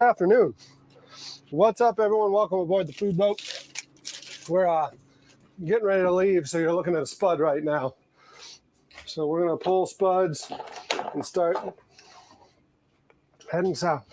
Afternoon. What's up, everyone? Welcome aboard the food boat. We're getting ready to leave, so you're looking at a spud right now. So we're going to pull spuds and start heading south.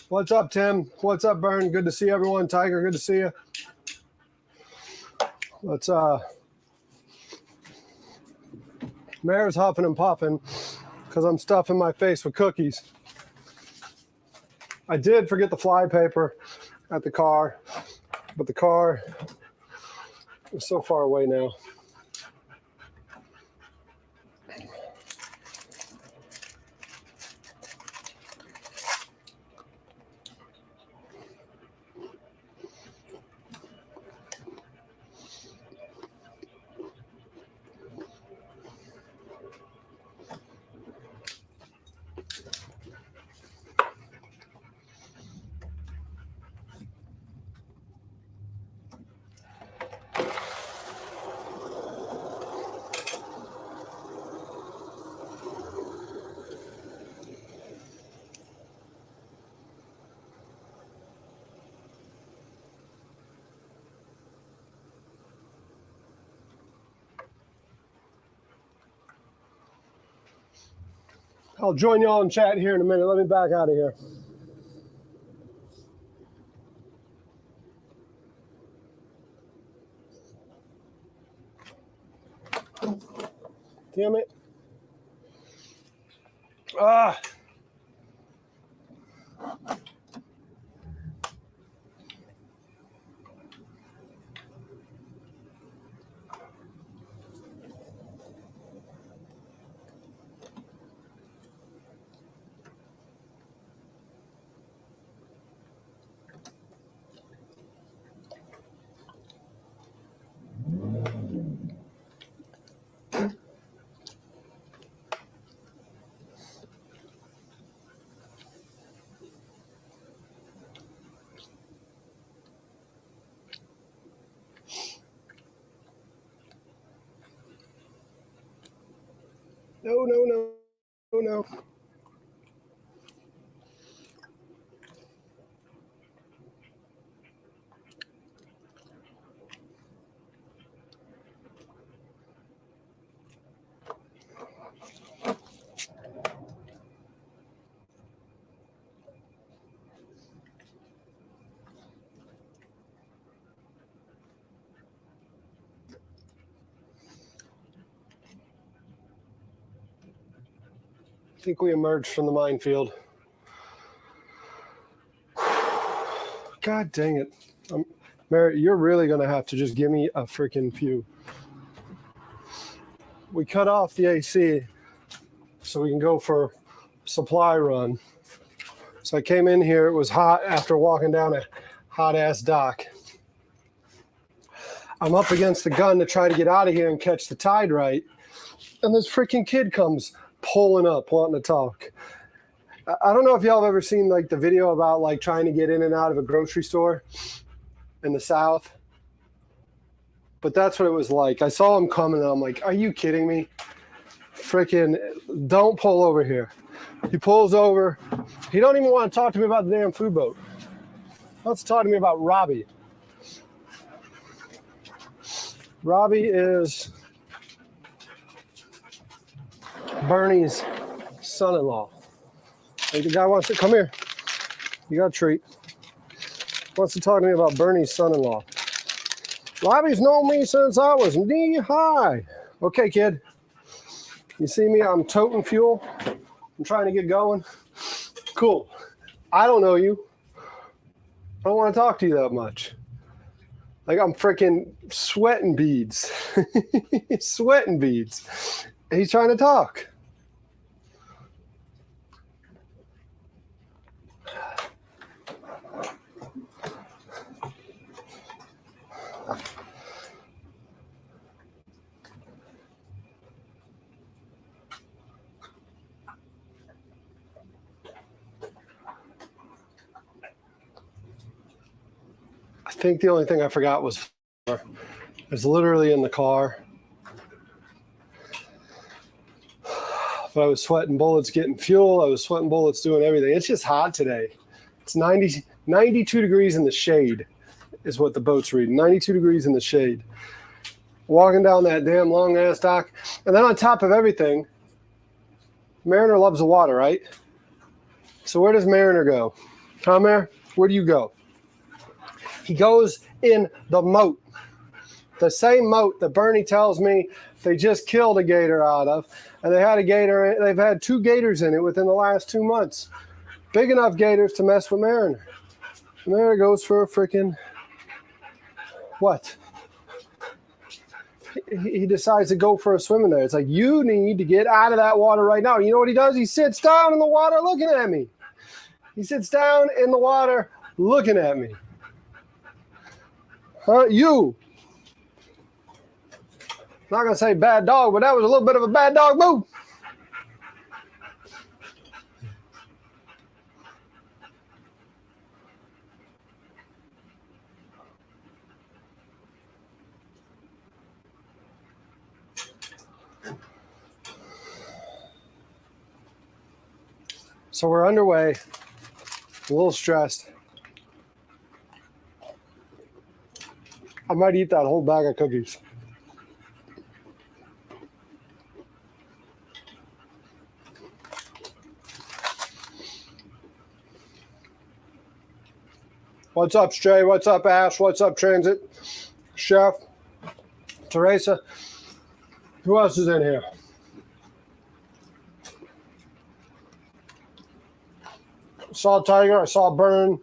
What's up, Tim? What's up, Bern? Good to see everyone. Tiger, good to see you. Let's Mare's huffing and puffing because I'm stuffing my face with cookies. I did forget the fly paper at the car, but the car is so far away now. I'll join y'all in chat here in a minute. Let me back out of here. Damn it. Ah. No. I think we emerged from the minefield. God dang it. Mary, you're really going to have to just give me a freaking few. We cut off the AC so we can go for supply run. So I came in here, it was hot after walking down a hot-ass dock. I'm up against the gun to try to get out of here and catch the tide right. And this freaking kid comes pulling up, wanting to talk. I don't know if y'all have ever seen like the video about like trying to get in and out of a grocery store in the South. But that's what it was like. I saw him coming and I'm like, are you kidding me? Freaking don't pull over here. He pulls over. He don't even want to talk to me about the damn food boat. He wants to talk to me about Robbie. Robbie is Bernie's son-in-law. Like the guy wants to come here. You got a treat. Wants to talk to me about Bernie's son-in-law. Robbie's known me since I was knee high. Okay, kid. You see me? I'm toting fuel. I'm trying to get going. Cool. I don't know you. I don't want to talk to you that much. Like I'm freaking sweating beads. Sweating beads. And he's trying to talk. think the only thing I forgot was it's literally in the car. But I was sweating bullets getting fuel. I was sweating bullets doing everything. It's just hot today. It's 92 degrees in the shade is what the boat's reading. 92 degrees in the shade. Walking down that damn long-ass dock. And then on top of everything, Mariner loves the water, right? So where does Mariner go? Huh, Mar? Where do you go? He goes in the moat. The same moat that Bernie tells me they just killed a gator out of. And they had a gator, they've had 2 gators in it within the last 2 months. Big enough gators to mess with Mariner. Mariner goes for a freaking, what? He decides to go for a swim in there. It's like, you need to get out of that water right now. You know what he does? He sits down in the water looking at me. He sits down in the water looking at me. Huh? You. Not going to say bad dog, but that was a little bit of a bad dog move. So we're underway, a little stressed. I might eat that whole bag of cookies. What's up, Stray? What's up, Ash? What's up, Transit? Chef? Teresa? Who else is in here? I saw Tiger. I saw Burn.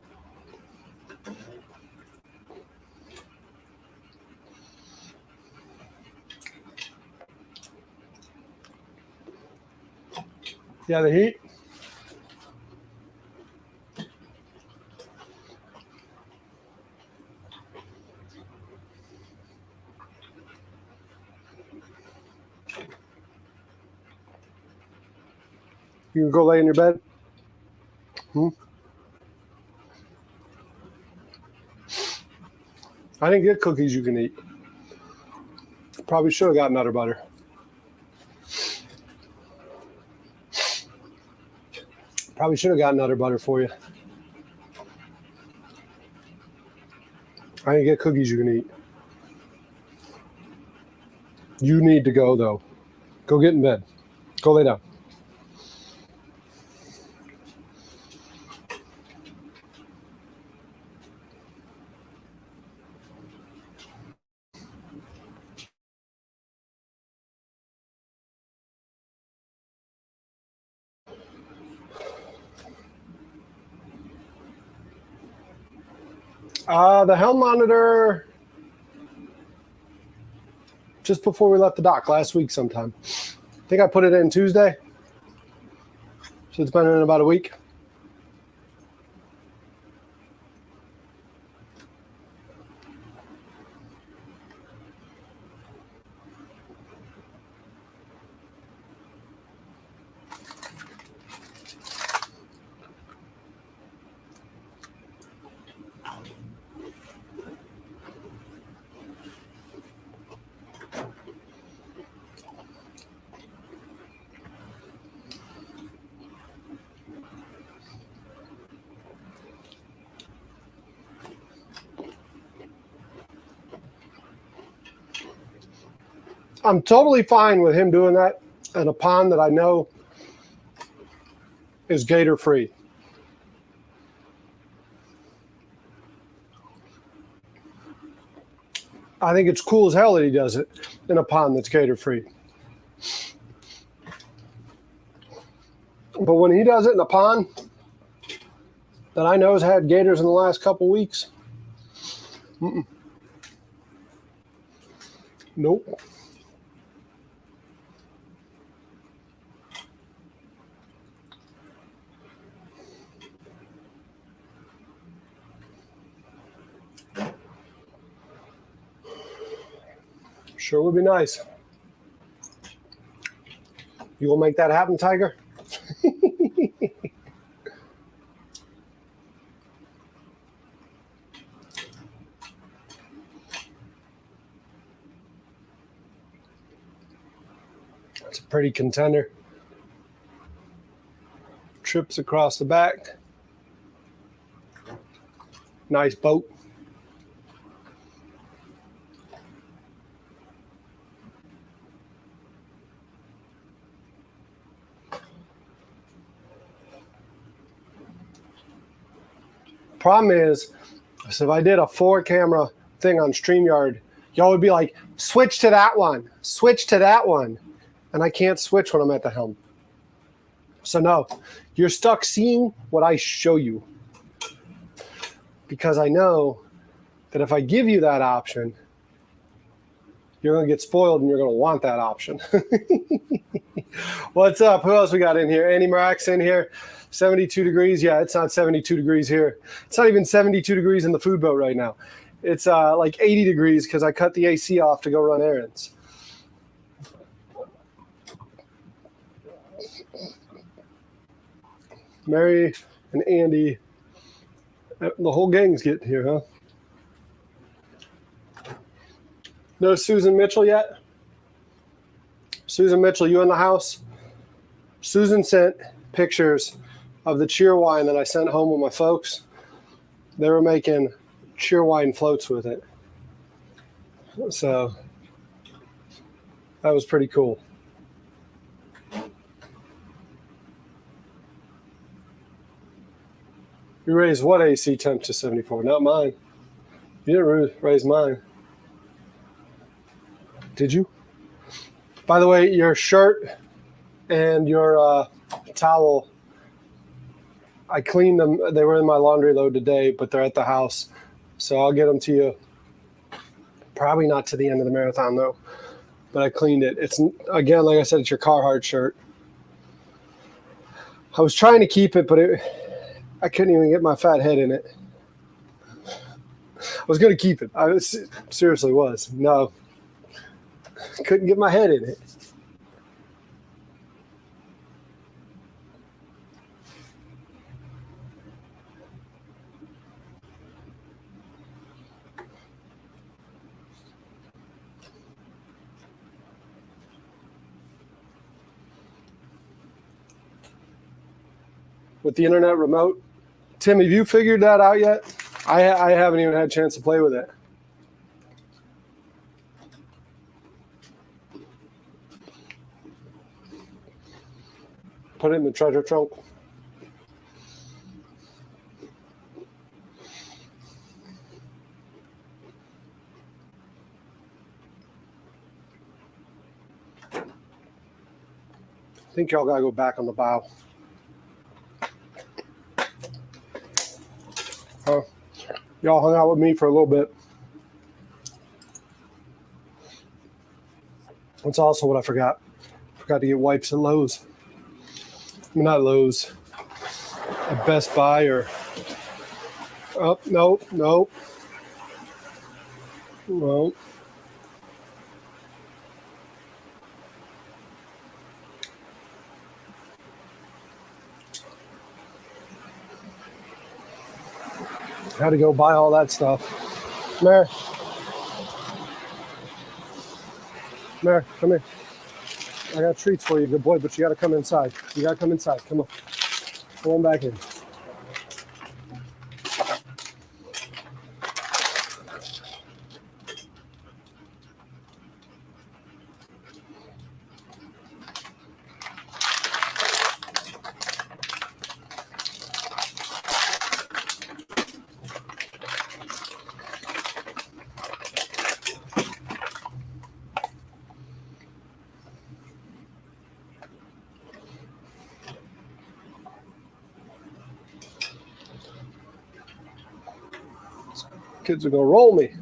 Yeah, the heat. You can go lay in your bed. I didn't get cookies you can eat. Probably should have got Nutter Butter. Probably should have got Nutter Butter for you. I didn't get cookies you can eat. You need to go, though. Go get in bed. Go lay down. The helm monitor, just before we left the dock last week sometime. I think I put it in Tuesday. So it's been in about a week. I'm totally fine with him doing that in a pond that I know is gator free. I think it's cool as hell that he does it in a pond that's gator free. But when he does it in a pond that I know has had gators in the last couple weeks, nope. Sure would be nice. You gonna make that happen, Tiger? It's a pretty contender. Trips across the back. Nice boat. Problem is, so if I did a 4-camera thing on StreamYard, y'all would be like, switch to that one, switch to that one. And I can't switch when I'm at the helm. So no, you're stuck seeing what I show you. Because I know that if I give you that option, you're going to get spoiled and you're going to want that option. What's up? Who else we got in here? Andy Marax in here. 72 degrees. Yeah, it's not 72 degrees here. It's not even 72 degrees in the food boat right now. It's like 80 degrees because I cut the AC off to go run errands. Mary and Andy. The whole gang's getting here, huh? No Susan Mitchell yet? Susan Mitchell, you in the house? Susan sent pictures of the cheer wine that I sent home with my folks. They were making cheer wine floats with it. So that was pretty cool. You raised what AC temp to 74? Not mine. You didn't raise mine. Did you? By the way, your shirt and your towel, I cleaned them. They were in my laundry load today, but they're at the house. So I'll get them to you. Probably not to the end of the marathon, though. But I cleaned it. It's, again, like I said, it's your Carhartt shirt. I was trying to keep it, but I couldn't even get my fat head in it. I was going to keep it. I seriously was. No. Couldn't get my head in it. With the internet remote. Tim, have you figured that out yet? I haven't even had a chance to play with it. Put it in the treasure trunk. I think y'all gotta go back on the bow. Y'all hung out with me for a little bit. That's also what I forgot. Forgot to get wipes at Lowe's. I mean, not Lowe's. At Best Buy or... Oh, no. Had to go buy all that stuff. Mary, come here. I got treats for you, good boy, but you got to come inside. Come on. Come on back in. Kids are gonna roll me.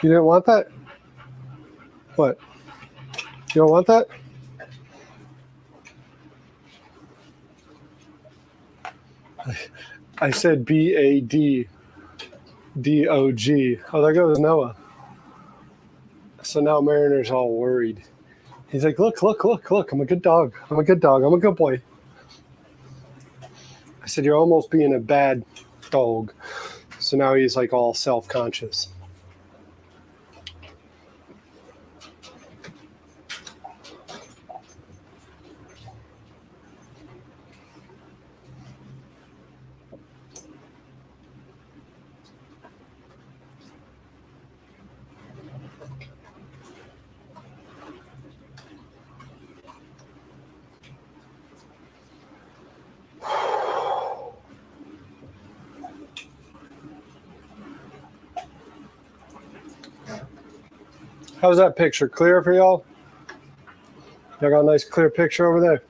You didn't want that? What? You don't want that? I said BADDOG. Oh, there goes Noah. So now Mariner's all worried. He's like, look, I'm a good dog. I'm a good boy. I said, you're almost being a bad dog. So now he's like all self-conscious. How's that picture? Clear for y'all? Y'all got a nice clear picture over there.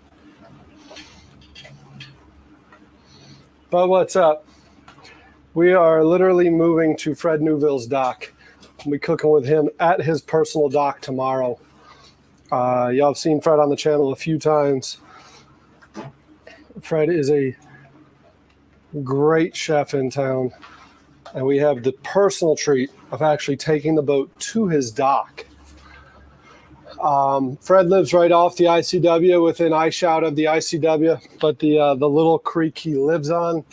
But what's up? We are literally moving to Fred Neuville's dock. We'll be cooking with him at his personal dock tomorrow. Y'all have seen Fred on the channel a few times. Fred is a great chef in town. And we have the personal treat of actually taking the boat to his dock. Fred lives right off the ICW, within eye shot of the ICW, but the little creek he lives on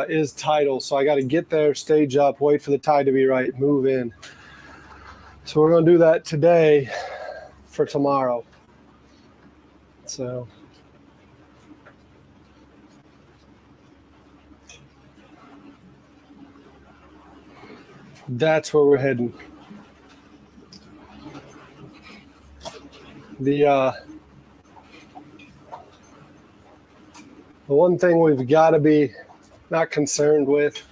is tidal. So I got to get there, stage up, wait for the tide to be right, move in. So we're going to do that today for tomorrow. So that's where we're heading. The one thing we've got to be not concerned with,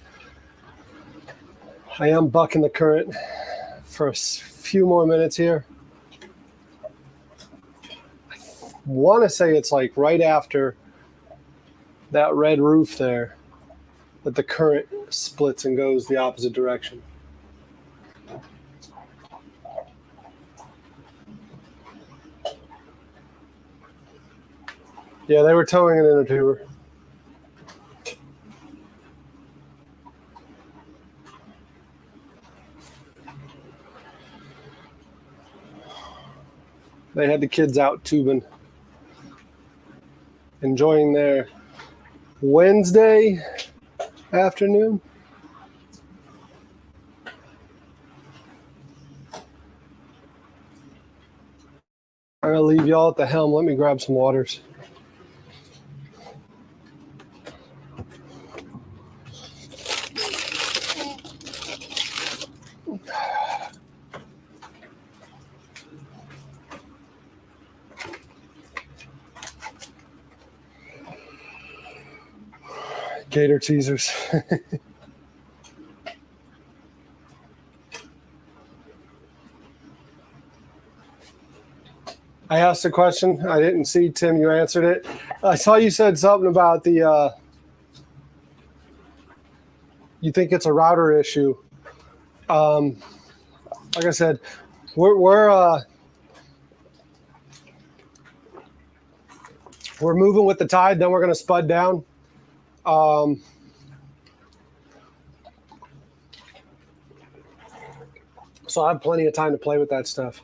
I am bucking the current for a few more minutes here. I want to say it's like right after that red roof there that the current splits and goes the opposite direction. Yeah, they were towing an inner tuber. They had the kids out tubing, enjoying their Wednesday afternoon. I'm gonna leave y'all at the helm. Let me grab some waters. Gator teasers. I asked a question. I didn't see, Tim, you answered it. I saw you said something about the, you think it's a router issue. Like I said, we're moving with the tide, then we're going to spud down. So I have plenty of time to play with that stuff.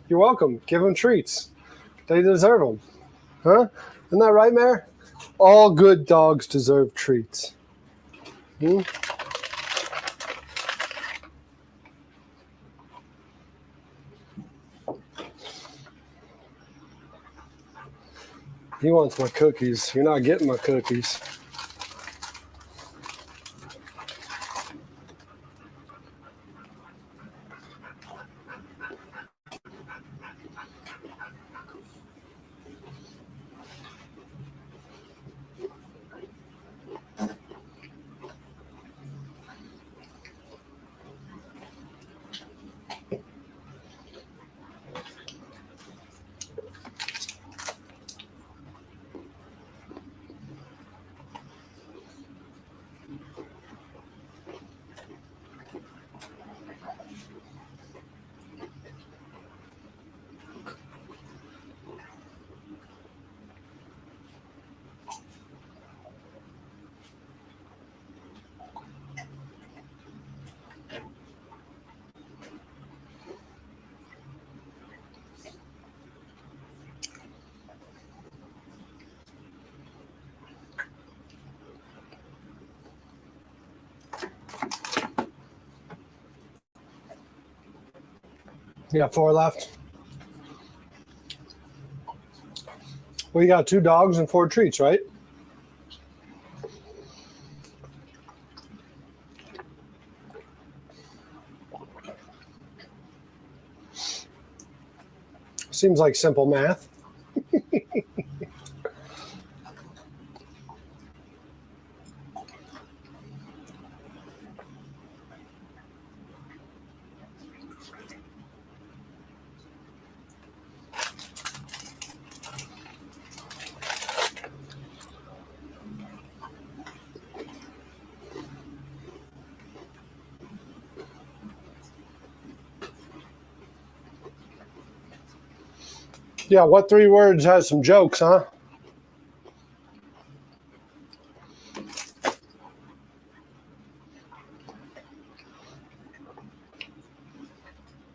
You're welcome. Give them treats. They deserve them. Huh? Isn't that right, Mayor? All good dogs deserve treats. Hmm? He wants my cookies. You're not getting my cookies. You got 4 left. We got 2 dogs and 4 treats, right? Seems like simple math. Yeah, what 3 words has some jokes, huh?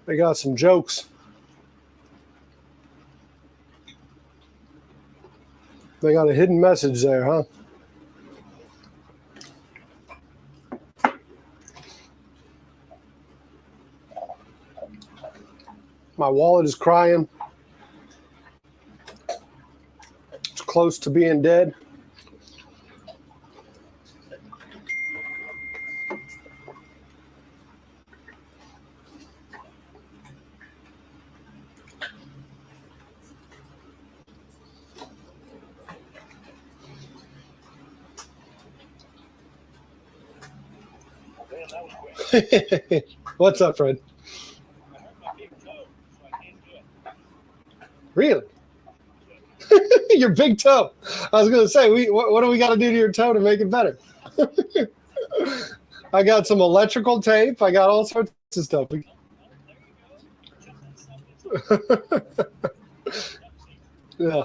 They got some jokes. They got a hidden message there, huh? My wallet is crying. It's close to being dead. What's up, Fred? Really? Your big toe. I was going to say, what do we got to do to your toe to make it better? I got some electrical tape. I got all sorts of stuff. Yeah.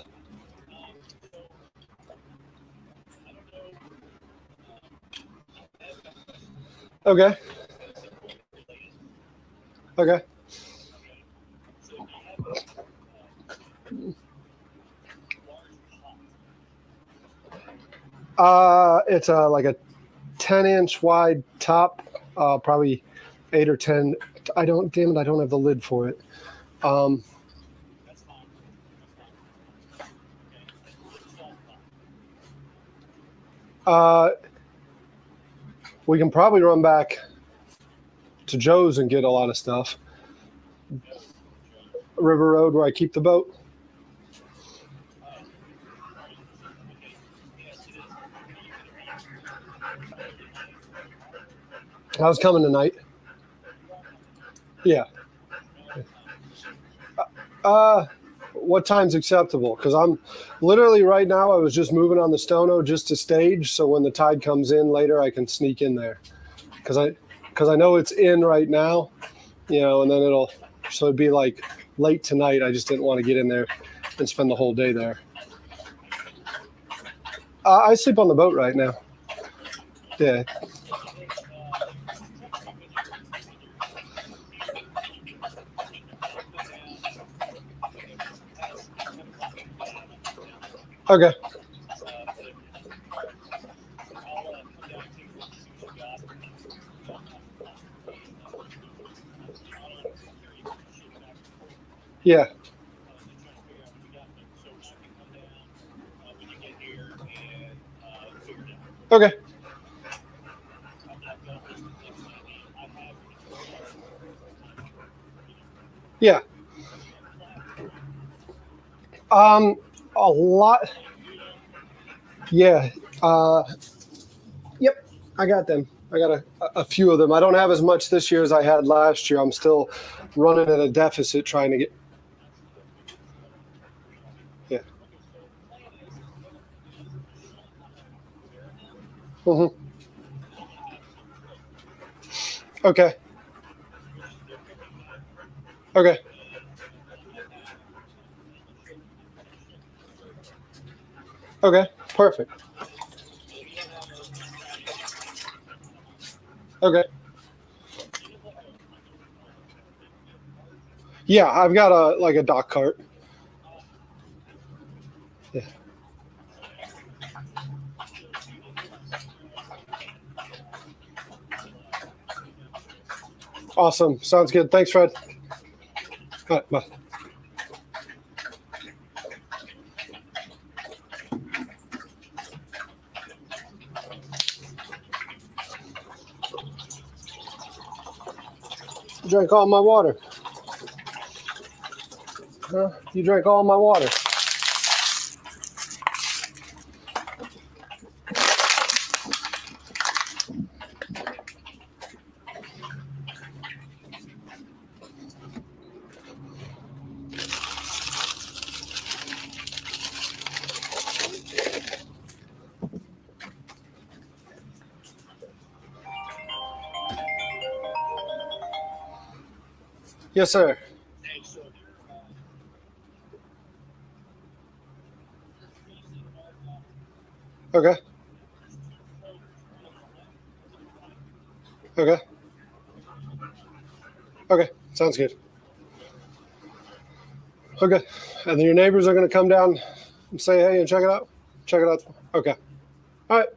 Okay. Okay. It's like a 10-inch wide top, probably 8 or 10. Damn it, I don't have the lid for it. We can probably run back to Joe's and get a lot of stuff. River Road, where I keep the boat. I was coming tonight. Yeah. What time's acceptable? Because I'm literally right now, I was just moving on the Stono just to stage. So when the tide comes in later, I can sneak in there. Because I know it's in right now, and then so it'd be like late tonight. I just didn't want to get in there and spend the whole day there. I sleep on the boat right now. Yeah. Okay. Yeah. Okay. Yeah. A lot. Yeah. Yep. I got them. I got a few of them. I don't have as much this year as I had last year. I'm still running at a deficit trying to get. Yeah. Mm-hmm. Okay. Okay. Okay. Perfect. Okay. Yeah, I've got a dock cart. Yeah. Awesome. Sounds good. Thanks, Fred. All right, bye. You drank all my water. Huh? You drank all my water. Yes, sir. Okay. Okay. Okay. Sounds good. Okay. And then your neighbors are going to come down and say hey and check it out? Check it out. Okay. All right.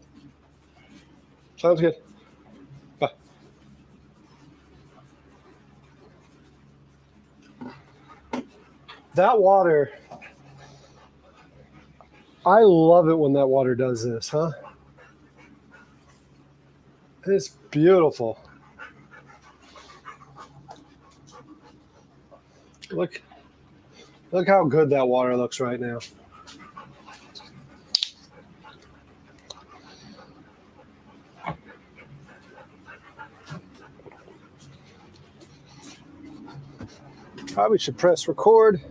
Sounds good. Bye. That water, I love it when that water does this, huh? It's beautiful. Look how good that water looks right now. Probably should press record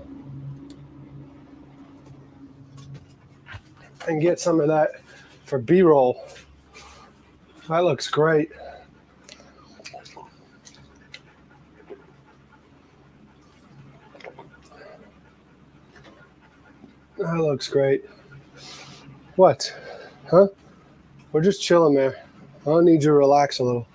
and get some of that for B-roll. That looks great. That looks great. What? Huh? We're just chilling there. I need you to relax a little.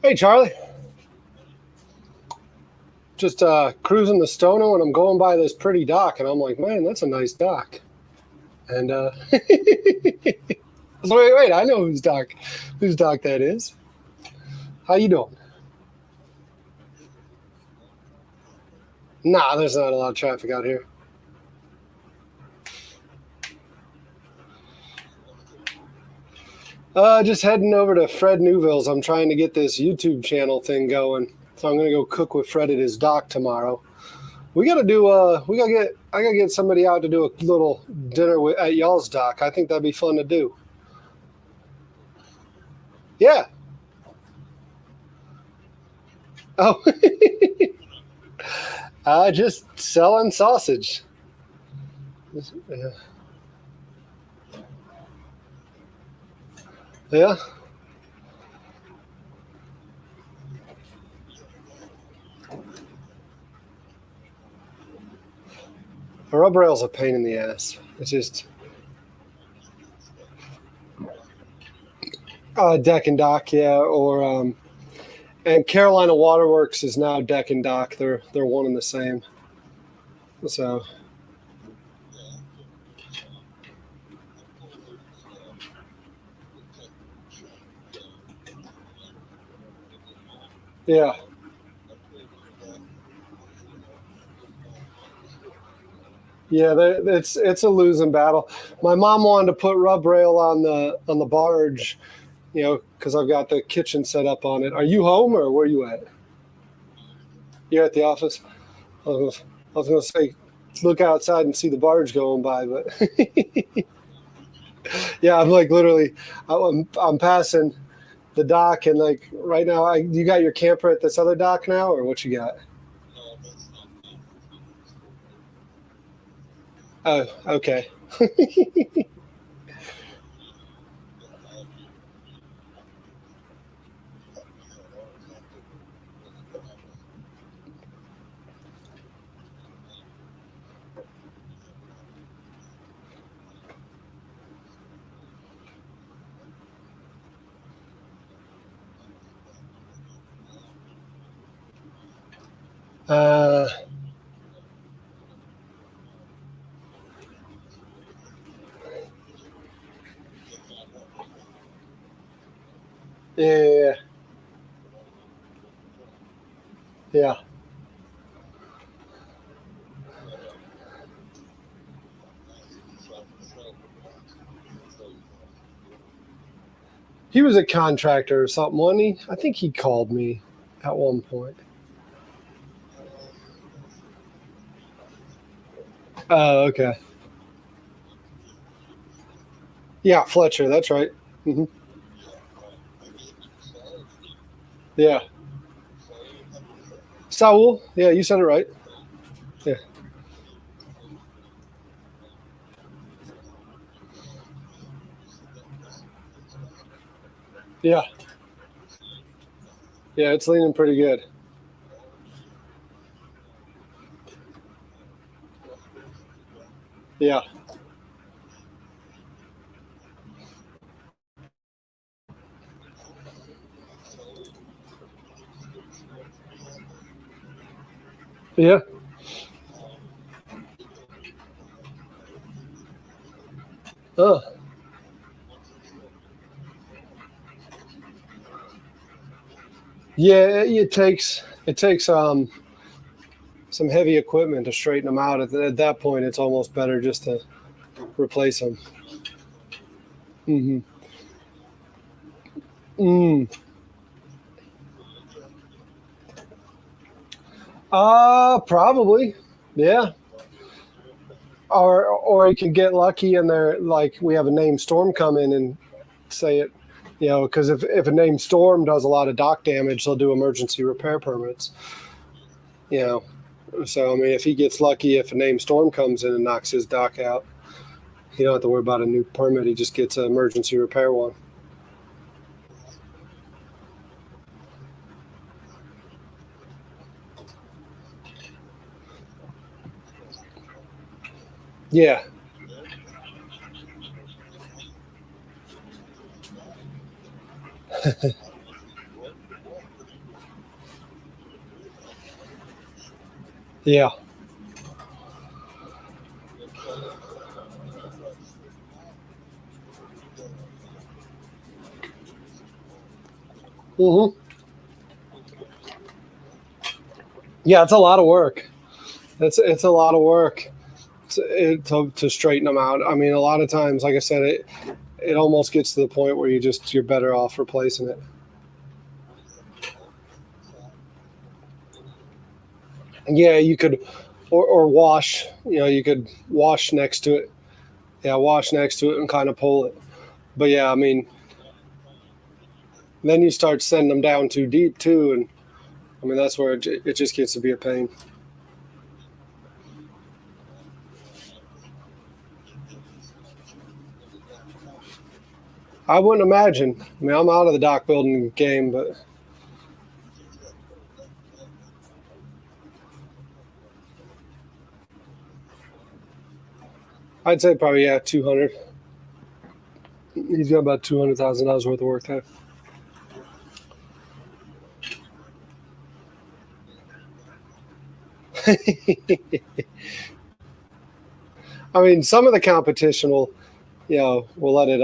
Hey, Charlie. Just cruising the Stono, and I'm going by this pretty dock, and I'm like, man, that's a nice dock. And wait, I know whose dock that is. How you doing? Nah, there's not a lot of traffic out here. Just heading over to Fred Neuville's. I'm trying to get this YouTube channel thing going. So I'm gonna go cook with Fred at his dock tomorrow. I gotta get somebody out to do a little dinner at y'all's dock. I think that'd be fun to do. Yeah. Oh. Just selling sausage. Yeah. A rub rail's a pain in the ass. It's just deck and dock, yeah. Or and Carolina Waterworks is now deck and dock. They're one and the same. So Yeah. Yeah, it's a losing battle. My mom wanted to put rub rail on the barge, because I've got the kitchen set up on it. Are you home or where are you at? You're at the office. I was gonna say, look outside and see the barge going by, but yeah, I'm like literally, I'm passing the dock and like right now, you got your camper at this other dock now, or what you got? Oh, okay. Uh, yeah, yeah. He was a contractor or something, wasn't he? I think he called me at one point. Oh, okay. Yeah, Fletcher. That's right. Hmm. Yeah, Saul. Yeah, you said it right. Yeah, yeah, yeah. It's leaning pretty good. Yeah, yeah. Oh, yeah. It takes some heavy equipment to straighten them out. At that point, it's almost better just to replace them. Hmm. Mm. Probably. Yeah. Or you could get lucky and they're like we have a named storm come in and say it, because if a named storm does a lot of dock damage, they'll do emergency repair permits. You know, so I mean, if he gets lucky, if a named storm comes in and knocks his dock out, he don't have to worry about a new permit. He just gets an emergency repair one. Yeah, yeah. Hmm. Yeah, it's a lot of work. It's a lot of work to straighten them out. I mean, a lot of times, like I said, it almost gets to the point where you're better off replacing it. Yeah, you could, or wash. You could wash next to it. Yeah, wash next to it and kind of pull it. But yeah, I mean, then you start sending them down too deep too, and I mean that's where it just gets to be a pain. I wouldn't imagine. I mean, I'm out of the dock building game, but I'd say probably yeah, 200. He's got about $200,000 worth of work there. I mean, some of the competition will let it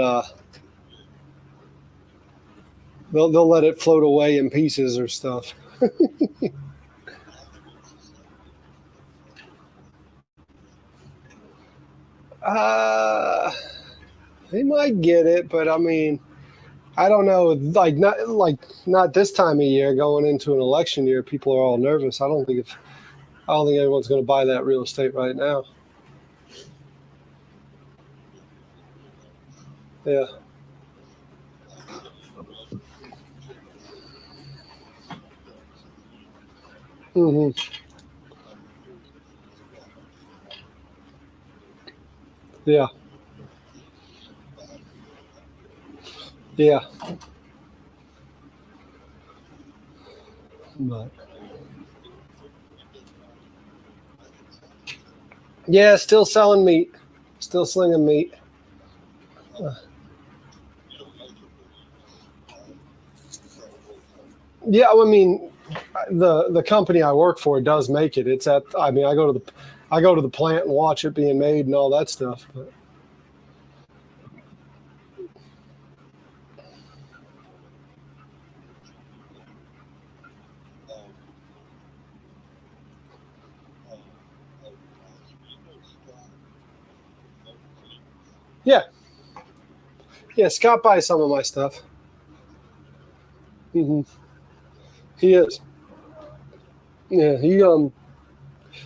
they'll let it float away in pieces or stuff. They might get it, but I mean, I don't know. Not this time of year, going into an election year, people are all nervous. I don't think anyone's going to buy that real estate right now. Yeah. Hmm. Yeah. Yeah. But yeah, still selling meat, still slinging meat. Yeah, I mean, the company I work for does make it. It's at. I mean, I go to the plant and watch it being made and all that stuff. But yeah, yeah, Scott buys some of my stuff. Hmm. He is. Yeah,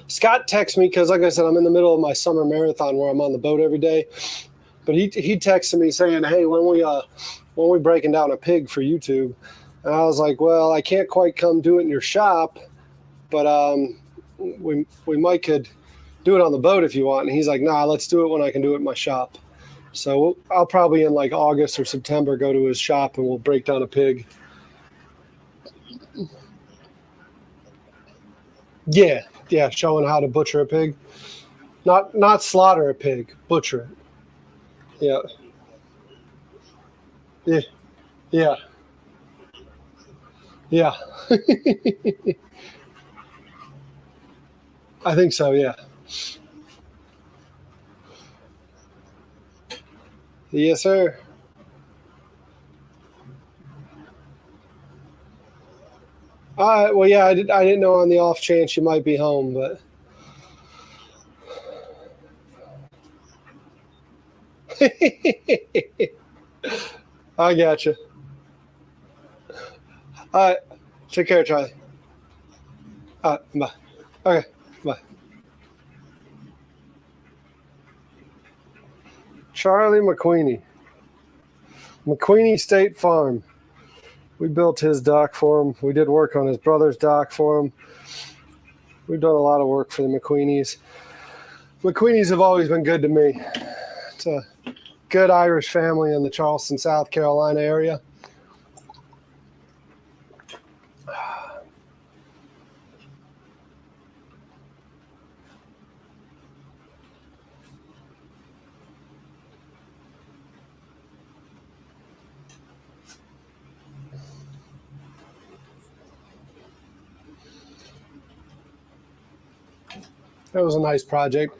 Scott texts me because, like I said, I'm in the middle of my summer marathon where I'm on the boat every day. But he texted me saying, "Hey, when we breaking down a pig for YouTube?" And I was like, "Well, I can't quite come do it in your shop, but we might could do it on the boat if you want." And he's like, "Nah, let's do it when I can do it in my shop." So I'll probably in like August or September go to his shop and we'll break down a pig. Yeah, yeah, showing how to butcher a pig, not slaughter a pig, butcher it. Yeah, yeah, yeah, yeah. I think so. Yeah. Yes, sir. Well, yeah, I didn't know on the off chance you might be home, but I got you. All right. Take care, Charlie. All right. Bye. Okay. Bye. Charlie McQueenie. McQueenie State Farm. We built his dock for him. We did work on his brother's dock for him. We've done a lot of work for the McQueenies. McQueenies have always been good to me. It's a good Irish family in the Charleston, South Carolina area. It was a nice project.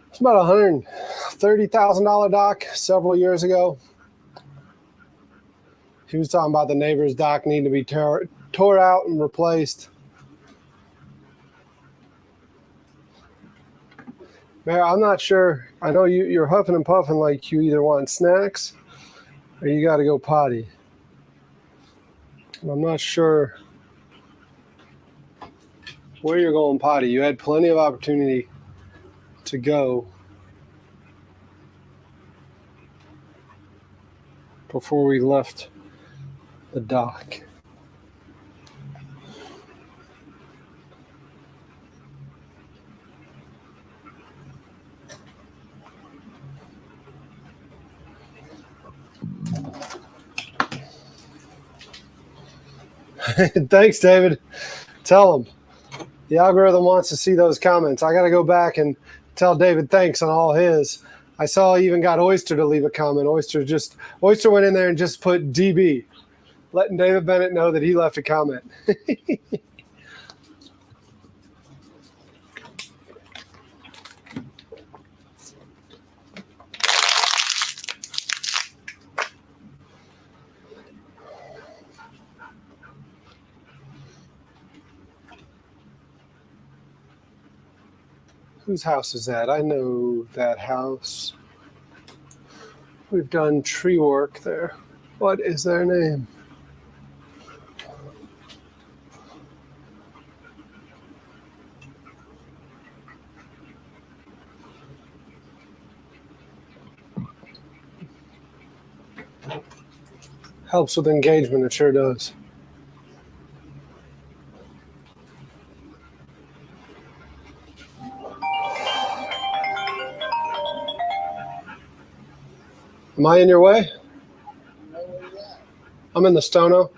It's about $130,000 dock several years ago. He was talking about the neighbor's dock needing to be tore out and replaced. Man, I'm not sure. I know you're huffing and puffing like you either want snacks or you got to go potty. I'm not sure where you're going potty. You had plenty of opportunity to go before we left the dock. Thanks, David. Tell him. The algorithm wants to see those comments. I got to go back and tell David thanks on all his. I saw he even got Oyster to leave a comment. Oyster went in there and just put DB, letting David Bennett know that he left a comment. Whose house is that? I know that house. We've done tree work there. What is their name? Helps with engagement, it sure does. Am I in your way? I'm in the Stono.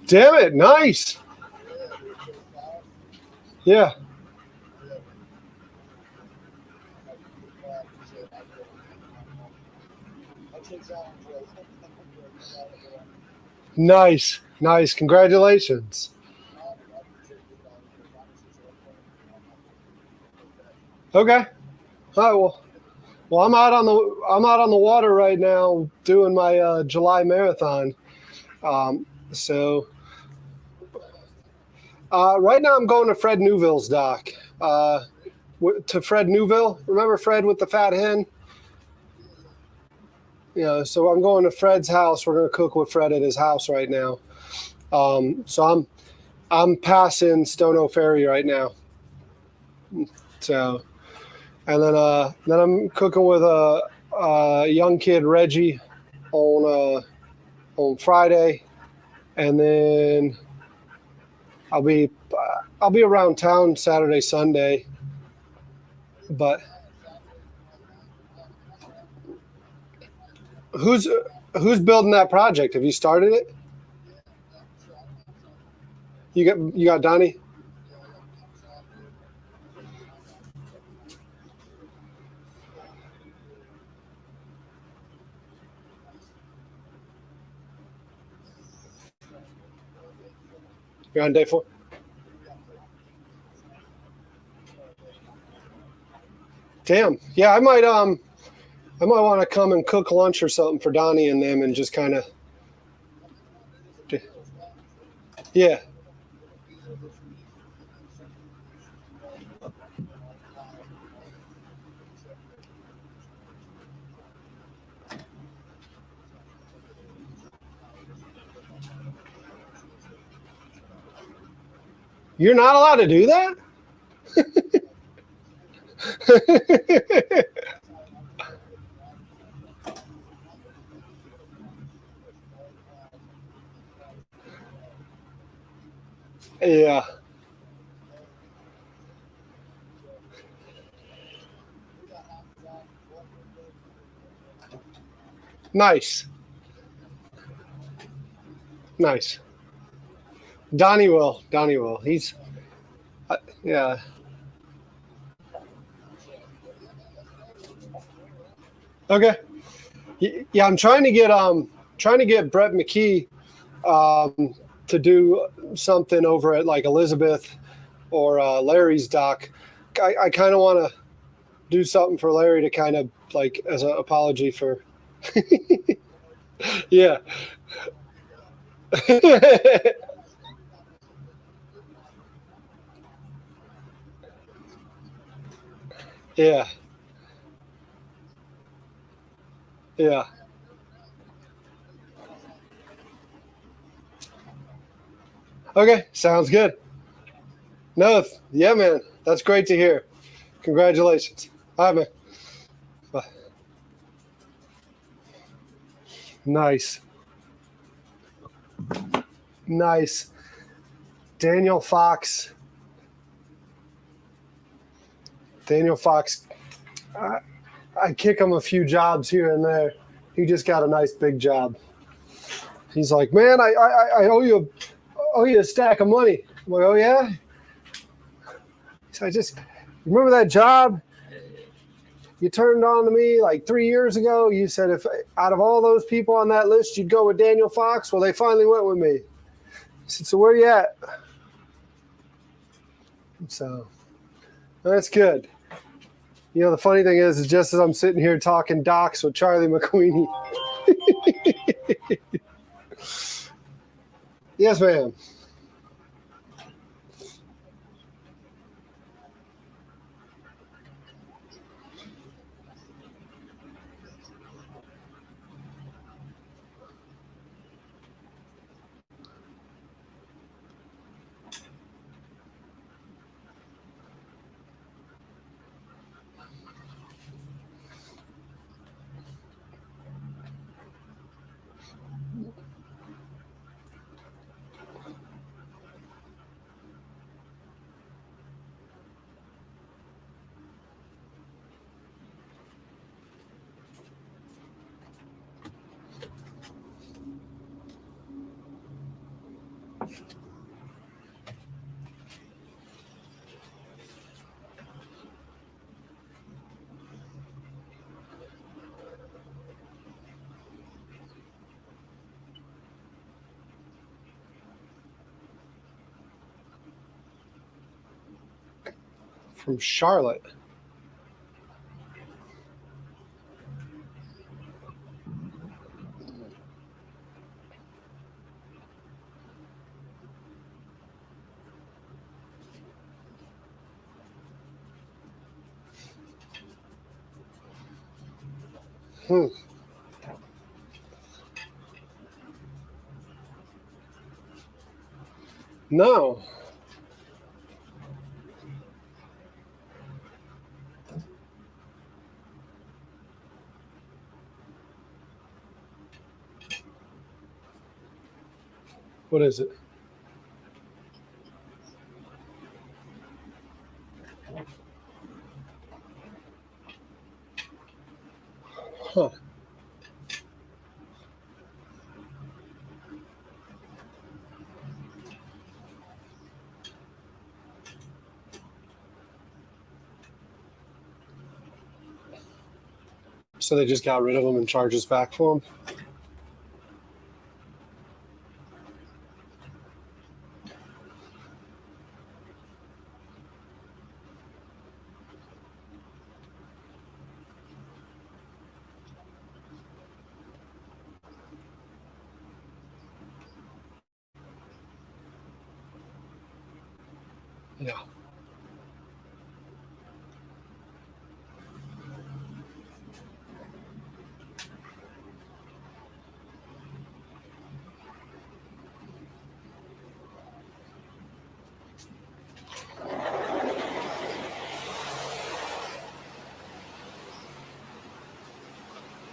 Damn it, nice. Yeah. Nice, nice. Congratulations. Okay. All right. Well, I'm out on the water right now doing my July marathon. So right now I'm going to Fred Neuville's dock. To Fred Neuville. Remember Fred with the fat hen? Yeah. So I'm going to Fred's house. We're going to cook with Fred at his house right now. So I'm passing Stono Ferry right now. So, and then I'm cooking with a young kid, Reggie, on Friday, and then I'll be around town Saturday, Sunday. But who's building that project? Have you started it? You got Donnie? You're on day 4? Damn. Yeah, I might want to come and cook lunch or something for Donnie and them and just kind of. Yeah. You're not allowed to do that? Yeah. Nice. Nice. Donnie will. He's yeah. Okay. Yeah, I'm trying to get Brett McKee to do something over at like Elizabeth or Larry's dock. I kind of want to do something for Larry to kind of like as an apology for. Yeah. Yeah. Yeah. Okay. Sounds good. No. Yeah, man. That's great to hear. Congratulations. All right, man. Bye. Nice. Nice. Daniel Fox. I kick him a few jobs here and there. He just got a nice big job. He's like, man, I owe you a stack of money. I'm like, oh yeah. So I just remember that job you turned on to me like 3 years ago. You said if out of all those people on that list, you'd go with Daniel Fox. Well, they finally went with me. I said, so where you at? So that's good. You know, the funny thing is just as I'm sitting here talking docks with Charlie McQueenie. Yes, ma'am. From Charlotte. No. What is it? Huh. So they just got rid of them and charged us back for them? Yeah.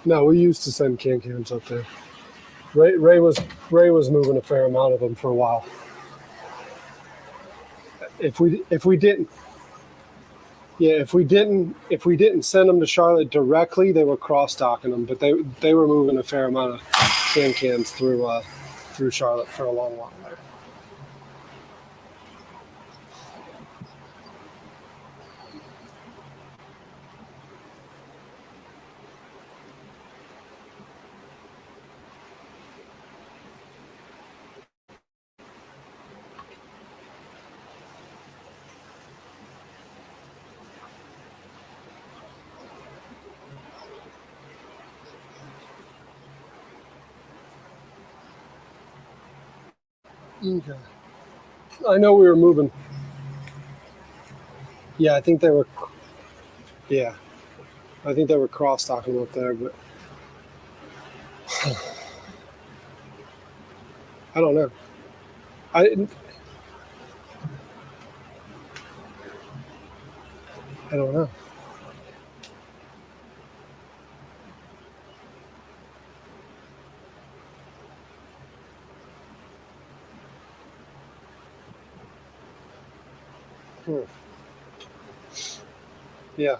No, we used to send can-cans up there. Ray was moving a fair amount of them for a while. If we didn't if we didn't send them to Charlotte directly, they were cross-docking them, but they were moving a fair amount of can-cans through Charlotte for a long while there. Okay. I know we were moving. Yeah, I think they were. Yeah, I think they were cross-docking up there, but I don't know. I don't know. Yeah.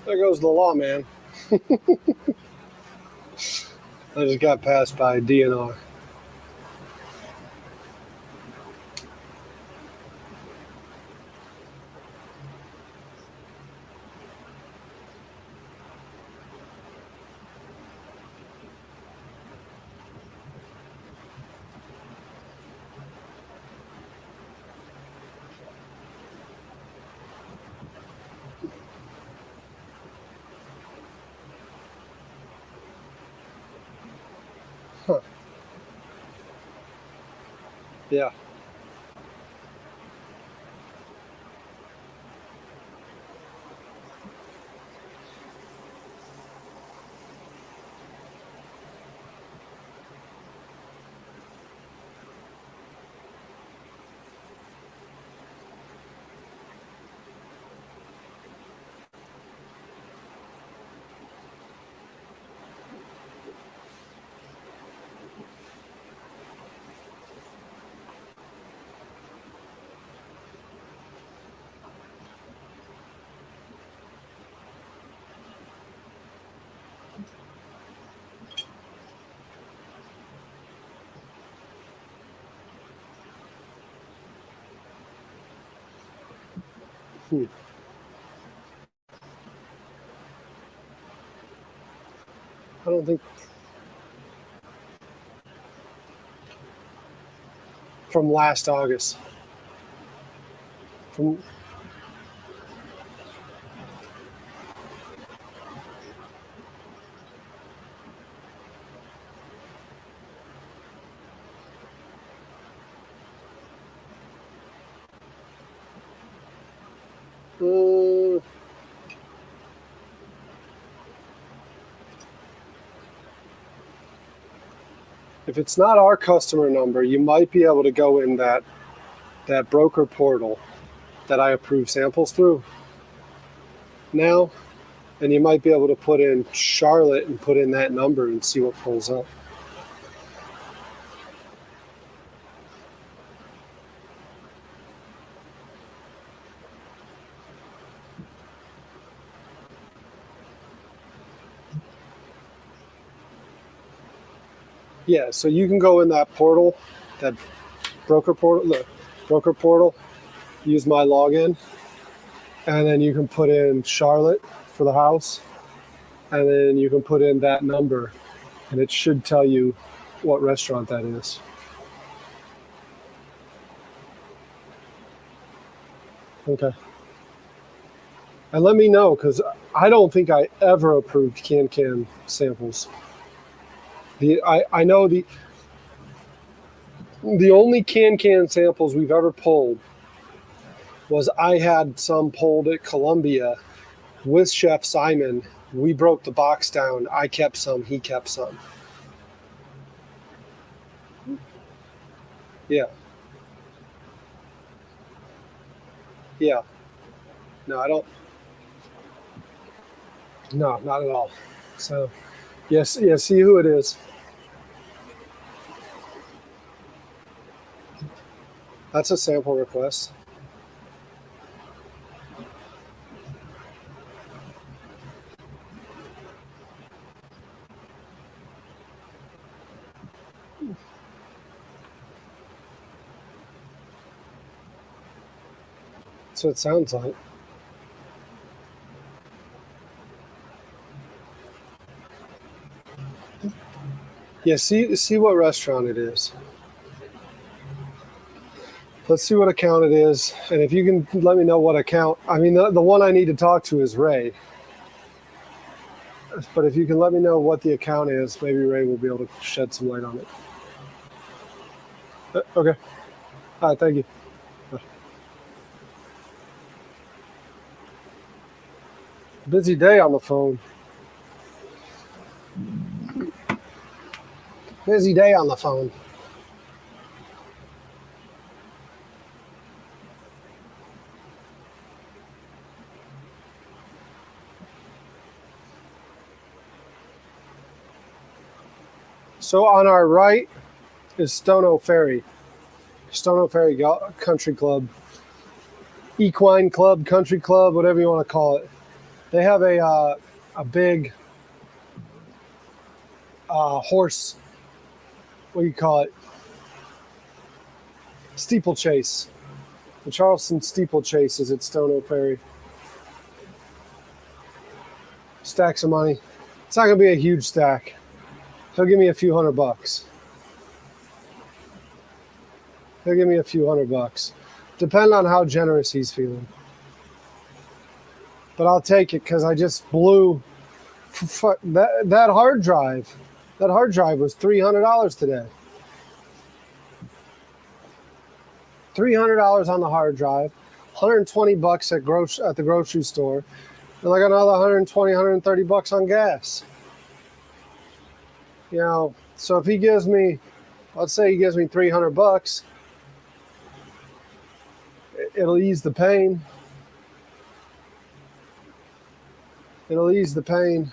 There goes the law, man. I just got passed by DNR. Yeah. Hmm. I don't think from last August. From uh, if it's not our customer number, you might be able to go in that broker portal that I approve samples through now, and you might be able to put in Charlotte and put in that number and see what pulls up. Yeah, so you can go in that portal, that broker portal, the broker portal, use my login, and then you can put in Charlotte for the house, and then you can put in that number, and it should tell you what restaurant that is. Okay. And let me know, because I don't think I ever approved can samples. I know the only can samples we've ever pulled was I had some pulled at Columbia with Chef Simon. We broke the box down. I kept some, he kept some. Yeah. Yeah. No, I don't. No, not at all. So, yes, yeah, see who it is. That's a sample request. That's what it sounds like. Yeah, see what restaurant it is. Let's see what account it is, and if you can let me know what account. I mean, the one I need to talk to is Ray. But if you can let me know what the account is, maybe Ray will be able to shed some light on it. Okay. All right, thank you. Bye. Busy day on the phone. Busy day on the phone. So on our right is Stono Ferry. Stono Ferry Country Club. Equine Club, Country Club, whatever you want to call it. They have a big horse, what do you call it? Steeplechase. The Charleston Steeplechase is at Stono Ferry. Stacks of money. It's not going to be a huge stack. He'll give me a few $100. He'll give me a few $100. Depending on how generous he's feeling. But I'll take it because I just blew that hard drive. That hard drive was $300 today. $300 on the hard drive, $120 at the grocery store, and like another 120, 130 bucks on gas. You know, so if he gives me, let's say he gives me 300 bucks, it'll ease the pain. It'll ease the pain.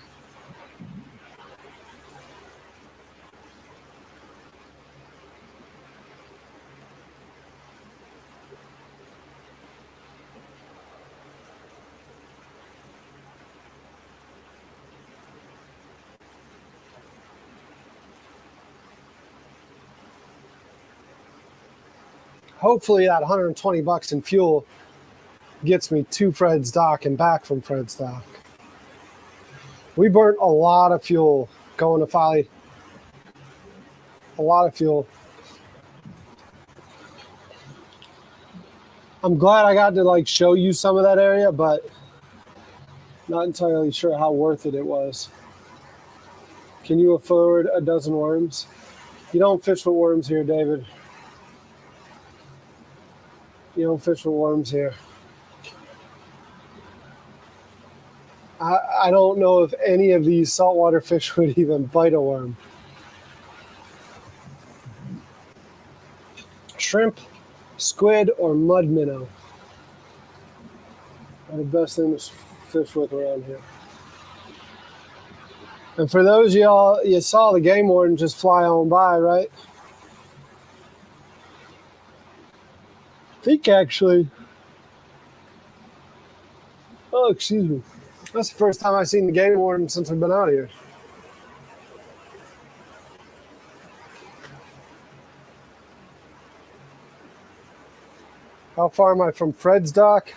Hopefully that 120 bucks in fuel gets me to Fred's dock and back from Fred's dock. We burnt a lot of fuel going to Folly. A lot of fuel. I'm glad I got to like show you some of that area, but not entirely sure how worth it was. Can you afford a dozen worms? You don't fish with worms here, David. You don't fish with worms here. I don't know if any of these saltwater fish would even bite a worm. Shrimp, squid, or mud minnow are the best things to fish with around here. And for those of y'all, you saw the game warden just fly on by, right? I think actually, oh, excuse me. That's the first time I've seen the game warden since I've been out here. How far am I from Fred's dock?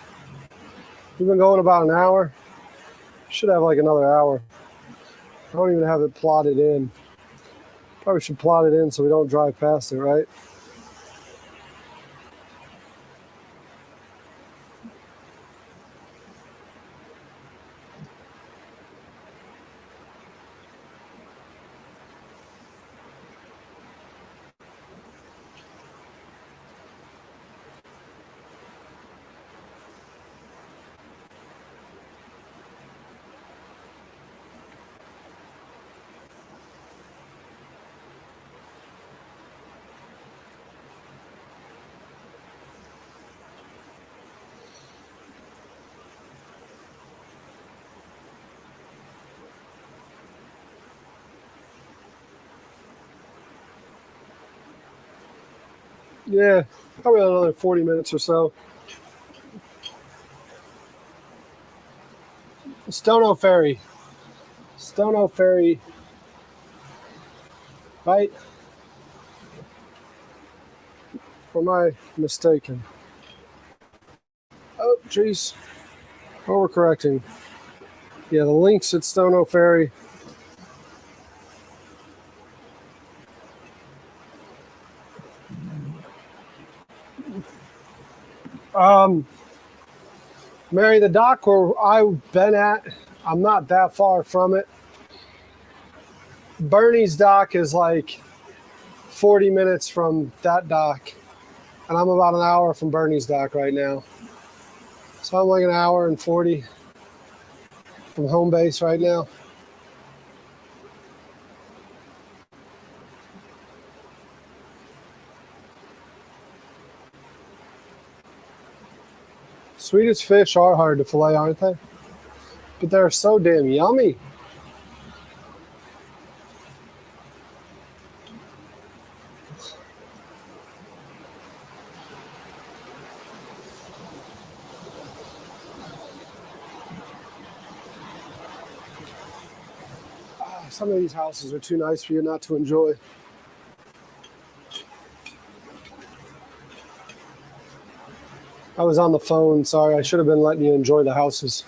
We've been going about an hour. Should have like another hour. I don't even have it plotted in. Probably should plot it in so we don't drive past it, right? Yeah, probably another 40 minutes or so. Stono Ferry. Stono Ferry. Right? Or am I mistaken? Oh, jeez. Overcorrecting. Yeah, the link's at Stono Ferry. Mary, the dock where I've been at, I'm not that far from it. Bernie's dock is like 40 minutes from that dock, and I'm about an hour from Bernie's dock right now. So I'm like an hour and 40 from home base right now. Swedish fish are hard to fillet, aren't they? But they're so damn yummy. Some of these houses are too nice for you not to enjoy. I was on the phone, sorry. I should have been letting you enjoy the houses.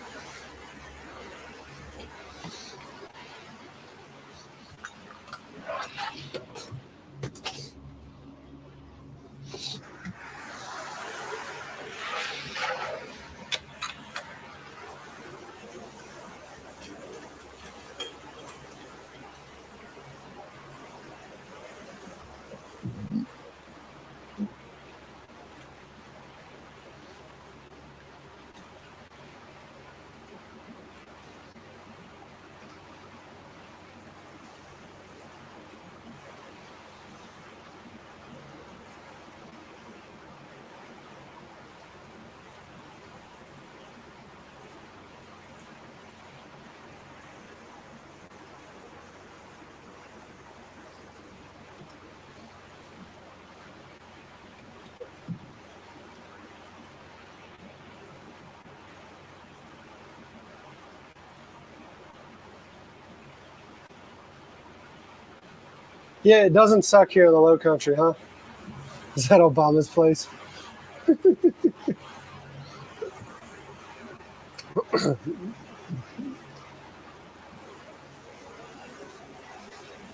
Yeah, it doesn't suck here in the low country, huh? Is that Obama's place?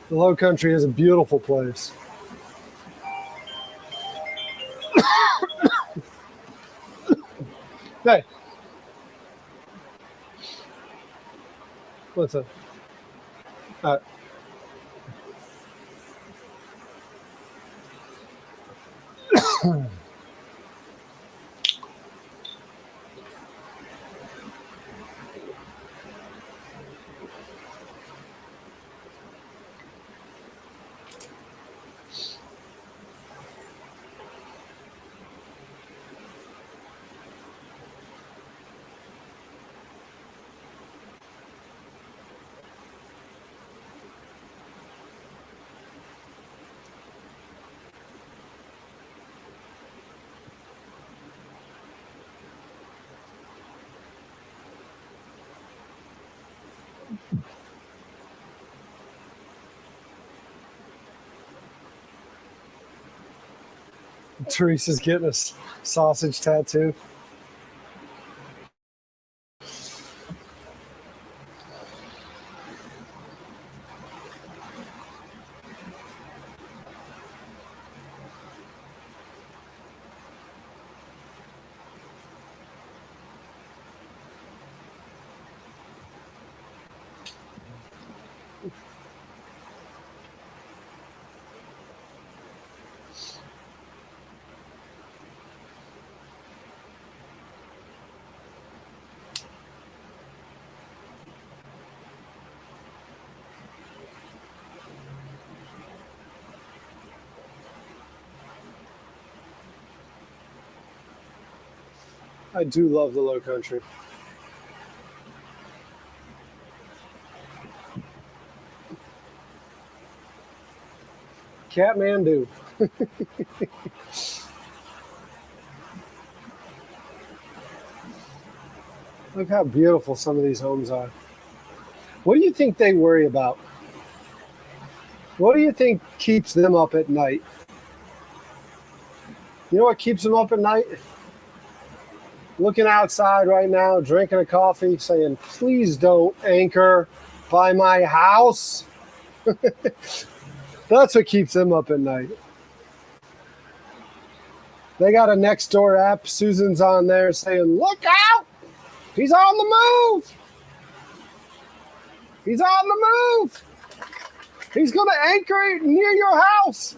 The low country is a beautiful place. Hey, what's up? All right. Teresa's getting a sausage tattoo. I do love the low country. Kathmandu. Look how beautiful some of these homes are. What do you think they worry about? What do you think keeps them up at night? You know what keeps them up at night? Looking outside right now, drinking a coffee, saying, please don't anchor by my house. That's what keeps them up at night. They got a Nextdoor app. Susan's on there saying, look out! He's on the move! He's on the move! He's going to anchor it near your house.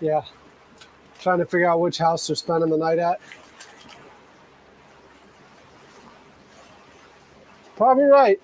Yeah. Trying to figure out which house they're spending the night at. Probably right.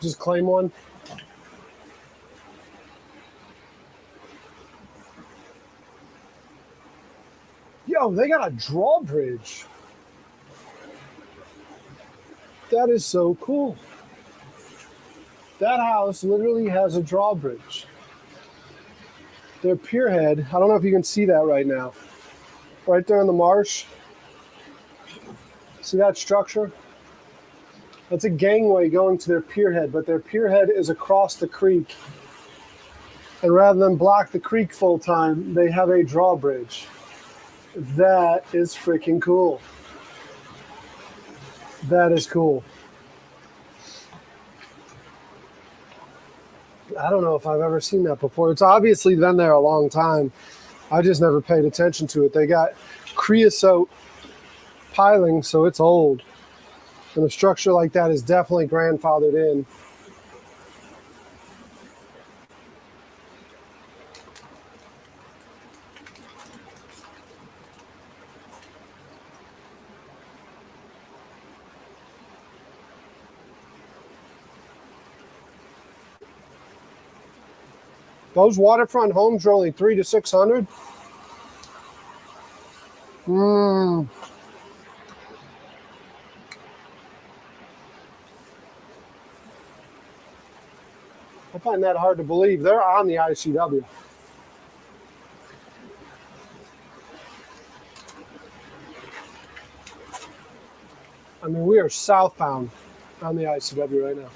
Just claim one. Yo, they got a drawbridge. That is so cool. That house literally has a drawbridge. Their pier head, I don't know if you can see that right now. Right there in the marsh. See that structure? That's a gangway going to their pierhead, but their pierhead is across the creek. And rather than block the creek full time, they have a drawbridge. That is freaking cool. That is cool. I don't know if I've ever seen that before. It's obviously been there a long time. I just never paid attention to it. They got creosote piling, so it's old. And a structure like that is definitely grandfathered in. Those waterfront homes are only $300 to $600. I find that hard to believe. They're on the ICW. I mean, we are southbound on the ICW right now.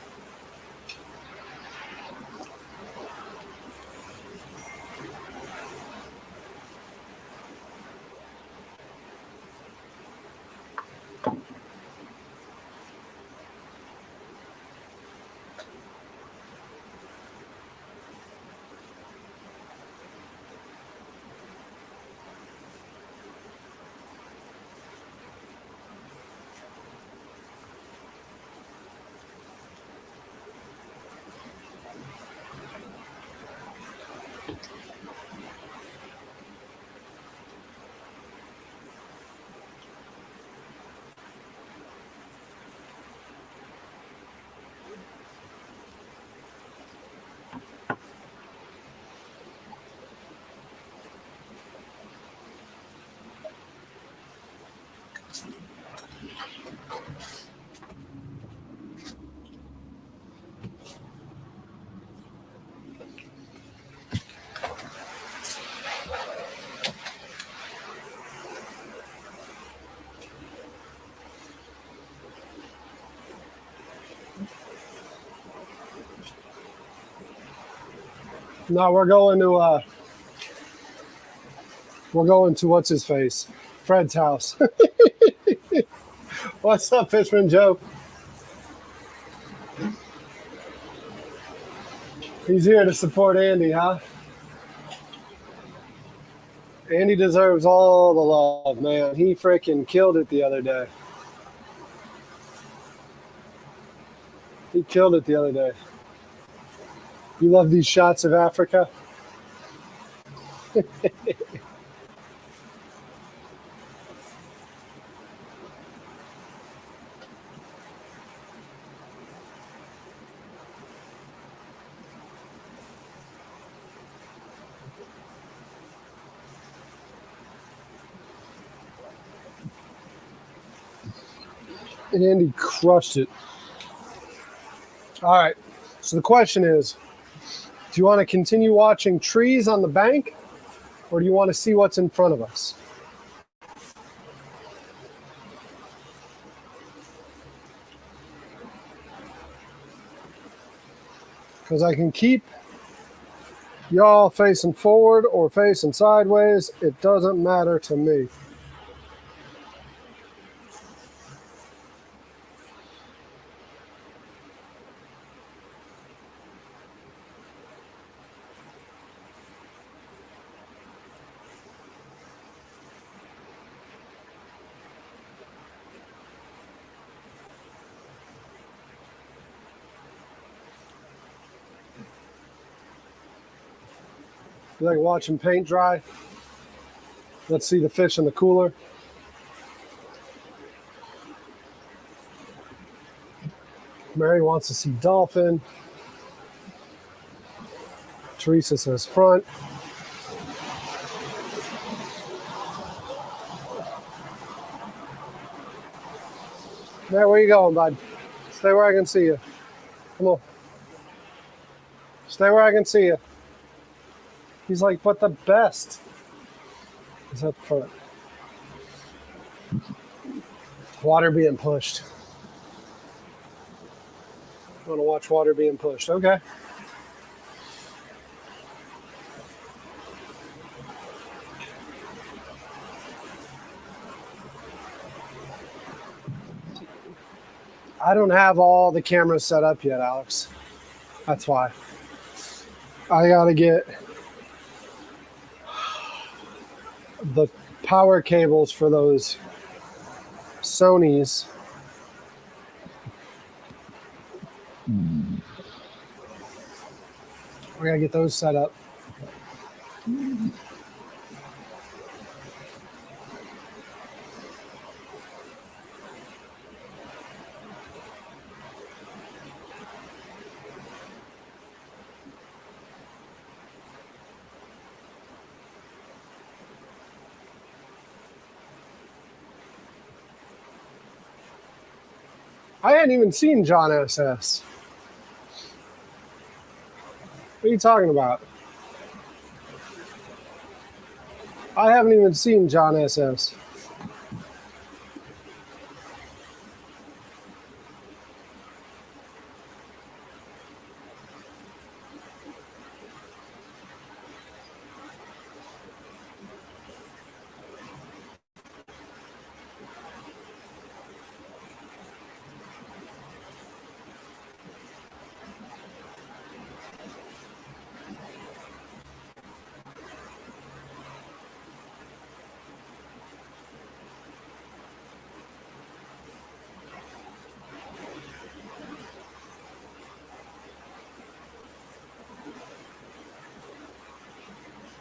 No, we're going to what's his face? Fred's house. What's up, Fishman Joe? He's here to support Andy, huh? Andy deserves all the love, man. He freaking killed it the other day. He killed it the other day. You love these shots of Africa? Andy crushed it. All right. So the question is, do you want to continue watching trees on the bank, or do you want to see what's in front of us? Because I can keep y'all facing forward or facing sideways. It doesn't matter to me. You like watching paint dry? Let's see the fish in the cooler. Mary wants to see dolphin. Teresa says front. Mary, where you going, bud? Stay where I can see you. Come on. Stay where I can see you. He's like, but the best is up front. Water being pushed. I want to watch water being pushed. Okay. I don't have all the cameras set up yet, Alex. That's why. I got to get the power cables for those Sonys. We got to get those set up. I hadn't even seen John SS. What are you talking about? I haven't even seen John SS.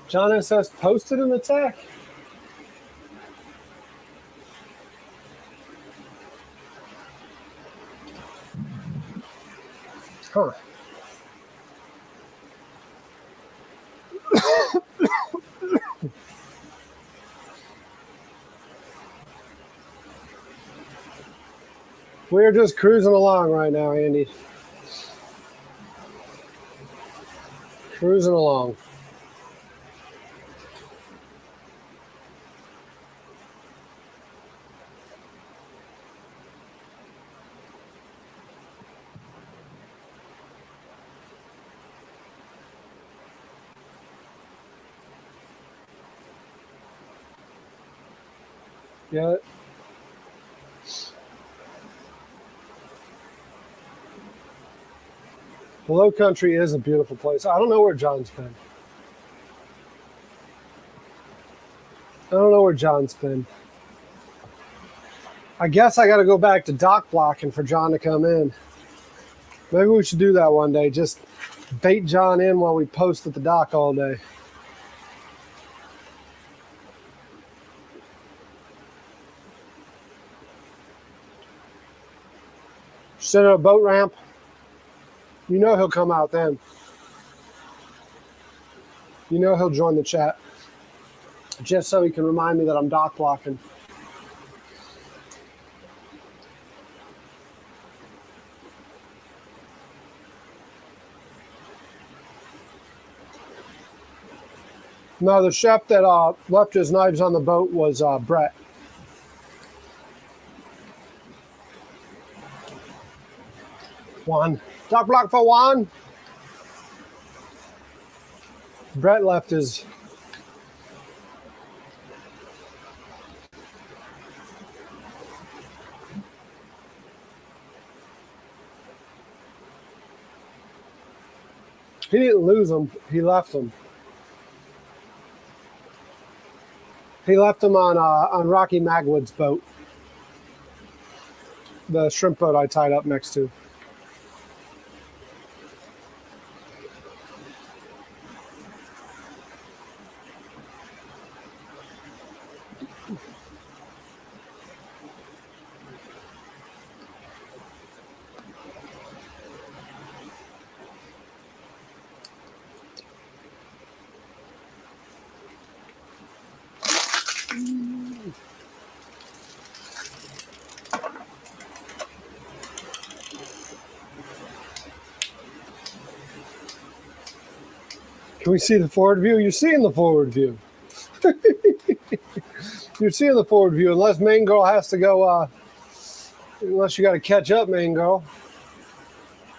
John SS posted an attack? Huh. We're just cruising along right now, Andy. Cruising along. Yeah. The Low Country is a beautiful place. I don't know where John's been. I guess I got to go back to dock blocking for John to come in. Maybe we should do that one day. Just bait John in while we post at the dock all day. Sit at a boat ramp. You know he'll come out then. You know he'll join the chat. Just so he can remind me that I'm dock blocking. No, the chef that left his knives on the boat was Brett. Juan. Dock block for Juan. Brett left his... He didn't lose them. He left them. He left them on Rocky Magwood's boat. The shrimp boat I tied up next to. Can we see the forward view? You're seeing the forward view. You're seeing the forward view, unless main girl has to go, unless you got to catch up, main girl.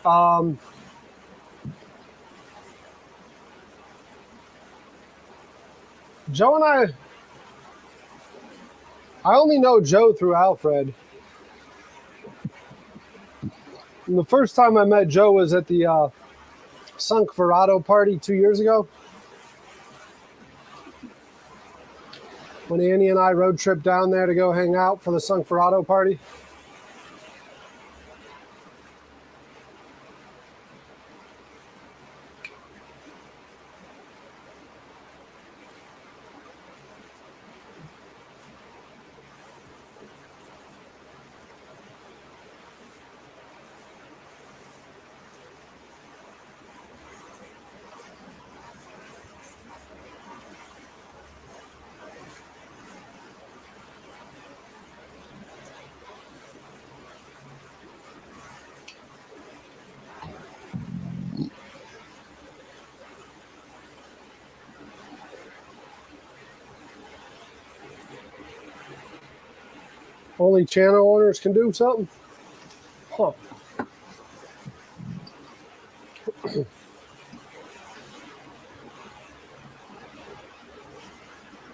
Joe and I only know Joe through Alfred. And the first time I met Joe was at the Sunk Verado party 2 years ago. When Annie and I road tripped down there to go hang out for the Sunk Verado party. Only channel owners can do something? Huh.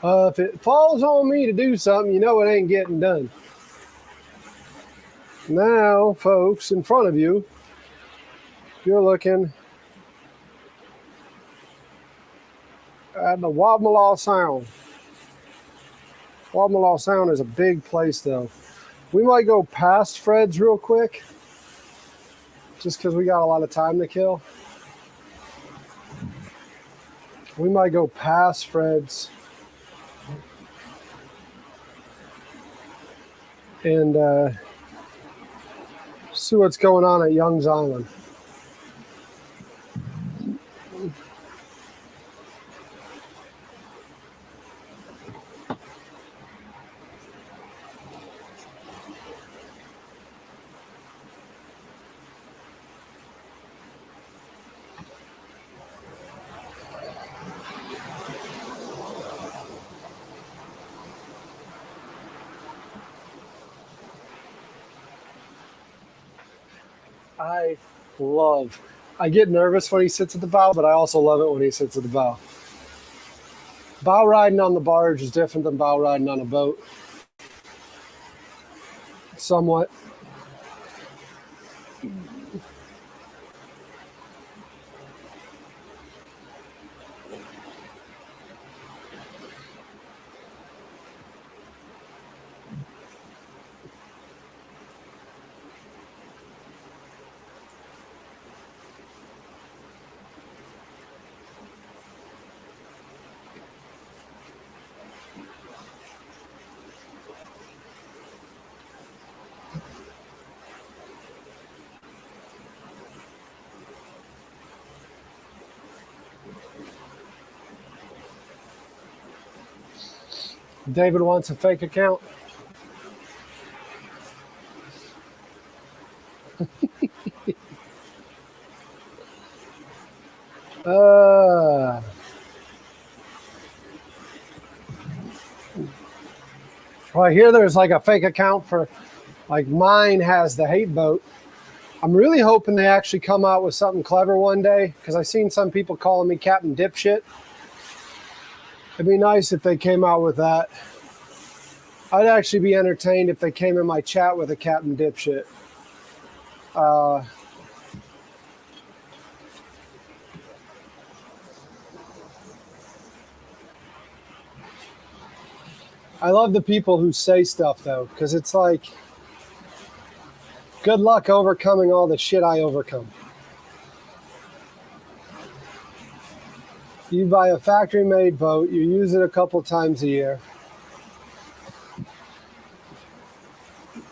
If it falls on me to do something, you know it ain't getting done. Now, folks, in front of you, you're looking at the Wabmalaw Sound. Wabmalaw Sound is a big place, though. We might go past Fred's real quick, just because we got a lot of time to kill. We might go past Fred's and see what's going on at Young's Island. I get nervous when he sits at the bow, but I also love it when he sits at the bow. Bow riding on the barge is different than bow riding on a boat. Somewhat. David wants a fake account. Well, I hear there's like a fake account for, like mine has the hate boat. I'm really hoping they actually come out with something clever one day, because I've seen some people calling me Captain Dipshit. It'd be nice if they came out with that. I'd actually be entertained if they came in my chat with a Captain Dipshit. I love the people who say stuff, though, because it's like, good luck overcoming all the shit I overcome. You buy a factory-made boat, you use it a couple times a year.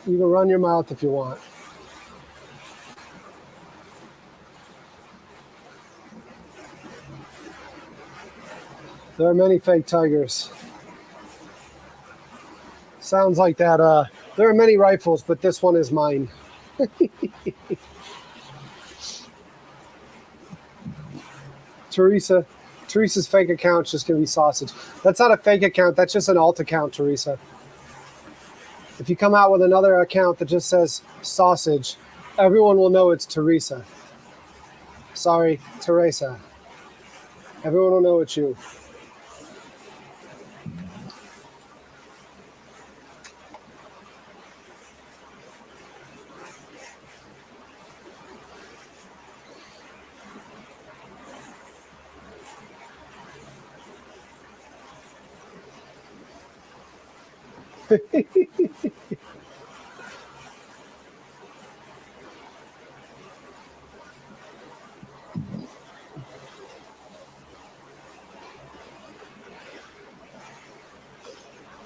You can run your mouth if you want. There are many fake tigers. Sounds like that. There are many rifles, but this one is mine. Teresa's fake account's just going to be sausage. That's not a fake account. That's just an alt account, Teresa. If you come out with another account that just says sausage, everyone will know it's Teresa. Sorry, Teresa. Everyone will know it's you.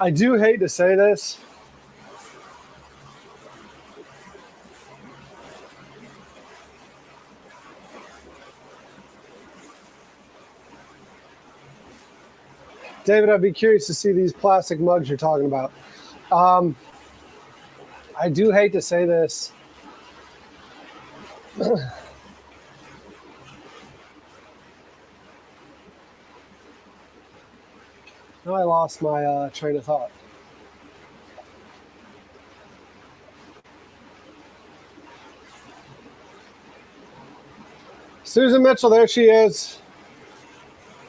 I do hate to say this. David, I'd be curious to see these plastic mugs you're talking about. I do hate to say this. Now I lost my train of thought. Susan Mitchell, there she is.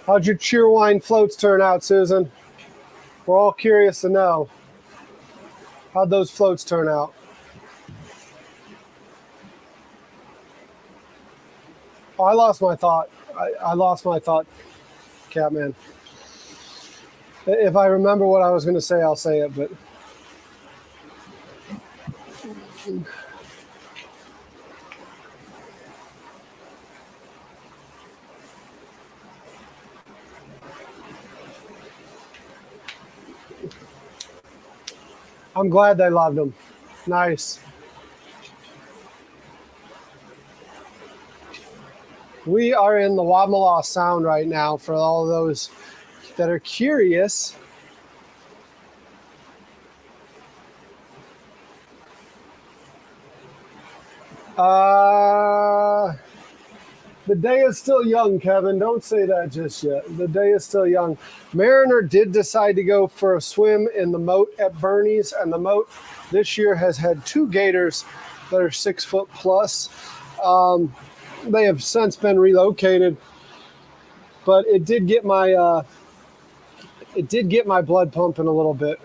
How'd your Cheerwine floats turn out, Susan? We're all curious to know. How'd those floats turn out? Oh, I lost my thought. I lost my thought, Catman. If I remember what I was going to say, I'll say it, but... I'm glad they loved them. Nice. We are in the Wamala Sound right now for all those that are curious. The day is still young, Kevin. Don't say that just yet. The day is still young. Mariner did decide to go for a swim in the moat at Bernie's, and the moat this year has had 2 gators that are 6 foot plus. They have since been relocated, but it did get my blood pumping a little bit.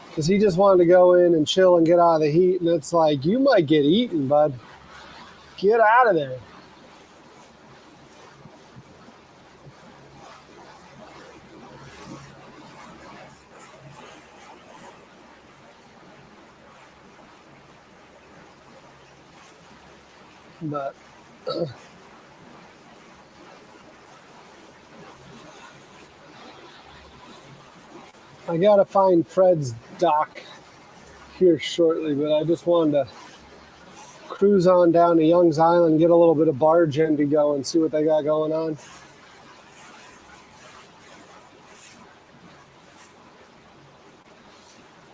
Because he just wanted to go in and chill and get out of the heat. And it's like, you might get eaten, bud. Get out of there. But I got to find Fred's dock here shortly, but I just wanted to cruise on down to Young's Island, get a little bit of barge in to go and see what they got going on.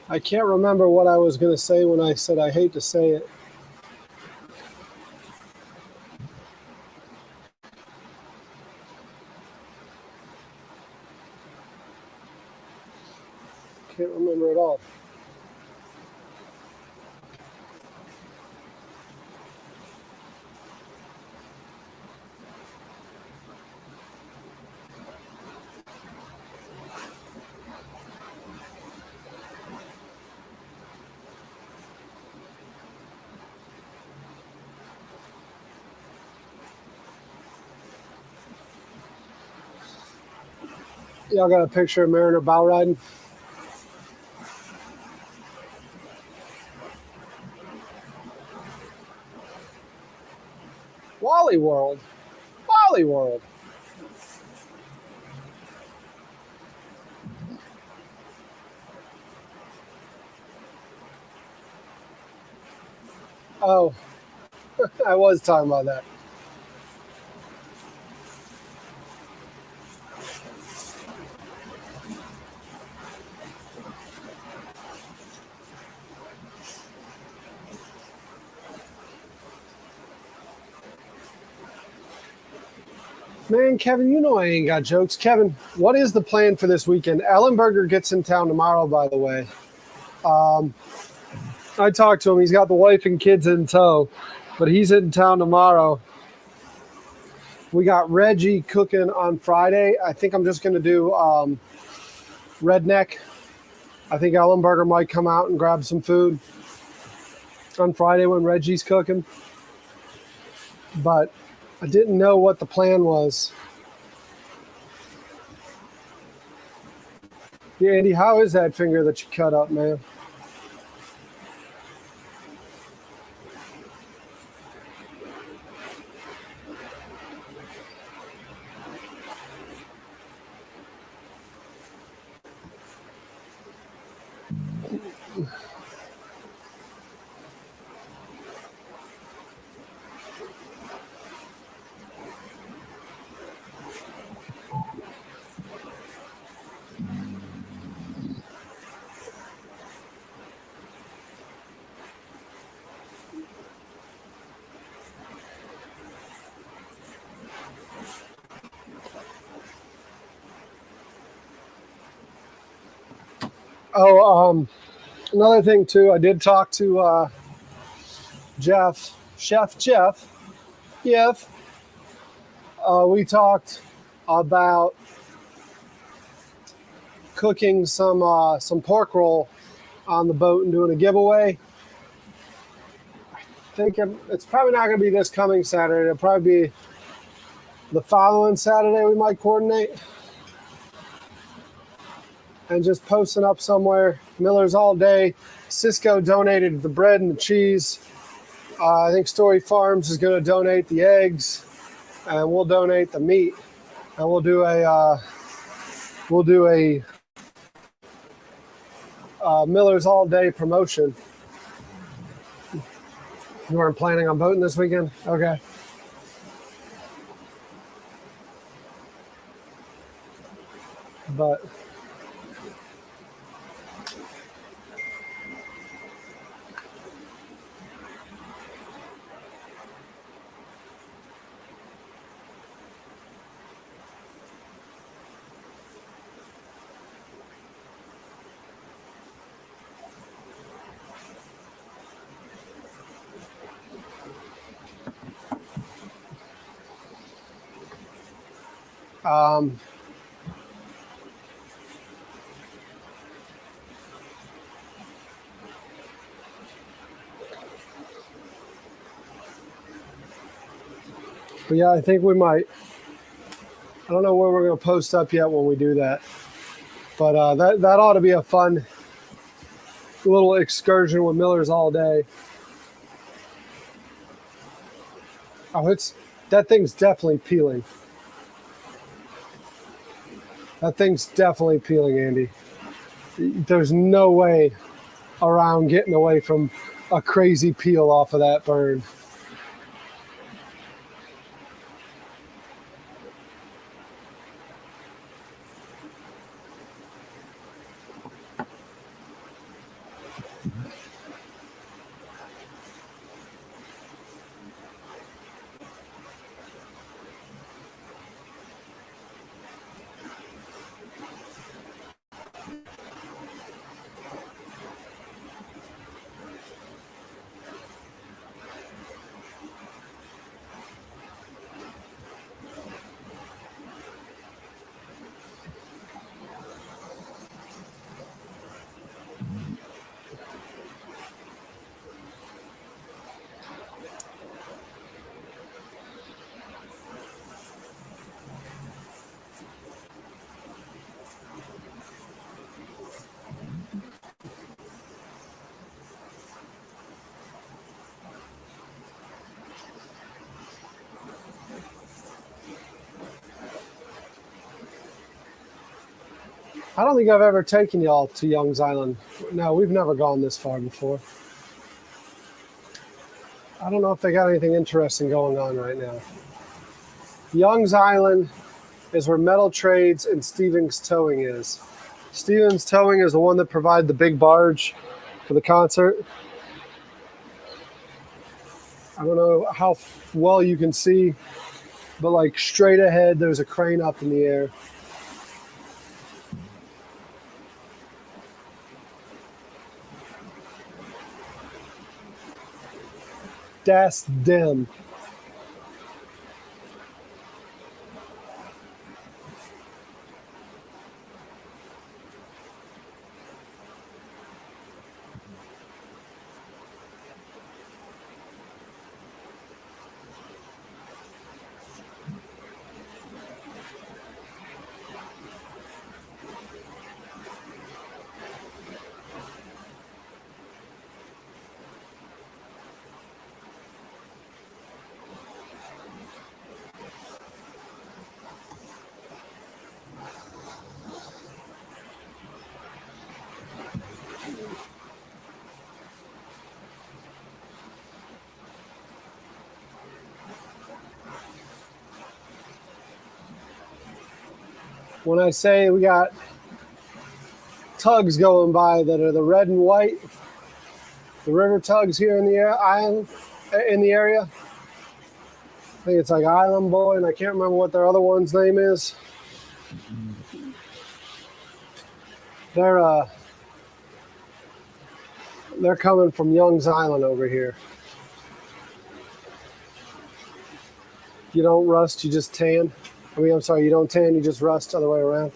I can't remember what I was going to say when I said I hate to say it. Can't remember at all. Y'all got a picture of Mariner bow riding? Wally World. Wally World. Oh, I was talking about that. Man, Kevin, you know I ain't got jokes. Kevin, what is the plan for this weekend? Ellenberger gets in town tomorrow, by the way. I talked to him. He's got the wife and kids in tow, but he's in town tomorrow. We got Reggie cooking on Friday. I think I'm just going to do redneck. I think Ellenberger might come out and grab some food on Friday when Reggie's cooking. But I didn't know what the plan was. Yeah, Andy, how is that finger that you cut up, man? Oh, another thing too, I did talk to Chef Jeff. We talked about cooking some pork roll on the boat and doing a giveaway. I think it's probably not going to be this coming Saturday. It'll probably be the following Saturday. We might coordinate and just posting up somewhere. Miller's all day. Cisco donated the bread and the cheese. I think Story Farms is going to donate the eggs, and we'll donate the meat, and we'll do a Miller's all day promotion. You weren't planning on voting this weekend? Okay. But but yeah, I think we might. I don't know where we're going to post up yet when we do that. But that ought to be a fun little excursion with Miller's all day. Oh, that thing's definitely peeling. That thing's definitely peeling, Andy. There's no way around getting away from a crazy peel off of that burn. I don't think I've ever taken y'all to Young's Island. No, we've never gone this far before. I don't know if they got anything interesting going on right now. Young's Island is where Metal Trades and Stevens Towing is. Stevens Towing is the one that provided the big barge for the concert. I don't know how well you can see, but like straight ahead, there's a crane up in the air. Das dem. When I say we got tugs going by that are the red and white, the river tugs here in the island, in the area. I think it's like Island Boy, and I can't remember what their other one's name is. They're coming from Young's Island over here. You don't rust, you just tan. I mean, I'm sorry, you don't tan, you just rust, other way around.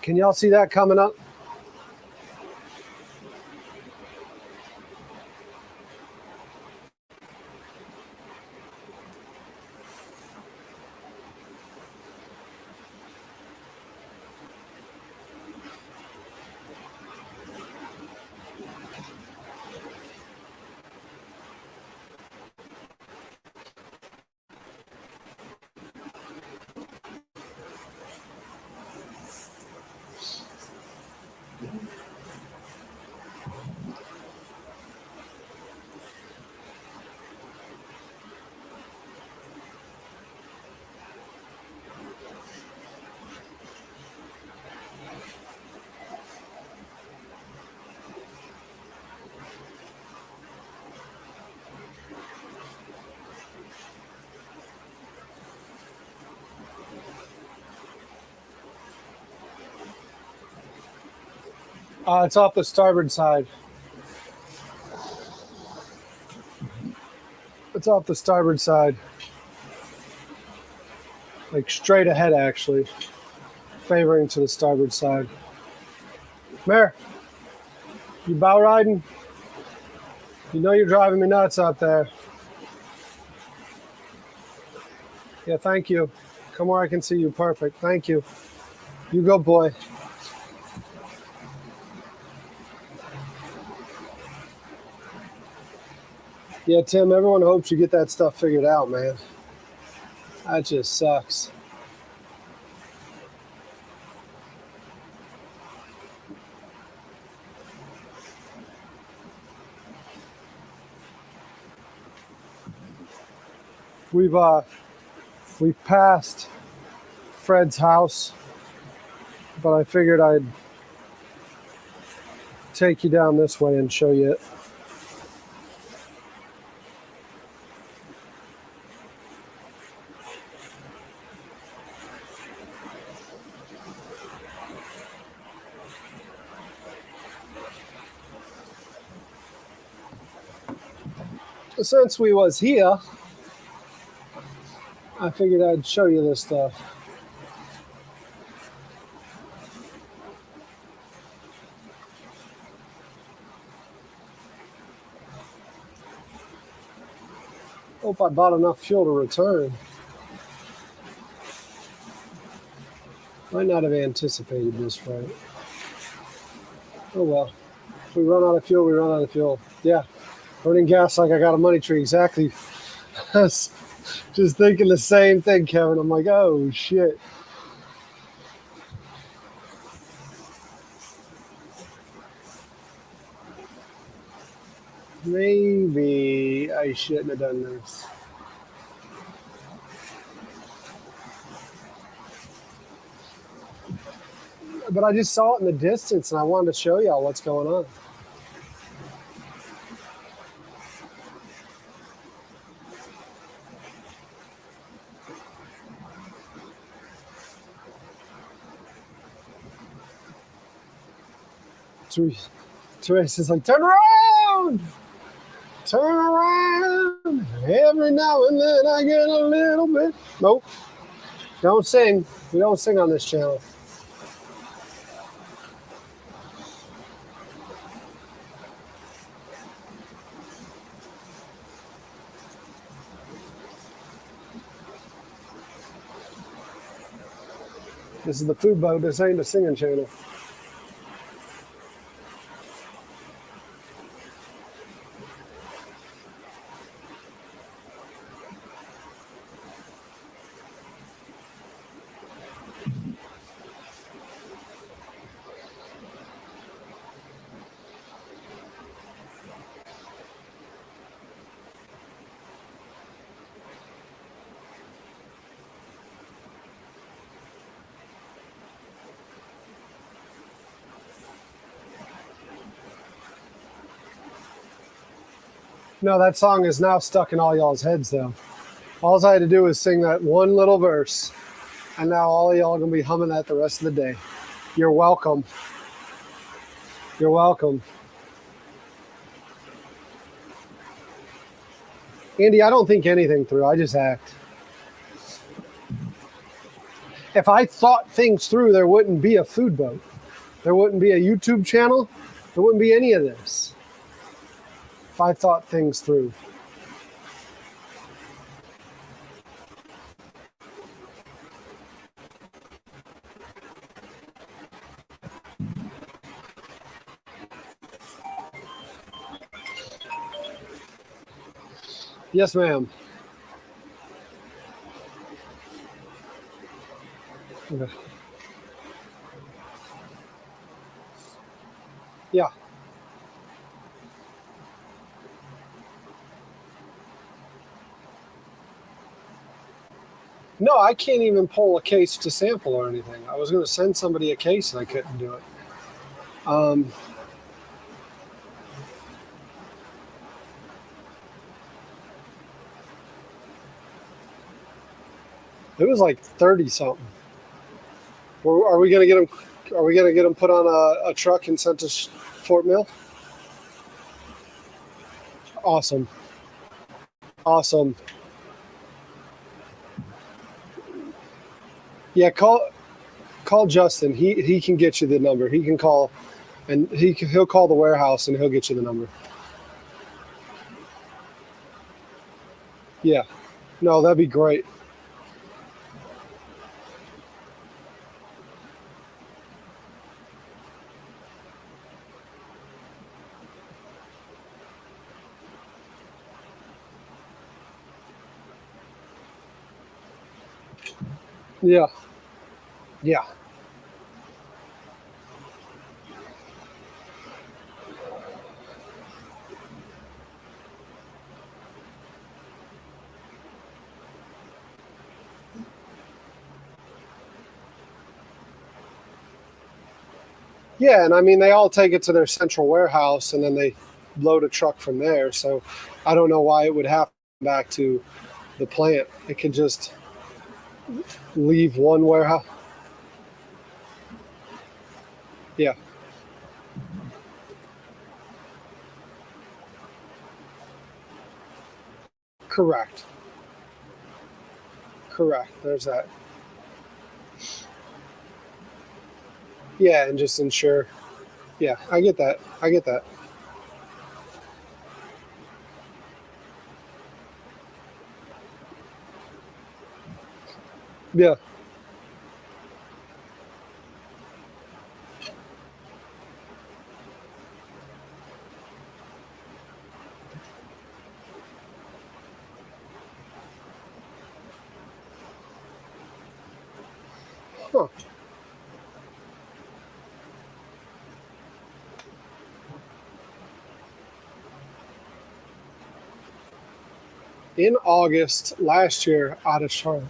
Can y'all see that coming up? It's off the starboard side. It's off the starboard side. Like straight ahead, actually. Favoring to the starboard side. Mare, you bow riding? You know you're driving me nuts out there. Yeah, thank you. Come where I can see you. Perfect. Thank you. You go, boy. Yeah, Tim, everyone hopes you get that stuff figured out, man. That just sucks. We've passed Fred's house, but I figured I'd take you down this way and show you it. Since we was here, I figured I'd show you this stuff. Hope I bought enough fuel to return. Might not have anticipated this right. Oh well. If we run out of fuel, we run out of fuel. Yeah. Running gas like I got a money tree. Exactly. I was just thinking the same thing, Kevin. I'm like, oh shit. Maybe I shouldn't have done this. but I just saw it in the distance, and I wanted to show y'all what's going on. Teresa's like, turn around! Turn around! Every now and then I get a little bit. Nope. Don't sing. We don't sing on this channel. This is the food boat. This ain't the singing channel. No, that song is now stuck in all y'all's heads, though. All I had to do was sing that one little verse, and now all of y'all are going to be humming that the rest of the day. You're welcome. You're welcome. Andy, I don't think anything through. I just act. If I thought things through, there wouldn't be a food boat. There wouldn't be a YouTube channel. There wouldn't be any of this. If I thought things through. Yes, ma'am. Okay. Yeah. No, I can't even pull a case to sample or anything. I was going to send somebody a case and I couldn't do it. It was like 30 something. Are we going to get them? Are we going to get them put on a truck and sent to Fort Mill? Awesome. Awesome. Yeah, call Justin. He can get you the number. He can call, and he'll call the warehouse and he'll get you the number. Yeah. No, that'd be great. Yeah. Yeah. Yeah, and I mean, they all take it to their central warehouse and then they load a truck from there. So I don't know why it would have to come back to the plant. It could just leave one warehouse. Yeah. Correct. Correct. There's that. Yeah, and just ensure. Yeah, I get that. I get that. Yeah. Huh. In August last year out of Charlotte.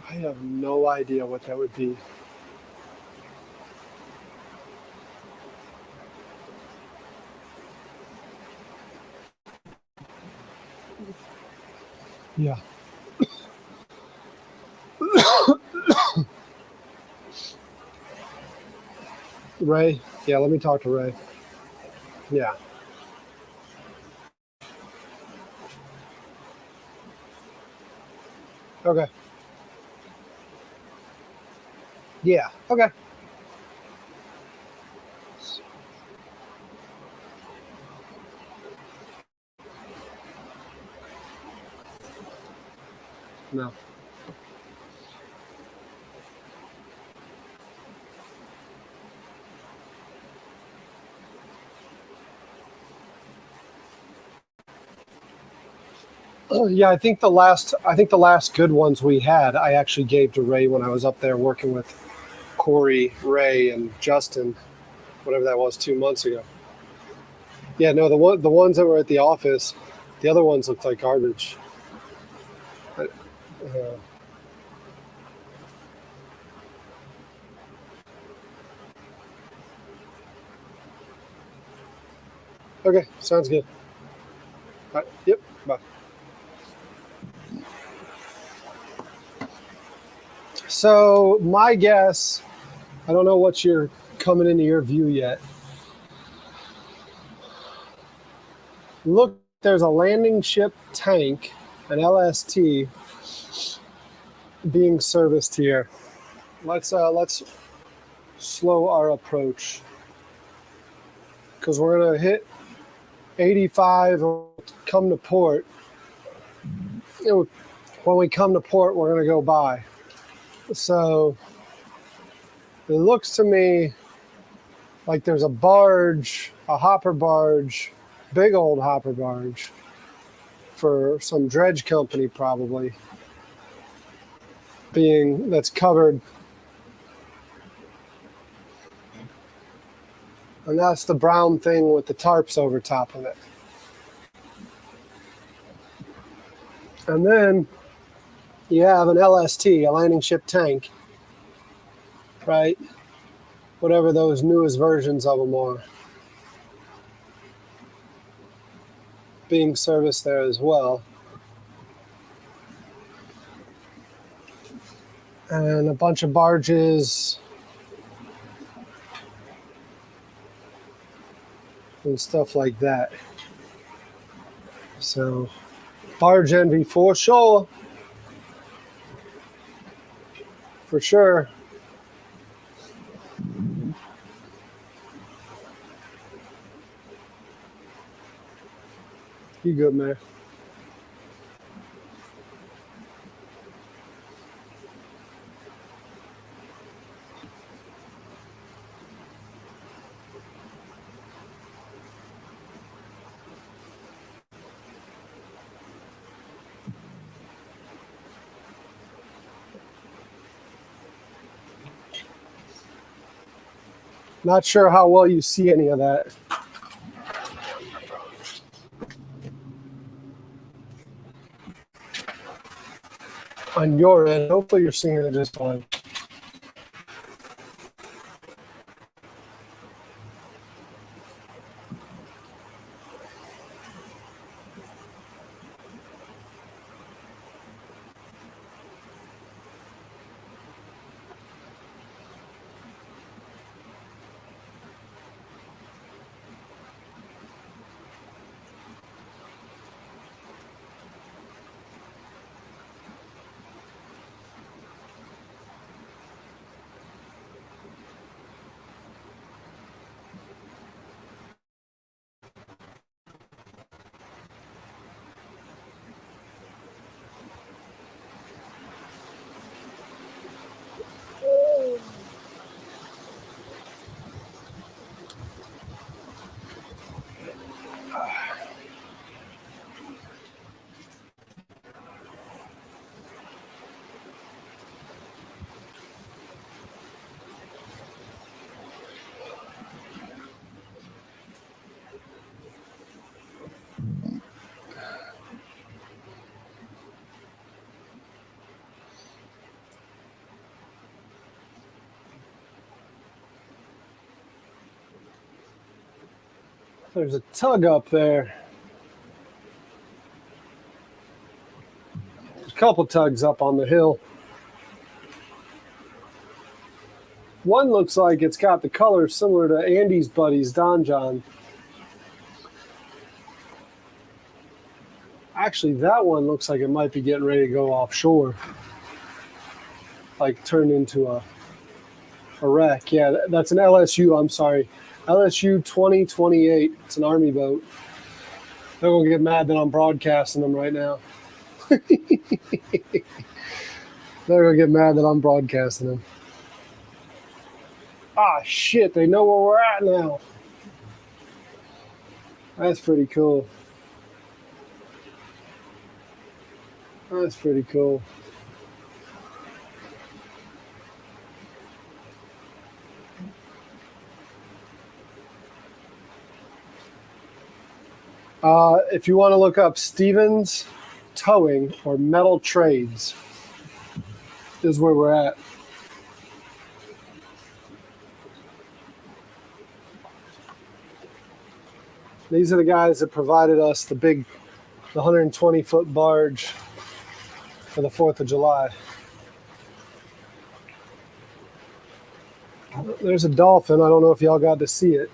I have no idea what that would be. Yeah. Ray? Yeah, let me talk to Ray. Yeah. Okay. Yeah. Okay. No. Oh, yeah, I think the last good ones we had, I actually gave to Ray when I was up there working with Corey, Ray, and Justin, whatever that was, 2 months ago. Yeah, no, the ones that were at the office, the other ones looked like garbage. Uh, okay, sounds good. All right, yep, bye. So my guess, I don't know what you're coming into your view yet. Look, there's a landing ship tank, an LST, being serviced here. Let's slow our approach because we're gonna hit 85 and come to port. You know, when we come to port, we're gonna go by. So it looks to me like there's a barge, a hopper barge, big old hopper barge for some dredge company probably being that's covered, and that's the brown thing with the tarps over top of it. And then you have an LST, a landing ship tank, right? Whatever those newest versions of them are, being serviced there as well. And a bunch of barges and stuff like that. So, barge envy for sure. For sure. You good, man. Not sure how well you see any of that on your end. Hopefully you're seeing it just fine. There's a tug up there. There's a couple tugs up on the hill. One looks like it's got the color similar to Andy's buddies, Don John. Actually, that one looks like it might be getting ready to go offshore. Like turned into a wreck. Yeah, that's an LSU, I'm sorry. LSU 2028. It's an Army boat. They're going to get mad that I'm broadcasting them right now. They're going to get mad that I'm broadcasting them. Ah, shit, they know where we're at now. That's pretty cool. That's pretty cool. If you want to look up Stevens Towing or Metal Trades, is where we're at. These are the guys that provided us the 120-foot barge for the 4th of July. There's a dolphin. I don't know if y'all got to see it.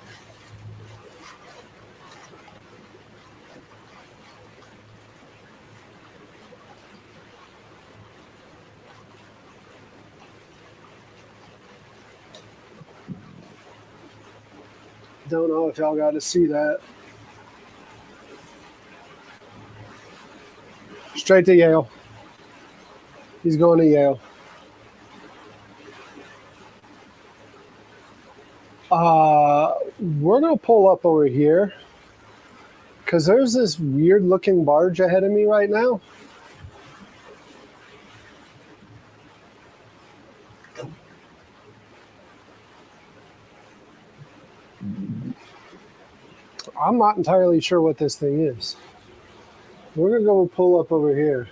Don't know if y'all got to see that. Straight to Yale. He's going to Yale. We're going to pull up over here because there's this weird looking barge ahead of me right now. I'm not entirely sure what this thing is. We're going to go pull up over here.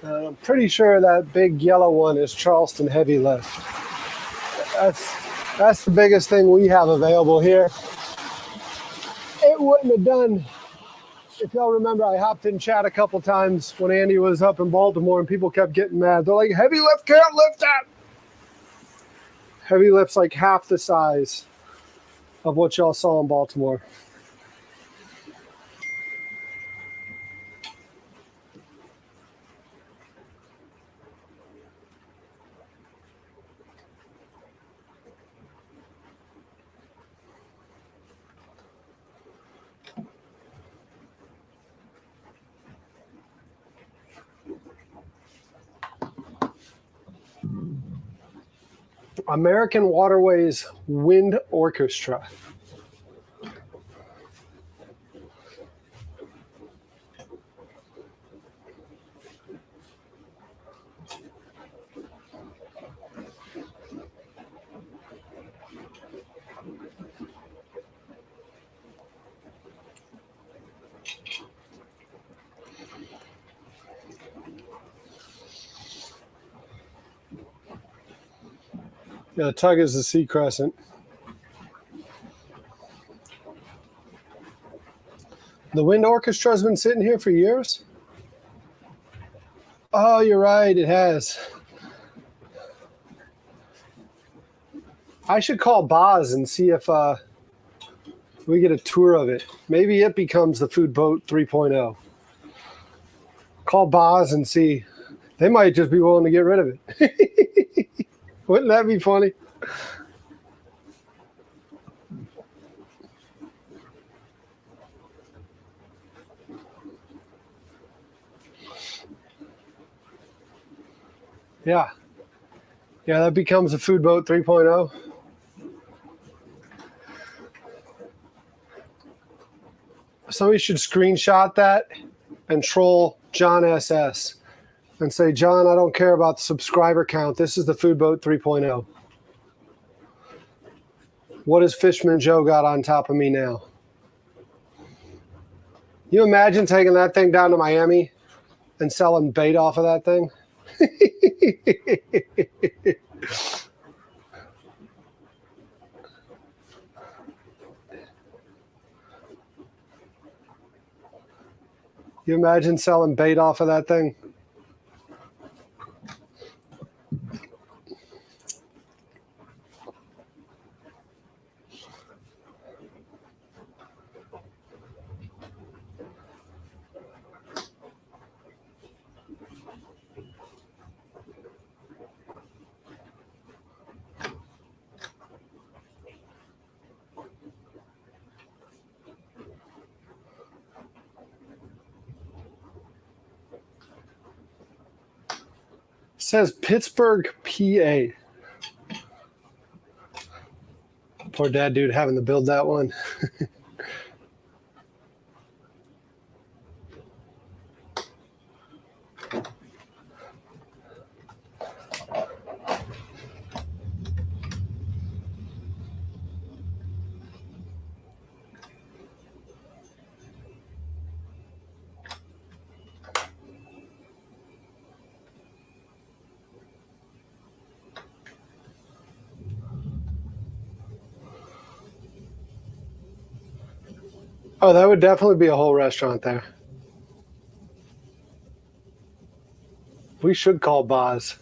I'm pretty sure that big yellow one is Charleston Heavy Lift. That's the biggest thing we have available here. It wouldn't have done, if y'all remember, I hopped in chat a couple times when Andy was up in Baltimore and people kept getting mad. They're like, heavy lift can't lift that. Heavy lift's like half the size of what y'all saw in Baltimore. American Waterways Wind Orchestra. Yeah, the tug is the Sea Crescent. The wind orchestra has been sitting here for years? Oh, you're right, it has. I should call Boz and see if we get a tour of it. Maybe it becomes the Food Boat 3.0. Call Boz and see. They might just be willing to get rid of it. Wouldn't that be funny? Yeah. Yeah, that becomes a Food Boat 3.0. Somebody should screenshot that and troll John SS and say, John, I don't care about the subscriber count. This is the Food Boat 3.0. What has Fishman Joe got on top of me now? You imagine taking that thing down to Miami and selling bait off of that thing? You imagine selling bait off of that thing? It says Pittsburgh, PA. Poor dad dude having to build that one. Oh, that would definitely be a whole restaurant there. We should call Boz.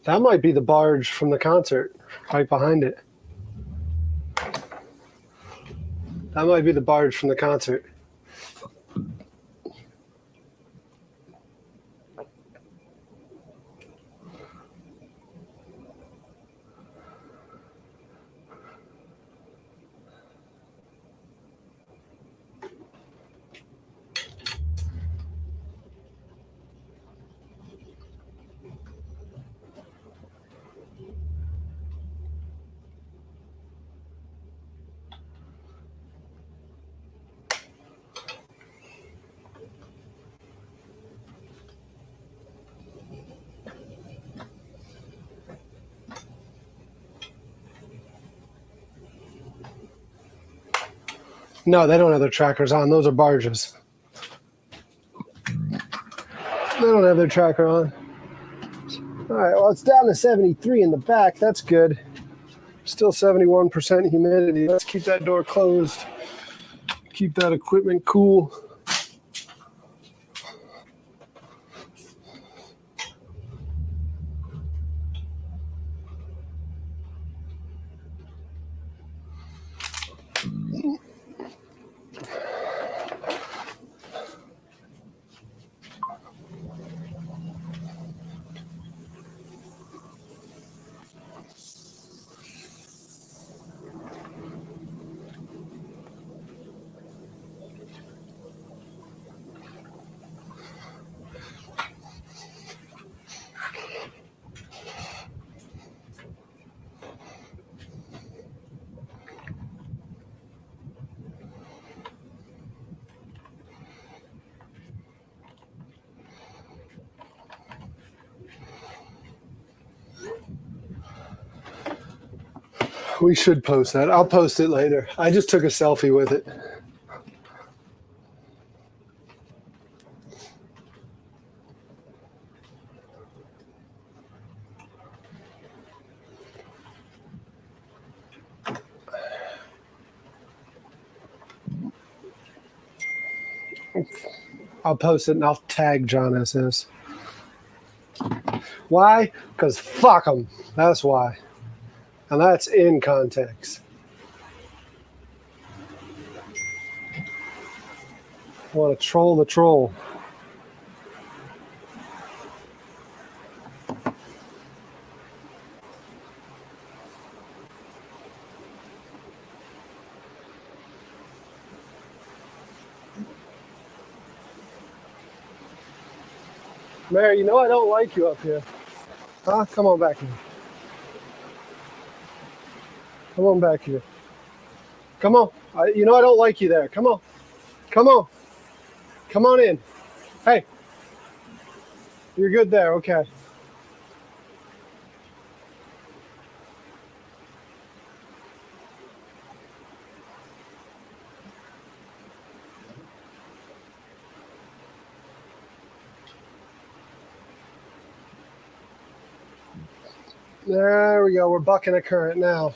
That might be the barge from the concert, right behind it. That might be the barge from the concert. No, they don't have their trackers on. Those are barges. They don't have their tracker on. All right, well, it's down to 73 in the back. That's good. Still 71% humidity. Let's keep that door closed. Keep that equipment cool. We should post that. I'll post it later. I just took a selfie with it. I'll post it and I'll tag John SS. Why? Because fuck them. That's why. And that's in context. Want to troll the troll. Mary, you know I don't like you up here. Huh? Come on back here. Come on back here. Come on. You know I don't like you there. Come on. Come on. Come on in. Hey. You're good there. Okay. There we go. We're bucking a current now.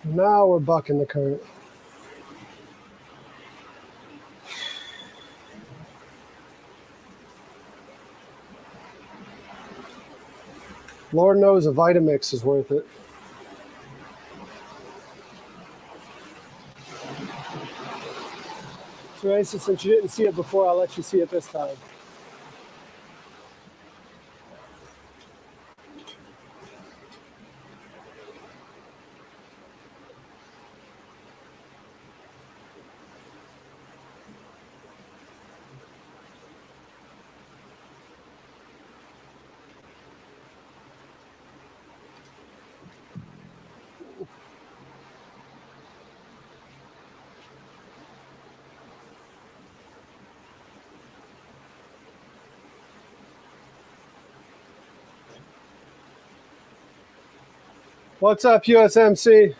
Now we're bucking the current. Lord knows a Vitamix is worth it. So, Raisa, since you didn't see it before, I'll let you see it this time. What's up, USMC?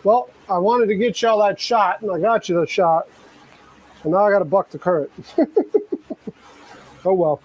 Well, I wanted to get y'all that shot, and I got you the shot. And now I got to buck the current. Oh, well.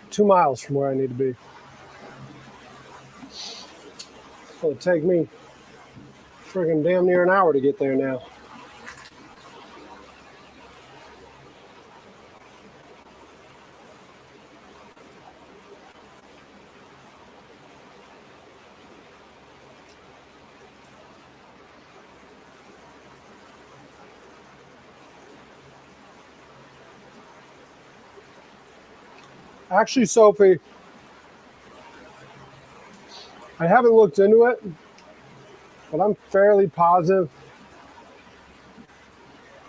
Two miles from where I need to be. It'll take me friggin' damn near an hour to get there now. Actually, Sophie, I haven't looked into it, but I'm fairly positive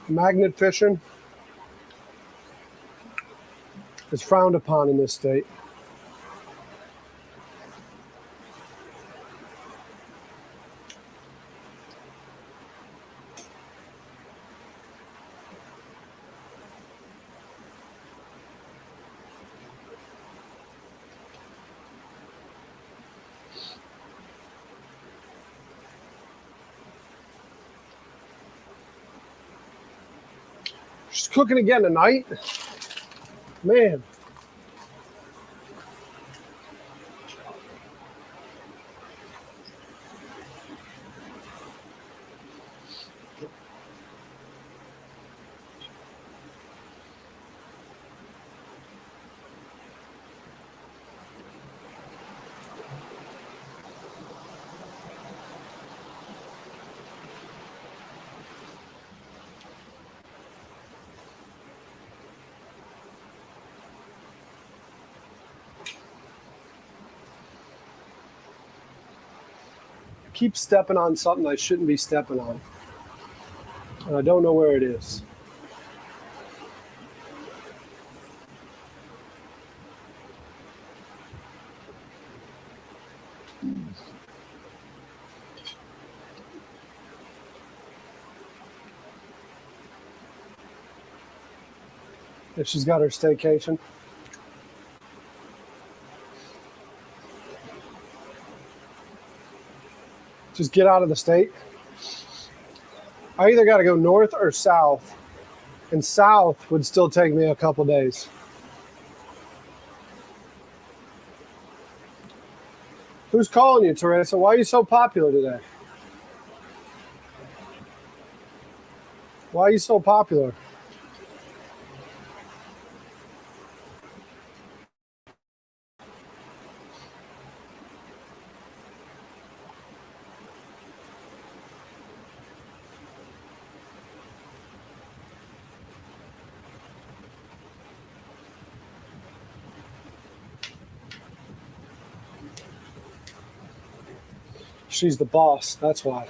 magnet fishing is frowned upon in this state. She's cooking again tonight. Man. Keep stepping on something I shouldn't be stepping on. And I don't know where it is. If she's got her staycation. Just get out of the state. I either got to go north or south, and south would still take me a couple days. Who's calling you, Teresa? Why are you so popular today? Why are you so popular? She's the boss, that's why.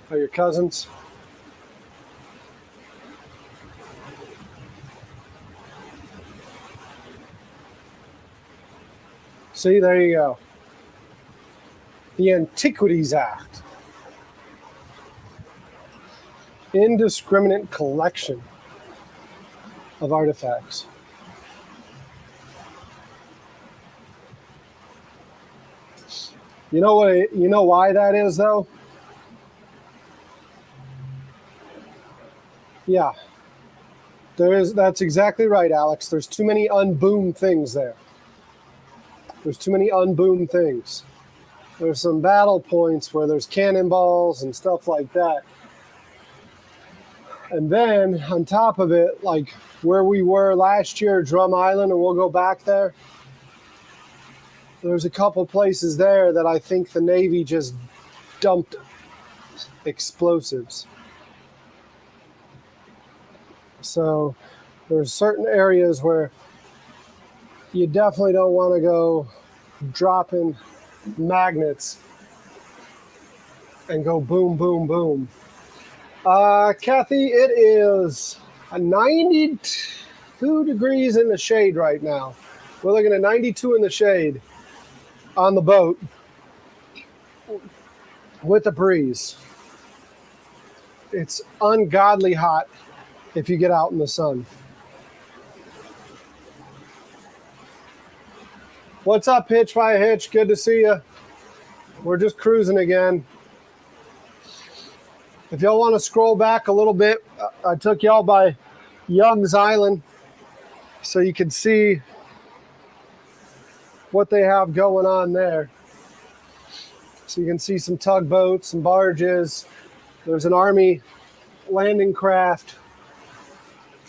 Are your cousins? See, there you go. The Antiquities Act. Indiscriminate collection of artifacts. You know what? You know why that is, though? Yeah. That's exactly right, Alex. There's too many unboomed things there. There's too many unboomed things. There's some battle points where there's cannonballs and stuff like that. And then on top of it, like where we were last year, Drum Island, and we'll go back there. There's a couple places there that I think the Navy just dumped explosives. So there's certain areas where you definitely don't want to go dropping magnets and go boom, boom, boom. Kathy, it is 92 degrees in the shade right now. We're looking at 92 in the shade on the boat with a breeze. It's ungodly hot if you get out in the sun. What's up, Hitch by Hitch? Good to see you. We're just cruising again. If y'all want to scroll back a little bit, I took y'all by Young's Island so you can see what they have going on there. So you can see some tugboats, some barges. There's an Army landing craft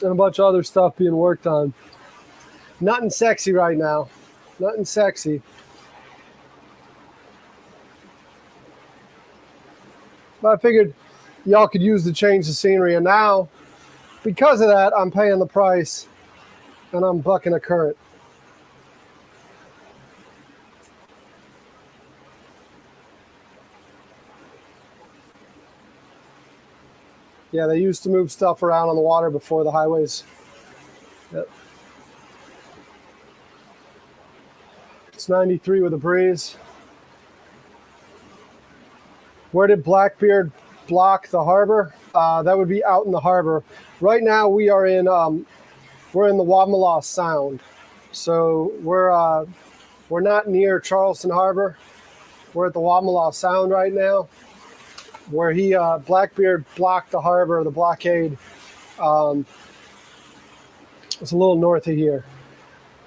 and a bunch of other stuff being worked on. Nothing sexy right now. Nothing sexy. But I figured y'all could use the change of scenery. And now, because of that, I'm paying the price and I'm bucking a current. Yeah, they used to move stuff around on the water before the highways. Yep. It's 93 with a breeze. Where did Blackbeard block the harbor? That would be out in the harbor. Right now we are in we're in the Wamala Sound, so we're not near Charleston Harbor. We're at the Wamala Sound right now, where Blackbeard blocked the harbor, the blockade. It's a little north of here.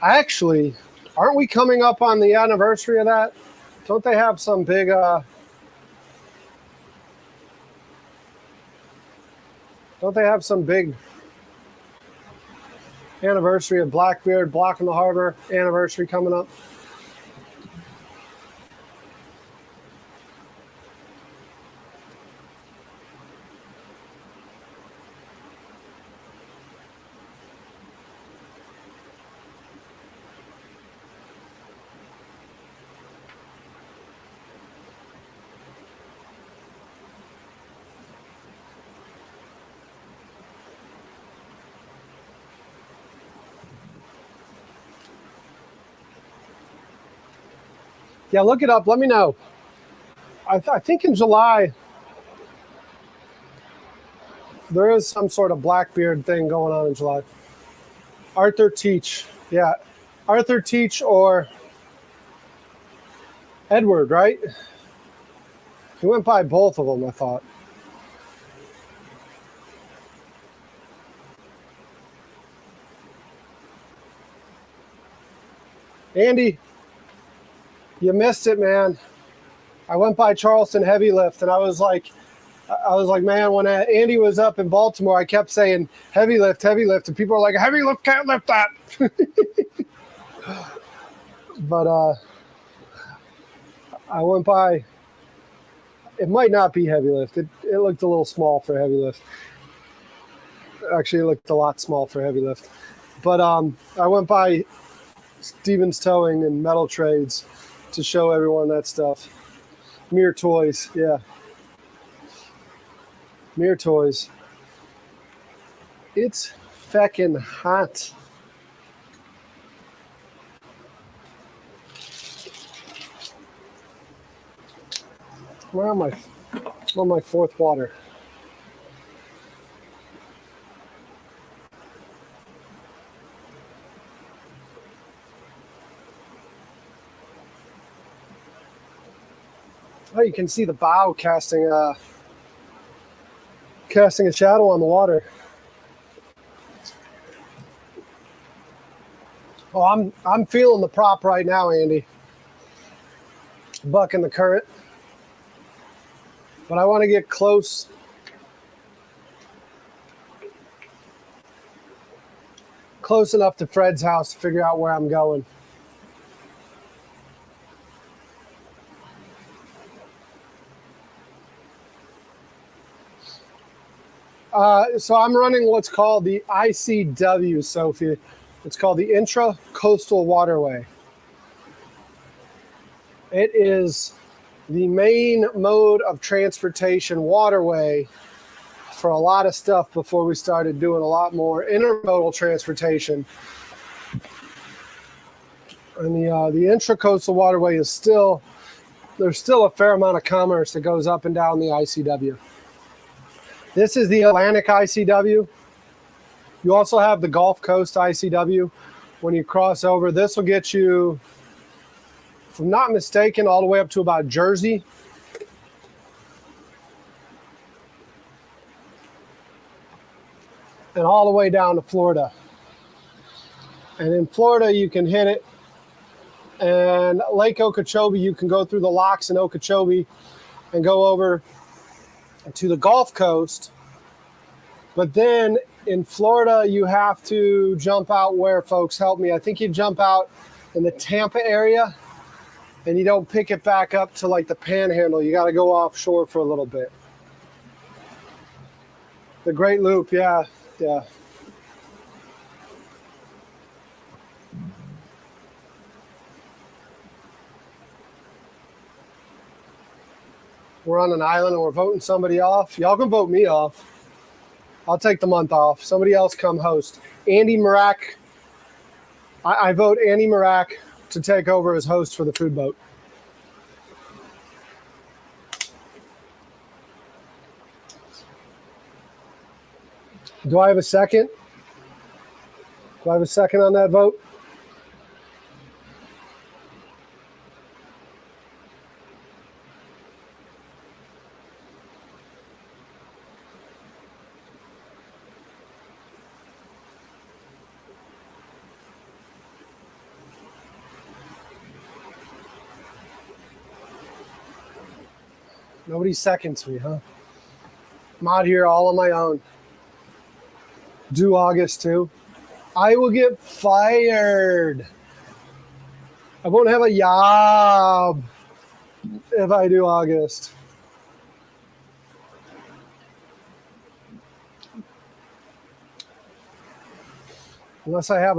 Actually, aren't we coming up on the anniversary of that? Don't they have some big Don't they have some big anniversary of Blackbeard blocking the harbor anniversary coming up? Yeah, look it up. Let me know. I think in July, there is some sort of Blackbeard thing going on in July. Arthur Teach. Yeah. Arthur Teach or Edward, right? He went by both of them, I thought. Andy, you missed it, man. I went by Charleston Heavy Lift, and I was like, man, when Andy was up in Baltimore, I kept saying heavy lift, and people are like, heavy lift can't lift that. But I went by. It might not be heavy lift. It looked a little small for heavy lift. Actually, it looked a lot small for heavy lift. But I went by Stevens Towing and Metal Trades to show everyone that stuff. Mere Toys, yeah. Mere Toys. It's feckin' hot. Where am I? I'm on my fourth water. Oh, you can see the bow casting a shadow on the water. Oh, I'm feeling the prop right now, Andy. Bucking the current. But I want to get close. Close enough to Fred's house to figure out where I'm going. So I'm running what's called the ICW, Sophie. It's called the Intra-Coastal Waterway. It is the main mode of transportation waterway for a lot of stuff before we started doing a lot more intermodal transportation. And the Intra-Coastal Waterway is there's still a fair amount of commerce that goes up and down the ICW. This is the Atlantic ICW. You also have the Gulf Coast ICW. When you cross over, this will get you, if I'm not mistaken, all the way up to about Jersey. And all the way down to Florida. And in Florida, you can hit it. And Lake Okeechobee, you can go through the locks in Okeechobee and go over to the Gulf Coast. But then in Florida, you have to jump out where, folks? Help me. I think you jump out in the Tampa area, and you don't pick it back up to like the Panhandle. You got to go offshore for a little bit. The Great Loop, yeah. We're on an island and we're voting somebody off. Y'all can vote me off. I'll take the month off. Somebody else come host. Andy Marak. I vote Andy Marak to take over as host for the food boat. Do I have a second? Do I have a second on that vote? Nobody seconds me, huh? I'm out here all on my own. Due August too. I will get fired. I won't have a job if I do August. Unless I have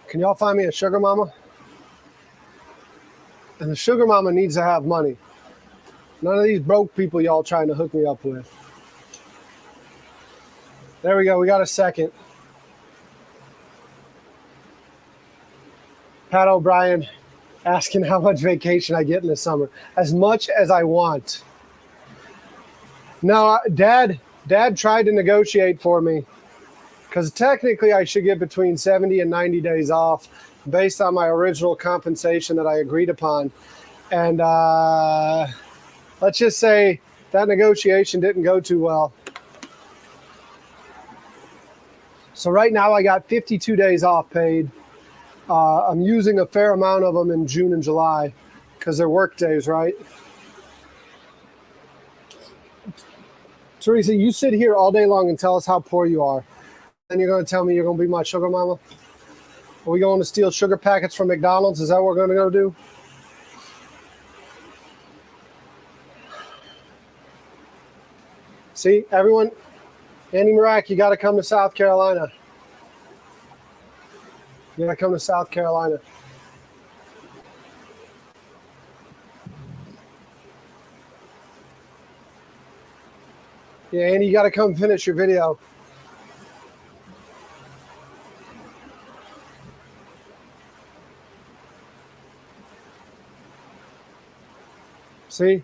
can y'all find me a sugar mama? And the sugar mama needs to have money. None of these broke people y'all trying to hook me up with. There we go. We got a second. Pat O'Brien. asking how much vacation I get in the summer. As much as I want. No, Dad tried to negotiate for me because technically I should get between 70 and 90 days off based on my original compensation that I agreed upon. And let's just say that negotiation didn't go too well. So right now I got 52 days off paid. I'm using a fair amount of them in June and July because they're work days, right? Teresa, you sit here all day long and tell us how poor you are. Then you're going to tell me you're going to be my sugar mama? Are we going to steal sugar packets from McDonald's? Is that what we're going to go do? See, everyone, Andy Marak, you got to come to South Carolina. You got to come to South Carolina. Yeah, Andy, you got to come finish your video. See?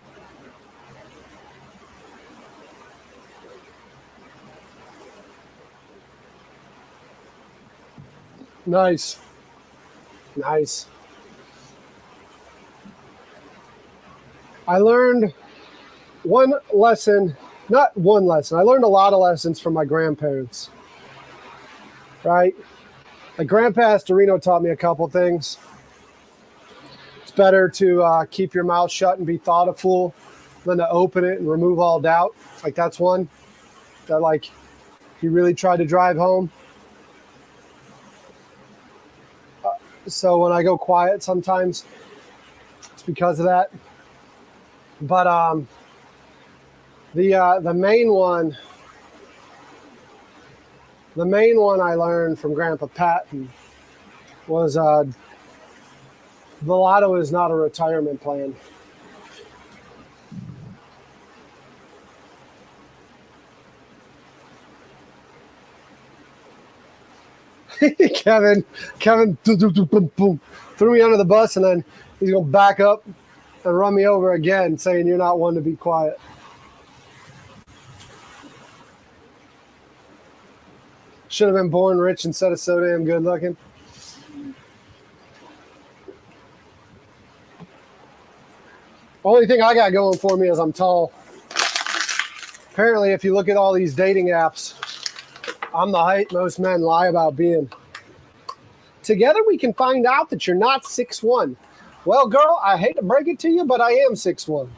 Nice. Nice. I learned one lesson. Not one lesson. I learned a lot of lessons from my grandparents, right? My grandpa Astorino taught me a couple things. It's better to keep your mouth shut and be thoughtful than to open it and remove all doubt. Like that's one that like he really tried to drive home. So when I go quiet sometimes, it's because of that. But the main one I learned from Grandpa Patton was the lotto is not a retirement plan. Kevin boom, threw me under the bus, and then he's gonna back up and run me over again, saying you're not one to be quiet. Should have been born rich instead of so damn good looking. Only thing I got going for me is I'm tall. Apparently, if you look at all these dating apps, I'm the height most men lie about being. Together we can find out that you're not 6'1". Well, girl, I hate to break it to you, but I am 6'1".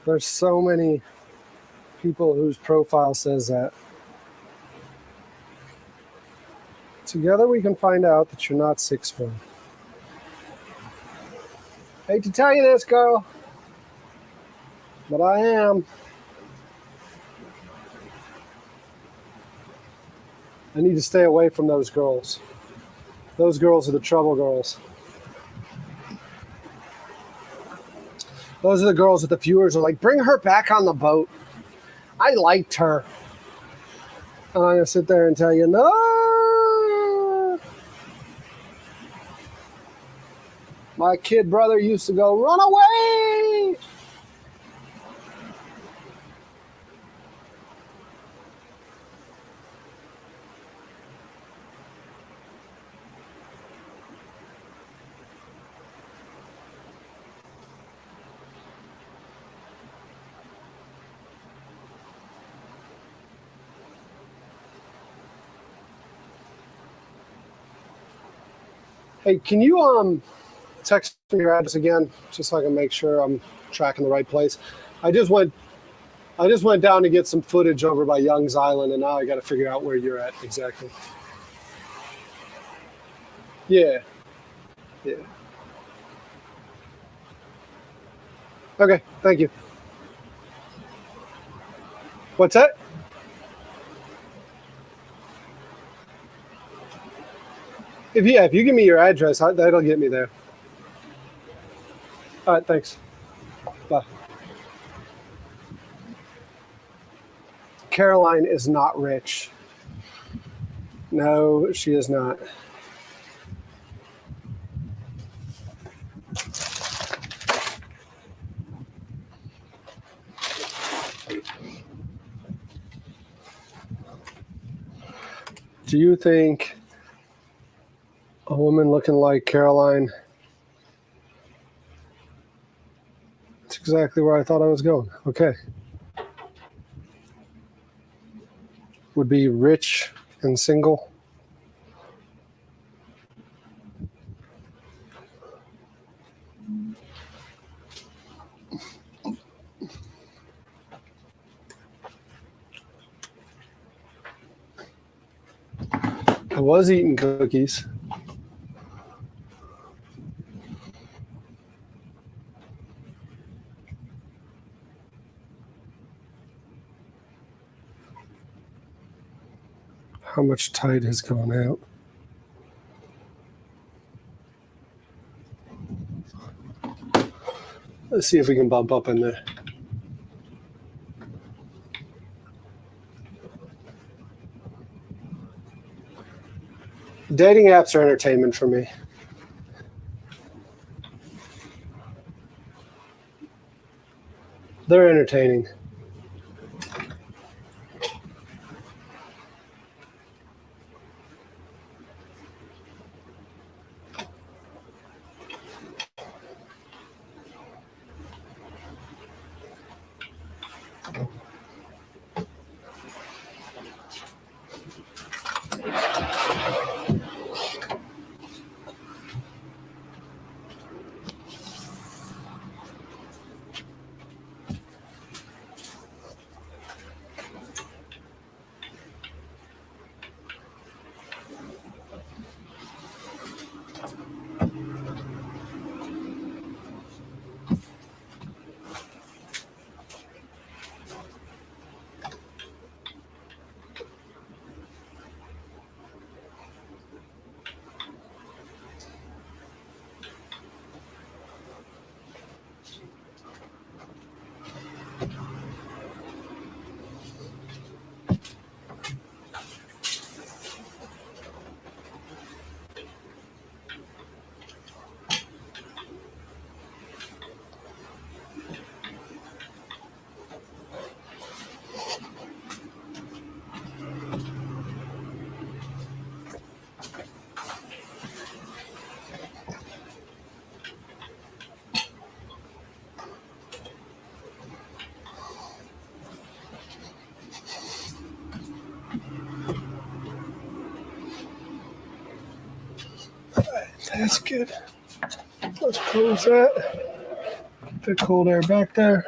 There's so many people whose profile says that. Together we can find out that you're not 6'1". Hate to tell you this, girl, but I am. I need to stay away from those girls. Those girls are the trouble girls. Those are the girls that the viewers are like, bring her back on the boat. I liked her. And I'm going to sit there and tell you, no. My kid brother used to go, run away. Hey, can you text me your address again, just so I can make sure I'm tracking the right place? I just went down to get some footage over by Young's Island, and now I got to figure out where you're at exactly. Yeah. Yeah. Okay, thank you. What's that? If you give me your address, that'll get me there. All right, thanks. Bye. Caroline is not rich. No, she is not. Do you think a woman looking like Caroline? That's exactly where I thought I was going. Okay. Would be rich and single? I was eating cookies. How much tide has gone out? Let's see if we can bump up in there. Dating apps are entertainment for me. They're entertaining. That's good. Let's close that. Get the cold air back there.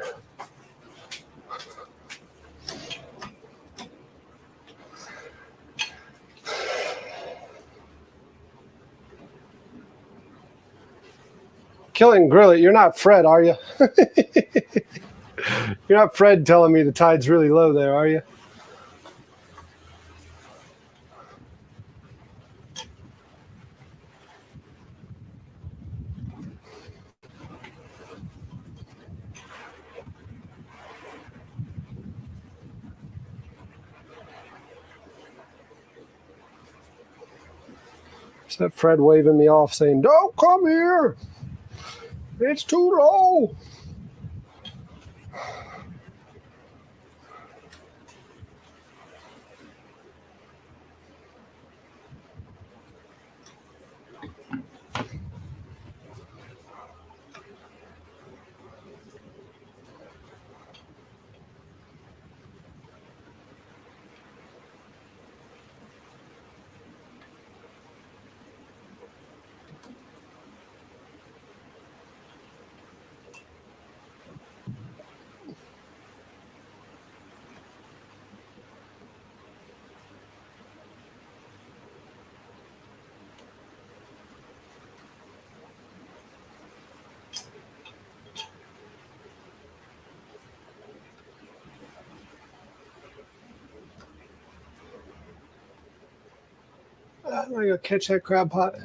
Kill it and grill it. You're not Fred, are you? You're not Fred telling me the tide's really low there, are you? Is that Fred waving me off saying, don't come here. It's too low. I'm going to go catch that crab pot.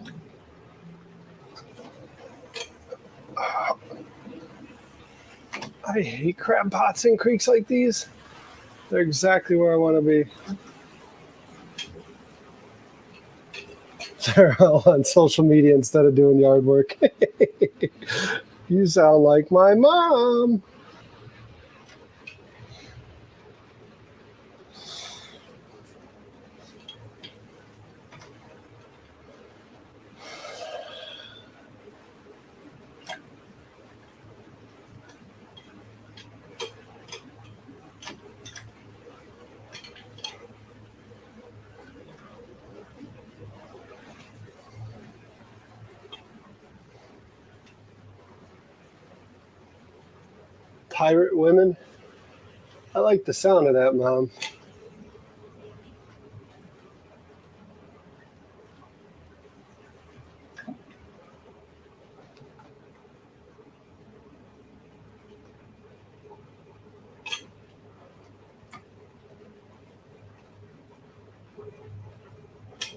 I hate crab pots in creeks like these. They're exactly where I want to be. They're all on social media instead of doing yard work. You sound like my mom. Pirate women. I like the sound of that, Mom.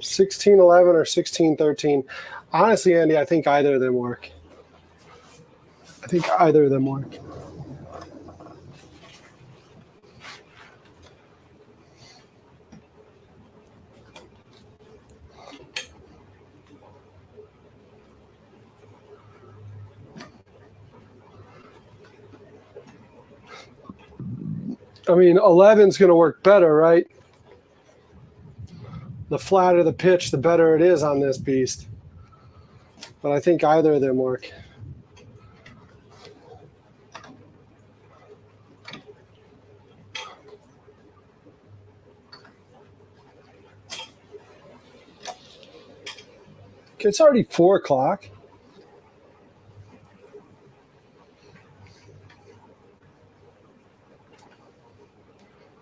$16.11 or $16.13. Honestly, Andy, I think either of them work. I mean, 11's going to work better, right? The flatter the pitch, the better it is on this beast. But I think either of them work. It's already 4 o'clock.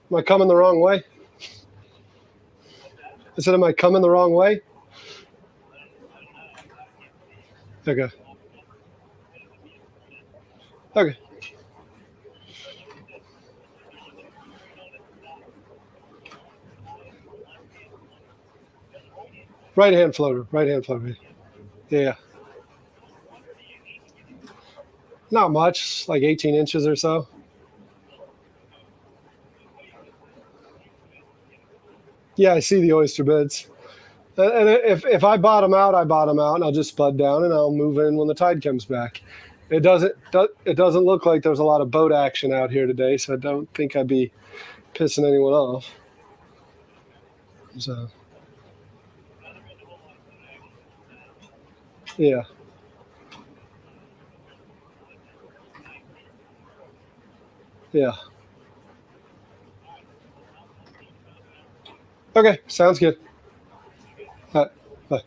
Am I coming the wrong way? I said, am I coming the wrong way? Okay. Okay. Right hand floater. Yeah. Not much, like 18 inches or so. Yeah, I see the oyster beds. And if I bottom out, I bottom out, and I'll just spud down, and I'll move in when the tide comes back. It doesn't look like there's a lot of boat action out here today, so I don't think I'd be pissing anyone off. So, yeah. Yeah. Okay, sounds good. All right, bye.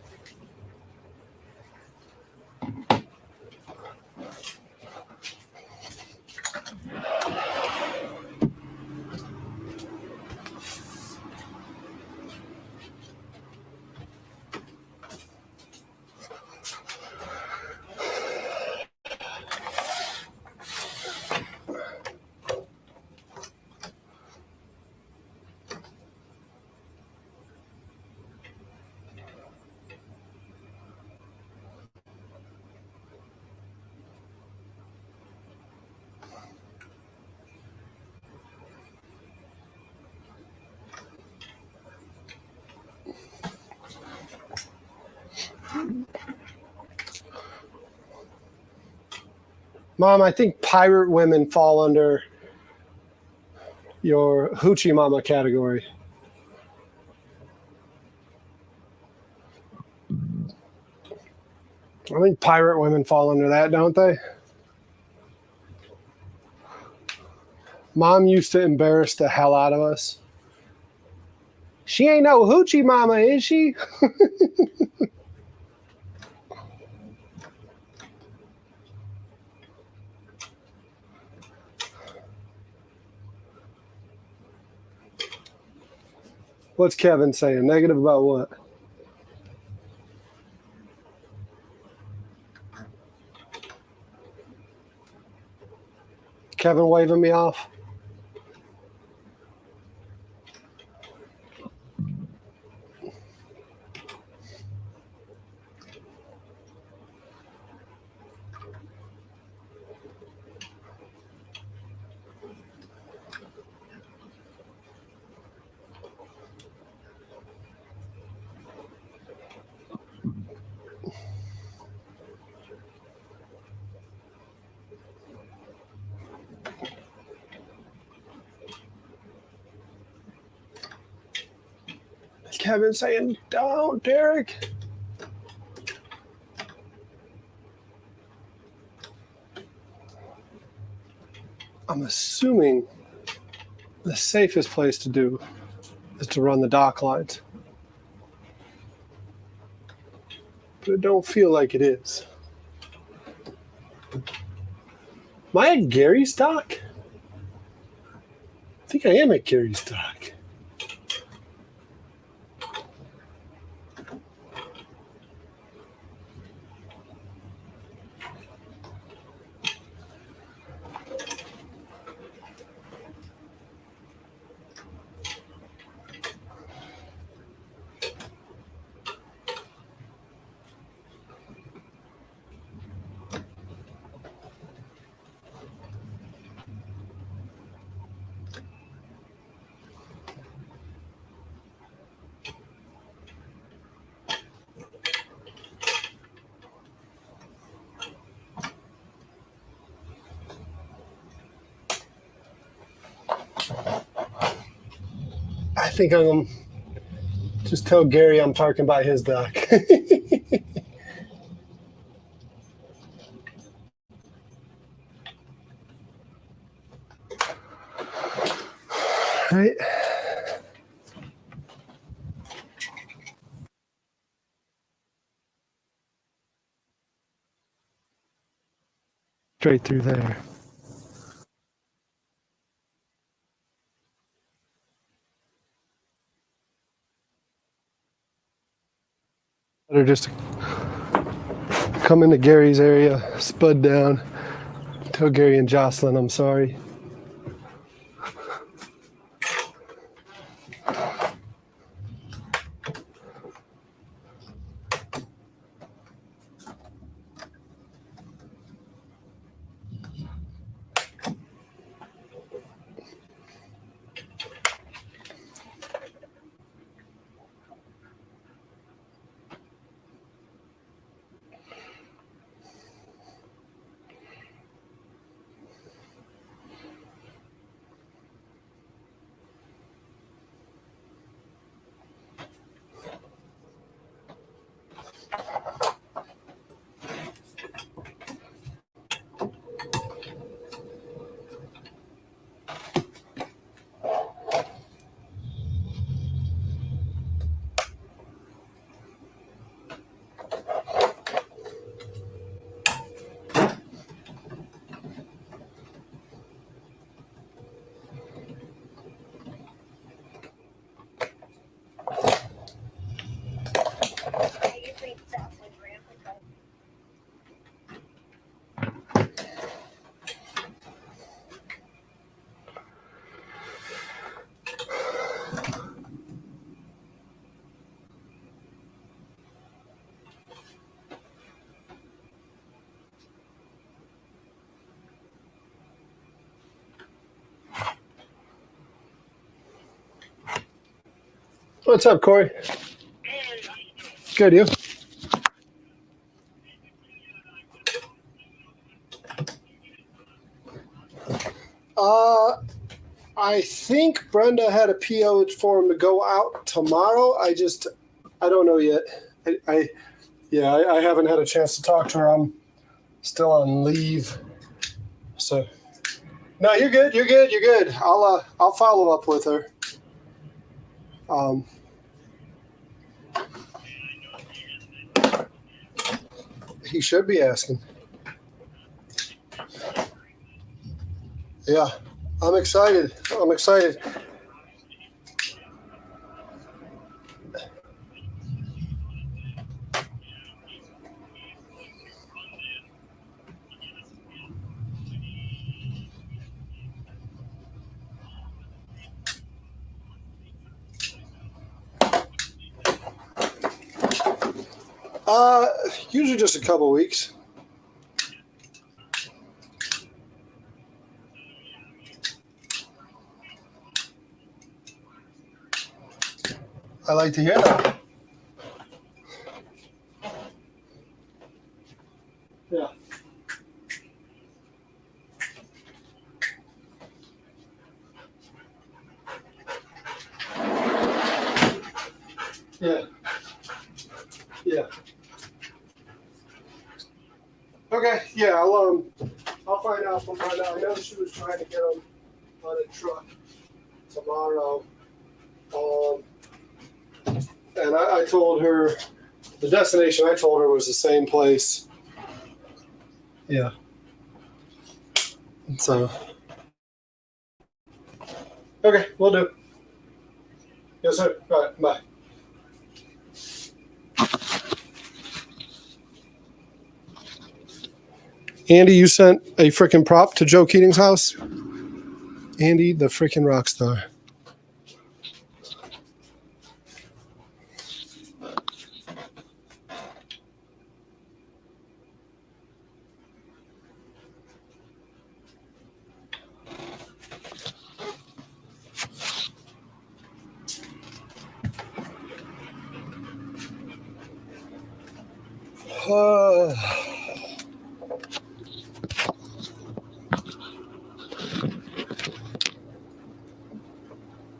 Mom, I think pirate women fall under your hoochie mama category. I think pirate women fall under that, don't they? Mom used to embarrass the hell out of us. She ain't no hoochie mama, is she? What's Kevin saying? Negative about what? Kevin waving me off? Kevin saying, don't, Derek. I'm assuming the safest place to do is to run the dock lines. But it don't feel like it is. Am I at Gary's dock? I think I am at Gary's dock. I think I'm going to just tell Gary I'm parking by his dock. Right. Straight through there. Better just come into Gary's area, spud down, tell Gary and Jocelyn I'm sorry. What's up, Corey? Good, you? I think Brenda had a PO for him to go out tomorrow. I don't know yet. I haven't had a chance to talk to her. I'm still on leave. So, no, you're good. You're good. I'll follow up with her. He should be asking. Yeah, I'm excited. Usually just a couple weeks. I like to hear that. Yeah. Yeah. Yeah. Okay. Yeah. I'll find out from her now. I know she was trying to get them on a truck tomorrow. And I told her the destination I told her was the same place. Yeah. So. Okay, we'll do. Yes, sir. All right, bye. Andy, you sent a freaking prop to Joe Keating's house? Andy, the freaking rock star.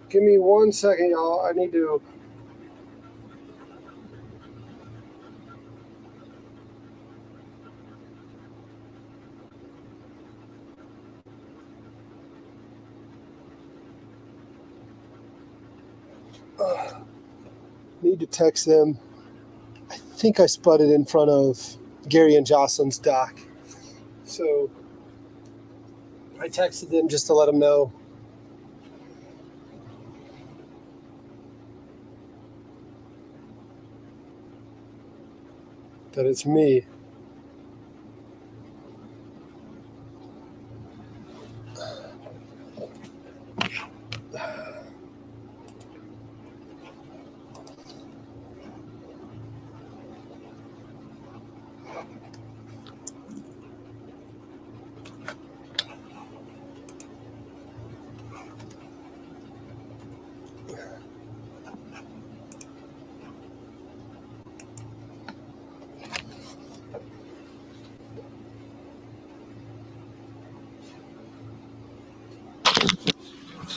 Give me 1 second, y'all. I need to. Need to text them. I think I spotted in front of Gary and Jocelyn's dock. So I texted them just to let them know. That it's me.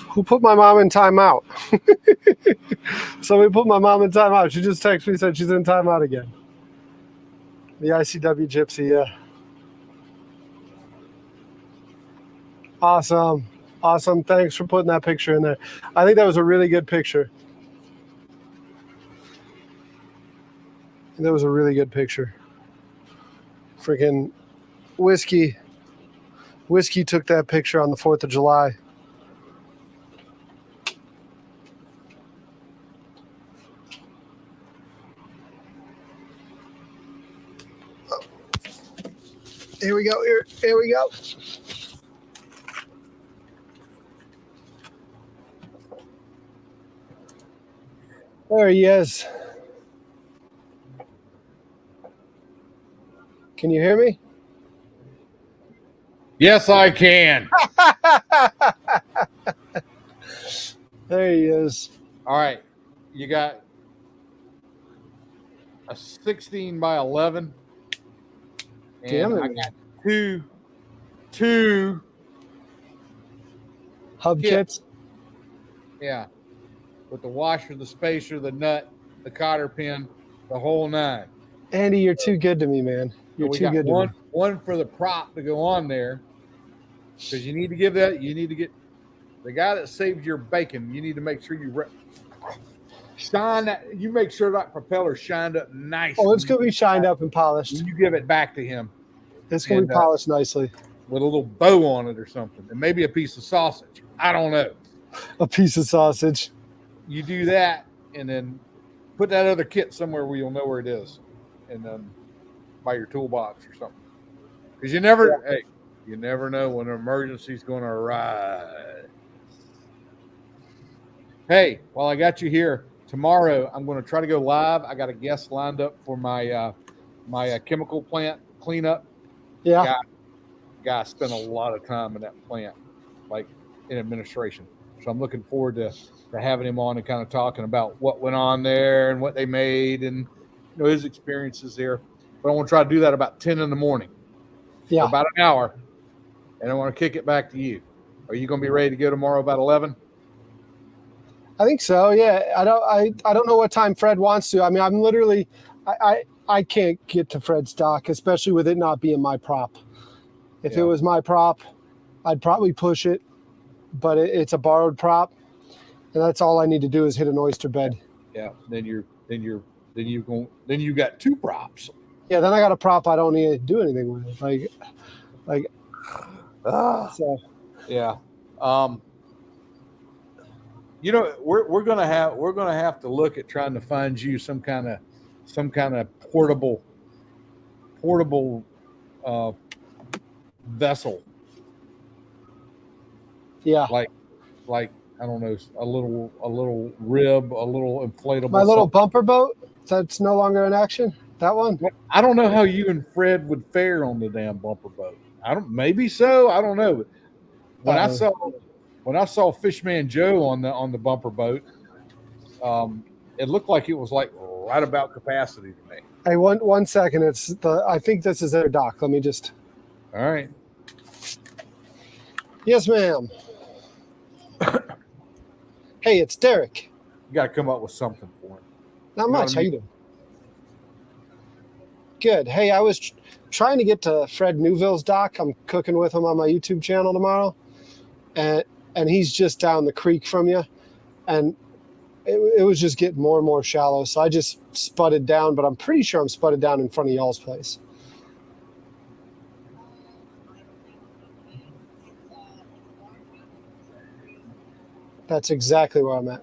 Who put my mom in timeout? Somebody put my mom in timeout. She just texted me and said she's in timeout again. The ICW gypsy, yeah. Awesome. Awesome. Thanks for putting that picture in there. I think that was a really good picture. That was a really good picture. Freaking Whiskey took that picture on the 4th of July. Here we go. Here we go. There he is. Can you hear me? Yes, I can. There he is. All right. You got a 16 by 11. And Damn it, I man. got two Hub kits. Yeah. With the washer, the spacer, the nut, the cotter pin, the whole nine. Andy, you're too good to me, man. You're too good to me. One for the prop to go on there. Because you need to get the guy that saved your bacon, you need to make sure you shine that. You make sure that propeller shined up nice. Oh, it's going to be shined up and polished. You give it back to him. It's going to be polished nicely. With a little bow on it or something. And maybe a piece of sausage. I don't know. A piece of sausage. You do that and then put that other kit somewhere where you'll know where it is. And then by your toolbox or something. Because you never know when an emergency is going to arise. Hey, while I got you here, tomorrow I'm going to try to go live. I got a guest lined up for my chemical plant cleanup. Yeah. Guy spent a lot of time in that plant, like in administration. So I'm looking forward to having him on and kind of talking about what went on there and what they made and his experiences there. But I want to try to do that about 10 in the morning. Yeah. For about an hour. And I want to kick it back to you. Are you going to be ready to go tomorrow about 11? I think so. Yeah. I don't know what time Fred wants to. I mean, I'm literally, I can't get to Fred's dock, especially with it not being my prop. If it was my prop, I'd probably push it, but it's a borrowed prop, and that's all I need to do is hit an oyster bed. Yeah. Then you got two props. Yeah. Then I got a prop I don't need to do anything with. So. Yeah. You know, we're gonna have to look at trying to find you some kind of portable vessel. Yeah. Like I don't know, a little rib, a little inflatable. My little bumper boat that's no longer in action. That one. I don't know how you and Fred would fare on the damn bumper boat. Maybe so. I don't know. When I saw Fishman Joe on the bumper boat, it looked like it was like right about capacity to me. Hey, one second. I think this is their dock. Let me just. All right. Yes, ma'am. Hey, it's Derek. You got to come up with something for him. Not much. How you doing? Good. Hey, I was trying to get to Fred Neuville's dock. I'm cooking with him on my YouTube channel tomorrow, and he's just down the creek from you, and it was just getting more and more shallow. So I just spudded down, but I'm pretty sure I'm spudded down in front of y'all's place. That's exactly where I'm at.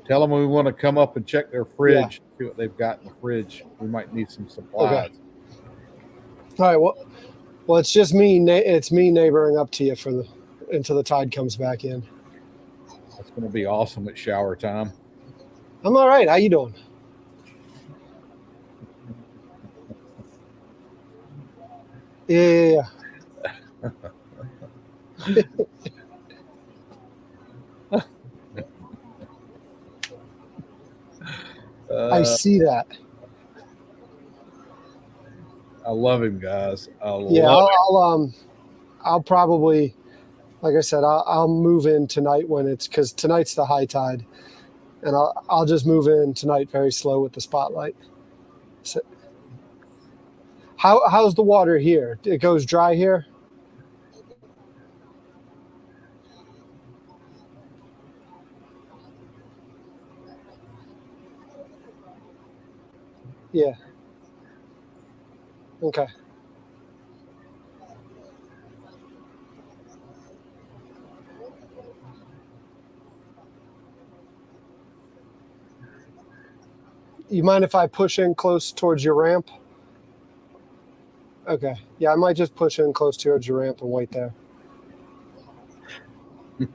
Tell them we want to come up and check their fridge, see what they've got in the fridge. We might need some supplies. Okay. All right. Well, it's just me. It's me neighboring up to you until the tide comes back in. That's going to be awesome at shower time. I'm all right. How you doing? Yeah. I see that. I love him, guys. I'll probably, like I said, I'll move in tonight because tonight's the high tide, and I'll just move in tonight very slow with the spotlight. So, how's the water here? It goes dry here? Yeah. Okay. You mind if I push in close towards your ramp? Okay. Yeah, I might just push in close towards your ramp and wait there. He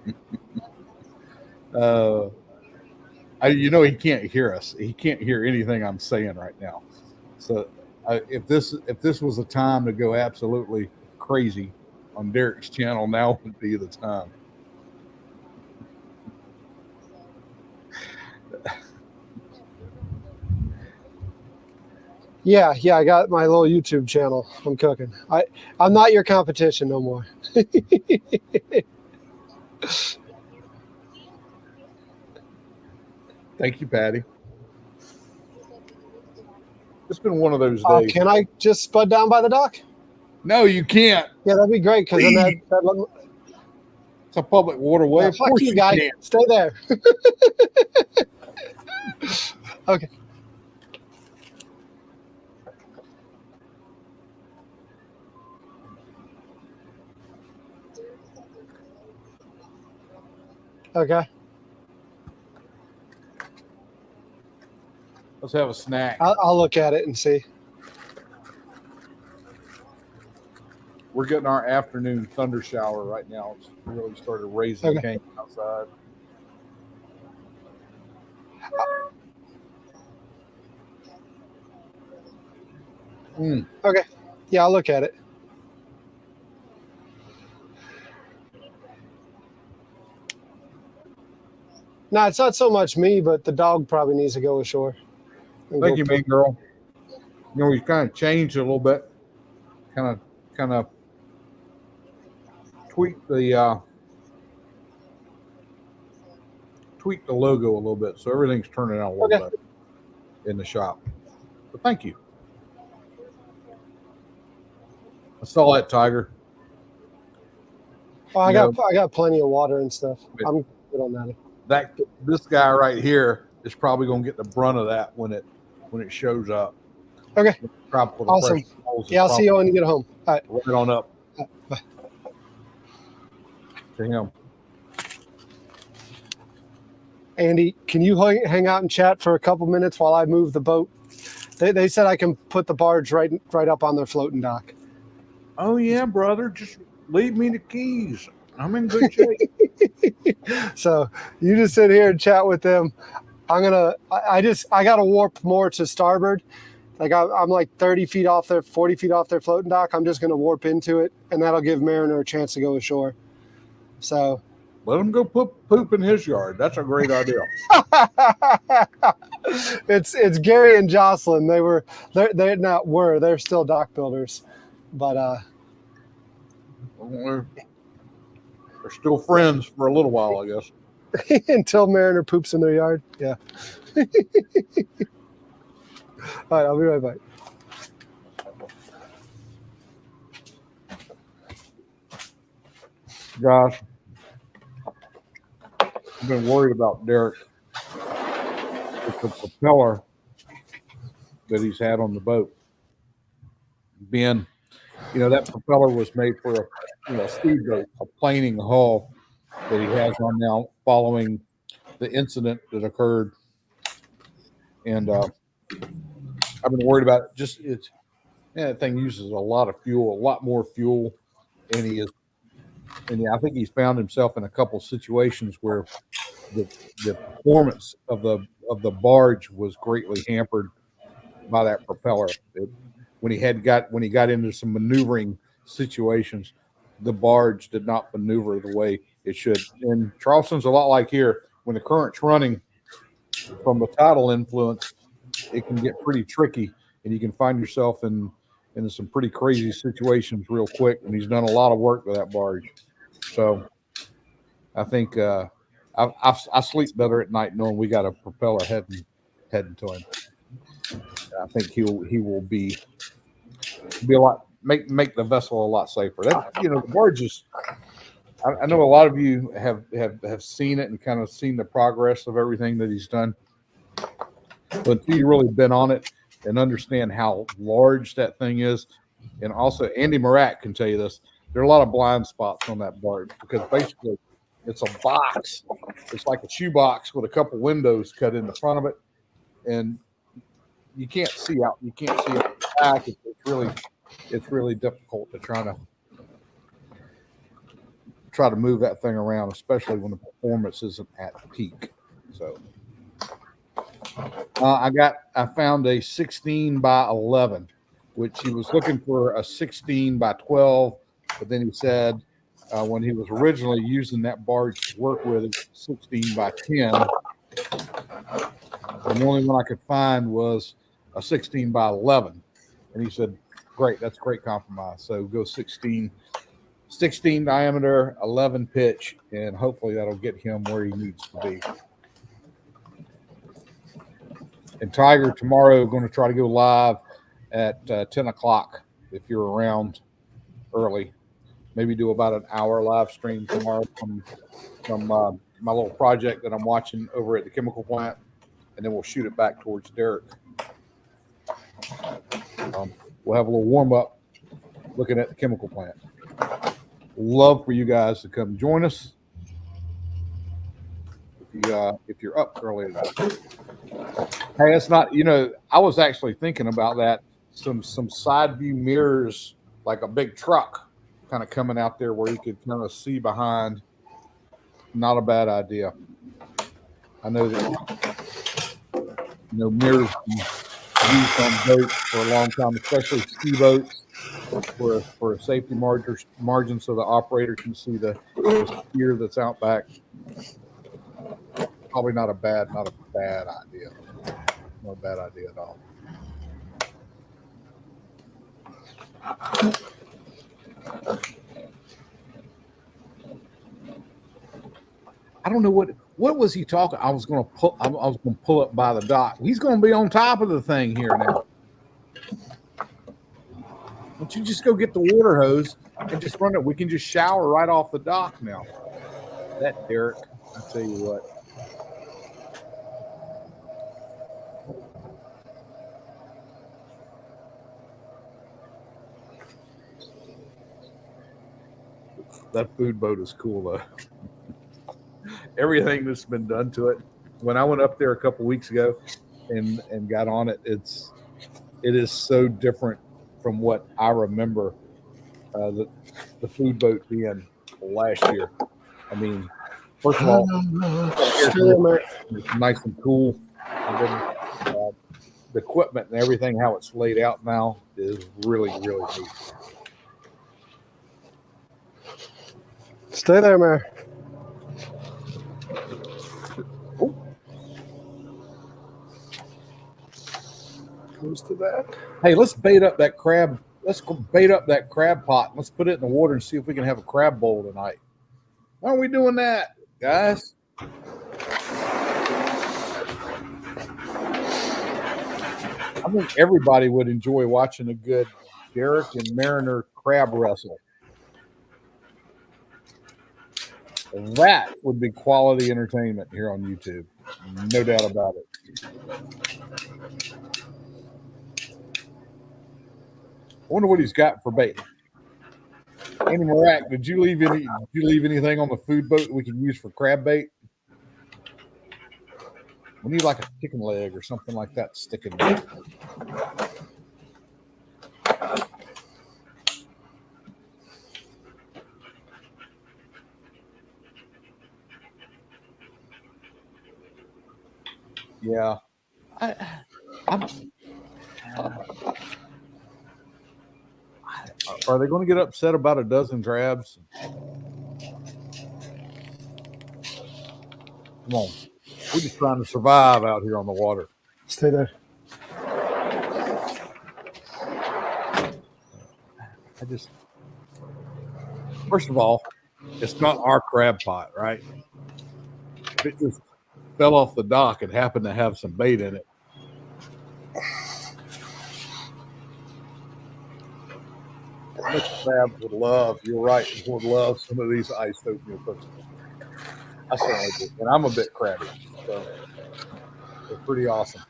can't hear us. He can't hear anything I'm saying right now. So if this was a time to go absolutely crazy on Derek's channel, now would be the time. Yeah, I got my little YouTube channel. I'm cooking. I'm not your competition no more. Thank you, Patty. It's been one of those days. Can I just spud down by the dock? No, you can't. Yeah, that'd be great because then it's a public waterway. Of course you guys. can. Stay there. Okay. Okay. Let's have a snack. I'll look at it and see. We're getting our afternoon thunder shower right now. It's really started raising the cane outside. Okay. Yeah, I'll look at it. No, it's not so much me, but the dog probably needs to go ashore. Thank you, big girl. You know, he's kind of changed a little bit. Kind of tweaked the tweaked the logo a little bit, so everything's turning out a little better in the shop. But thank you. I saw that, Tiger. Oh, I got plenty of water and stuff. I'm good on that. This guy right here is probably going to get the brunt of that when it shows up. Okay. Awesome. Yeah, I'll see you when you get home. All right. Right on up. Bye. To him. Andy, can you hang out and chat for a couple minutes while I move the boat? They said I can put the barge right up on their floating dock. Oh yeah, brother. Just leave me the keys. I'm in good shape. So you just sit here and chat with them. I gotta warp more to starboard. Like I'm like 30 feet off their 40 feet off their floating dock. I'm just gonna warp into it, and that'll give Mariner a chance to go ashore. So let him go poop in his yard. That's a great idea. It's Gary and Jocelyn. They're still dock builders, but they're still friends for a little while, I guess. Until Mariner poops in their yard. Yeah. All right, I'll be right back. Gosh, I've been worried about Derek with the propeller that he's had on the boat. Ben, that propeller was made for a speedboat, a planing hull that he has on now following the incident that occurred. And I've been worried about it. That thing uses a lot of fuel, a lot more fuel, and I think he's found himself in a couple situations where the performance of the barge was greatly hampered by that propeller. When he got into some maneuvering situations, the barge did not maneuver the way it should. And Charleston's a lot like here. When the current's running from the tidal influence, it can get pretty tricky, and you can find yourself in some pretty crazy situations real quick. And he's done a lot of work with that barge. So I think I sleep better at night knowing we got a propeller heading to him. I think he will be a lot make the vessel a lot safer. That the barges. I know a lot of you have seen it and kind of seen the progress of everything that he's done, but until you really been on it and understand how large that thing is, and also Andy Marat can tell you this. There are a lot of blind spots on that barge because basically it's a box. It's like a shoebox with a couple windows cut in the front of it, and you can't see out. You can't see out the back. It's really difficult to try to move that thing around, especially when the performance isn't at peak. So I found a 16 by 11, which he was looking for a 16 by 12, but then he said when he was originally using that barge to work with, it was 16 by 10. And the only one I could find was a 16 by 11. And he said, great, that's a great compromise. So go 16 diameter, 11 pitch, and hopefully that'll get him where he needs to be. And Tiger, tomorrow, going to try to go live at 10 o'clock if you're around early. Maybe do about an hour live stream tomorrow from my little project that I'm watching over at the chemical plant, and then we'll shoot it back towards Derek. We'll have a little warm-up looking at the chemical plant. Love for you guys to come join us if you're up early enough. Hey, it's not, I was actually thinking about that. Some side view mirrors, like a big truck kind of coming out there where you could kind of see behind. Not a bad idea. I know that mirrors used on boats for a long time, especially ski boats, for a safety margin so the operator can see the skier that's out back. Probably not a bad idea. Not a bad idea at all. I don't know what What was he talking? I was going to pull up by the dock. He's going to be on top of the thing here now. Why don't you just go get the water hose and just run it? We can just shower right off the dock now. That Derek, I tell you what. That food boat is cool though. Everything that's been done to it. When I went up there a couple weeks ago and got on it, it is so different from what I remember the food boat being last year. I mean, first of all, it's nice and cool, and then the equipment and everything, how it's laid out now, is really, really neat. Stay there, man. Oh. Close to that. Hey, let's bait up that crab. Let's go bait up that crab pot. Let's put it in the water and see if we can have a crab bowl tonight. Why aren't we doing that, guys? I think everybody would enjoy watching a good Derek and Mariner crab wrestle. That would be quality entertainment here on YouTube. No doubt about it. I wonder what he's got for bait. Andy Marak, did you leave anything on the food boat that we can use for crab bait? We need like a chicken leg or something like that sticking there. Yeah. Are they going to get upset about a dozen crabs? Come on. We're just trying to survive out here on the water. Stay there. First of all, it's not our crab pot, right? If it just fell off the dock and happened to have some bait in it. Crabs would love, you're right, would love some of these iced oatmeal cookies. I certainly do. And I'm a bit crabby, so they're pretty awesome.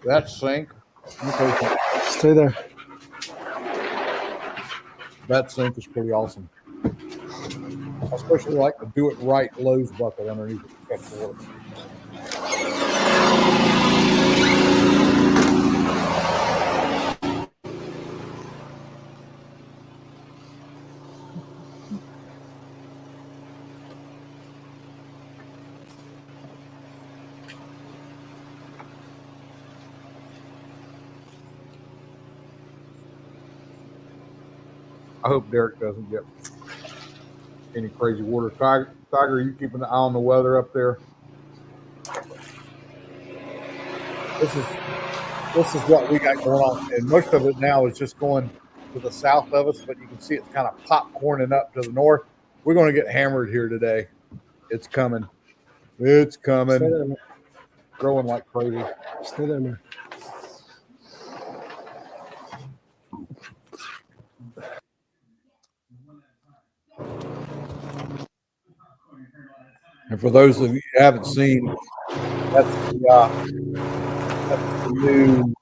That sink, stay there. That sink is pretty awesome. I especially like the Do It Right Lowe's bucket underneath it to catch water. I hope Derek doesn't get any crazy water. Tiger, are you keeping an eye on the weather up there? This is what we got going on, and most of it now is just going to the south of us, but you can see it's kind of popcorning up to the north. We're going to get hammered here today. It's coming. It's coming. Stay there, man. Growing like crazy. Stay there, man. And for those of you who haven't seen, that's the new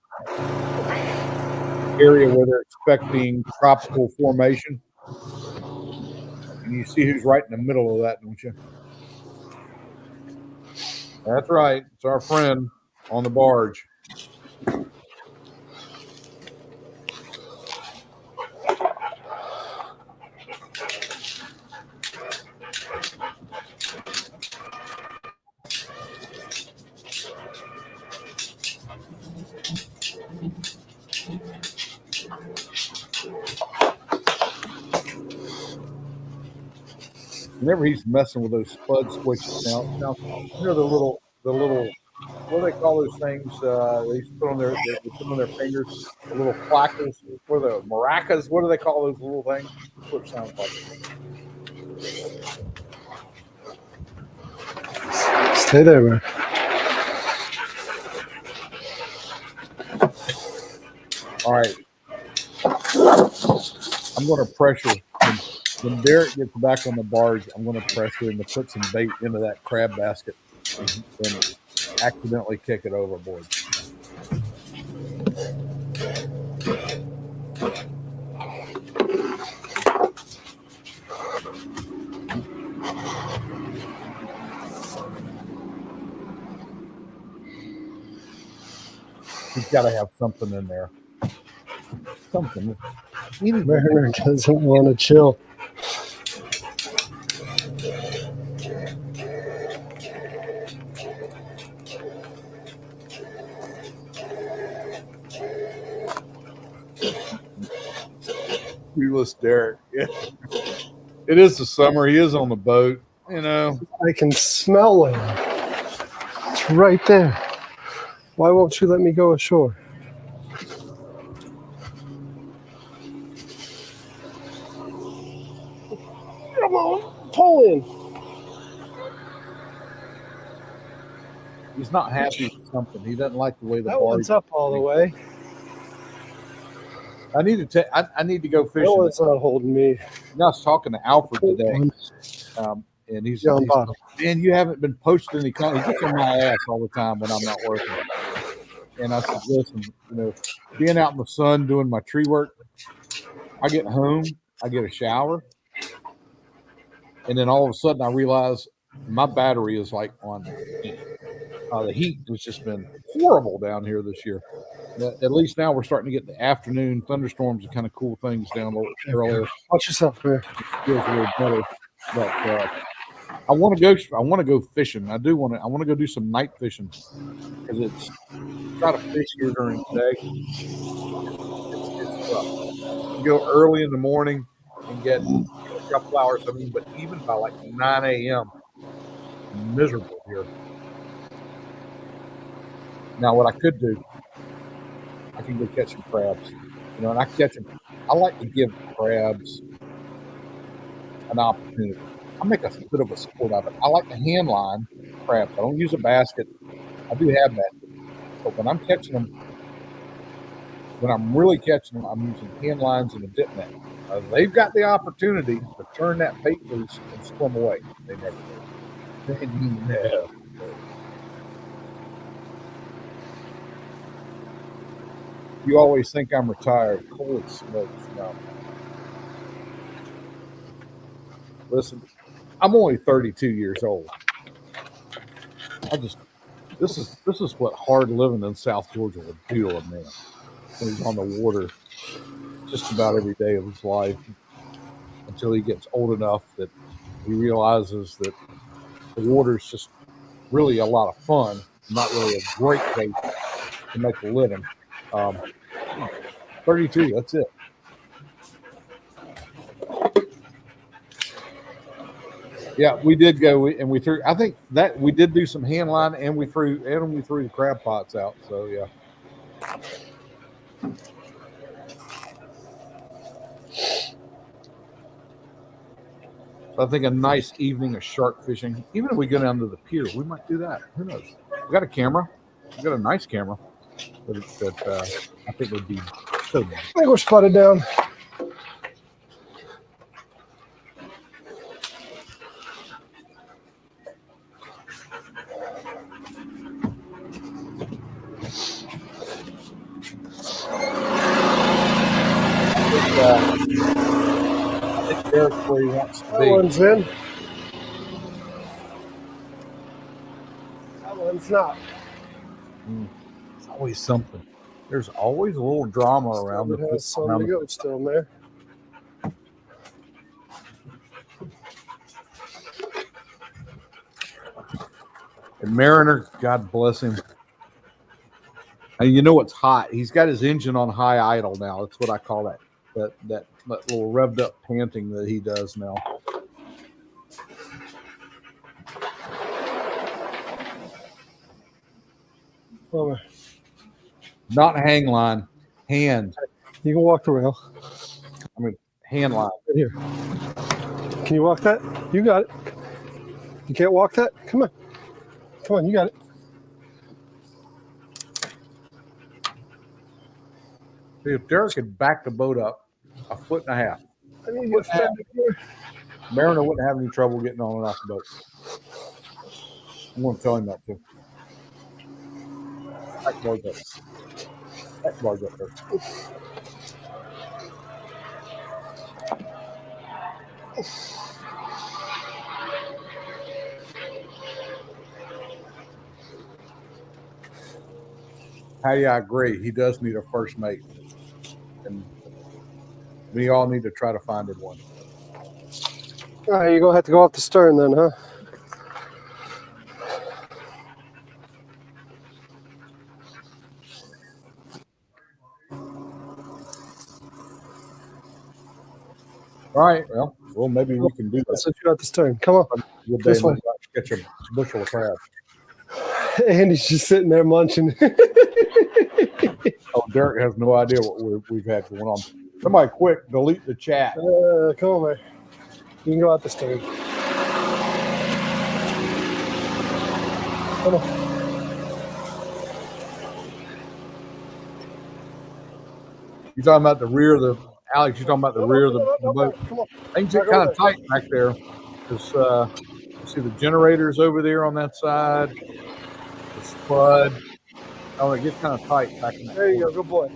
area where they're expecting tropical formation. And you see who's right in the middle of that, don't you? That's right. It's our friend on the barge. Whenever he's messing with those spud switches now, you know the little what do they call those things? They used to put on they put on their fingers, the little clackers for the maracas. What do they call those little things? That's what it sounds like. Stay there, man. All right, I'm going to pressure when Derek gets back on the barge. I'm going to pressure him to put some bait into that crab basket and accidentally kick it overboard. He's got to have something in there. Something. Mariner doesn't want to chill. Shoeless Derek. Yeah. It is the summer. He is on the boat. You know. I can smell it. It's right there. Why won't you let me go ashore? Come on, pull in. He's not happy with something. He doesn't like the way the That barge. one's up all the way. I need to I need to go That fishing. one's not holding me. I was talking to Alfred today, and he's On bottom. man, you haven't been posting any content. He gets on my ass all the time when I'm not working. And I said, listen, you know, being out in the sun doing my tree work, I get home, I get a shower, and then all of a sudden I realize my battery is like on. The heat has just been horrible down here this year. At least now we're starting to get the afternoon thunderstorms and kind of cool things down earlier. Watch yourself, man. It feels a little better, but I want to go. I want to go fishing. I do want to. I want to go do some night fishing because it's try to fish here during the day. It's rough. You go early in the morning and get a couple hours. I mean, but even by like 9 a.m., miserable here. Now, what I could do, I can go catch some crabs. You know, and I catch them. I like to give crabs an opportunity. I make a bit of a sport of it. I like to hand line crabs. I don't use a basket. I do have baskets. But when I'm catching them, when I'm really catching them, I'm using hand lines and a dip net. They've got the opportunity to turn that bait loose and swim away. They never do. They never. You always think I'm retired. Holy smokes, no. Listen, I'm only 32 years old. This is what hard living in South Georgia would do to a man when he's on the water just about every day of his life until he gets old enough that he realizes that the water is just really a lot of fun, not really a great way to make a living. 32, that's it. Yeah, we did go and we threw. I think that we did do some hand line and we threw the crab pots out. So yeah. I think a nice evening of shark fishing. Even if we go down to the pier, we might do that. Who knows? We got a camera. We got a nice camera that I think would be so nice. I think we're spotted down. I think Derek's where he wants to That be. one's in. That one's not. It's always something. There's always a little drama around It has some to go still, man. And Mariner, God bless him. And you know what's hot? He's got his engine on high idle now. That's what I call that little revved up panting that he does now. Over. Not hang line, hand. You can walk the rail. I mean, hand line. Right here. Can you walk that? You got it. You can't walk that? Come on. Come on, you got it. See, if Derek could back the boat up 1.5 feet, I need to get Fred here. Mariner wouldn't have any trouble getting on and off the boat. I'm going to tell him that too. Back barge up. Back barge up there. Patty, I agree. He does need a first mate. And we all need to try to find him one. All right, you're going to have to go off the stern then, huh? All right. Well, maybe we can do that. Let's let you out the stern. Come on. Good This day, way. catch a bushel of crab. Andy's just sitting there munching. Oh, Derek has no idea what we've had going on. Somebody quick, delete the chat. Come on, man. You can go out the stern. Come on. You're talking about the rear of the Alex. You're talking about the rear of the boat. Come on. Things get kind of tight back there because you see the generators over there on that side. The spud. Oh, it gets kind of tight back in that. There you go. Good boy.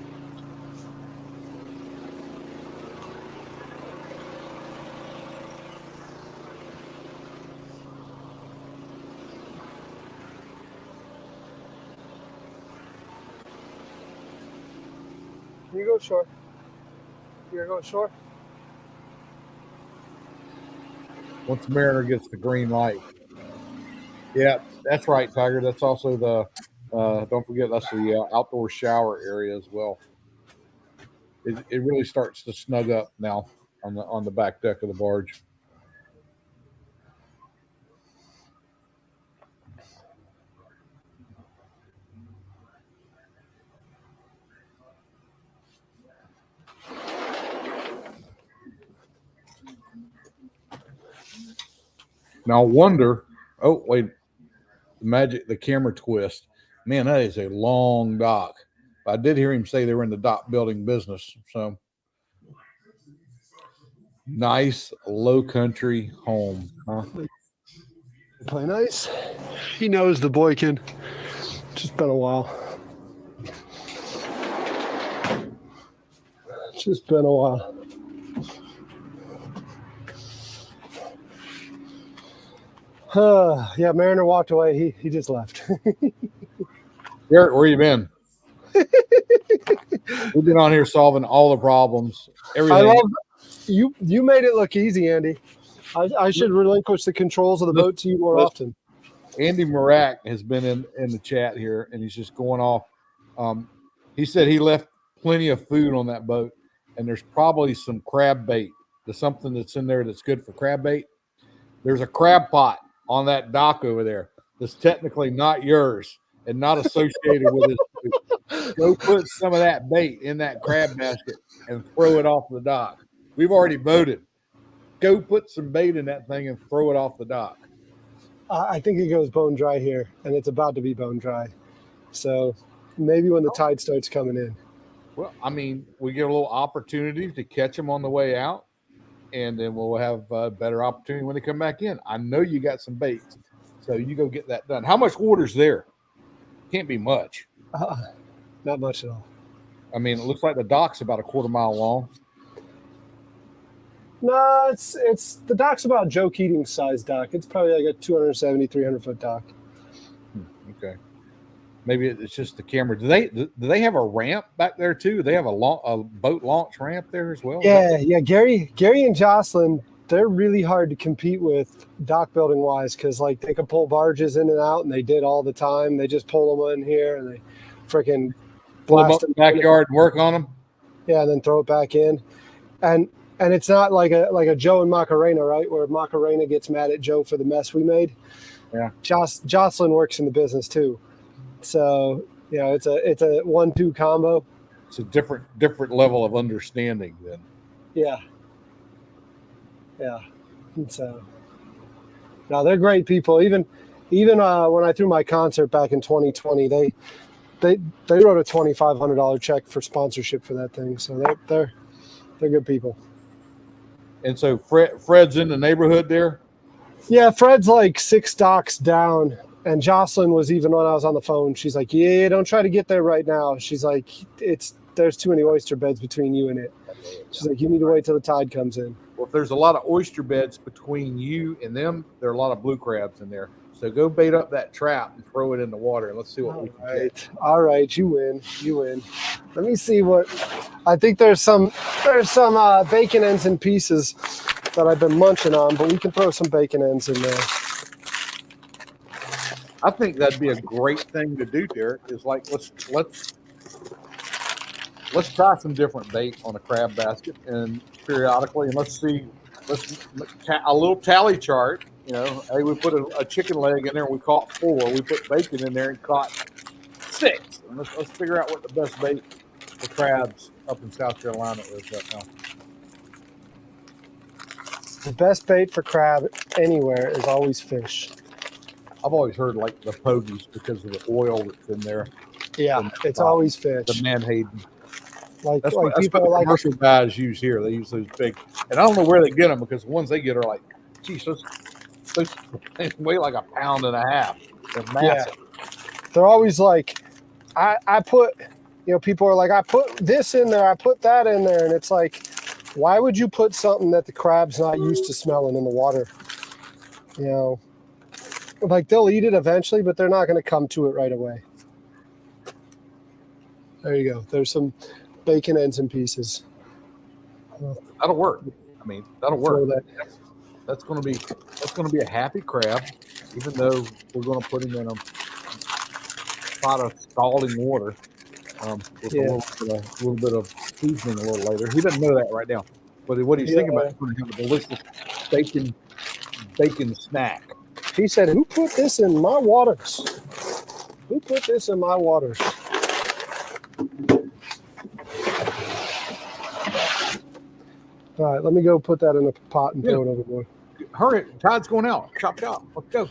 You go shore. You go shore. Once the Mariner gets the green light. Yeah, that's right, Tiger. That's also the don't forget that's the outdoor shower area as well. It really starts to snug up now on the back deck of the barge. Now I wonder. Oh wait, the camera twist. Man, that is a long dock. I did hear him say they were in the dock building business. So nice low country home, huh? Play nice. He knows the boykin. Just been a while. Just been a while. Yeah, Mariner walked away. He just left. Garrett, where you been? We've been on here solving all the problems. Everything. I love you. You made it look easy, Andy. I should relinquish the controls of the boat to you more often. Andy Marak has been in the chat here, and he's just going off. He said he left plenty of food on that boat, and there's probably some crab bait. There's something that's in there that's good for crab bait. There's a crab pot on that dock over there that's technically not yours and not associated with his food. Go put some of that bait in that crab basket and throw it off the dock. We've already voted. Go put some bait in that thing and throw it off the dock. I think it goes bone dry here, and it's about to be bone dry. So maybe when the tide starts coming in. Well, I mean, we get a little opportunity to catch them on the way out, and then we'll have a better opportunity when they come back in. I know you got some baits, so you go get that done. How much water's there? Can't be much. Not much at all. I mean, it looks like the dock's about a 1/4 mile long. No, it's the dock's about Joe Keating's size dock. It's probably like a 270, 300-foot dock. Okay. Maybe it's just the camera. Do they have a ramp back there too? Do they have a boat launch ramp there as well? Yeah. Gary and Jocelyn, they're really hard to compete with dock building wise because like they can pull barges in and out, and they did all the time. They just pull them in here and they freaking blast them in the backyard and work on them. Yeah, and then throw it back in, and it's not like a Joe and Macarena, right? Where Macarena gets mad at Joe for the mess we made. Yeah. Jocelyn works in the business too. So You know, it's a 1-2 combo. It's a different level of understanding then. Yeah. Yeah. And so, no, they're great people. Even when I threw my concert back in 2020, they wrote a $2,500 check for sponsorship for that thing. So they're good people. And so Fred's in the neighborhood there. Yeah, Fred's like 6 docks down, and Jocelyn was, even when I was on the phone, she's like, "Yeah, don't try to get there right now." She's like, there's too many oyster beds between you and it. She's like, "You need to wait till the tide comes in." Well, if there's a lot of oyster beds between you and them, there are a lot of blue crabs in there. So go bait up that trap and throw it in the water, and let's see what we can get. All right, you win. Let me see what. I think there's some bacon ends and pieces that I've been munching on, but we can throw some bacon ends in there. I think that'd be a great thing to do, Derek. Is like let's try some different bait on a crab basket, and periodically, and let's a little tally chart. You know, hey, we put a chicken leg in there, and we caught 4. We put bacon in there and caught 6. And let's figure out what the best bait for crabs up in South Carolina is right now. The best bait for crab anywhere is always fish. I've always heard like the pogies because of the oil that's in there. Yeah, it's always fish. The Manhattan. That's what people the like commercial guys use here. They use those big, and I don't know where they get them because the ones they get are like, geez, those weigh like 1.5 pounds. They're massive. Yeah. They're always like, I put, you know, people are like, I put this in there, I put that in there, and it's like, why would you put something that the crab's not used to smelling in the water? You know, like they'll eat it eventually, but they're not going to come to it right away. There you go. There's some bacon ends and pieces. That'll work. I mean, that'll work. That's going to be a happy crab, even though we're going to put him in a pot of scalding water with a little bit of seasoning a little later. He doesn't know that right now, but what he's thinking about is going to have a delicious bacon snack. He said, "Who put this in my waters? Who put this in my waters?" All right, let me go put that in a pot and throw it overboard. Hurry, tide's going out. Chop. Let's go.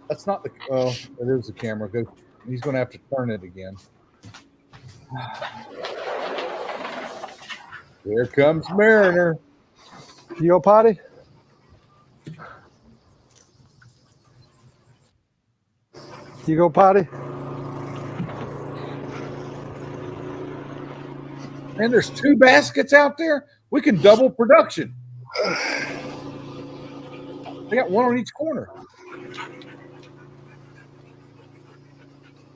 That's not the. Oh, it is the camera. He's going to have to turn it again. Here comes Mariner. You go potty? You go potty? And there's 2 baskets out there. We can double production. They got one on each corner.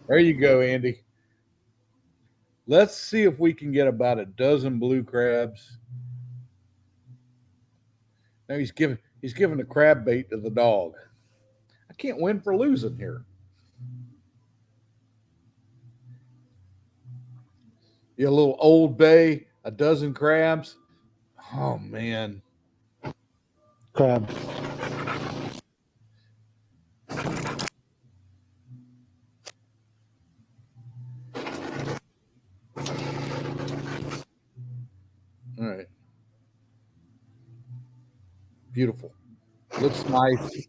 There you go, Andy. Let's see if we can get about a dozen blue crabs. Now he's giving the crab bait to the dog. I can't win for losing here. You a little Old Bay, a dozen crabs. Oh man. Crab. All right. Beautiful. Looks nice.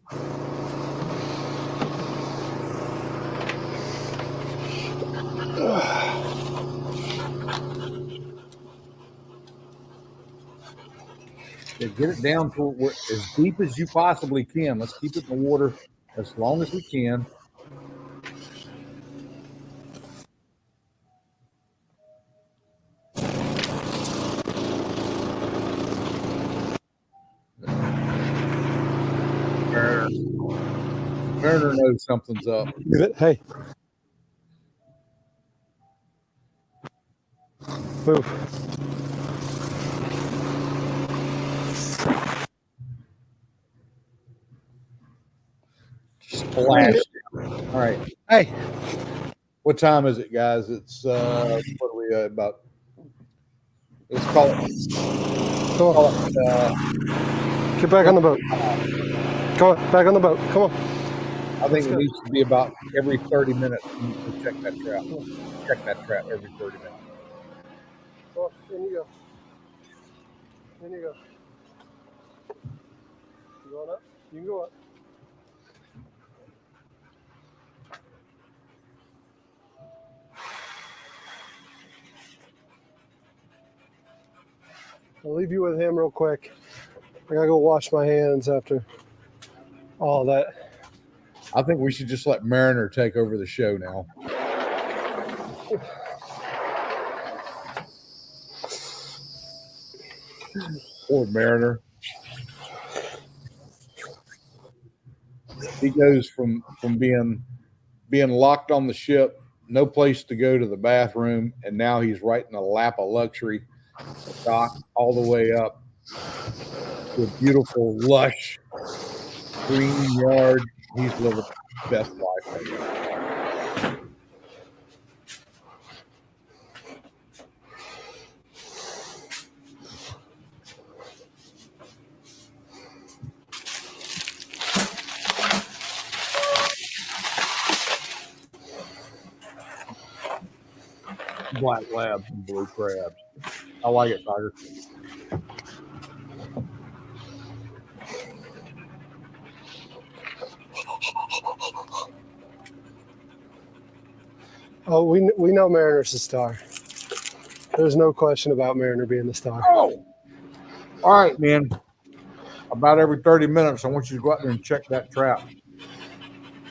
Yeah, get it down to as deep as you possibly can. Let's keep it in the water as long as we can. Mariner knows something's up. Hey. Move. Splash. All right. Hey. What time is it, guys? It's what are we about? Let's call it. Get back on the boat. Come on, back on the boat. Come on. I think it needs to be about every 30 minutes. You need to check that trap. Check that trap every 30 minutes. Oh, in you go. In you go. You going up? You can go up. I'll leave you with him real quick. I gotta go wash my hands after all that. I think we should just let Mariner take over the show now. Poor Mariner. He goes from being locked on the ship, no place to go to the bathroom, and now he's right in the lap of luxury, dock all the way up to a beautiful, lush, green yard. He's living the best life right now. Black labs and blue crabs. I like it, Tiger. Oh, we know Mariner's the star. There's no question about Mariner being the star. Oh, all right, man. About every 30 minutes, I want you to go out there and check that trap.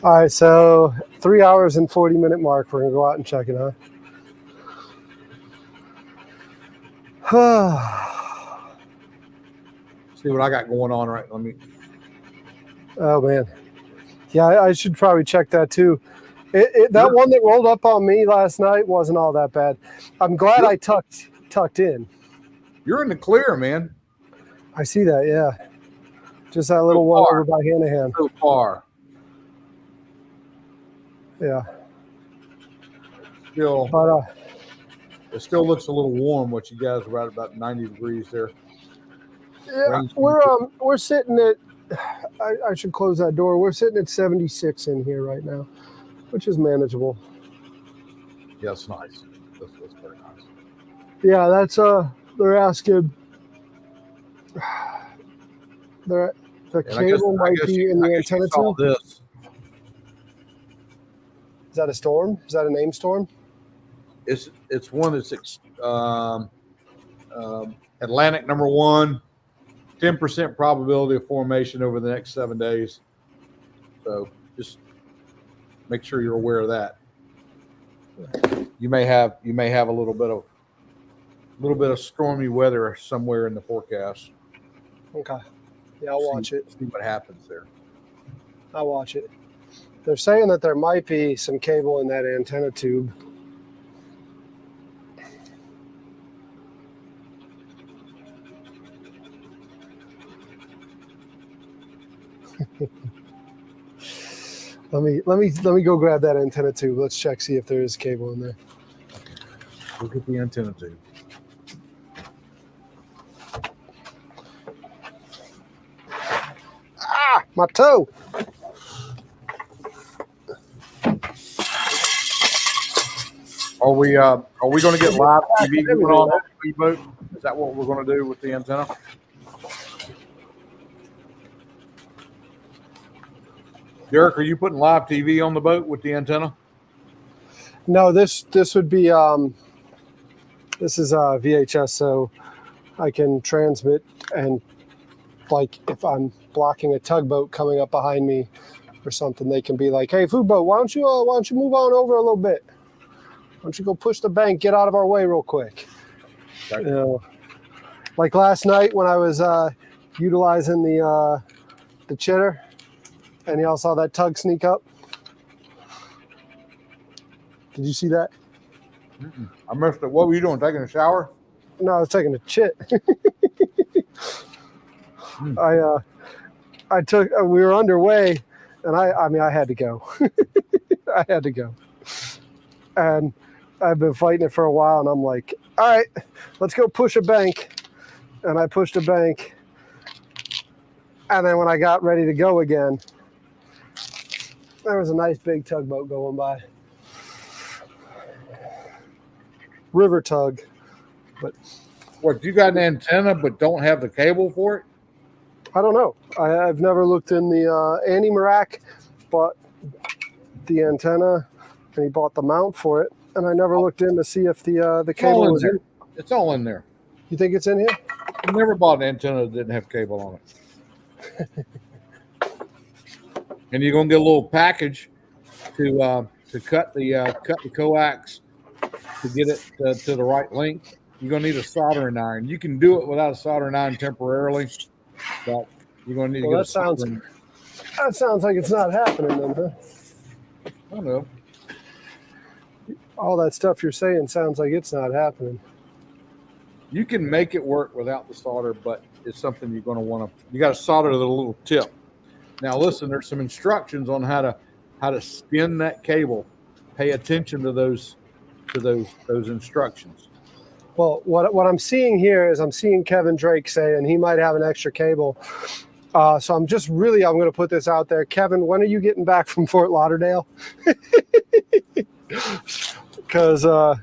All right, so 3 hours and 40-minute mark. We're gonna go out and check it, huh? See what I got going on right. Let me. Oh man, yeah, I should probably check that too. That one that rolled up on me last night wasn't all that bad. I'm glad I tucked in. You're in the clear, man. I see that, yeah. Just that little one over by Hanahan. So far. Yeah. Still, but it still looks a little warm. What you guys are at about 90 degrees there. Yeah, we're sitting at. I should close that door. We're sitting at 76 in here right now, which is manageable. Yeah, it's nice. That's very nice. Yeah, that's they're asking. The cable might be in the antenna tube. This. Is that a storm? Is that a name storm? It's one that's Atlantic number 1. 10% probability of formation over the next 7 days. So just make sure you're aware of that. You may have a little bit of stormy weather somewhere in the forecast. Okay. Yeah, I'll watch it. See what happens there. I'll watch it. They're saying that there might be some cable in that antenna tube. Let me go grab that antenna tube. Let's check, see if there is cable in there. Okay. Look at the antenna tube. Ah, my toe. Are we going to get live TV going on that speedboat? Is that what we're going to do with the antenna? Derek, are you putting live TV on the boat with the antenna? No, this would be this is VHS, so I can transmit, and like if I'm blocking a tugboat coming up behind me or something, they can be like, "Hey, food boat, why don't you move on over a little bit? Why don't you go push the bank, get out of our way real quick?" Okay. You know, like last night when I was utilizing the chitter, and y'all saw that tug sneak up. Did you see that? Mm-mm. I missed it. What were you doing? Taking a shower? No, I was taking a chit. I took. We were underway, and I had to go. I had to go, and I've been fighting it for a while, and I'm like, all right, let's go push a bank, and I pushed a bank, And then when I got ready to go again, there was a nice big tugboat going by. River tug. But What, you got an antenna but don't have the cable for it? I don't know. I've never looked in the Andy Marak bought the antenna and he bought the mount for it, and I never looked in to see if the cable was in. It's all in there. You think it's in here? I never bought an antenna that didn't have cable on it. And you're gonna get a little package to cut the coax to get it to the right length. You're gonna need a soldering iron. You can do it without a soldering iron temporarily, but you're gonna need to get a soldering. That sounds like it's not happening then, huh? I don't know. All that stuff you're saying sounds like it's not happening. You can make it work without the solder, but it's something you're going to want to. You got to solder the little tip. Now, listen. There's some instructions on how to spin that cable. Pay attention to those instructions. Well, what I'm seeing here is I'm seeing Kevin Drake saying he might have an extra cable. So I'm going to put this out there. Kevin, when are you getting back from Fort Lauderdale? Because that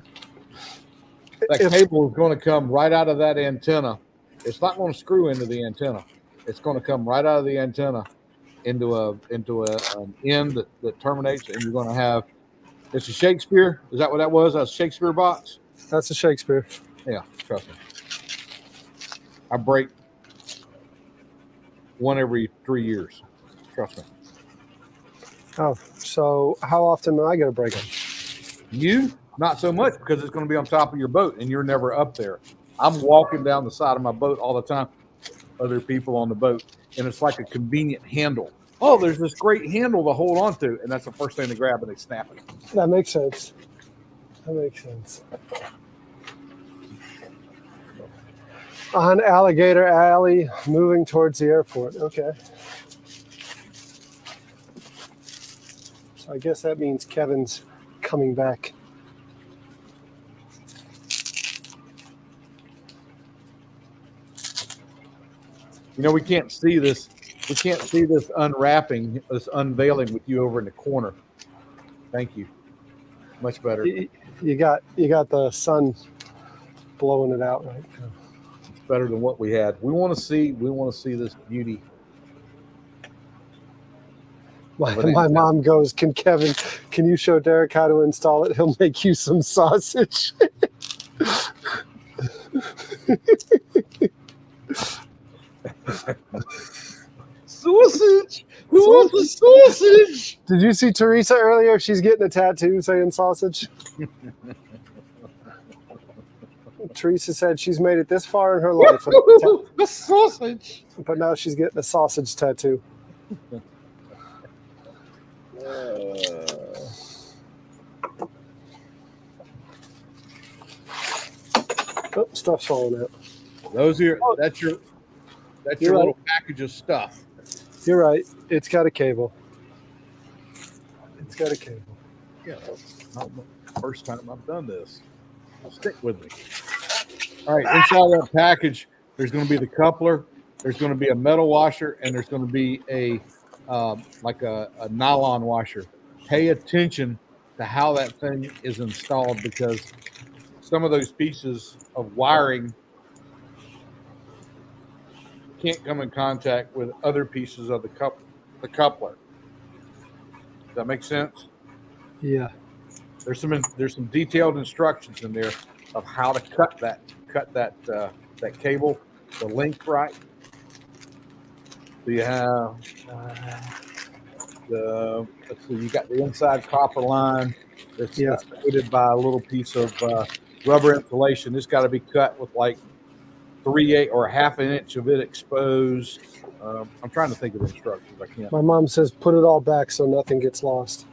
cable is going to come right out of that antenna. It's not going to screw into the antenna. It's going to come right out of the antenna into an end that terminates, and you're going to have. It's a Shakespeare. Is that what that was? That's a Shakespeare box. That's a Shakespeare. Yeah, trust me. I break one every 3 years. Trust me. Oh, so how often am I going to break them? You, not so much, because it's going to be on top of your boat, and you're never up there. I'm walking down the side of my boat all the time. Other people on the boat, and it's like a convenient handle. Oh, there's this great handle to hold on to, and that's the first thing to grab, and they snap it. That makes sense. That makes sense. On Alligator Alley, moving towards the airport. Okay. So I guess that means Kevin's coming back. You know, we can't see this. We can't see this unwrapping, this unveiling with you over in the corner. Thank you. Much better. You got the sun blowing it out, right? It's better than what we had. We want to see this beauty. My mom goes, can you show Derek how to install it? He'll make you some sausage. Sausage? Who wants a sausage? Did you see Teresa earlier? She's getting a tattoo saying sausage. Teresa said she's made it this far in her life. A sausage. But now she's getting a sausage tattoo. Oh, stuff's falling out. That's your little package of stuff. You're right. It's got a cable. Yeah, not the first time I've done this. Stick with me. All right, inside that package, there's going to be the coupler, there's going to be a metal washer, and there's going to be a nylon washer. Pay attention to how that thing is installed, because some of those pieces of wiring can't come in contact with other pieces of the coupler. Does that make sense? Yeah. There's some detailed instructions in there of how to cut that cable, the length right. So you have you got the inside copper line that's coated by a little piece of rubber insulation. It's got to be cut with like 3/8 or a half an inch of it exposed. I'm trying to think of the instructions. I can't. My mom says put it all back so nothing gets lost.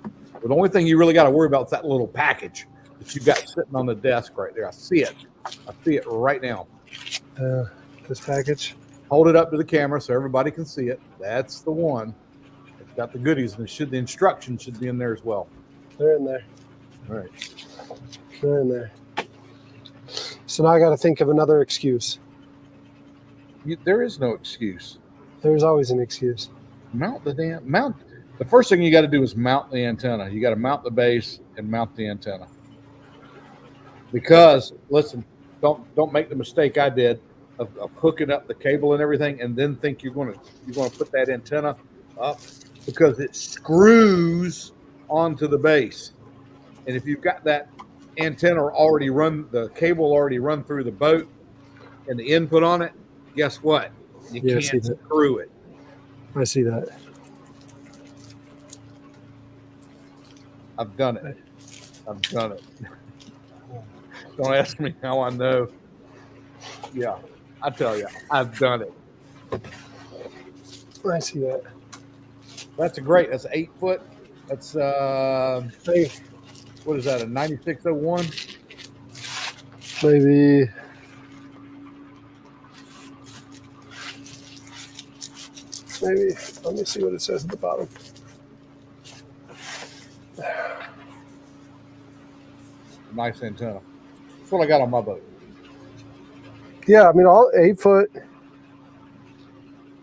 But the only thing you really got to worry about is that little package that you've got sitting on the desk right there. I see it right now. This package? Hold it up to the camera so everybody can see it. That's the one. It's got the goodies, and the instructions should be in there as well. They're in there. All right. They're in there. So now I got to think of another excuse. There is no excuse. There's always an excuse. Mount the damn mount. The first thing you got to do is mount the antenna. You got to mount the base and mount the antenna. Because listen, don't make the mistake I did of hooking up the cable and everything, and then think you're going to put that antenna up, because it screws onto the base. And if you've got that antenna already run, the cable already run through the boat and the input on it, guess what? You Yeah, I see can't that. screw it. I see that. I've done it. Don't ask me how I know. Yeah, I tell you, I've done it. I see that. That's that's 8 foot. That's Hey, what is that? A 9601? maybe. Maybe. Let me see what it says at the bottom. Nice antenna. That's what I got on my boat. Yeah, I mean, all 8 foot.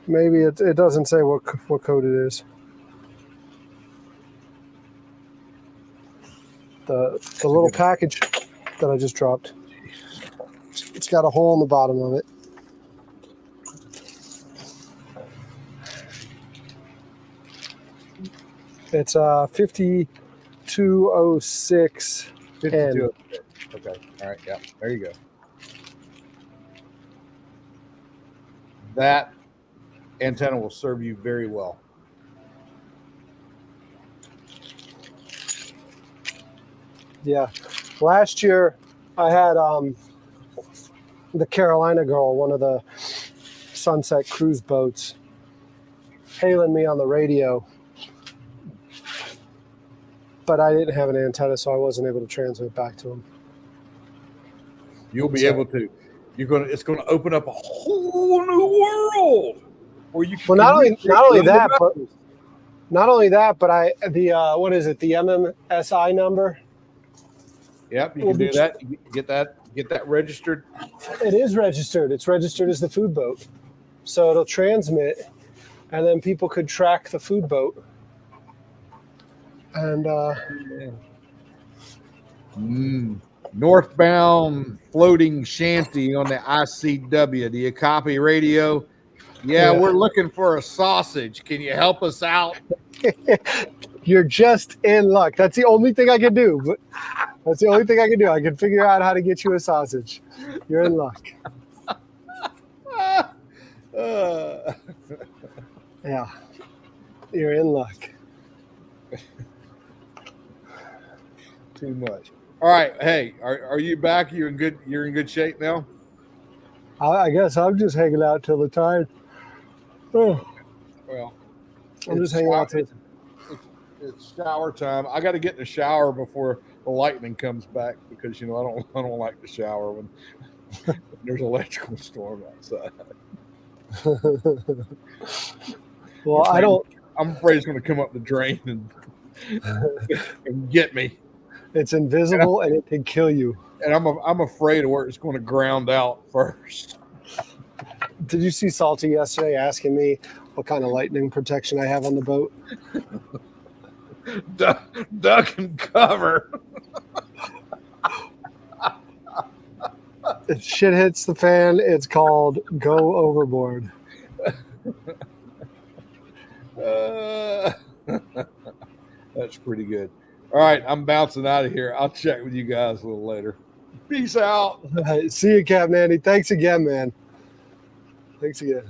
Maybe it doesn't say what code it is. The little package that I just dropped. It's got a hole in the bottom of it. It's 5206. 52. Okay. All right. Yeah. There you go. That antenna will serve you very well. Yeah. Last year, I had the Carolina Girl, one of the Sunset cruise boats, hailing me on the radio. But I didn't have an antenna, so I wasn't able to transmit back to him. You'll be able to. It's gonna open up a whole new world. Where you can not only that, but what is it? The MMSI number. Yep, you can do that. You get that registered. It is registered. It's registered as the food boat, so it'll transmit, and then people could track the food boat. And northbound floating shanty on the ICW. Do you copy radio? Yeah, we're looking for a sausage. Can you help us out? You're just in luck. That's the only thing I can do. That's the only thing I can do. I can figure out how to get you a sausage. You're in luck. Yeah, you're in luck. Too much. All right. Hey, are you back? You're in good shape now? I guess I'm just hanging out till the tide. Oh. Well, I'm just hanging out till it's shower time. I got to get in the shower before the lightning comes back, because I don't like to shower when there's an electrical storm outside. Well, I'm afraid it's going to come up the drain and get me. It's invisible and it can kill you. And I'm afraid of where it's going to ground out first. Did you see Salty yesterday asking me what kind of lightning protection I have on the boat? Duck and cover. If shit hits the fan, it's called go overboard. That's pretty good. All right, I'm bouncing out of here. I'll check with you guys a little later. Peace out. See you, Captain Andy. Thanks again, man. Thanks again.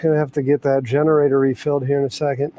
Gonna have to get that generator refilled here in a second.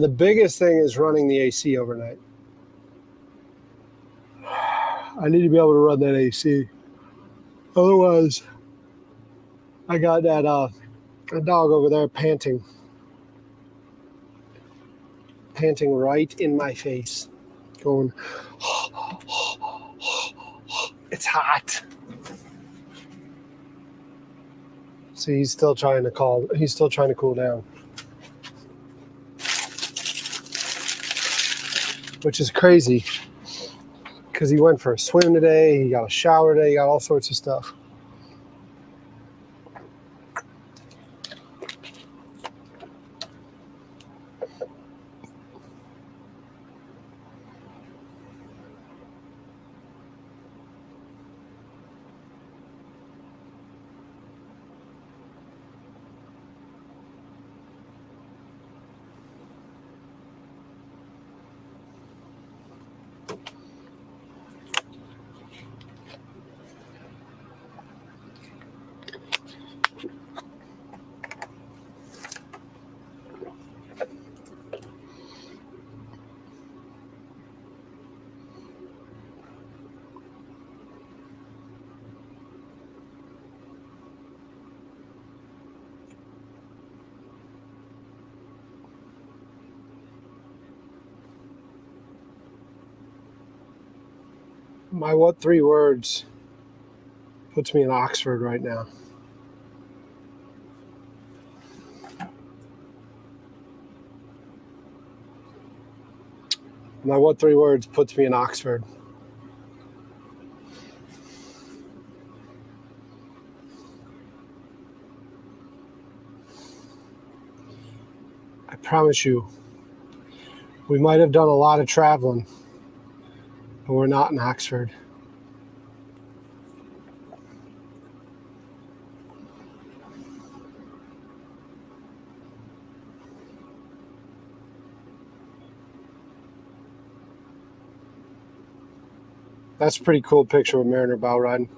The biggest thing is running the AC overnight. I need to be able to run that AC. Otherwise, I got that a dog over there panting right in my face, going, it's hot. See, he's still trying to cool down. Which is crazy, because he went for a swim today, he got a shower today, he got all sorts of stuff. My what 3 words puts me in Oxford right now. My what 3 words puts me in Oxford. I promise you, we might have done a lot of traveling, but we're not in Oxford. That's a pretty cool picture with Mariner bow riding.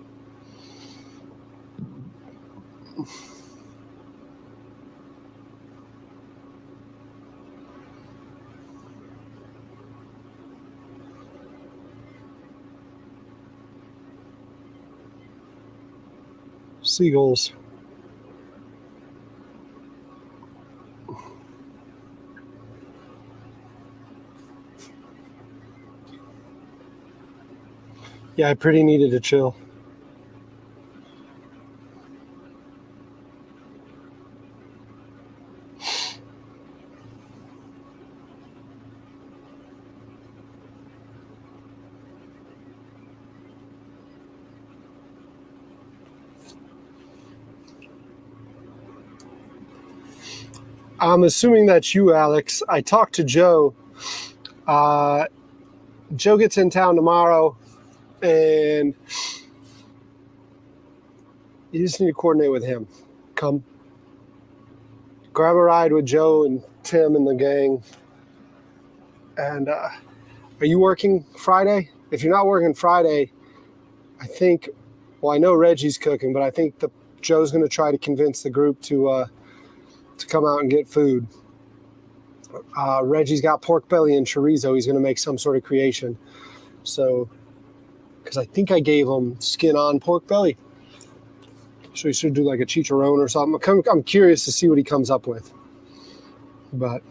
Seagulls. Yeah, I pretty needed to chill. I'm assuming that's you, Alex. I talked to Joe. Joe gets in town tomorrow, and you just need to coordinate with him. Come grab a ride with Joe and Tim and the gang. And are you working Friday? If you're not working Friday, I think, well, I know Reggie's cooking, but I think Joe's going to try to convince the group to come out and get food. Reggie's got pork belly and chorizo. He's going to make some sort of creation. So, because I think I gave him skin on pork belly. So he should do like a chicharron or something. I'm curious to see what he comes up with. But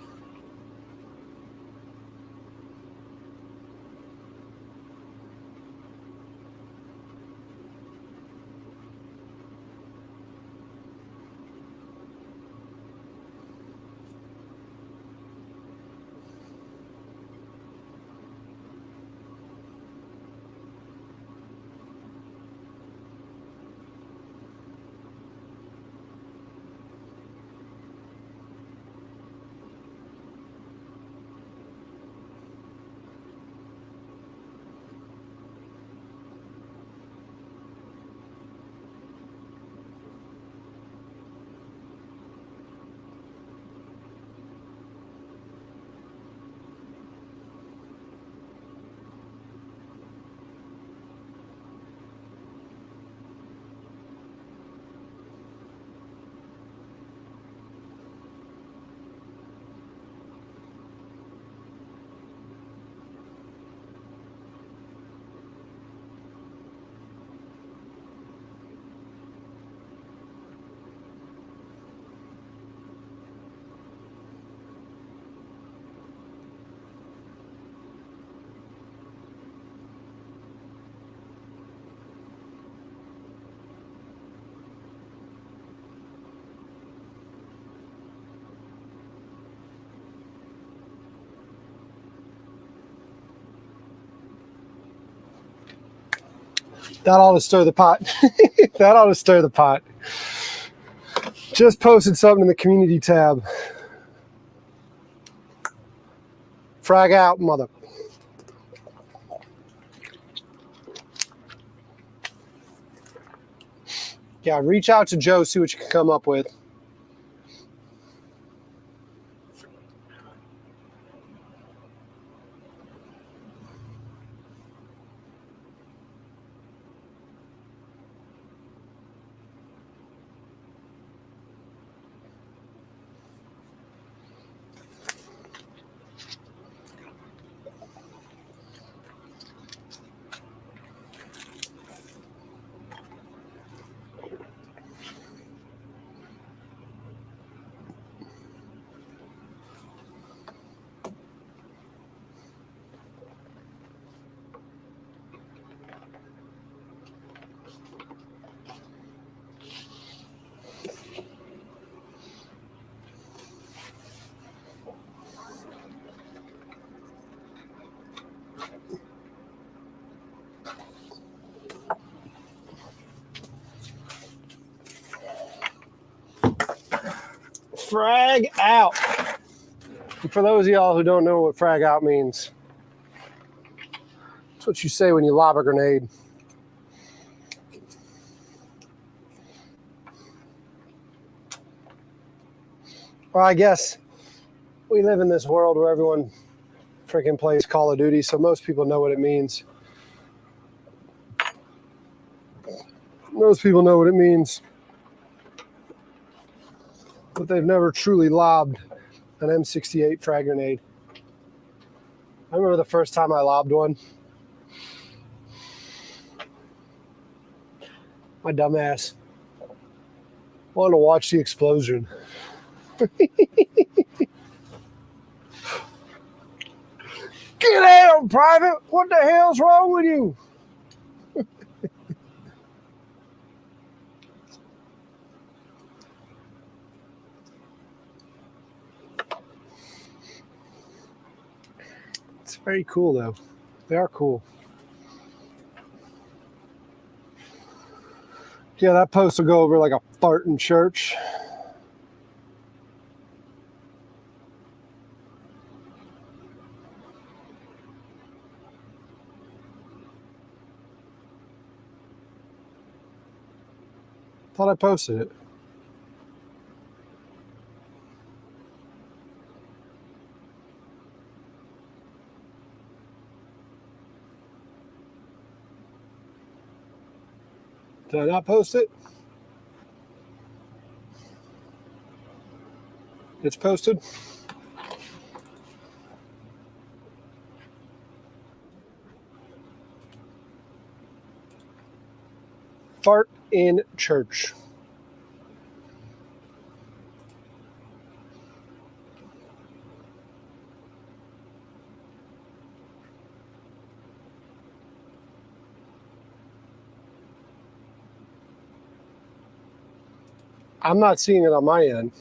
That ought to stir the pot. That ought to stir the pot. Just posted something in the community tab. Frag out, mother. Yeah, reach out to Joe, see what you can come up with. Frag out. And for those of y'all who don't know what frag out means, it's what you say when you lob a grenade. Well, I guess we live in this world where everyone freaking plays Call of Duty, so most people know what it means. Most people know what it means, but they've never truly lobbed an M68 frag grenade. I remember the first time I lobbed one. My dumb ass wanted to watch the explosion. Get out, Private! What the hell's wrong with you? It's very cool, though. They are cool. Yeah, that post will go over like a fart in church. Thought I posted it. Did I not post it? It's posted. Fart in church. I'm not seeing it on my end.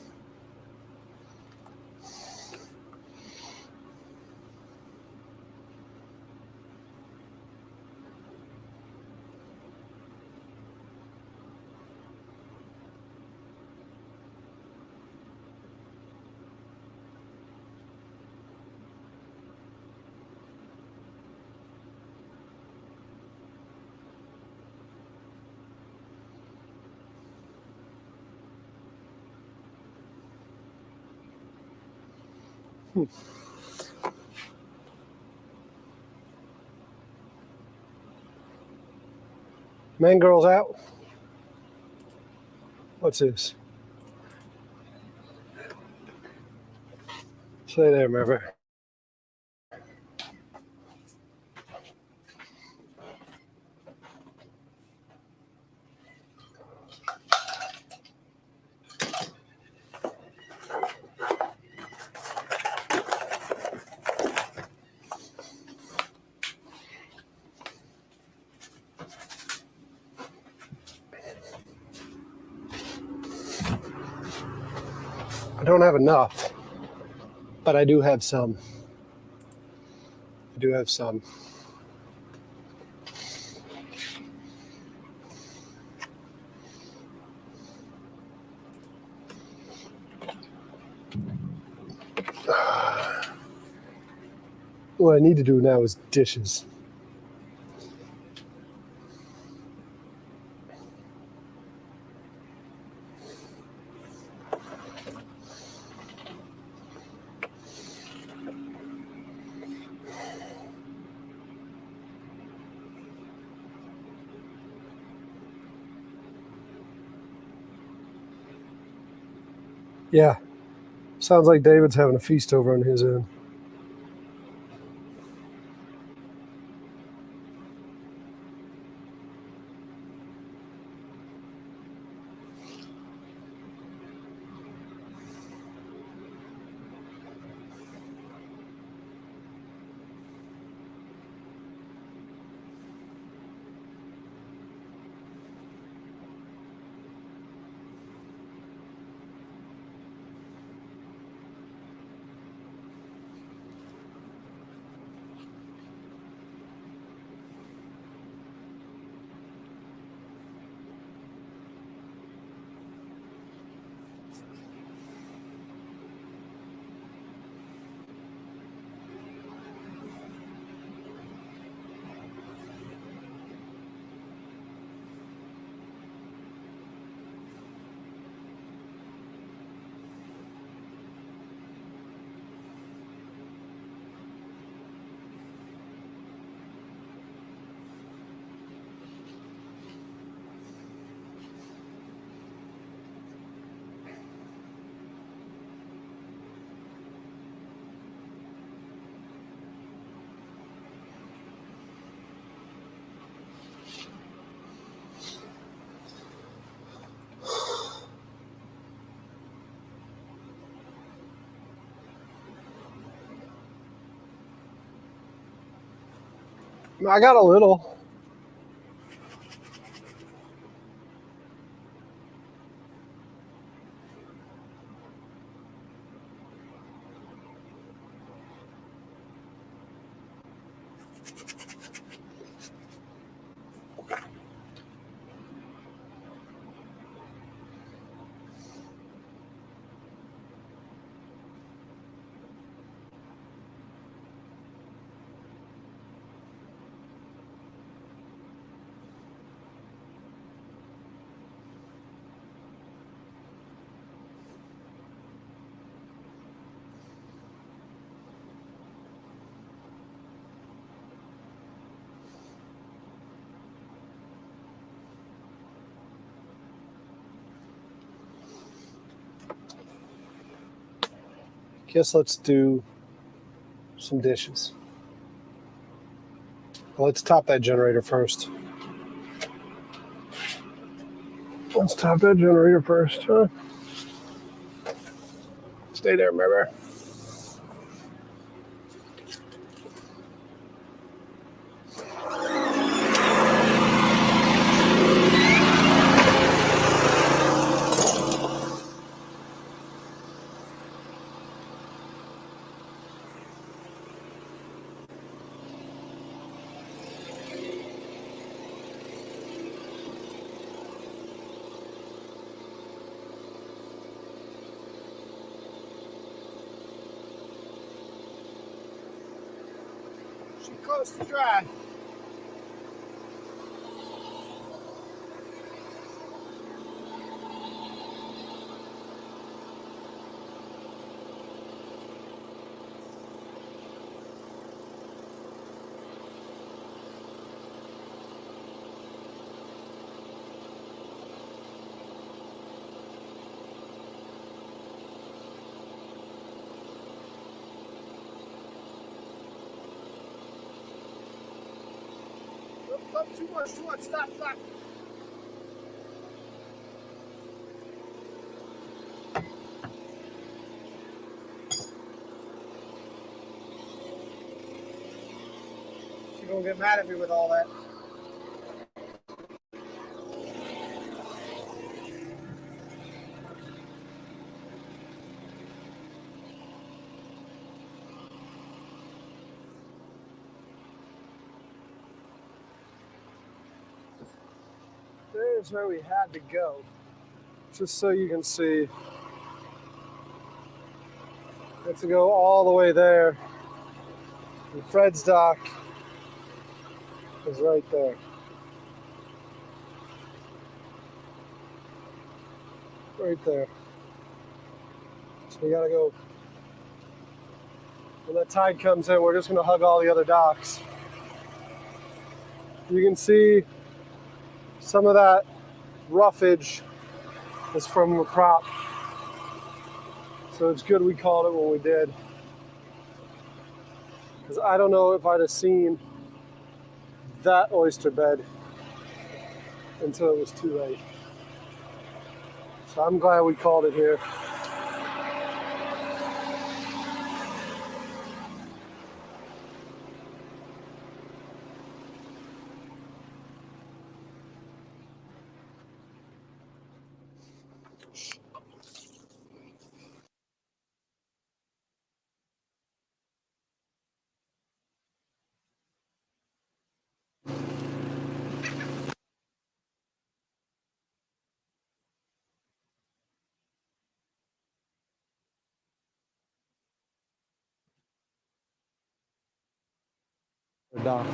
Man, girls out. What's this? Stay there, remember. I don't have enough, but I do have some. I do have some. What I need to do now is dishes. Yeah, sounds like David's having a feast over on his end. I got a little. Guess let's do some dishes. Well, let's top that generator first. Let's top that generator first, huh? Stay there, remember? She's close to dry. Too much, stop. She's gonna get mad at me with all that. There's where we had to go. Just so you can see. We have to go all the way there. And Fred's dock is right there. Right there. So we gotta go. When that tide comes in, we're just gonna hug all the other docks. You can see some of that roughage is from the prop. So it's good we called it when we did. Because I don't know if I'd have seen that oyster bed until it was too late. So I'm glad we called it here. Dock.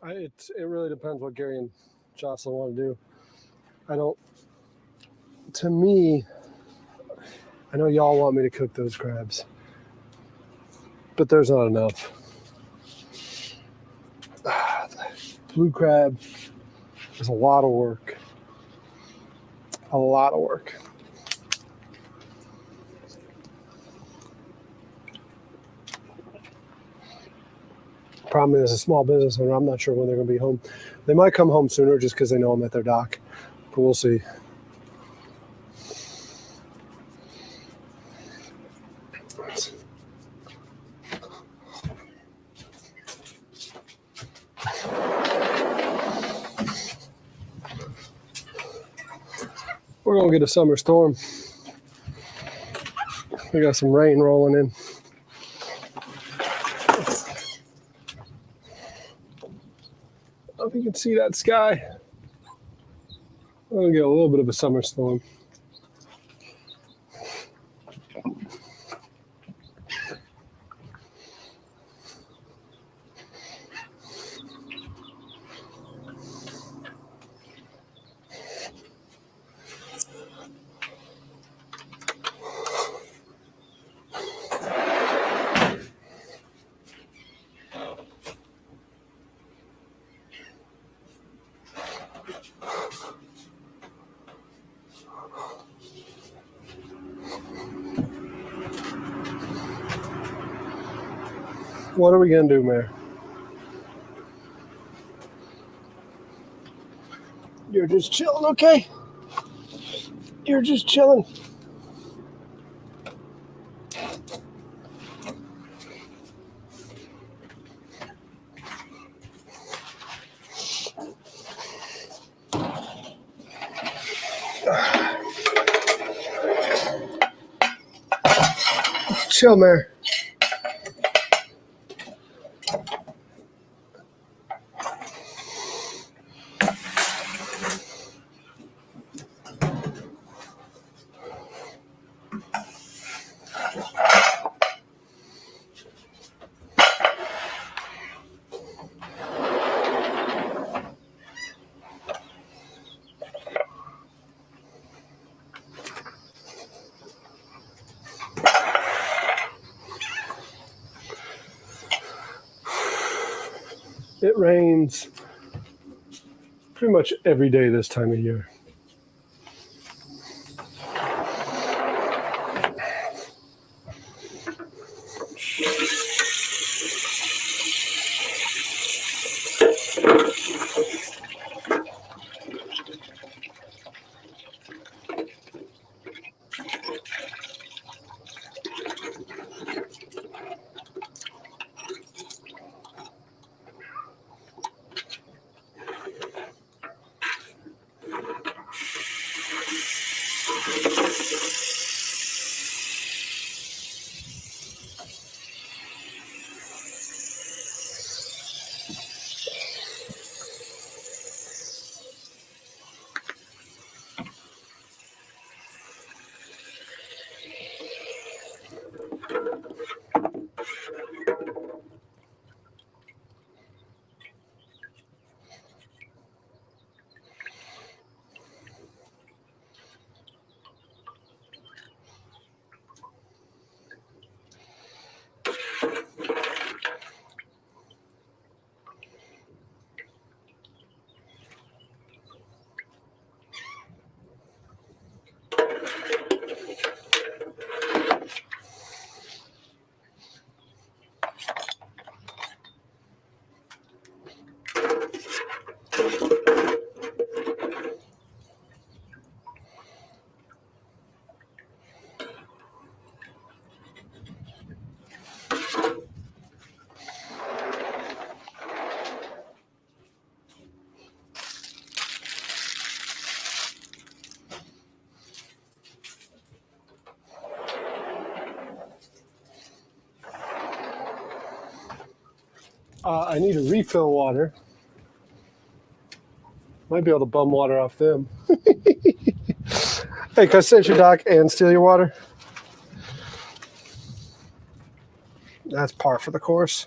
It really depends what Gary and Jocelyn want to do. To me, I know y'all want me to cook those crabs, but there's not enough. Blue crab is a lot of work. A lot of work. Problem is, a small business owner, I'm not sure when they're going to be home. They might come home sooner just because they know I'm at their dock, but we'll see. We're going to get a summer storm. We got some rain rolling in. I don't know if you can see that sky. We're going to get a little bit of a summer storm. What are we going to do, Mayor? You're just chilling, okay? You're just chilling. Chill, Mayor. It rains pretty much every day this time of year. I need to refill water. Might be able to bum water off them. Hey, can I cinch your dock and steal your water? That's par for the course.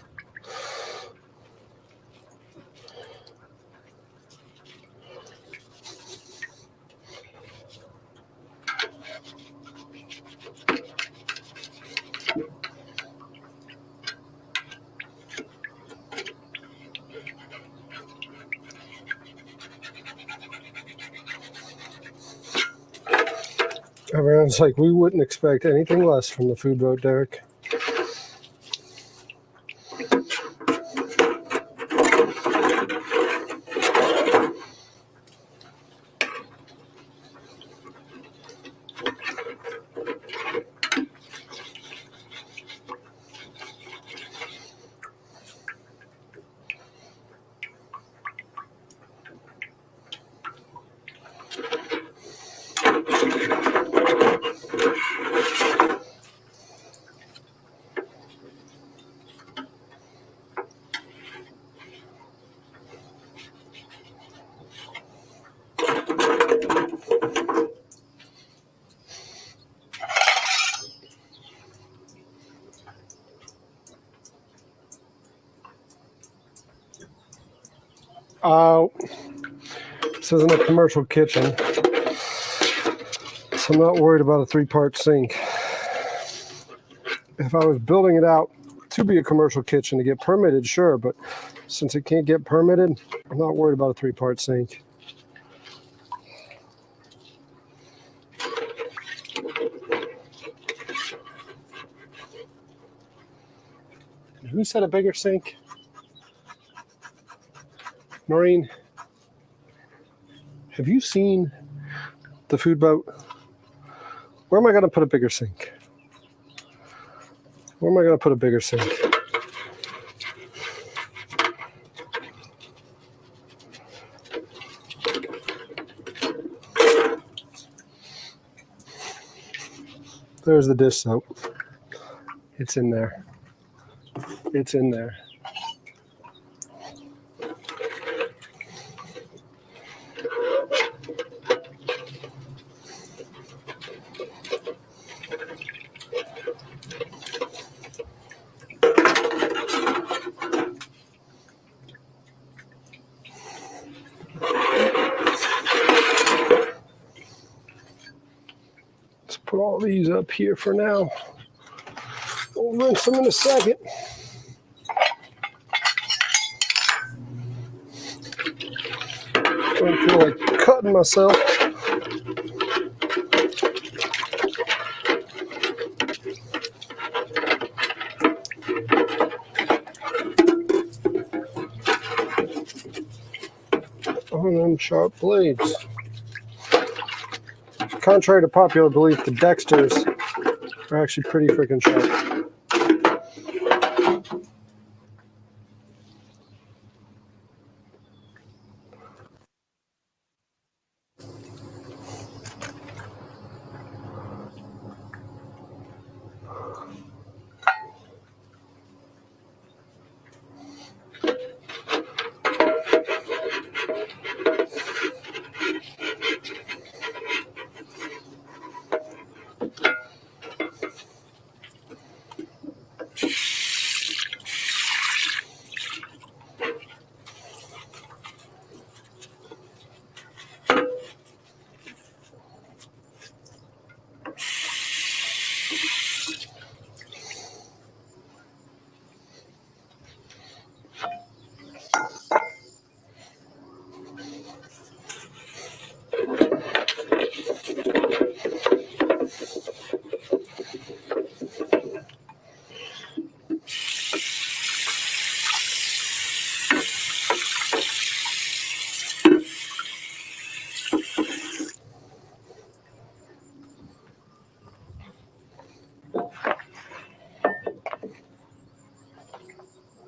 Everyone's like, we wouldn't expect anything less from the food boat, Derek. This isn't a commercial kitchen, so I'm not worried about a 3-part sink. If I was building it out to be a commercial kitchen to get permitted, sure, but since it can't get permitted, I'm not worried about a 3-part sink. Who said a bigger sink? Noreen, have you seen the food boat? Where am I going to put a bigger sink? Where am I going to put a bigger sink? There's the dish soap. It's in there. It's in there. Let's put all these up here for now. We'll rinse them in a second. don't feel like cutting myself. On them sharp blades. Contrary to popular belief, the Dexters are actually pretty freaking sharp.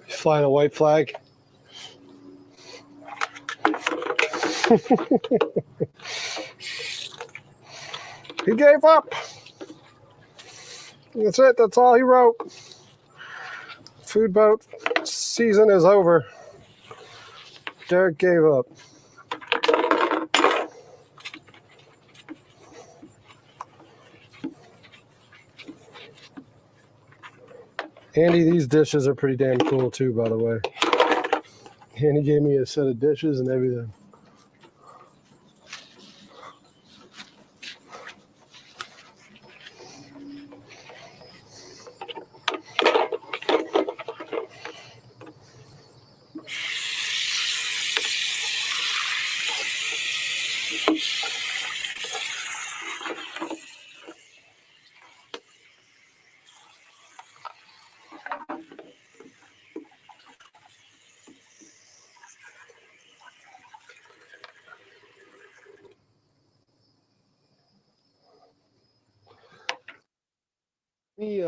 Flying a white flag. He gave up. That's it. That's all he wrote. Food boat season is over. Derek gave up. Andy, these dishes are pretty damn cool too, by the way. Andy gave me a set of dishes and everything. Me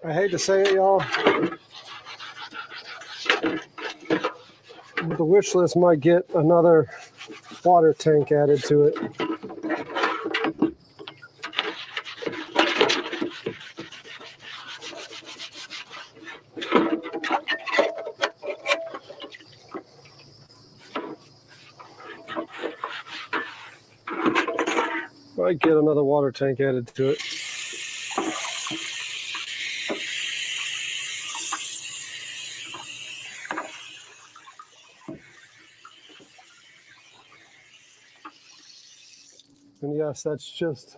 I hate to say it, y'all, but the wish list might get another water tank added to it. Might get another water tank added to it. And yes, that's just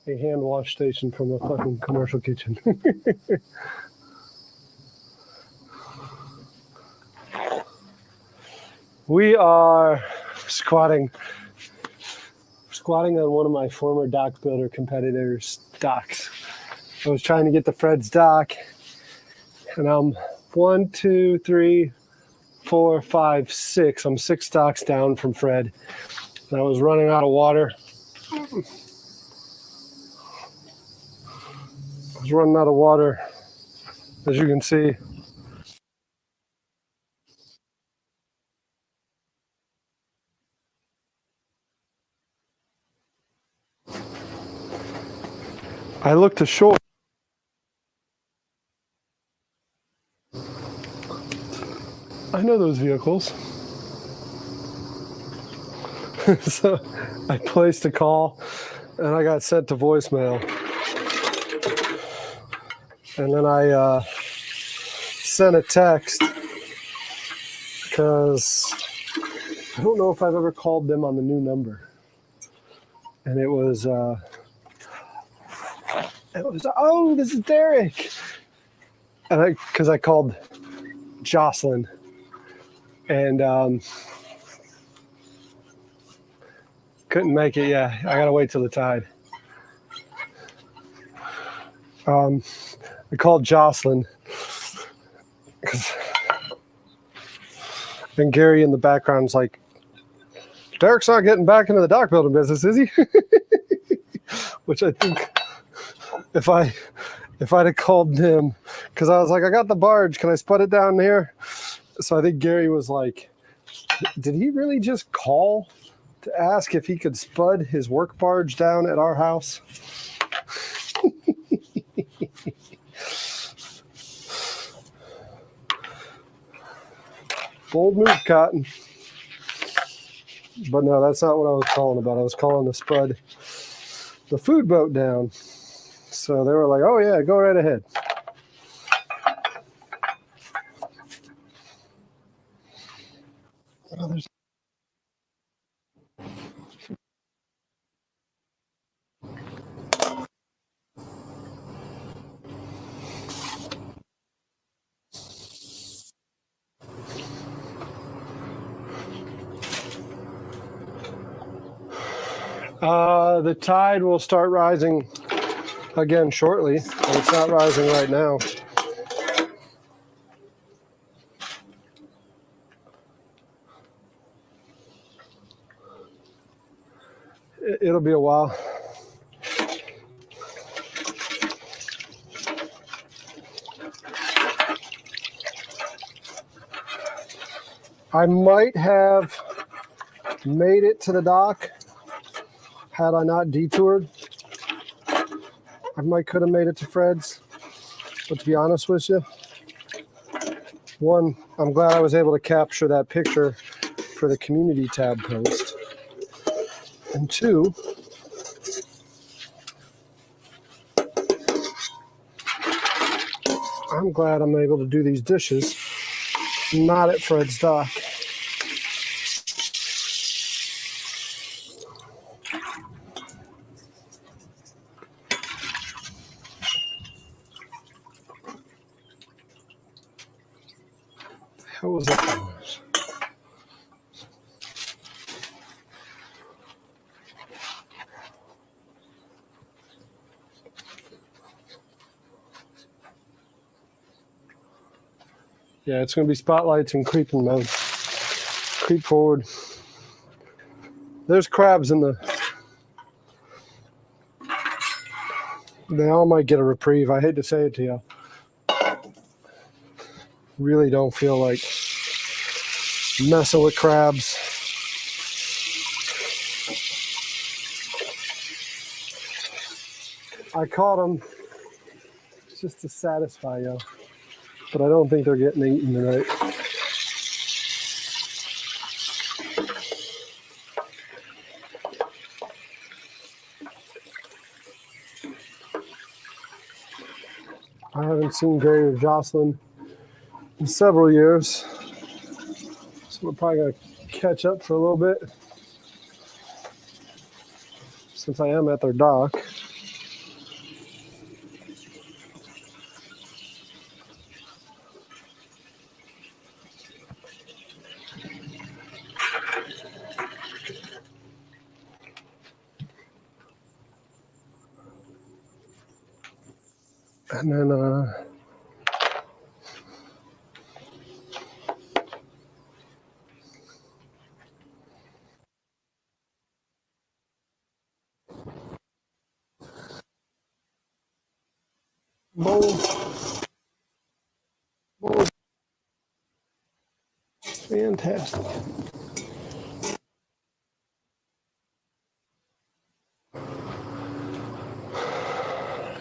a hand wash station from a fucking commercial kitchen. We are squatting on one of my former dock builder competitors' docks. I was trying to get to Fred's dock, and I'm 1, 2, 3, 4, 5, 6. I'm 6 docks down from Fred. And I was running out of water. As you can see. I looked ashore. I know those vehicles. So I placed a call and I got sent to voicemail. And then I sent a text because I don't know if I've ever called them on the new number. And it was oh, this is Derek. And because I called Jocelyn. And couldn't make it. Yeah, I gotta wait till the tide. I called Jocelyn and Gary in the background's like, Derek's not getting back into the dock building business, is he? Which I think if I'd have called him, because I was like, I got the barge, can I spud it down here? So I think Gary was like, did he really just call to ask if he could spud his work barge down at our house? Bold move, Cotton. But no, that's not what I was calling about. I was calling to spud the food boat down. So they were like, oh yeah, go right ahead. The tide will start rising again shortly, but it's not rising right now. It'll be a while. I might have made it to the dock had I not detoured. I could have made it to Fred's, but to be honest with you, one, I'm glad I was able to capture that picture for the community tab post. And two, I'm glad I'm able to do these dishes not at Fred's dock. How was that? Yeah, it's going to be spotlights and creeping mode. Creep forward. There's crabs in the... They all might get a reprieve. I hate to say it to you. Really don't feel like messing with crabs. I caught them just to satisfy you, but I don't think they're getting eaten tonight. I haven't seen Gary or Jocelyn in several years. So we're probably going to catch up for a little bit since I am at their dock. And then bowls. Fantastic.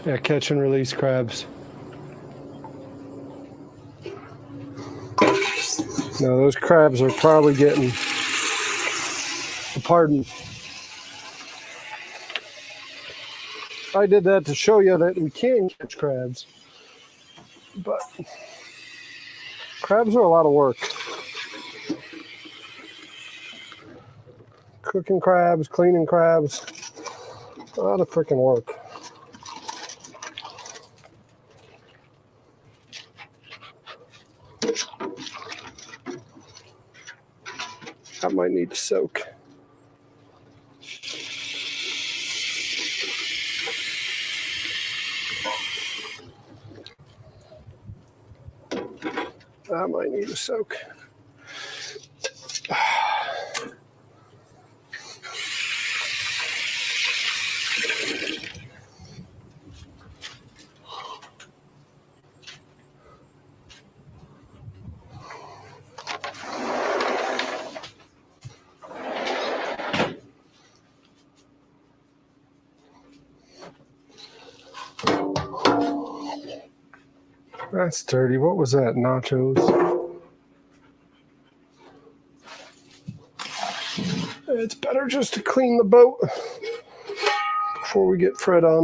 Yeah, catch and release crabs. No, those crabs are probably getting a pardon. I did that to show you that we can catch crabs, but crabs are a lot of work. Cooking crabs, cleaning crabs, a lot of freaking work. That might need to soak. That might need to soak. That's dirty. What was that? Nachos? It's better just to clean the boat before we get Fred on.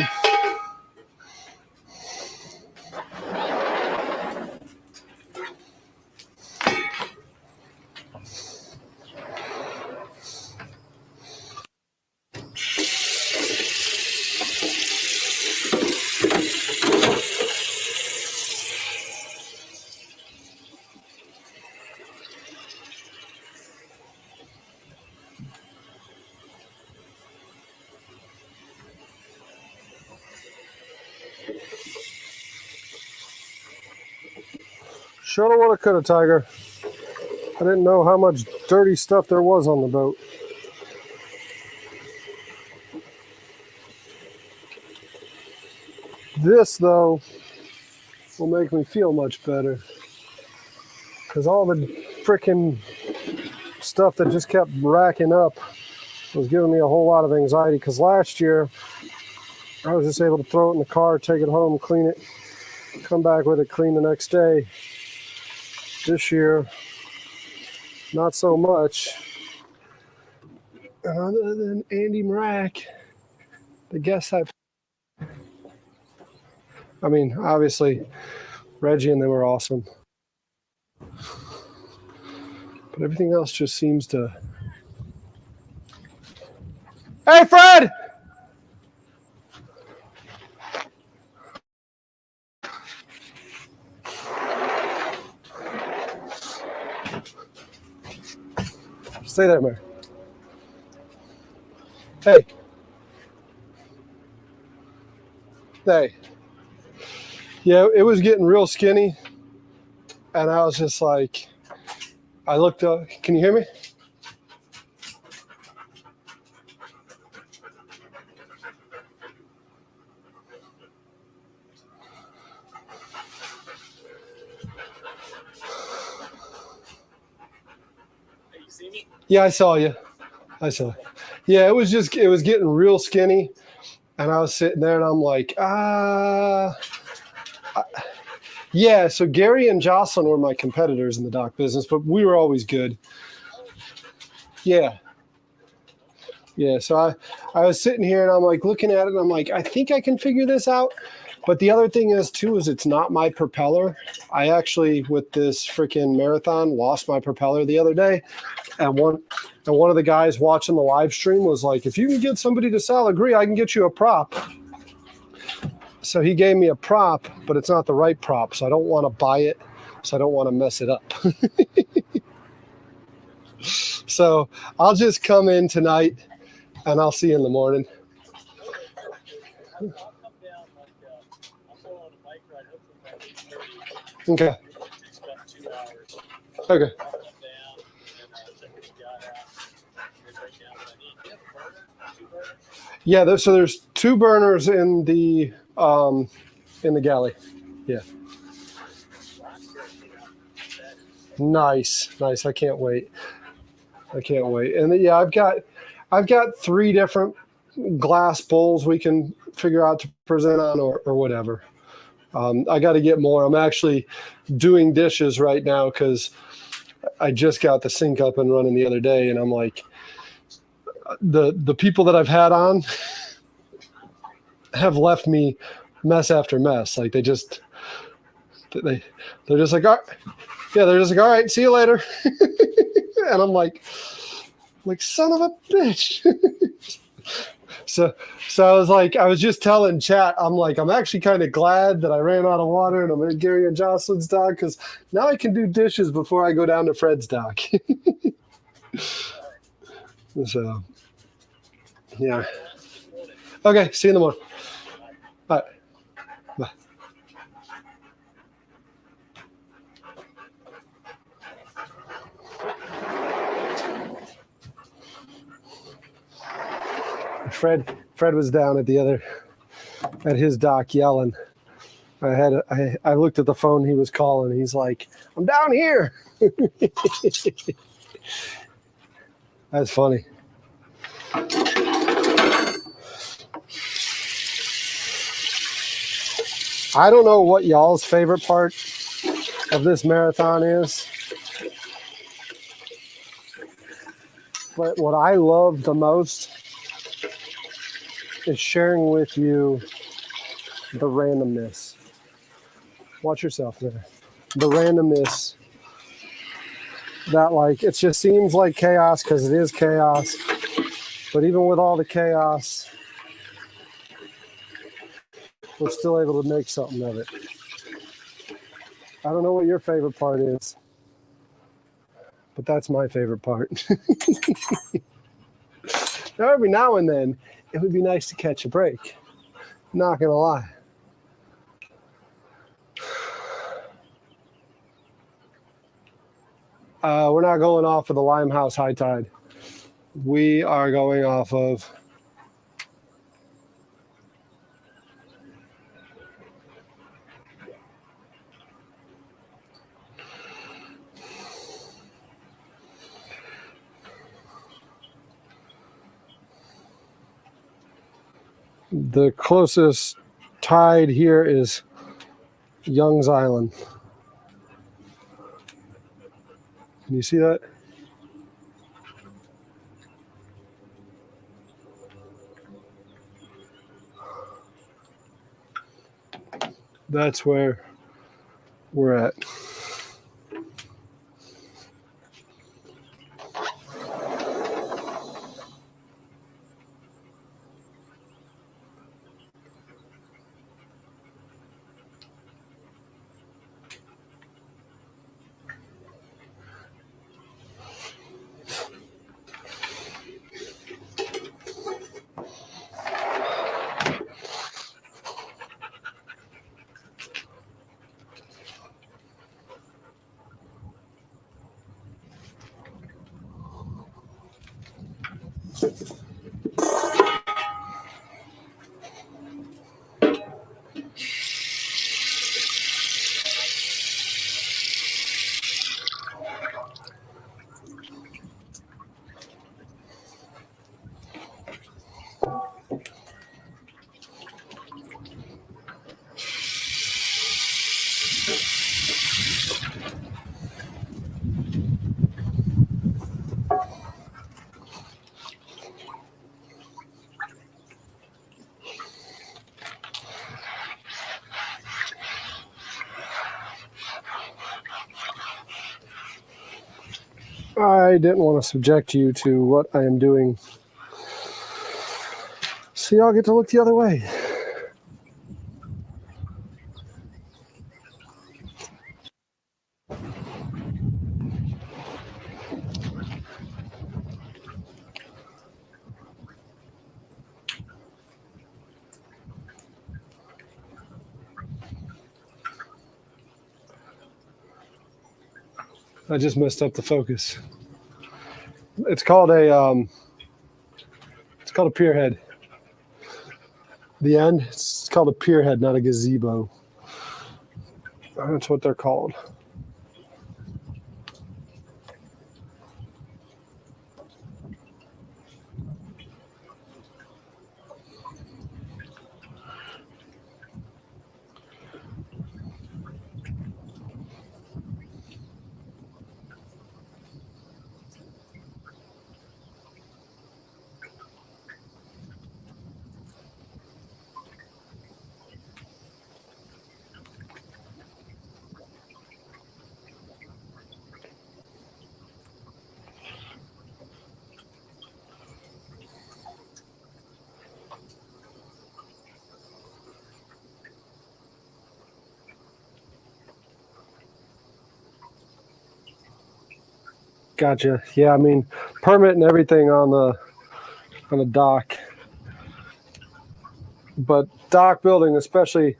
Shoulda, woulda, coulda, Tiger. I didn't know how much dirty stuff there was on the boat. This, though, will make me feel much better. Because all the freaking stuff that just kept racking up was giving me a whole lot of anxiety. Because last year, I was just able to throw it in the car, take it home, clean it, come back with it clean the next day. This year, not so much. And other than Andy Mrack, the guests I mean, obviously, Reggie and them were awesome. But everything else just seems to... Hey, Fred! Stay there, Mary. Hey. Hey. Yeah, it was getting real skinny. And I was just like, I looked up. Can you hear me? You see me? Yeah, I saw you. I saw you. Yeah, it was getting real skinny. And I was sitting there and I'm like, yeah, so Gary and Jocelyn were my competitors in the dock business, but we were always good. Yeah. Yeah, so I was sitting here and I'm like looking at it and I'm like, I think I can figure this out. But the other thing is too, is it's not my propeller. I actually, with this freaking marathon, lost my propeller the other day. And one of the guys watching the live stream was like, if you can get somebody to sell, agree, I can get you a prop. So he gave me a prop, but it's not the right prop. So I don't want to buy it. So I don't want to mess it up. So I'll just come in tonight and I'll see you in the morning. Okay. Okay. Yeah, so there's 2 burners in the galley. Yeah. Nice. I can't wait. And yeah, I've got 3 different glass bowls we can figure out to present on or whatever. I got to get more. I'm actually doing dishes right now because I just got the sink up and running the other day, and I'm like, the people that I've had on have left me mess after mess. Like they're just like, all right. Yeah, they're just like, all right, see you later. And I'm like, son of a bitch. So I was just telling chat, I'm like, I'm actually kind of glad that I ran out of water and I'm in Gary and Jocelyn's dock because now I can do dishes before I go down to Fred's dock. So, yeah. Okay, see you in the morning. All right. Bye. Fred was down at his dock yelling. I looked at the phone he was calling. He's like, I'm down here. That's funny. I don't know what y'all's favorite part of this marathon is, but what I love the most is sharing with you the randomness. Watch yourself there. The randomness that, like, it just seems like chaos because it is chaos. But even with all the chaos, we're still able to make something of it. I don't know what your favorite part is, but that's my favorite part. Now, every now and then, it would be nice to catch a break. Not gonna lie. We're not going off of the Limehouse high tide. We are going off of the closest tide here is Young's Island. Can you see that? That's where we're at. I didn't want to subject you to what I am doing, so y'all get to look the other way. I just messed up the focus. It's called a pier head. The end, it's called a pier head, not a gazebo. That's what they're called. Gotcha. Yeah, I mean, permit and everything on the dock, but dock building, especially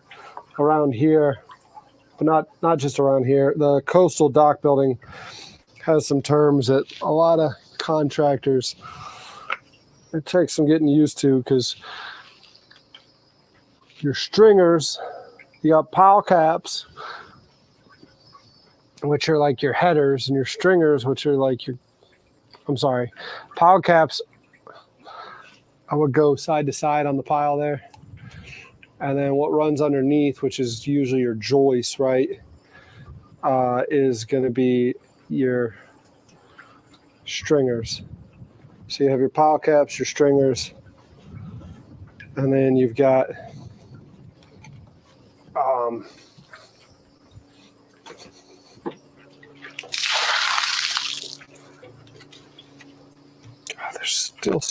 around here, but not just around here. The coastal dock building has some terms that a lot of contractors, it takes some getting used to, because your stringers, you got pile caps, which are like your headers, and your stringers, which are like pile caps, I would go side to side on the pile there. And then what runs underneath, which is usually your joist, right, is going to be your stringers. So you have your pile caps, your stringers, and then you've got there's still.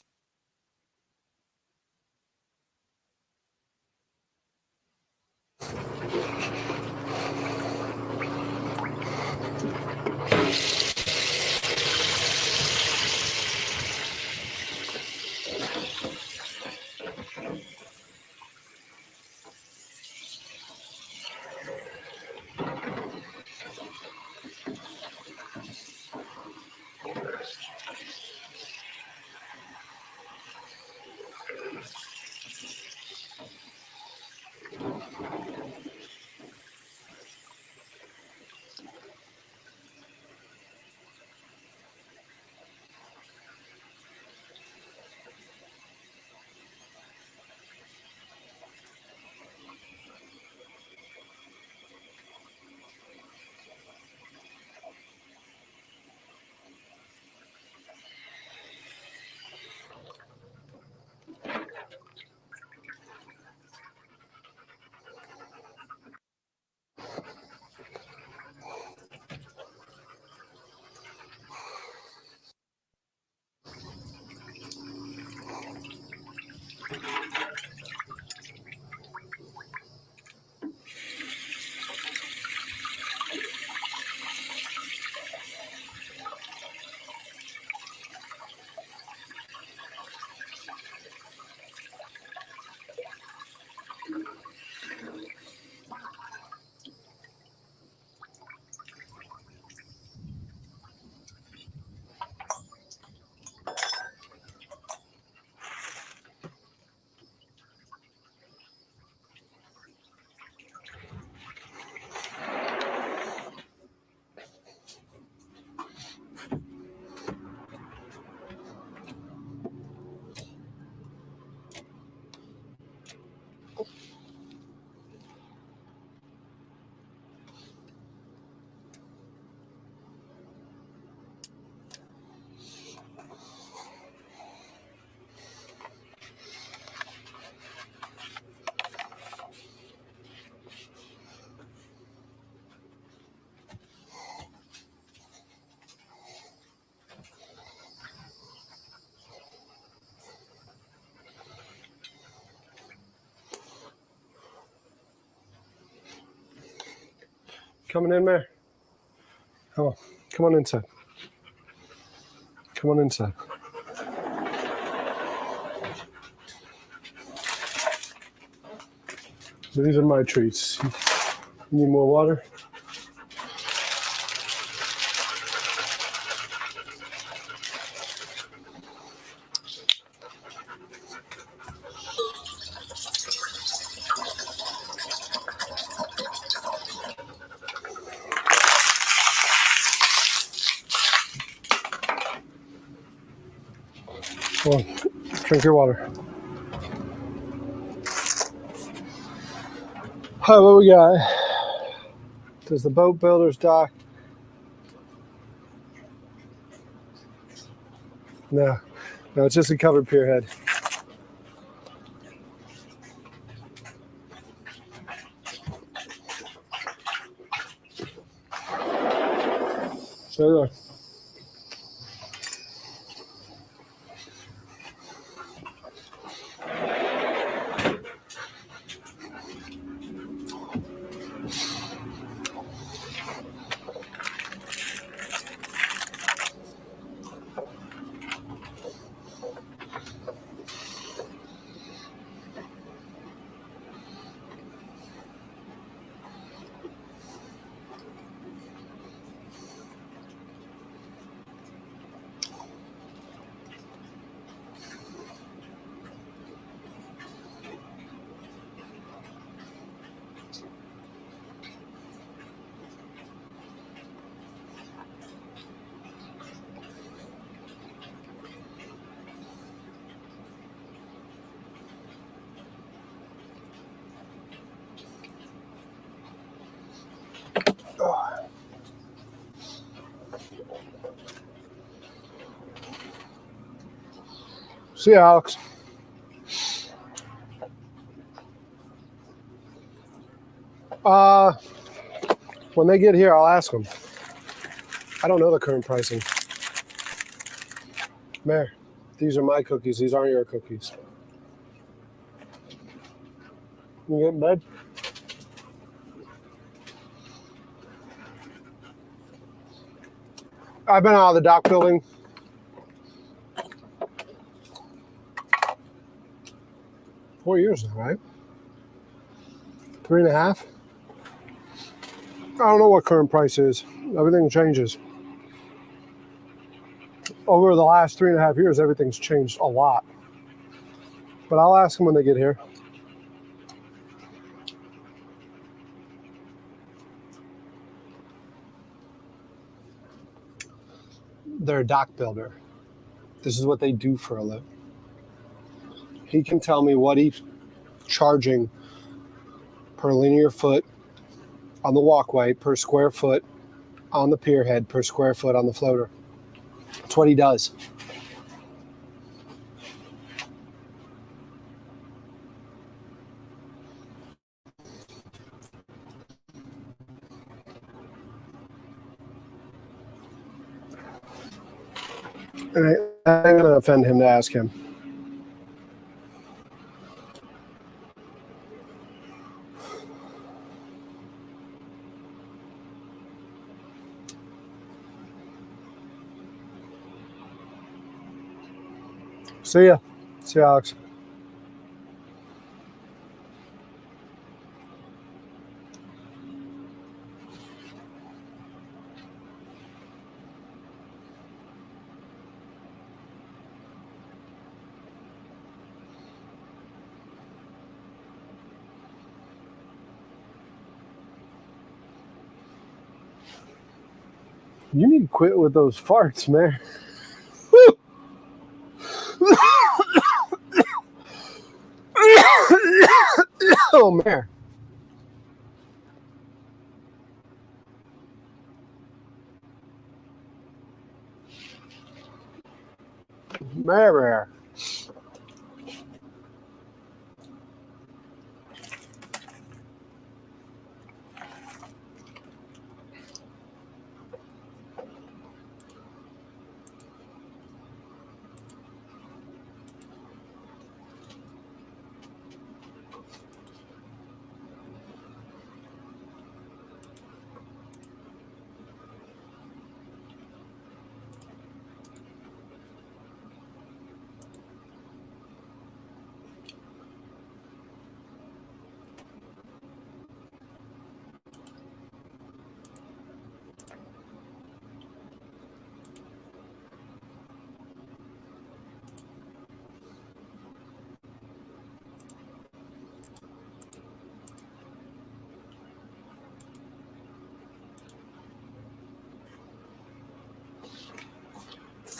Coming in, Mayor? Come on. Come on inside. Come on inside. These are my treats. You need more water? Come on, drink your water. All right, what we got? Does the boat builder's dock? No, it's just a covered pier head. So there. See you, Alex. When they get here, I'll ask them. I don't know the current pricing. Mayor, these are my cookies. These aren't your cookies. You get in bed? I've been out of the dock building 4 years now, right? 3.5. I don't know what current price is. Everything changes. Over the last 3.5 years, everything's changed a lot. But I'll ask them when they get here. They're a dock builder. This is what they do for a living. He can tell me what he's charging per linear foot on the walkway, per square foot on the pier head, per square foot on the floater. That's what he does. And I'm going to offend him to ask him. See ya. See ya, Alex. You need to quit with those farts, man. Oh, man. Mare.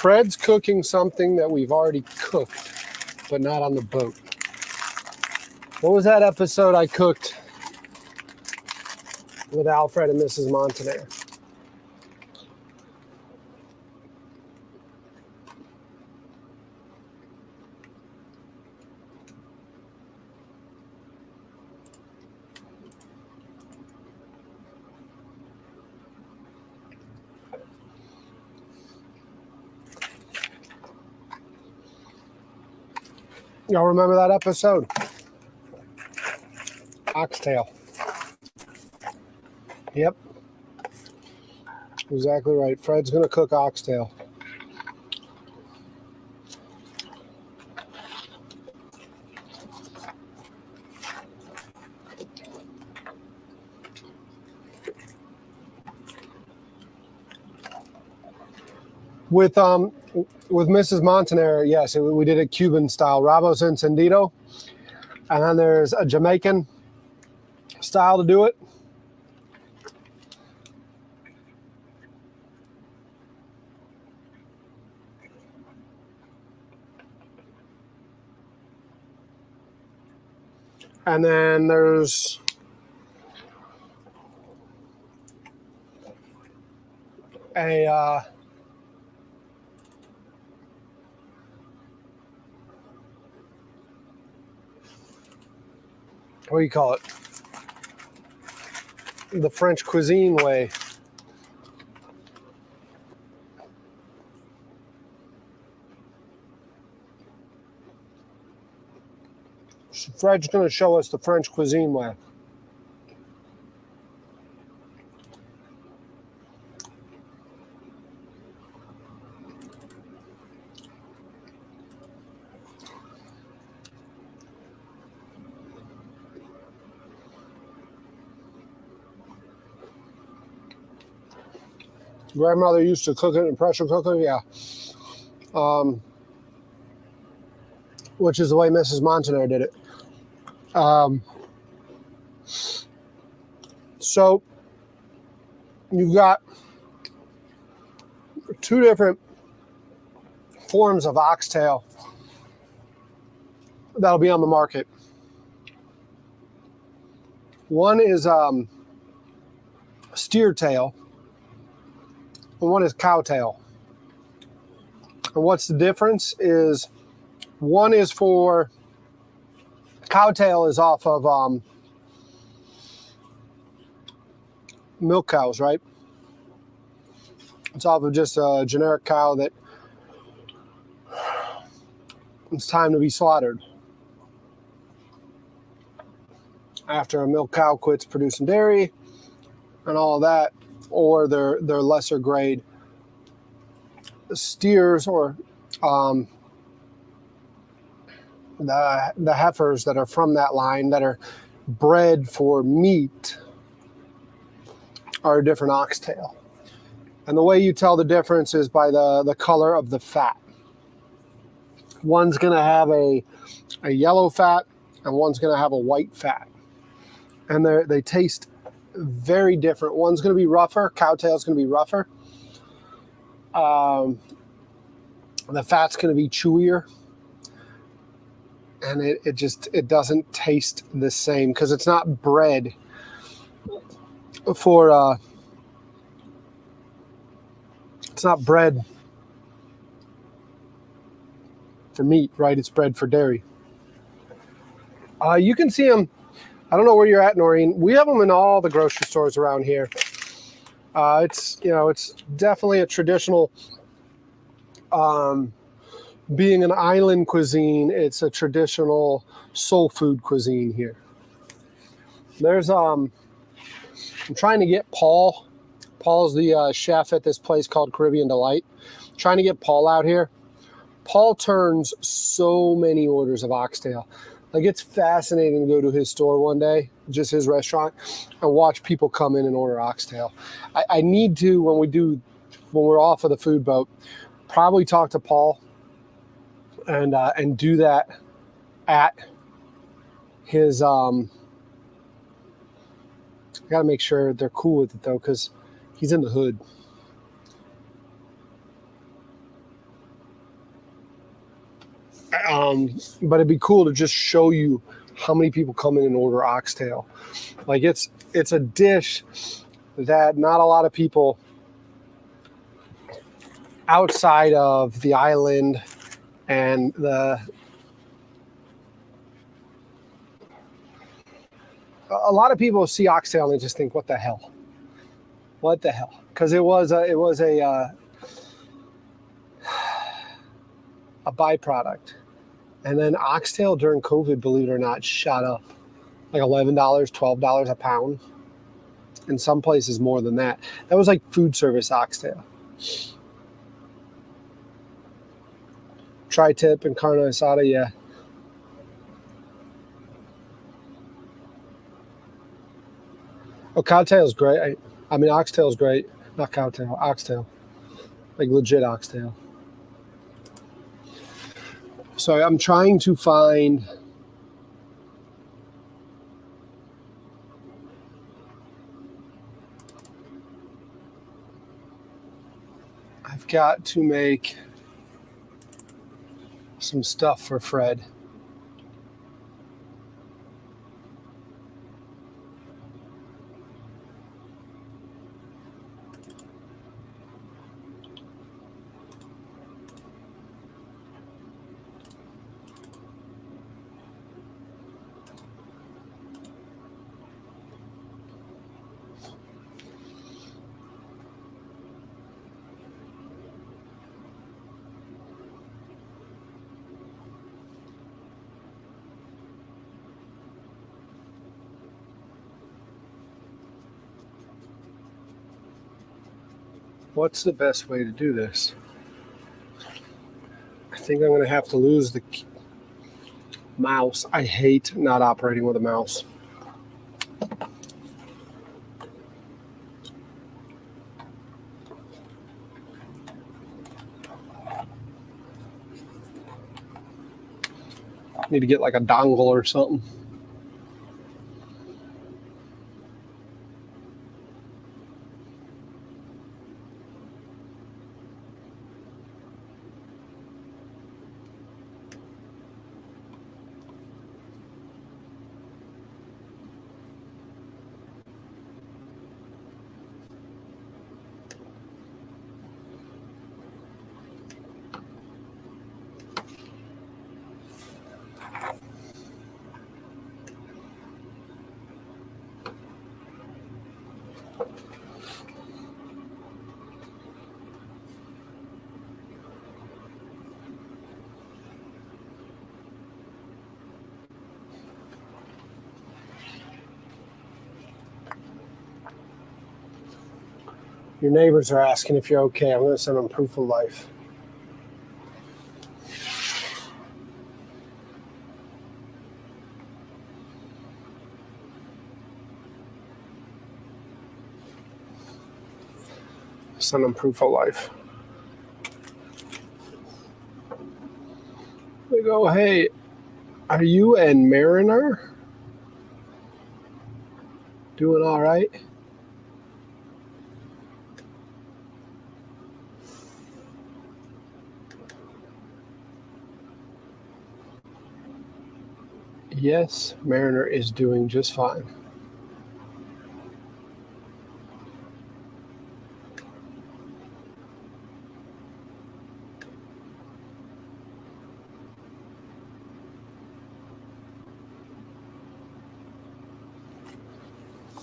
Fred's cooking something that we've already cooked, but not on the boat. What was that episode I cooked with Alfred and Mrs. Montaner? Y'all remember that episode? Oxtail. Yep. Exactly right. Fred's going to cook oxtail. With Mrs. Montaner, yes, we did it Cuban style, Rabos Encendido. And then there's a Jamaican style to do it. And then there's a what do you call it? The French cuisine way. Fred's going to show us the French cuisine way. Grandmother used to cook it in pressure cooker, yeah. Which is the way Mrs. Montaner did it. So you've got two different forms of oxtail that'll be on the market. One is steer tail, and one is cow tail. And what's the difference is one is for cow tail is off of milk cows, right? It's off of just a generic cow that it's time to be slaughtered after a milk cow quits producing dairy and all of that, or their lesser grade steers or the heifers that are from that line that are bred for meat are a different oxtail. And the way you tell the difference is by the color of the fat. One's going to have a yellow fat and one's going to have a white fat. And they taste very different. One's going to be rougher. Cow tail's going to be rougher. The fat's going to be chewier. And it doesn't taste the same because it's not bred for it's not bred for meat, right? It's bred for dairy. You can see them. I don't know where you're at, Noreen. We have them in all the grocery stores around here. It's definitely a traditional. Being an island cuisine, it's a traditional soul food cuisine here. There's I'm trying to get Paul. Paul's the chef at this place called Caribbean Delight. Trying to get Paul out here. Paul turns so many orders of oxtail. Like, it's fascinating to go to his store one day, just his restaurant, and watch people come in and order oxtail. I need to, when we're off of the food boat, probably talk to Paul and do that at his I gotta make sure they're cool with it though, because he's in the hood. But it'd be cool to just show you how many people come in and order oxtail. Like it's a dish that not a lot of people outside of the island and a lot of people see oxtail and just think, what the hell? What the hell? Because it was a byproduct. And then oxtail during COVID, believe it or not, shot up like $11, $12 a pound. In some places more than that. That was like food service oxtail. Tri-tip and carne asada, yeah. Oh, cowtail's great. I mean, oxtail's great. Not cowtail, oxtail. Like legit oxtail. So I'm trying to find... I've got to make some stuff for Fred. What's the best way to do this? I think I'm going to have to lose the mouse. I hate not operating with a mouse. Need to get like a dongle or something. Your neighbors are asking if you're okay. I'm going to send them proof of life. Send them proof of life. They go, hey, are you and Mariner doing all right? Yes, Mariner is doing just fine.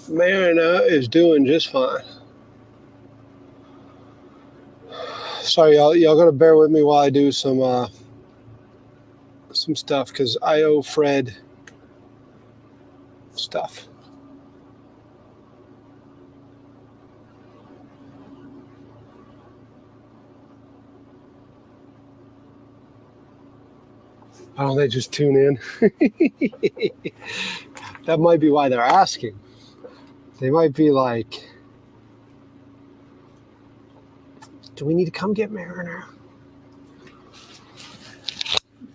Mariner is doing just fine. Sorry, y'all gotta bear with me while I do some stuff because I owe Fred stuff. Why don't they just tune in? That might be why they're asking. They might be like, do we need to come get Mariner?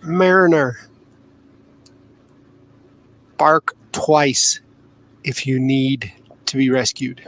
Mariner, bark twice if you need to be rescued.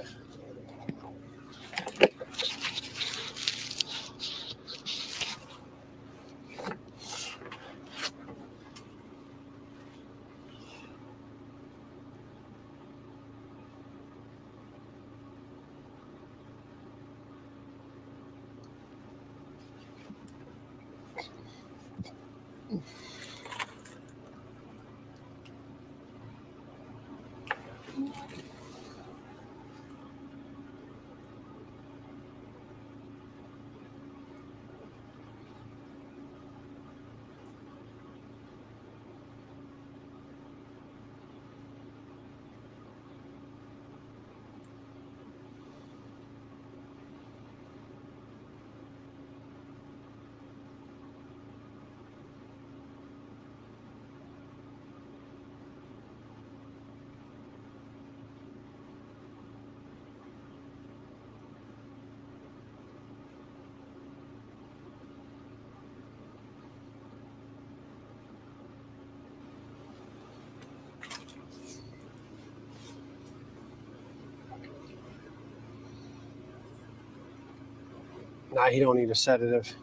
Nah, he don't need a sedative.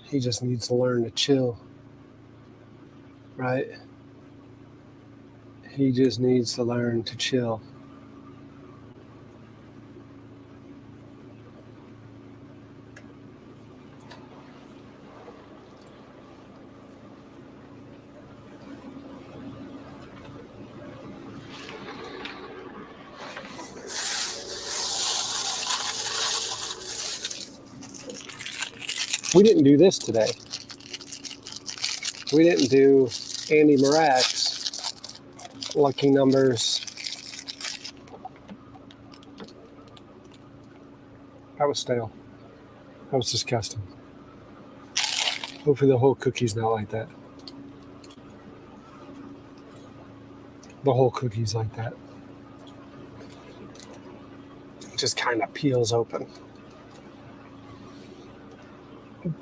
He just needs to learn to chill, right? He just needs to learn to chill. We didn't do this today. We didn't do Andy Marak's lucky numbers. That was stale. That was disgusting. Hopefully the whole cookie's not like that. The whole cookie's like that. It just kind of peels open.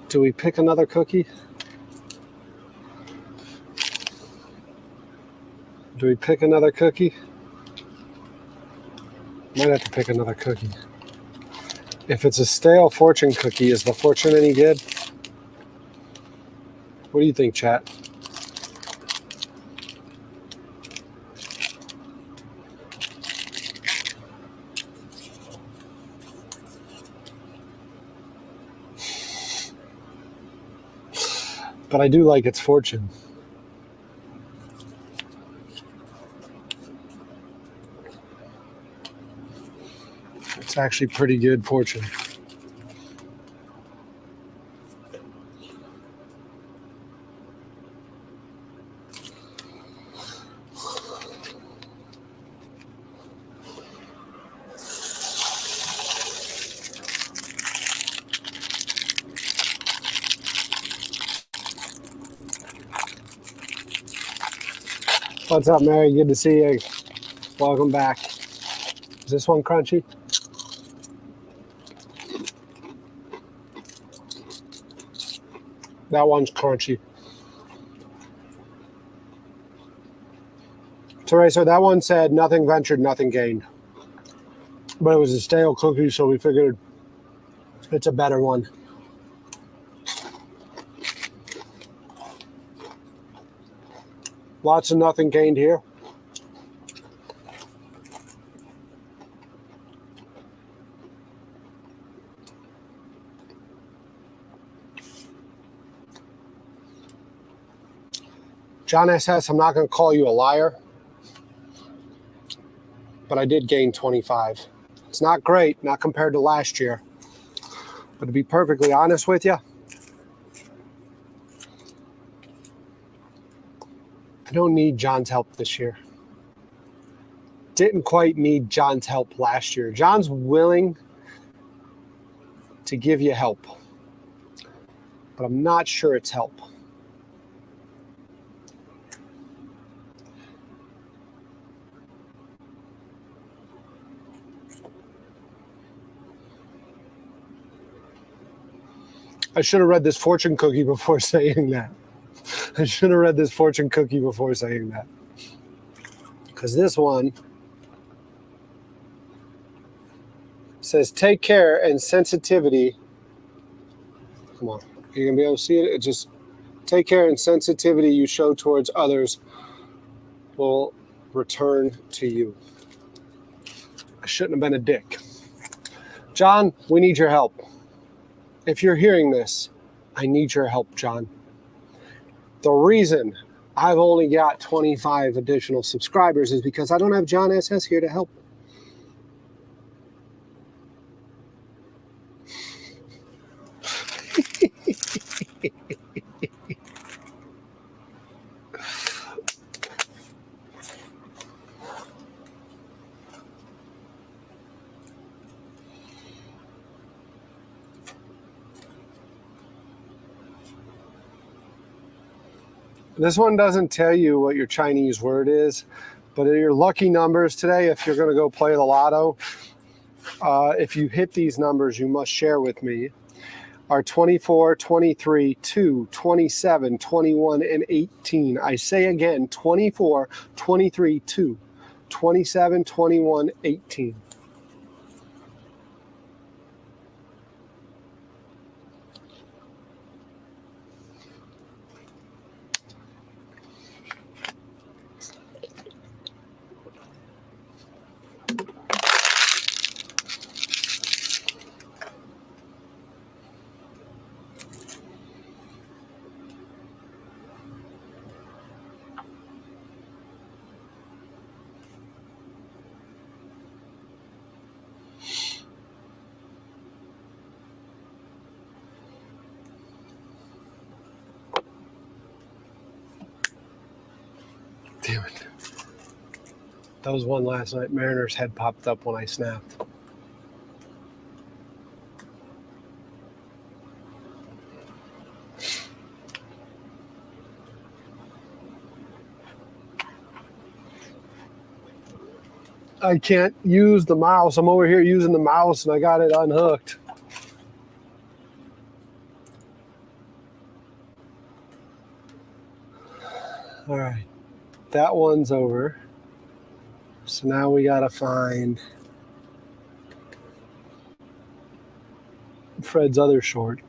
Do we pick another cookie? Do we pick another cookie? Might have to pick another cookie. If it's a stale fortune cookie, is the fortune any good? What do you think, chat? But I do like its fortune. It's actually pretty good fortune. What's up, Mary? Good to see you. Welcome back. Is this one crunchy? That one's crunchy. Teresa, that one said nothing ventured, nothing gained. But it was a stale cookie, so we figured it's a better one. Lots of nothing gained here. John SS, I'm not going to call you a liar, but I did gain 25. It's not great, not compared to last year. But to be perfectly honest with you, I don't need John's help this year. Didn't quite need John's help last year. John's willing to give you help, but I'm not sure it's help. I should have read this fortune cookie before saying that. I should have read this fortune cookie before saying that. Because this one says, take care and sensitivity. Come on, you're going to be able to see it? It just, take care and sensitivity you show towards others will return to you. I shouldn't have been a dick. John, we need your help. If you're hearing this, I need your help, John. The reason I've only got 25 additional subscribers is because I don't have John SS here to help. This one doesn't tell you what your Chinese word is, but your lucky numbers today, if you're going to go play the lotto, if you hit these numbers, you must share with me, are 24, 23, 2, 27, 21, and 18. I say again, 24, 23, 2, 27, 21, 18. Damn it. That was one last night. Mariner's head popped up when I snapped. I can't use the mouse. I'm over here using the mouse and I got it unhooked. All right. That one's over. So now we got to find Fred's other short.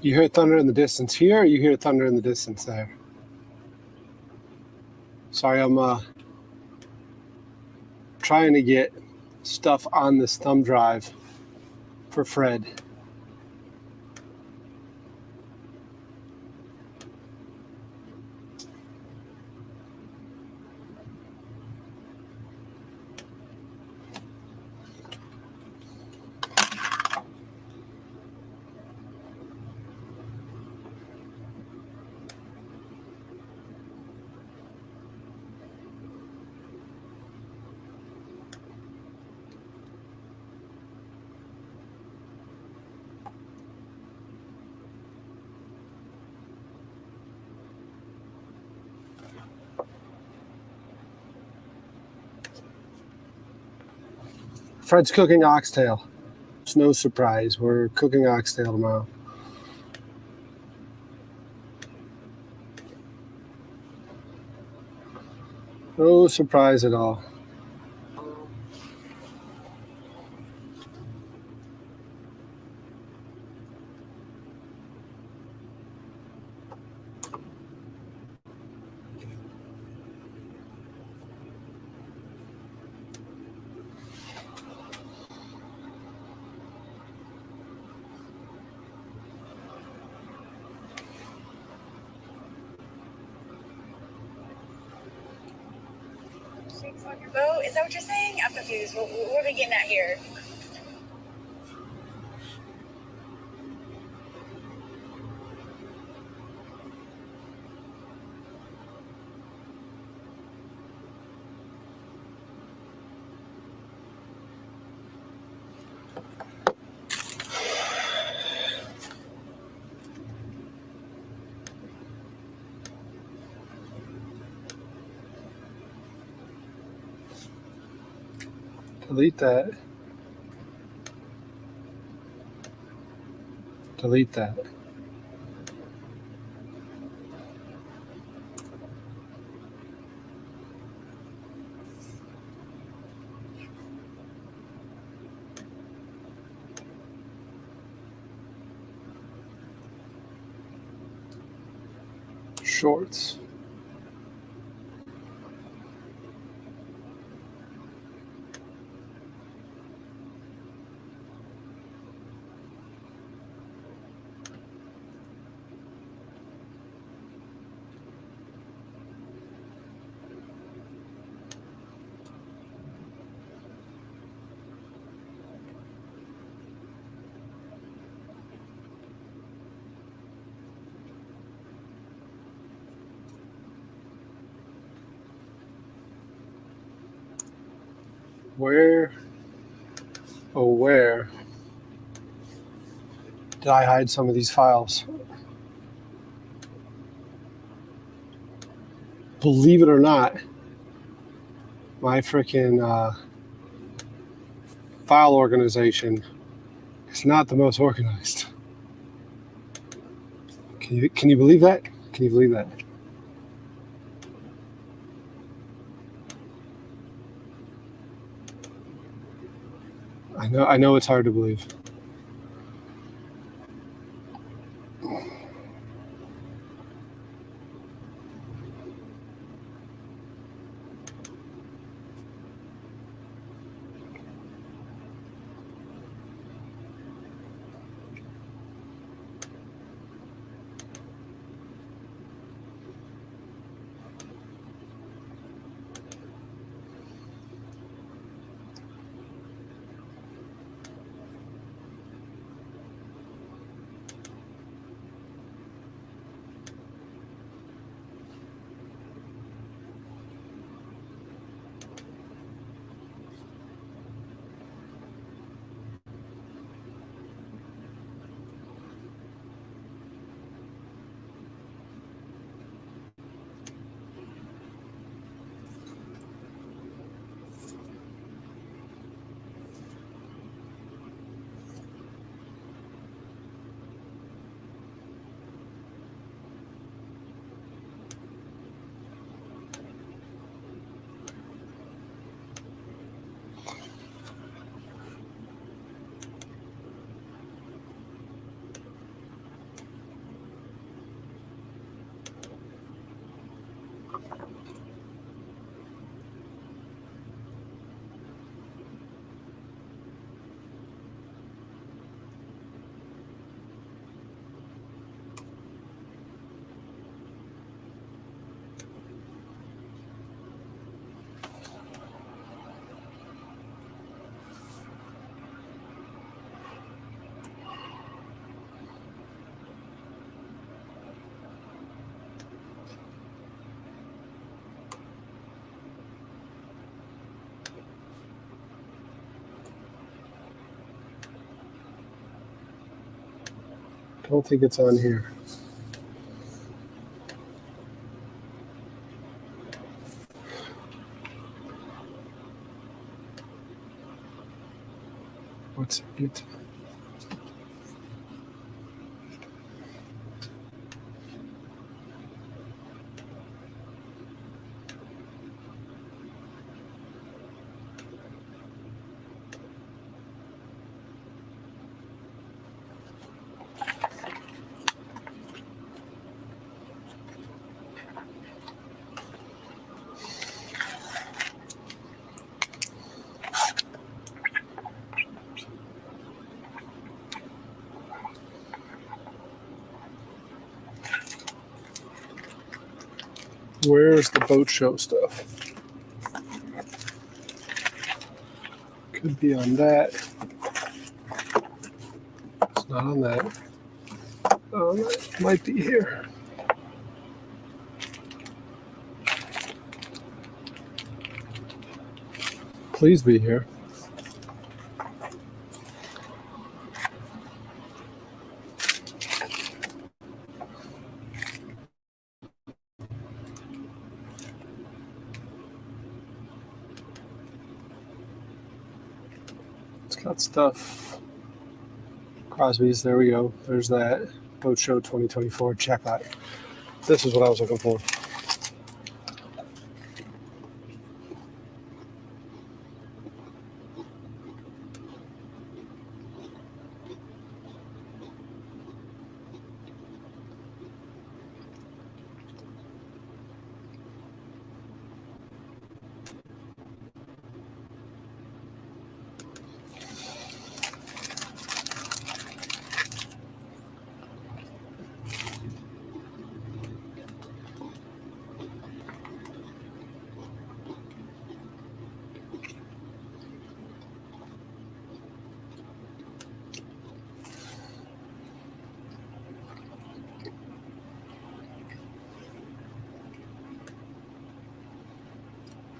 You hear thunder in the distance here, or you hear thunder in the distance there? Sorry, I'm trying to get stuff on this thumb drive for Fred. Fred's cooking oxtail. It's no surprise. We're cooking oxtail tomorrow. No surprise at all. On your boat? Is that what you're saying? I'm confused. What are we getting at here? Delete that. Delete that. Shorts. Where, oh where, did I hide some of these files? Believe it or not, my freaking file organization is not the most organized. Can you believe that? Can you believe that? I know it's hard to believe. don't think it's on here. What's it? Where's the boat show stuff? Could be on that. It's not on that. It might be here. Please be here. It's got stuff. Crosby's, there we go. There's that. Boat Show 2024 checkout. This is what I was looking for.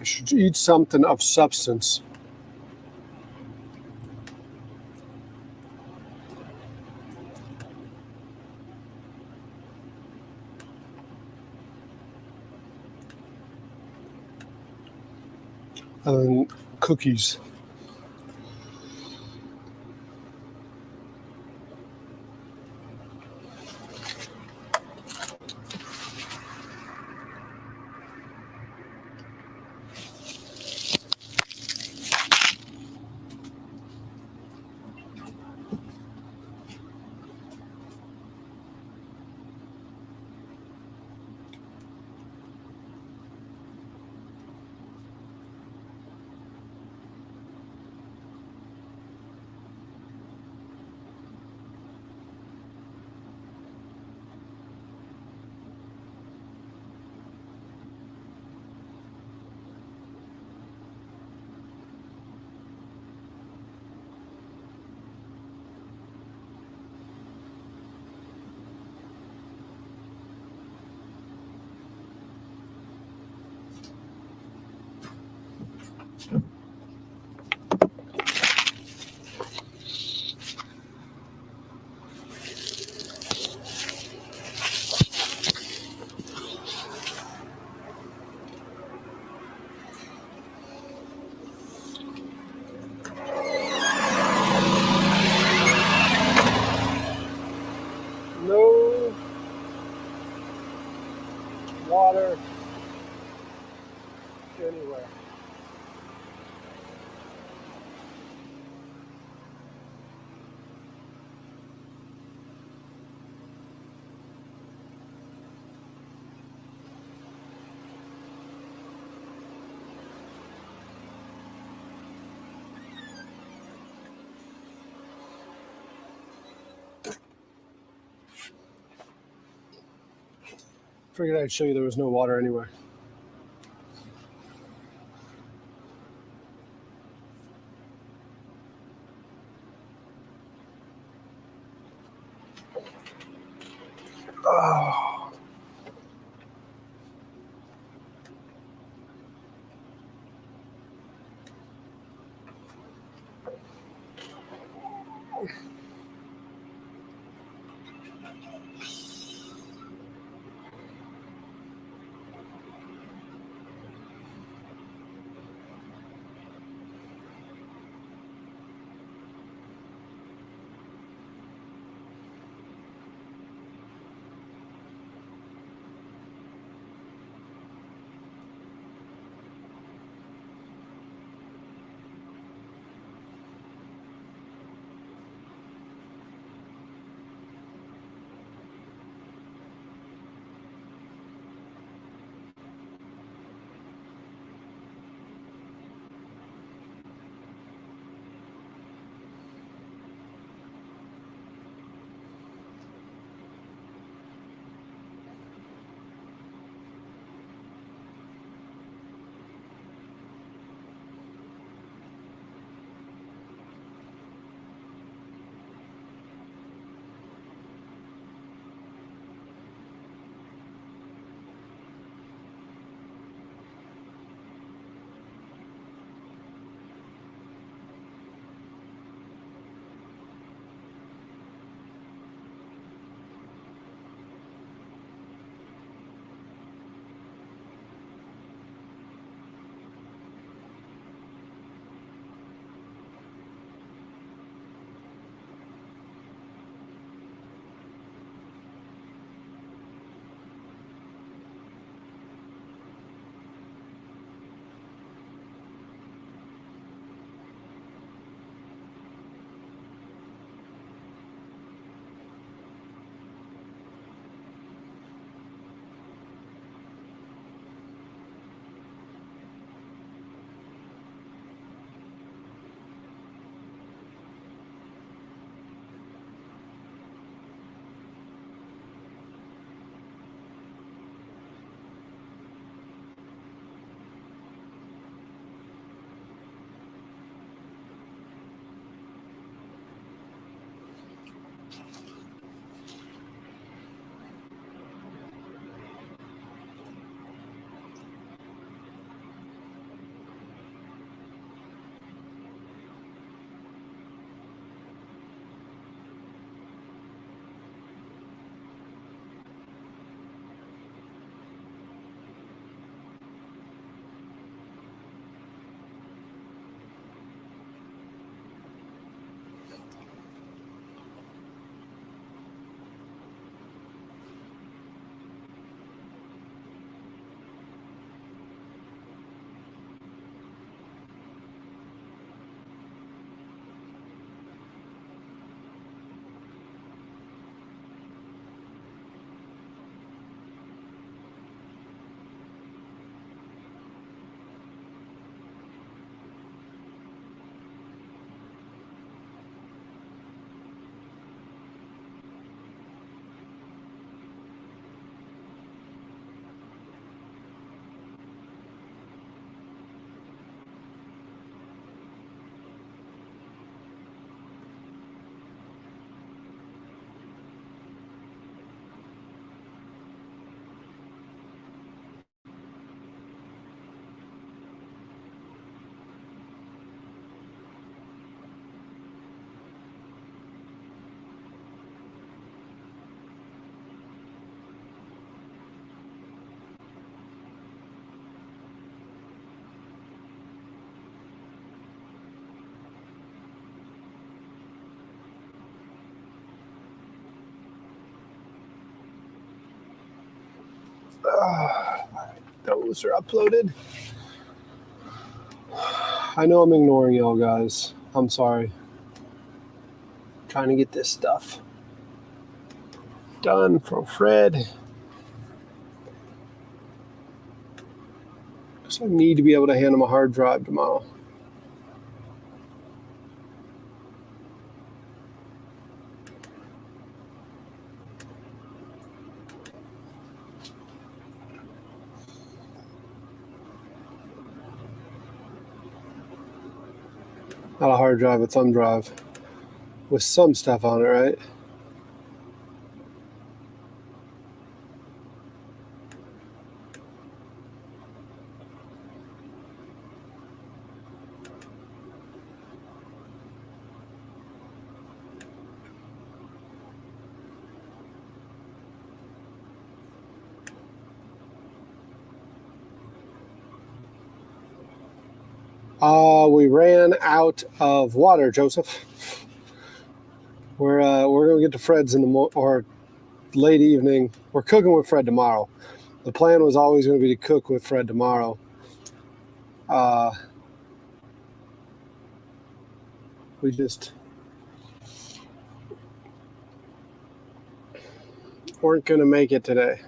I should eat something of substance. Other than cookies. No water anywhere. Figured I'd show you there was no water anywhere. Oh. Those are uploaded. I know I'm ignoring y'all guys. I'm sorry. Trying to get this stuff done for Fred. So I need to be able to hand him a hard drive tomorrow. Not a hard drive, a thumb drive. With some stuff on it, right? We ran out of water, Joseph. We're gonna get to Fred's in the or late evening. We're cooking with Fred tomorrow. The plan was always going to be to cook with Fred tomorrow. We just weren't going to make it today.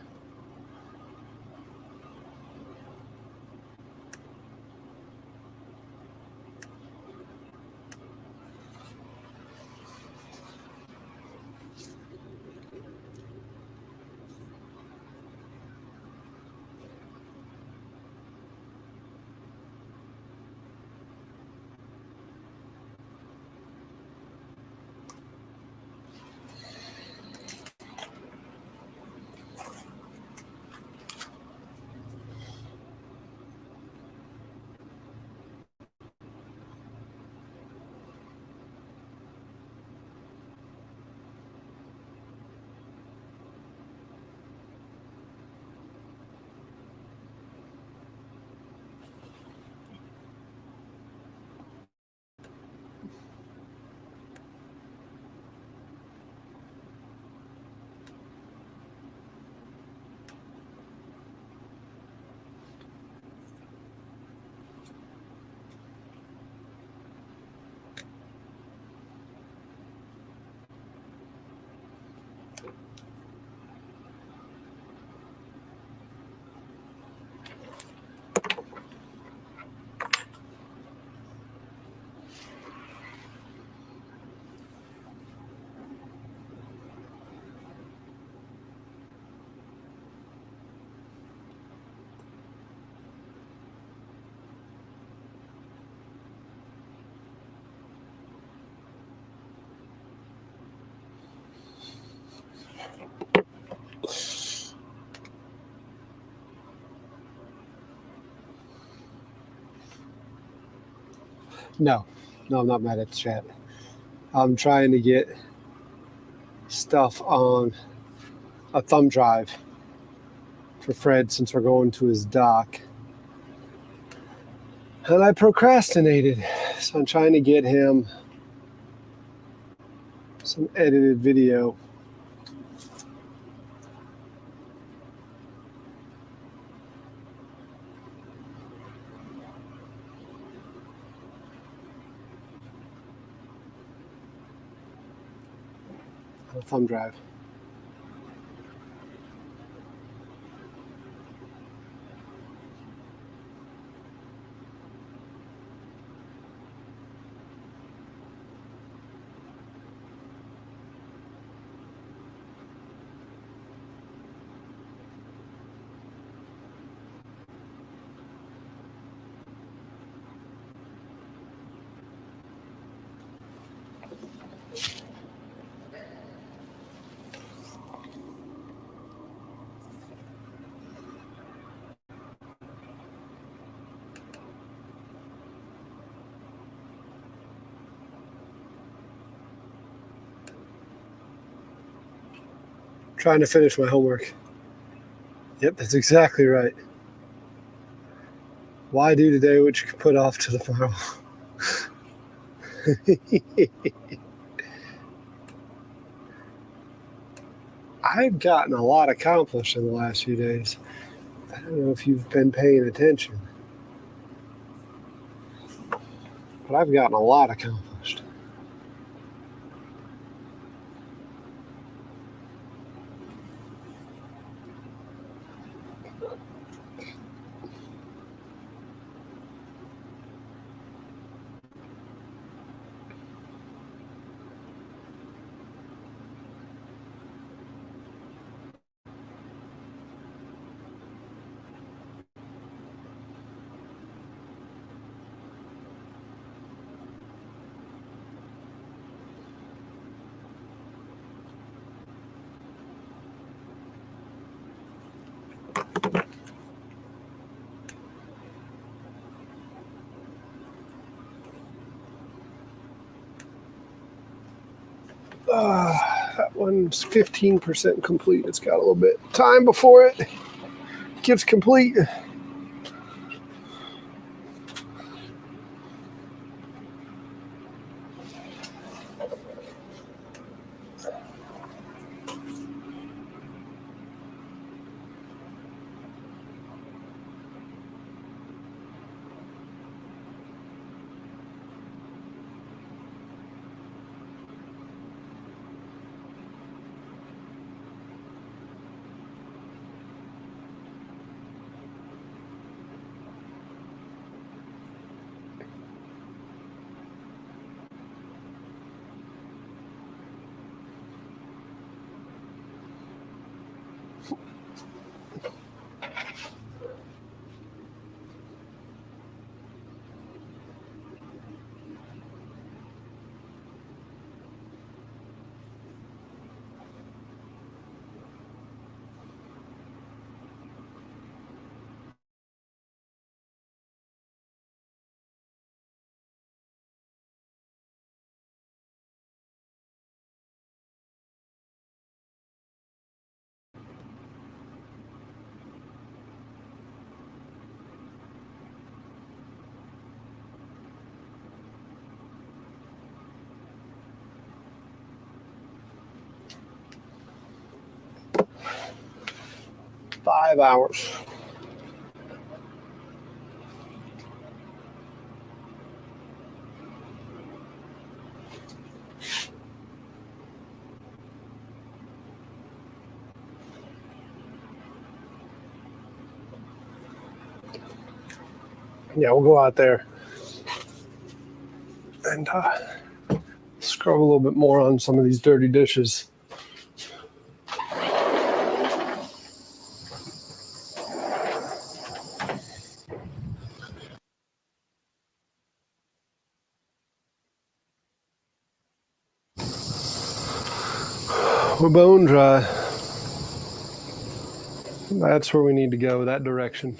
No, I'm not mad at the chat. I'm trying to get stuff on a thumb drive for Fred since we're going to his dock. And I procrastinated. So I'm trying to get him some edited video. A thumb drive. Trying to finish my homework. Yep, that's exactly right. Why do today what you can put off to tomorrow? I've gotten a lot accomplished in the last few days. I don't know if you've been paying attention, but I've gotten a lot accomplished. That one's 15% complete. It's got a little bit of time before it gets complete. $5. Yeah, we'll go out there and scrub a little bit more on some of these dirty dishes. We're bone dry. That's where we need to go, that direction.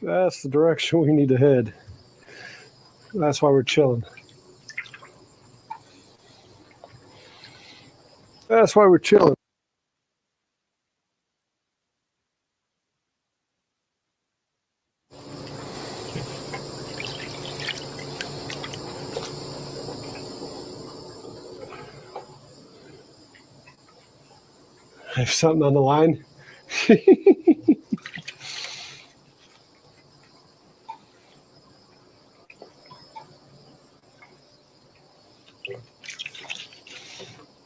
That's the direction we need to head. That's why we're chilling. That's why we're chilling. There's something on the line.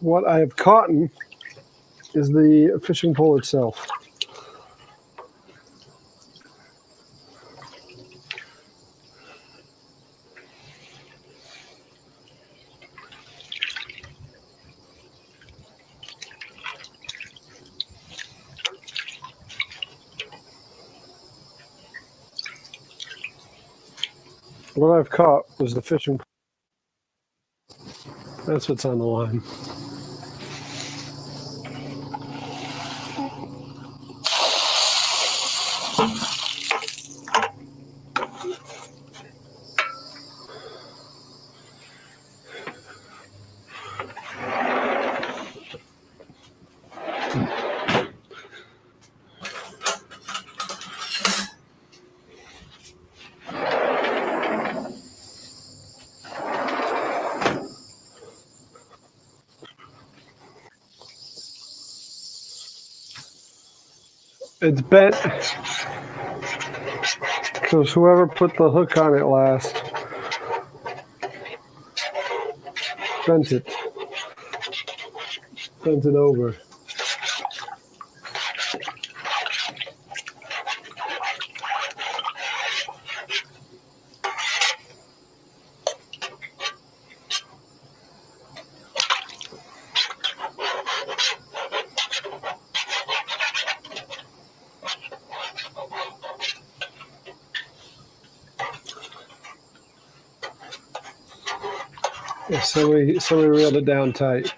What I have caught is the fishing pole itself. What I've caught was the fishing pole. That's what's on the line. It's bent because whoever put the hook on it last bent it over. Yeah, somebody reeled it down tight.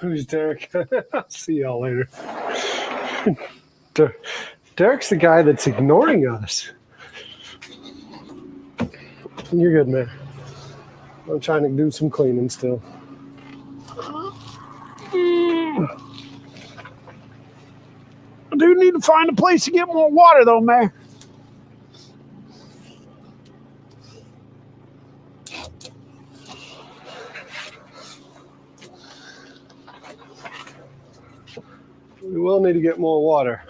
Who's Derek? I'll see y'all later. Derek's the guy that's ignoring us. You're good, man. I'm trying to do some cleaning still. I do need to find a place to get more water, though, man. We will need to get more water.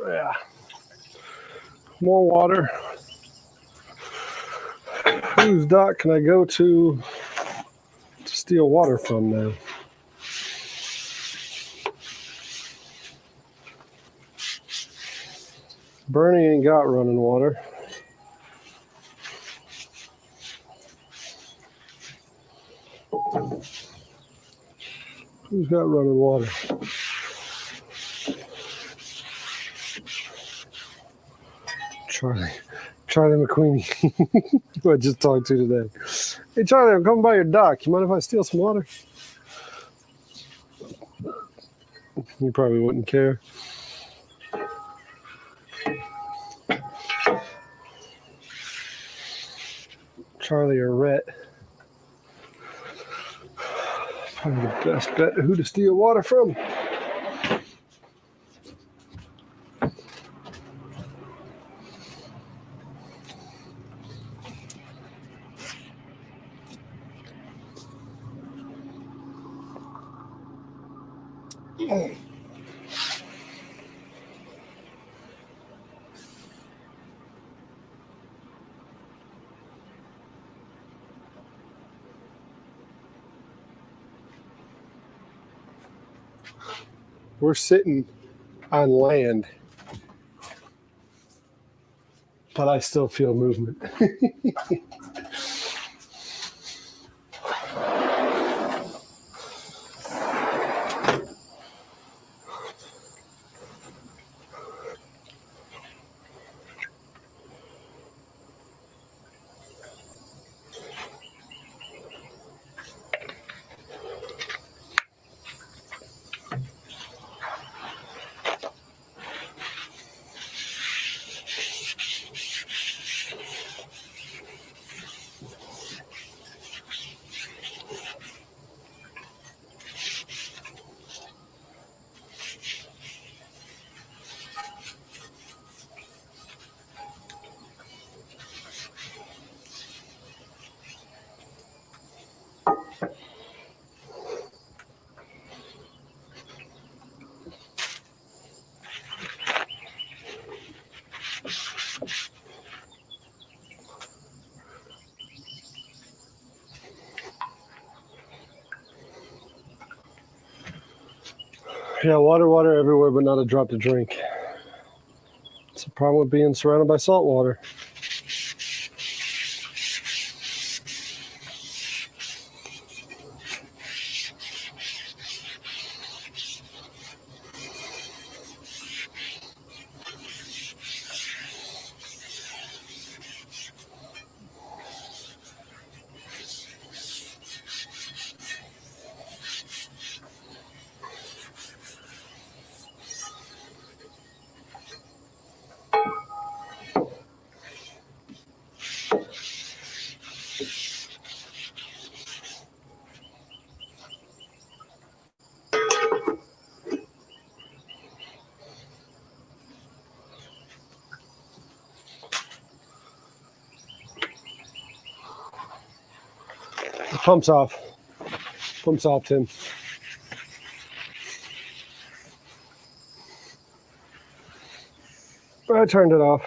Yeah. More water. Whose dock can I go to steal water from now? Bernie ain't got running water. Who's got running water? Charlie McQueenie, who I just talked to today. Hey Charlie, I'm coming by your dock. You mind if I steal some water? You probably wouldn't care. Charlie or Rhett. Probably the best bet who to steal water from. We're sitting on land, but I still feel movement. Yeah, water everywhere, but not a drop to drink. It's a problem with being surrounded by salt water. Pumps off. Pumps off, Tim. I turned it off.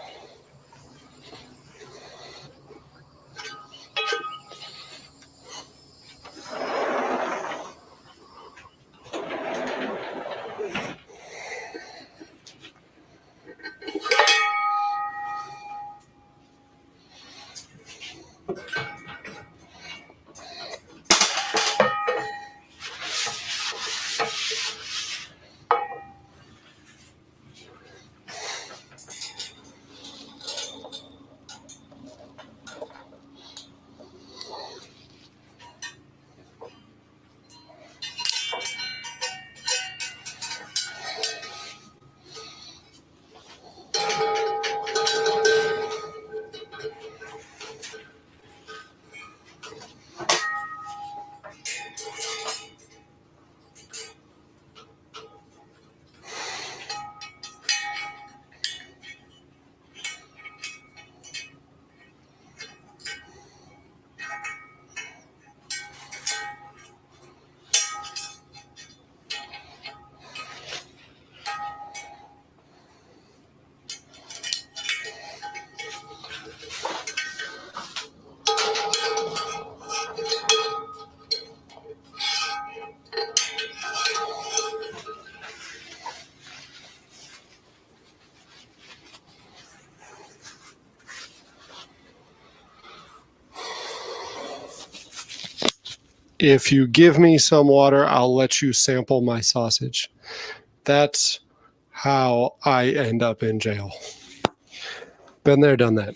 if you give me some water, I'll let you sample my sausage. That's how I end up in jail. Been there, done that.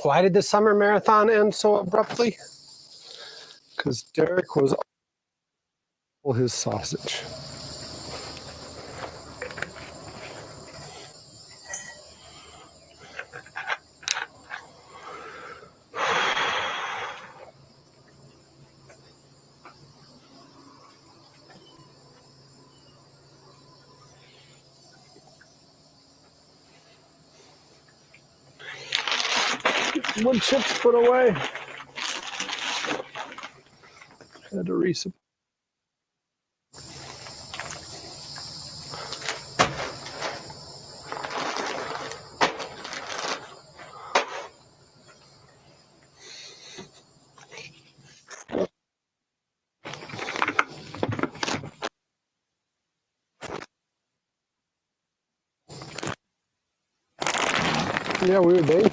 Why did the summer marathon end so abruptly? Because Derek was all his sausage. Wood chips put away. Had to resupply. Yeah, weird day.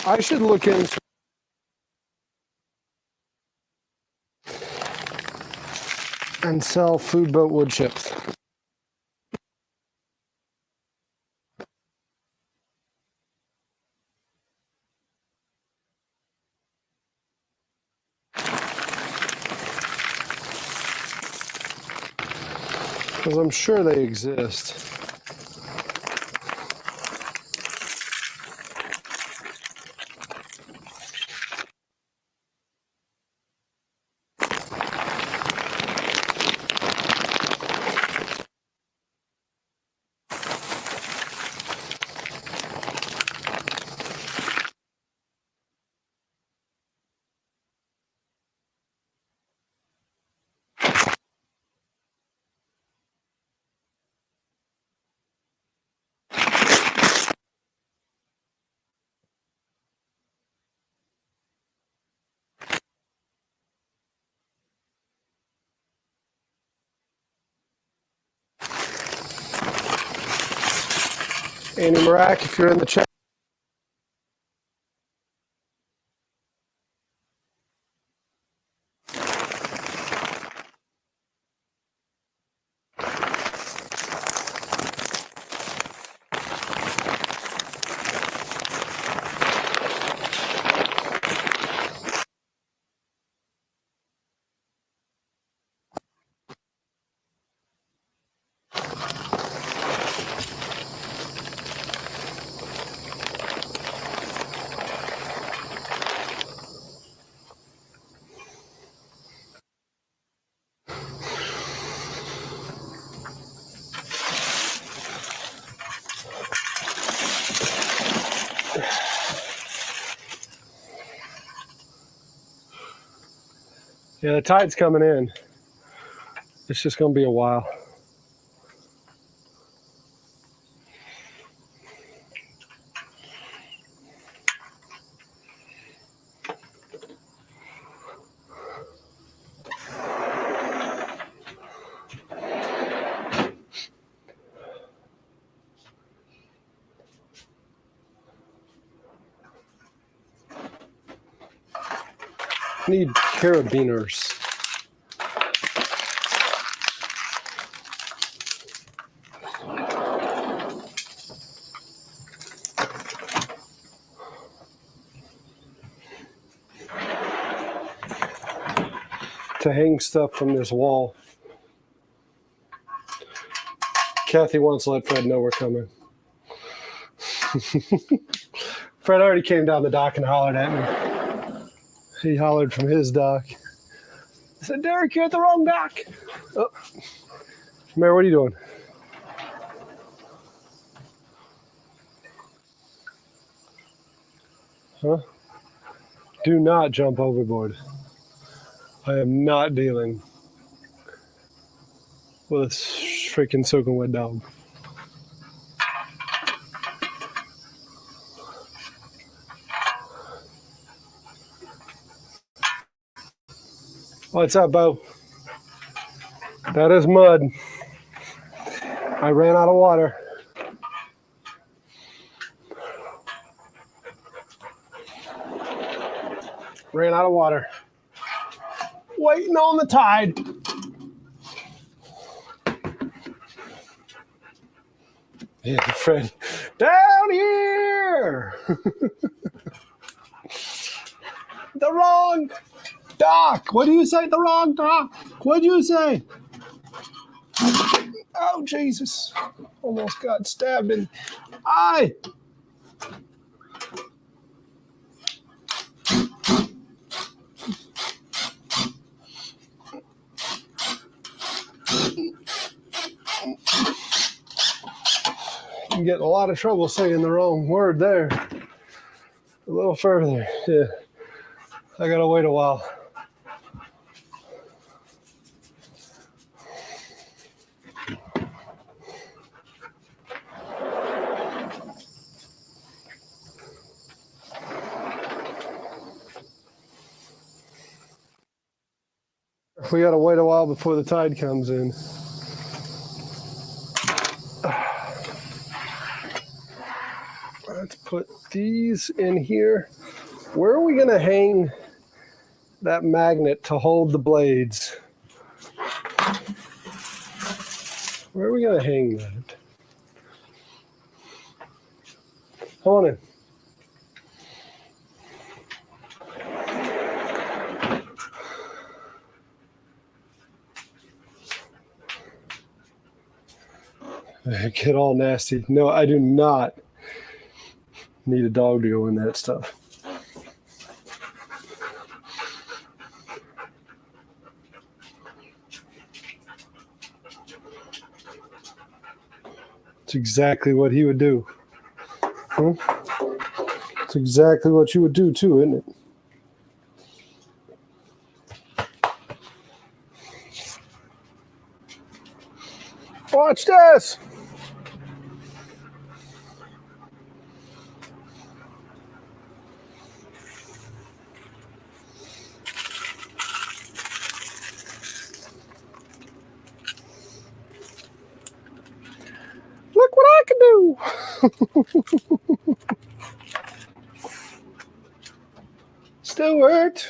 I should look into and sell food boat wood chips. Because I'm sure they exist. Andy Marak, if you're in the chat. Yeah, the tide's coming in. It's just going to be a while. Need carabiners. To hang stuff from this wall. Kathy wants to let Fred know we're coming. Fred already came down the dock and hollered at me. He hollered from his dock. I said, Derek, you're at the wrong dock. Oh. Mary, what are you doing? Huh? Do not jump overboard. I am not dealing with a freaking soaking wet dog. What's up, Bo? That is mud. I ran out of water. Ran out of water. Waiting on the tide. Yeah, Fred. Down here! The wrong dock. What do you say? The wrong dock. What do you say? Oh, Jesus. Almost got stabbed in the eye. You get in a lot of trouble saying the wrong word there. A little further. Yeah. I gotta wait a while. We gotta wait a while before the tide comes in. Let's put these in here. Where are we gonna hang that magnet to hold the blades? Where are we gonna hang that? Come on in. Get all nasty. No, I do not need a dog to go in that stuff. It's exactly what he would do. Huh? It's exactly what you would do too, isn't it? Watch this. Look what I can do. Stuart.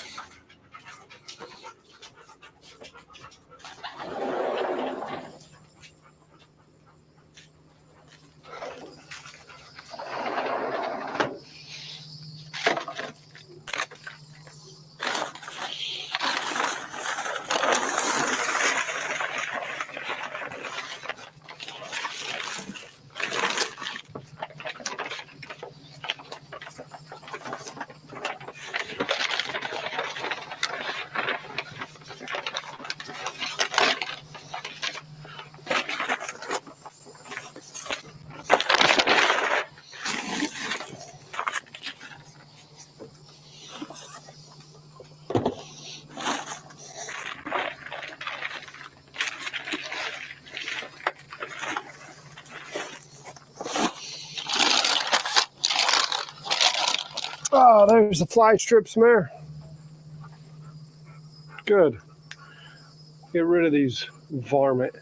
Oh, there's the fly strips, Mare. Good. Get rid of these varmint.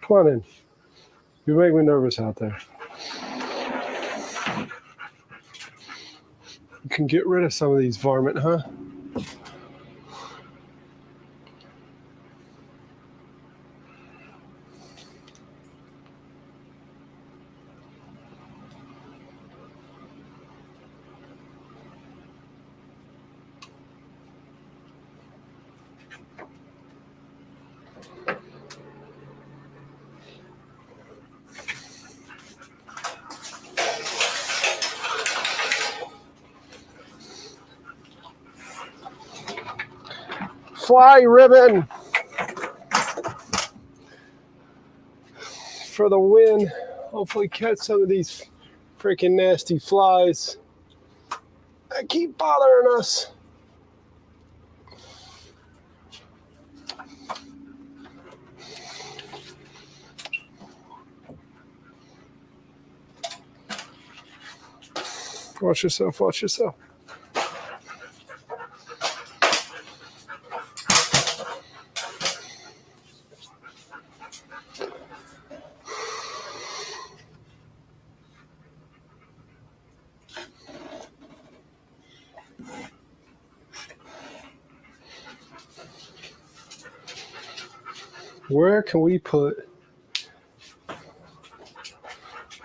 Come on in. You make me nervous out there. You can get rid of some of these varmint, huh? Fly ribbon for the win. Hopefully catch some of these freaking nasty flies that keep bothering us. Watch yourself, watch yourself. Where can we put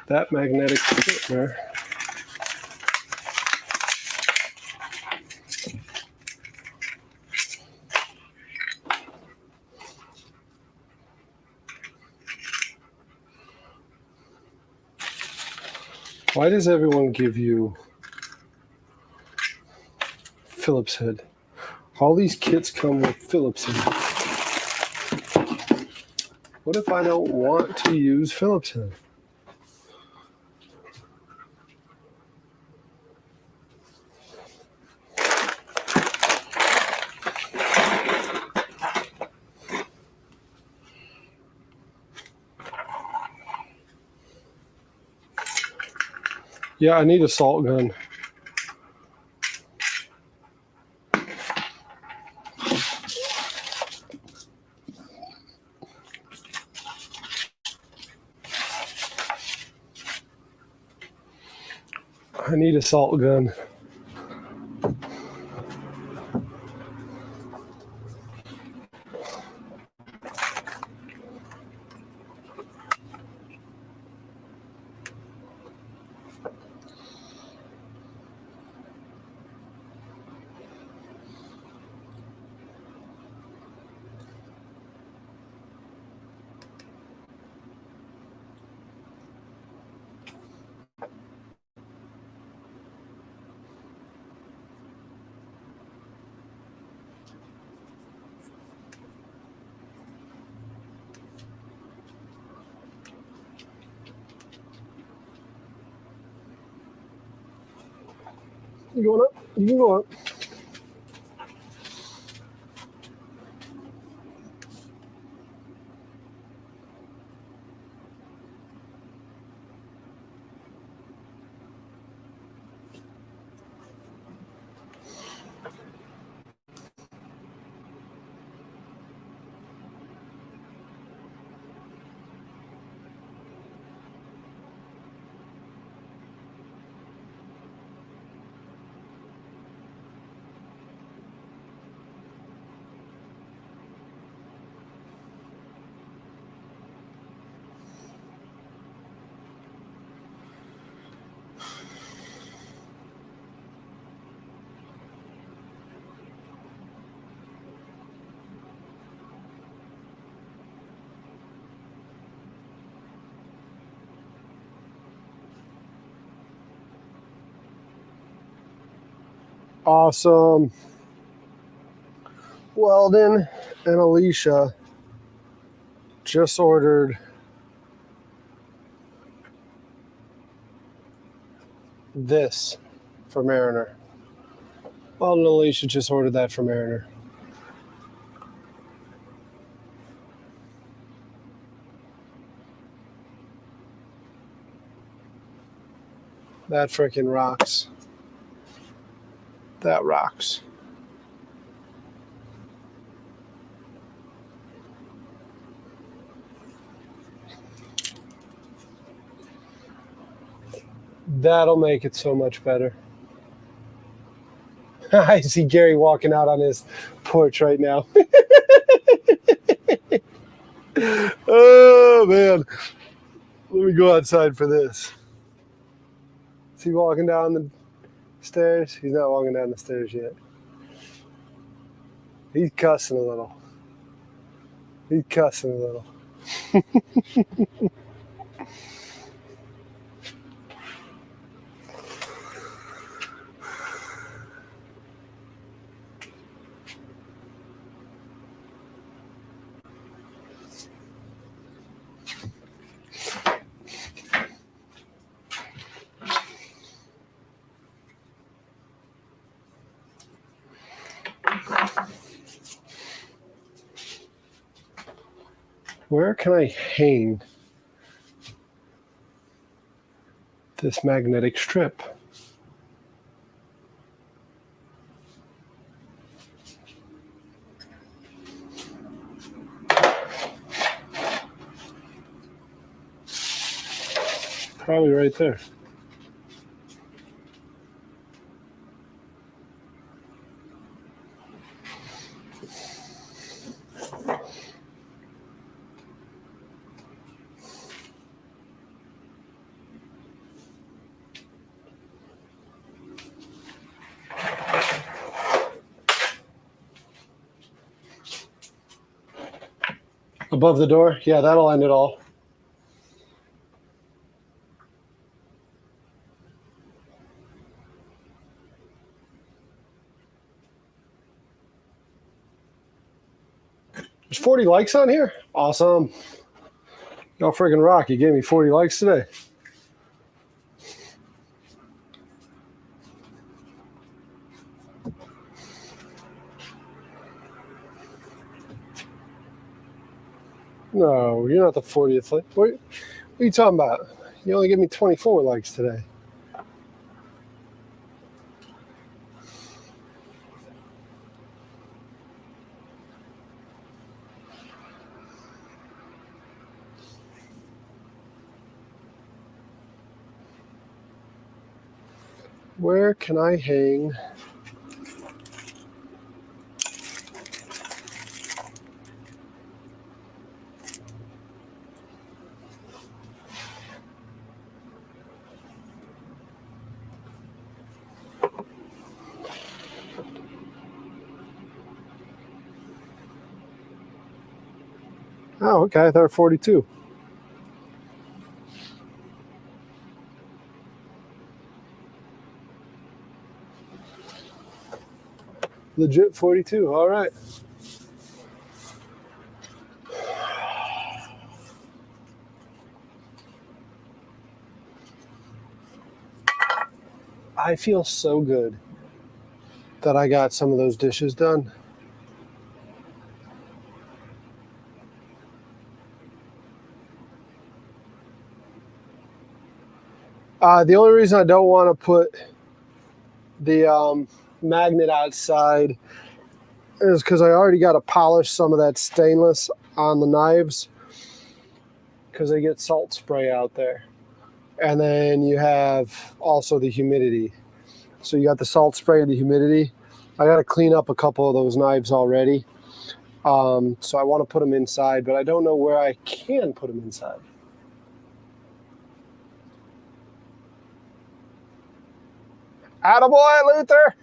that magnetic strip there? Why does everyone give you Phillips head? All these kits come with Phillips head. What if I don't want to use Phillips head? Yeah, I need a salt gun. I need a salt gun. You going up? You can go up. Awesome. Weldon and Alicia just ordered this for Mariner. Well, and Alicia just ordered that for Mariner. That freaking rocks. That rocks. That'll make it so much better. I see Gary walking out on his porch right now. Oh, man. Let me go outside for this. Is he walking down the stairs? He's not walking down the stairs yet. He's cussing a little. He's cussing a little. Where can I hang this magnetic strip? Probably right there. Above the door? Yeah, that'll end it all. There's 40 likes on here? Awesome. Y'all freaking rock. You gave me 40 likes today. No, you're not the 40th like. What are you talking about? You only gave me 24 likes today. Where can I hang? Oh, okay. They're 42. Legit 42. All right. I feel so good that I got some of those dishes done. The only reason I don't want to put the magnet outside is because I already got to polish some of that stainless on the knives because they get salt spray out there. And then you have also the humidity. So you got the salt spray and the humidity. I got to clean up a couple of those knives already. So I want to put them inside, but I don't know where I can put them inside. Attaboy, Luther!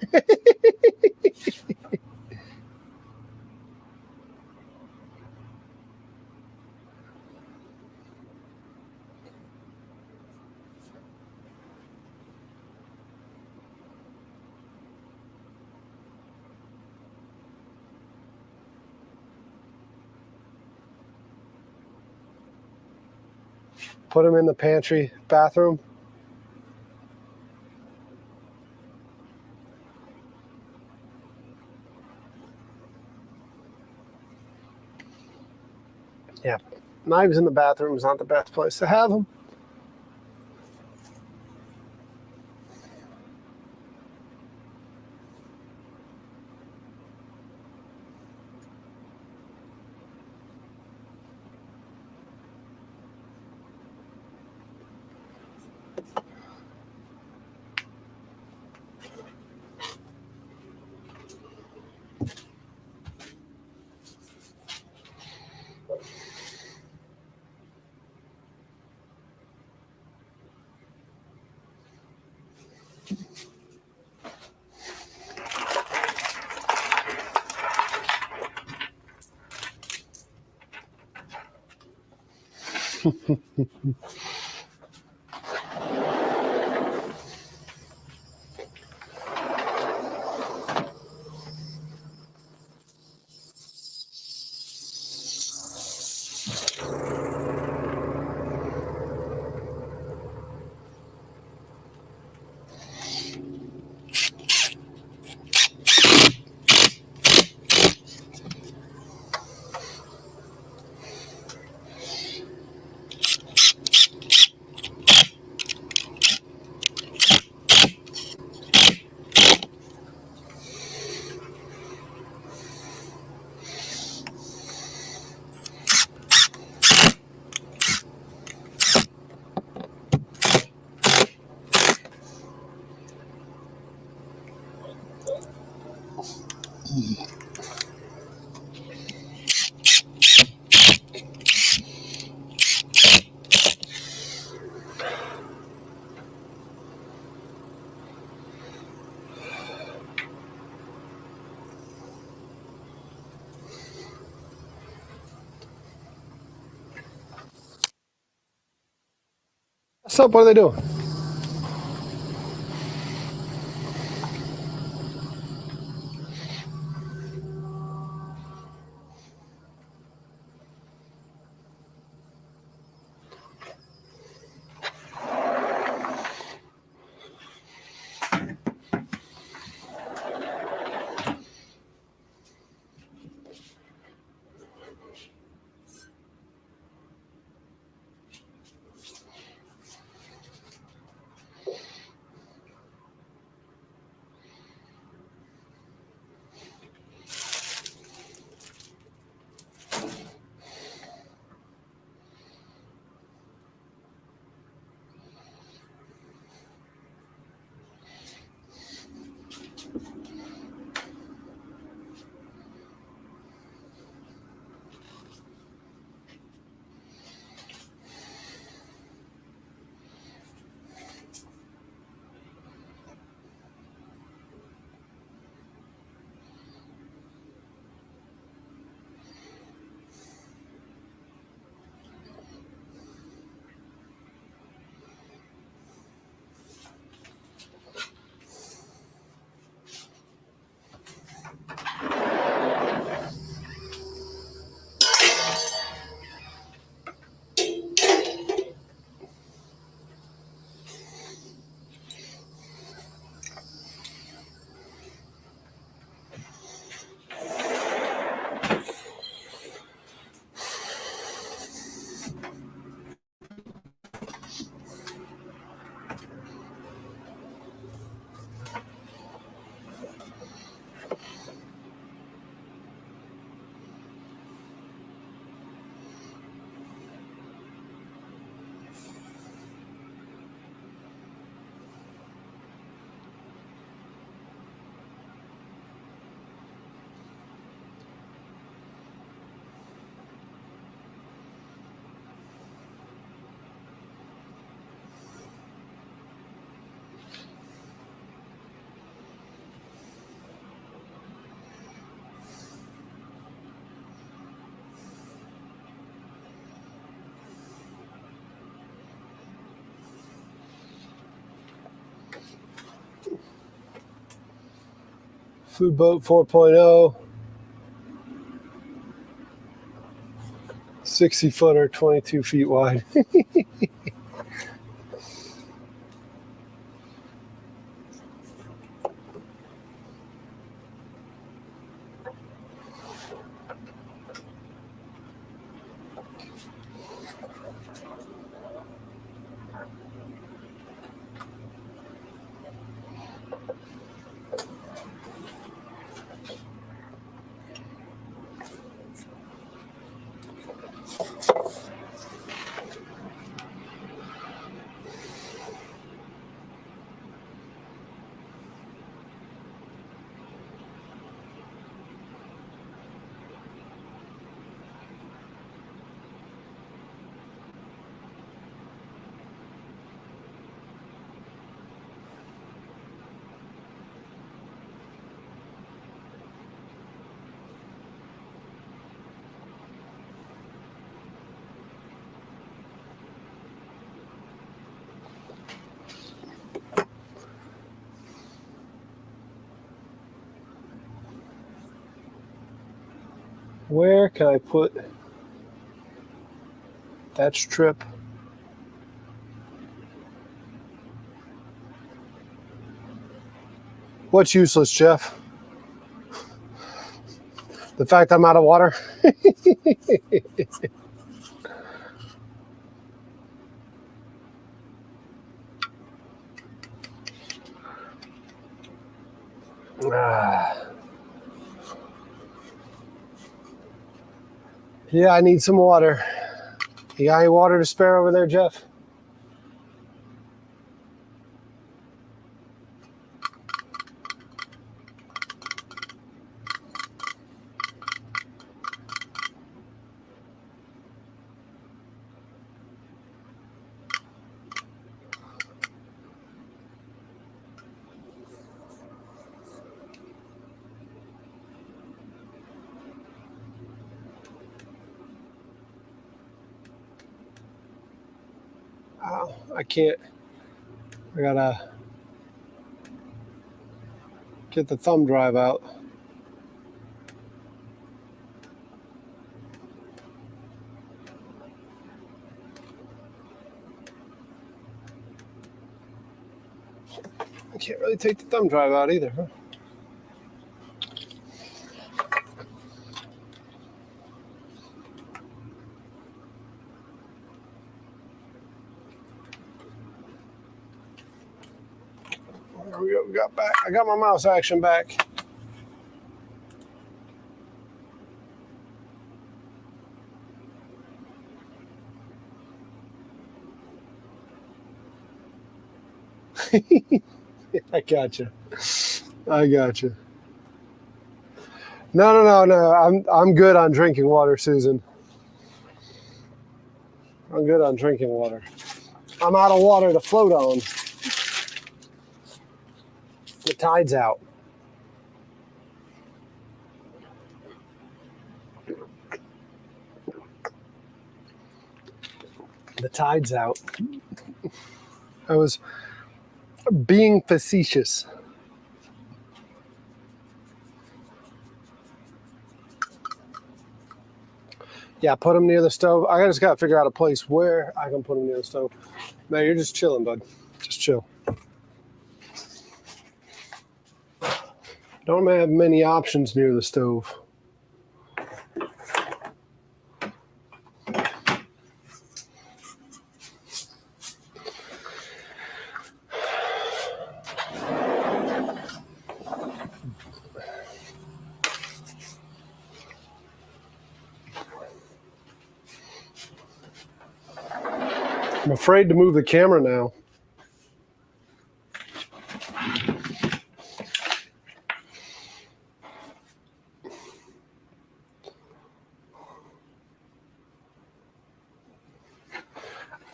Put them in the pantry bathroom. Yeah, knives in the bathroom is not the best place to have them. What's up? What are they doing? Food Boat 4.0. 60-footer, 22 feet wide. Where can I put that strip? What's useless, Jeff? The fact I'm out of water? Yeah, I need some water. You got any water to spare over there, Jeff? Oh, I can't. I gotta get the thumb drive out. I can't really take the thumb drive out either, huh? There we go. We got back. I got my mouse action back. I got you. I got you. No. I'm good on drinking water, Susan. I'm good on drinking water. I'm out of water to float on. The tide's out. The tide's out. I was being facetious. Yeah, put them near the stove. I just got to figure out a place where I can put them near the stove. Man, you're just chilling, bud. Just chill. Don't have many options near the stove. I'm afraid to move the camera now.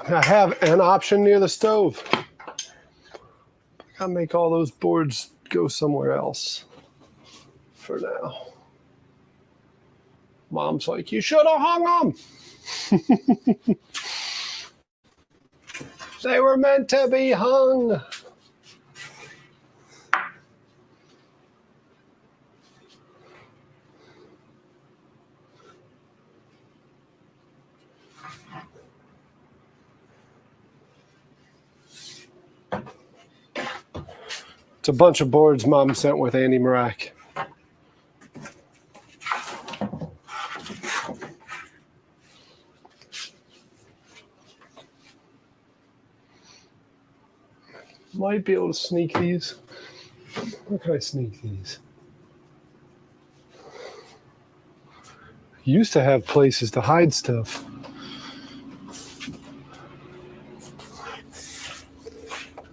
I have an option near the stove. I'll make all those boards go somewhere else for now. Mom's like, you should have hung them. They were meant to be hung. It's a bunch of boards Mom sent with Andy Marak. Might be able to sneak these. Where can I sneak these? Used to have places to hide stuff.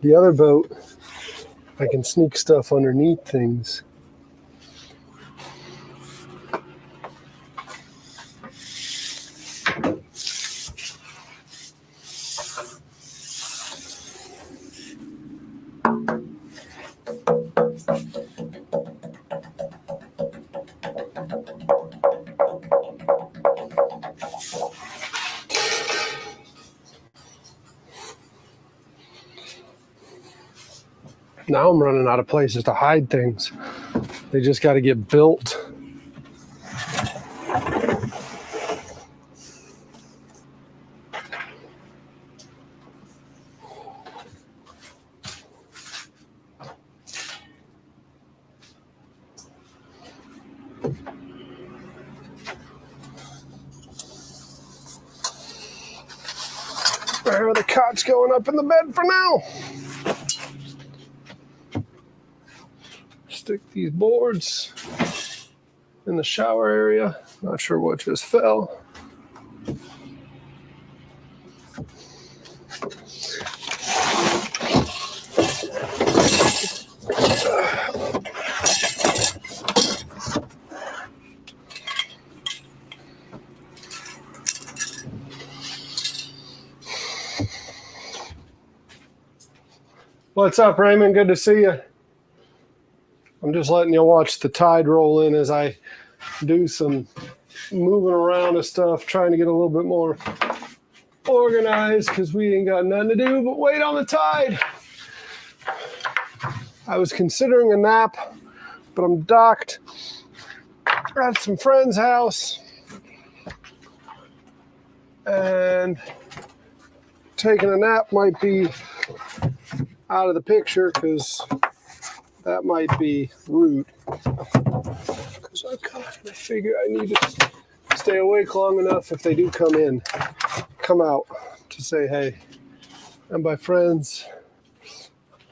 The other boat, I can sneak stuff underneath things. Now I'm running out of places to hide things. They just got to get built. There are the cots going up in the bed for now. Stick these boards in the shower area. Not sure what just fell. What's up, Raymond? Good to see you. I'm just letting you watch the tide roll in as I do some moving around of stuff, trying to get a little bit more organized because we ain't got nothing to do but wait on the tide. I was considering a nap, but I'm docked at some friend's house and taking a nap might be out of the picture because that might be rude. Because I kind of figure I need to stay awake long enough if they do come out to say hey. And by friends,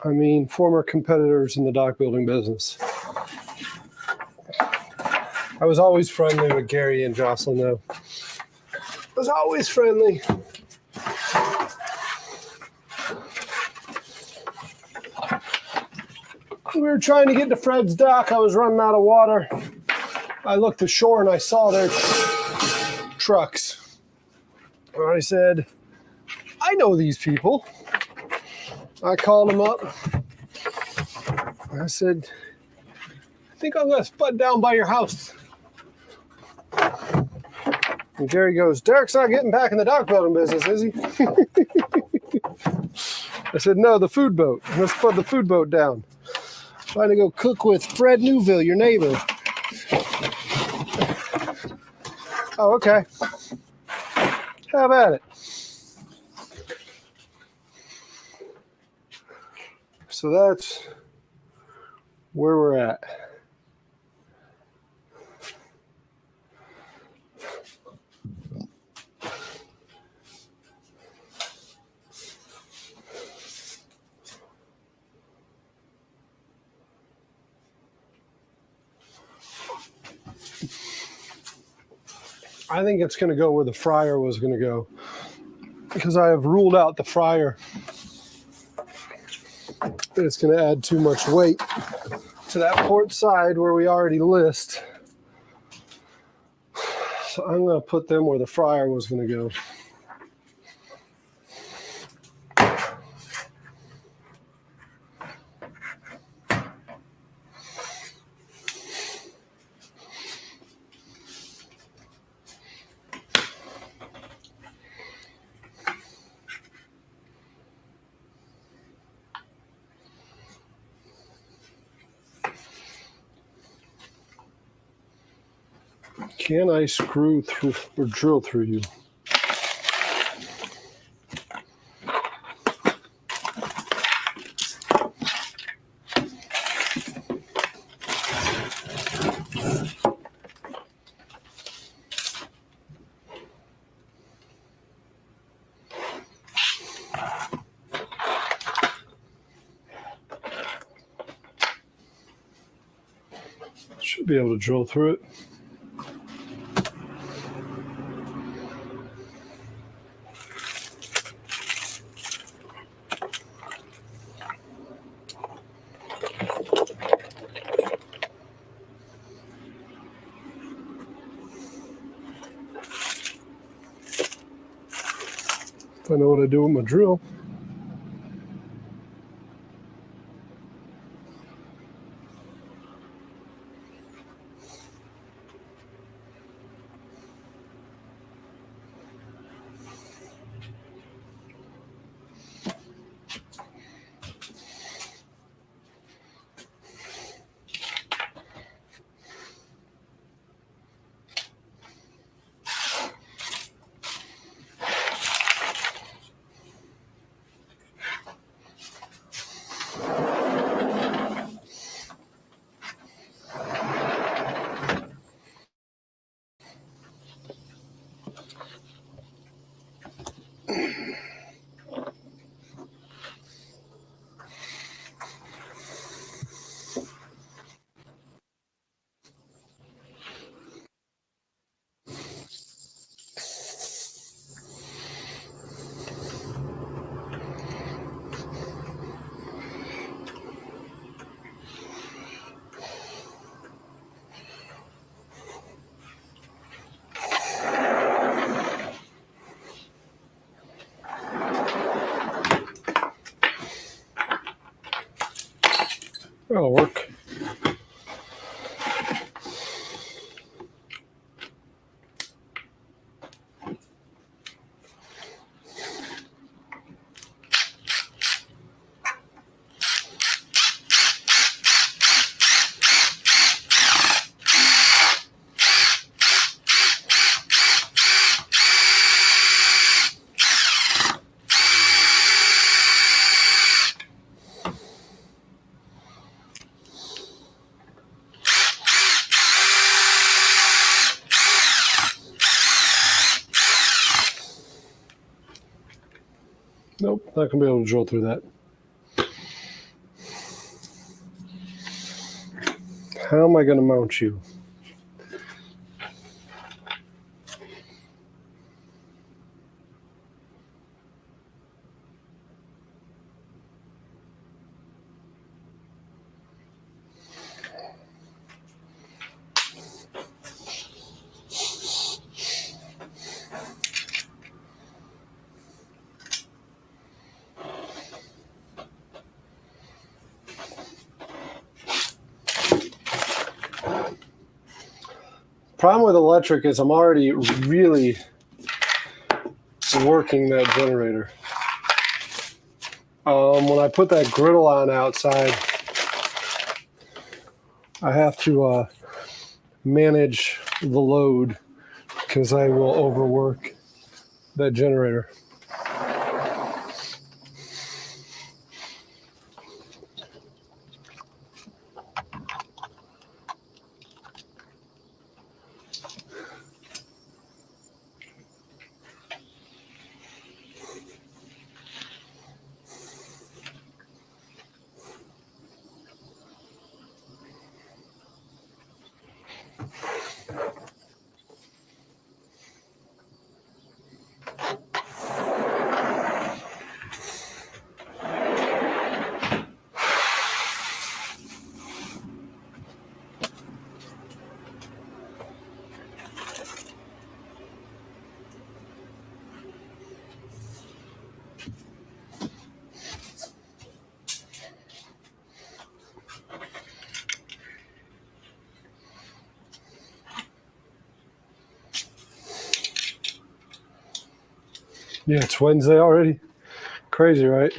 I mean former competitors in the dock building business. I was always friendly with Gary and Jocelyn, though. I was always friendly. We were trying to get to Fred's dock. I was running out of water. I looked ashore and I saw their trucks. And I said, I know these people. I called them up. I said, I think I'm going to spud down by your house. And Gary goes, Derek's not getting back in the dock building business, is he? I said, no, the food boat. Let's spud the food boat down. Trying to go cook with Fred Neuville, your neighbor. Oh, okay. Have at it. So that's where we're at. I think it's going to go where the fryer was going to go because I have ruled out the fryer. It's going to add too much weight to that port side where we already list. So I'm going to put them where the fryer was going to go. Can I screw through or drill through you? Should be able to drill through it. If I know what I do with my drill. That'll work. Nope, not gonna be able to drill through that. How am I gonna mount you? Problem with electric is I'm already really working that generator. When I put that griddle on outside, I have to manage the load because I will overwork that generator. Yeah, it's Wednesday already. Crazy, right?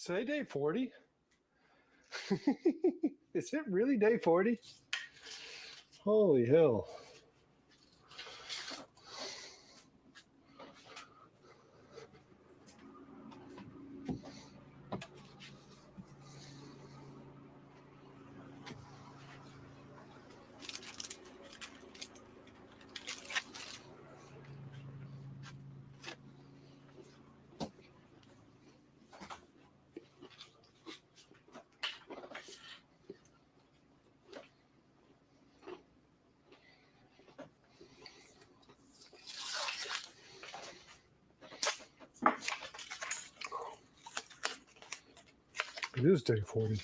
Say day 40? Is it really day 40? Holy hell. It is day 40.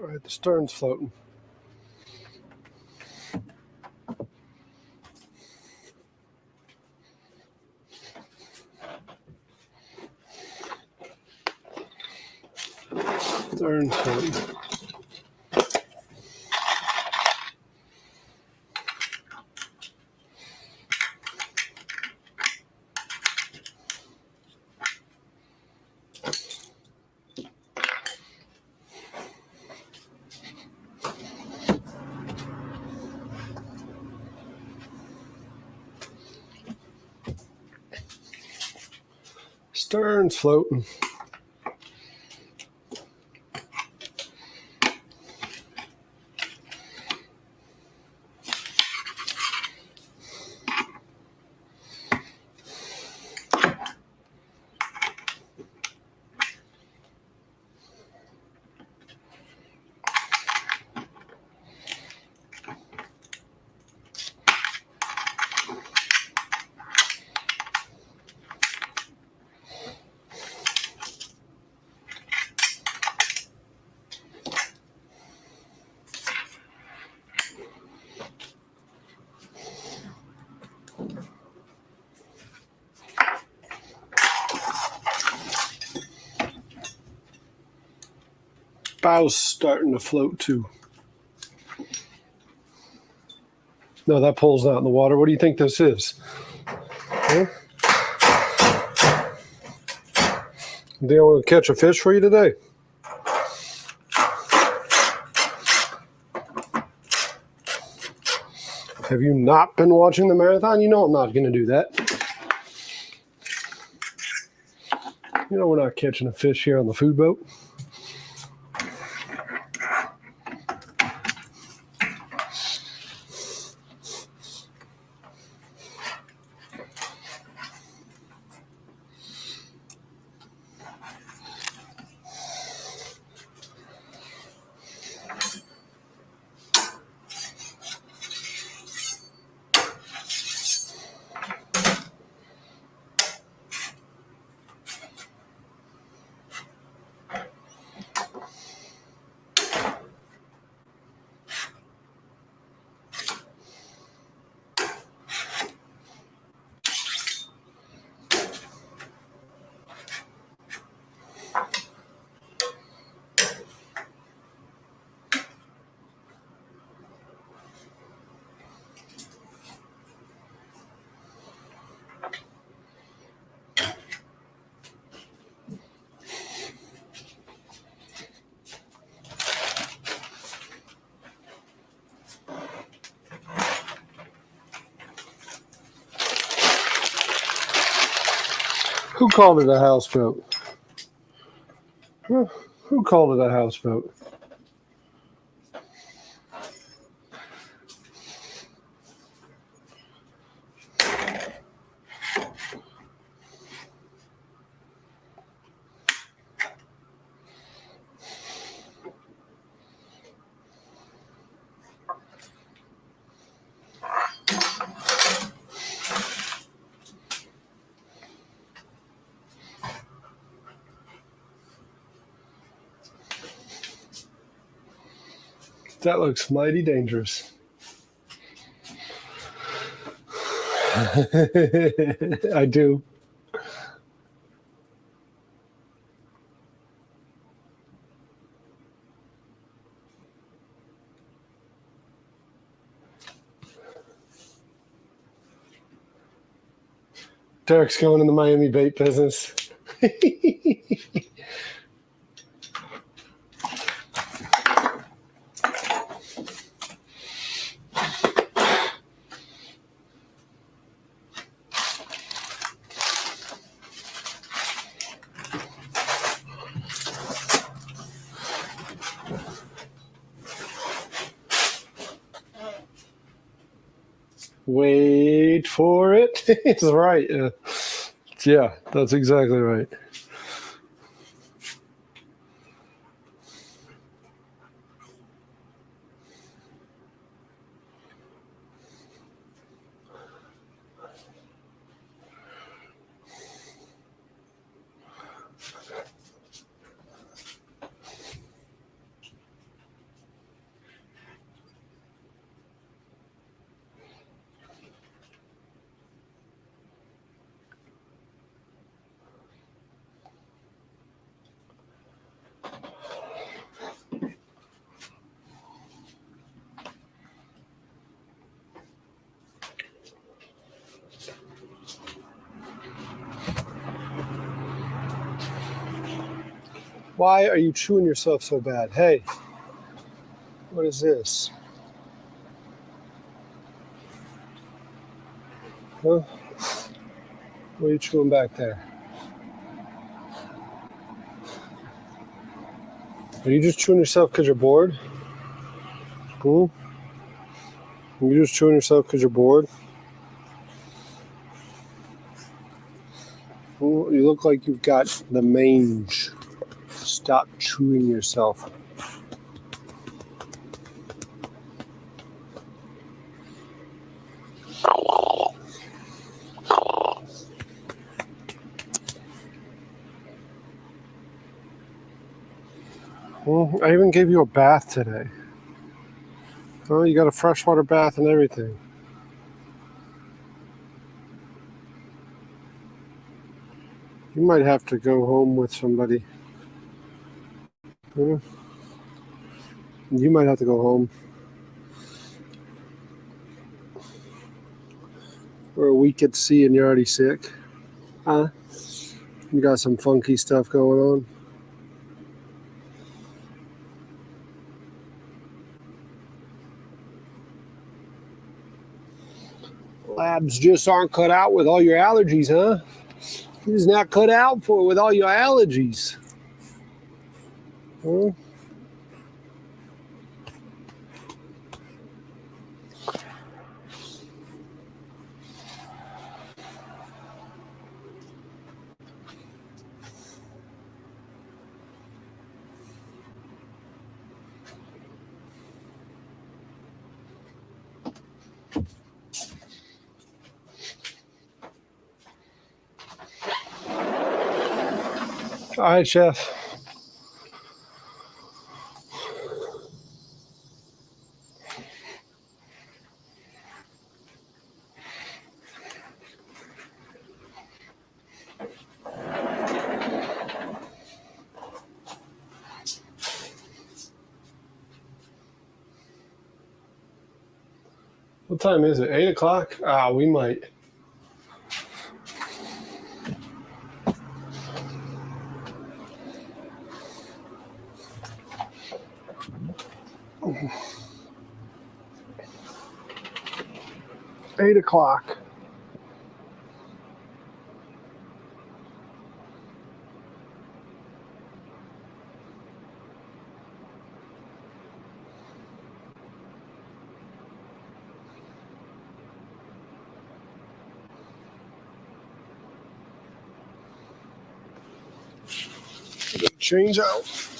All right, the stern's floating. Stern's floating. Stern's floating. Bow's starting to float too. No, that pole's not in the water. What do you think this is? Huh? They want to catch a fish for you today? Have you not been watching the marathon? You know I'm not going to do that. You know we're not catching a fish here on the food boat. Who called it a houseboat? Huh? Who called it a houseboat? That looks mighty dangerous. I do. Derek's going in the Miami bait business. Wait for it. It's right. Yeah, that's exactly right. Why are you chewing yourself so bad? Hey, what is this? Huh? What are you chewing back there? Are you just chewing yourself because you're bored? Hmm? Are you just chewing yourself because you're bored? You look like you've got the mange. Stop chewing yourself. Well, I even gave you a bath today. Oh, you got a freshwater bath and everything. You might have to go home with somebody. Huh? You might have to go home. We're a week at sea and you're already sick. Huh? You got some funky stuff going on. Labs just aren't cut out with all your allergies, huh? He's not cut out for it with all your allergies. Huh? All right, Chef. What time is it? 8 o'clock? We might. $8 o'clock. Change out.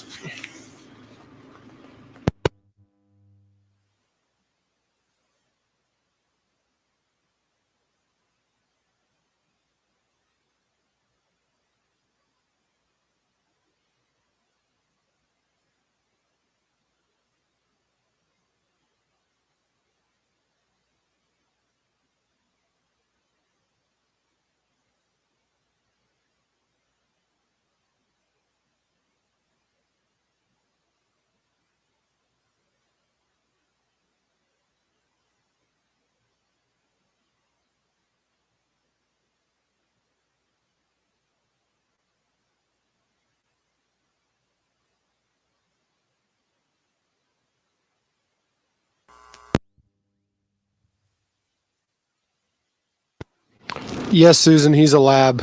Yes, Susan, he's a lab.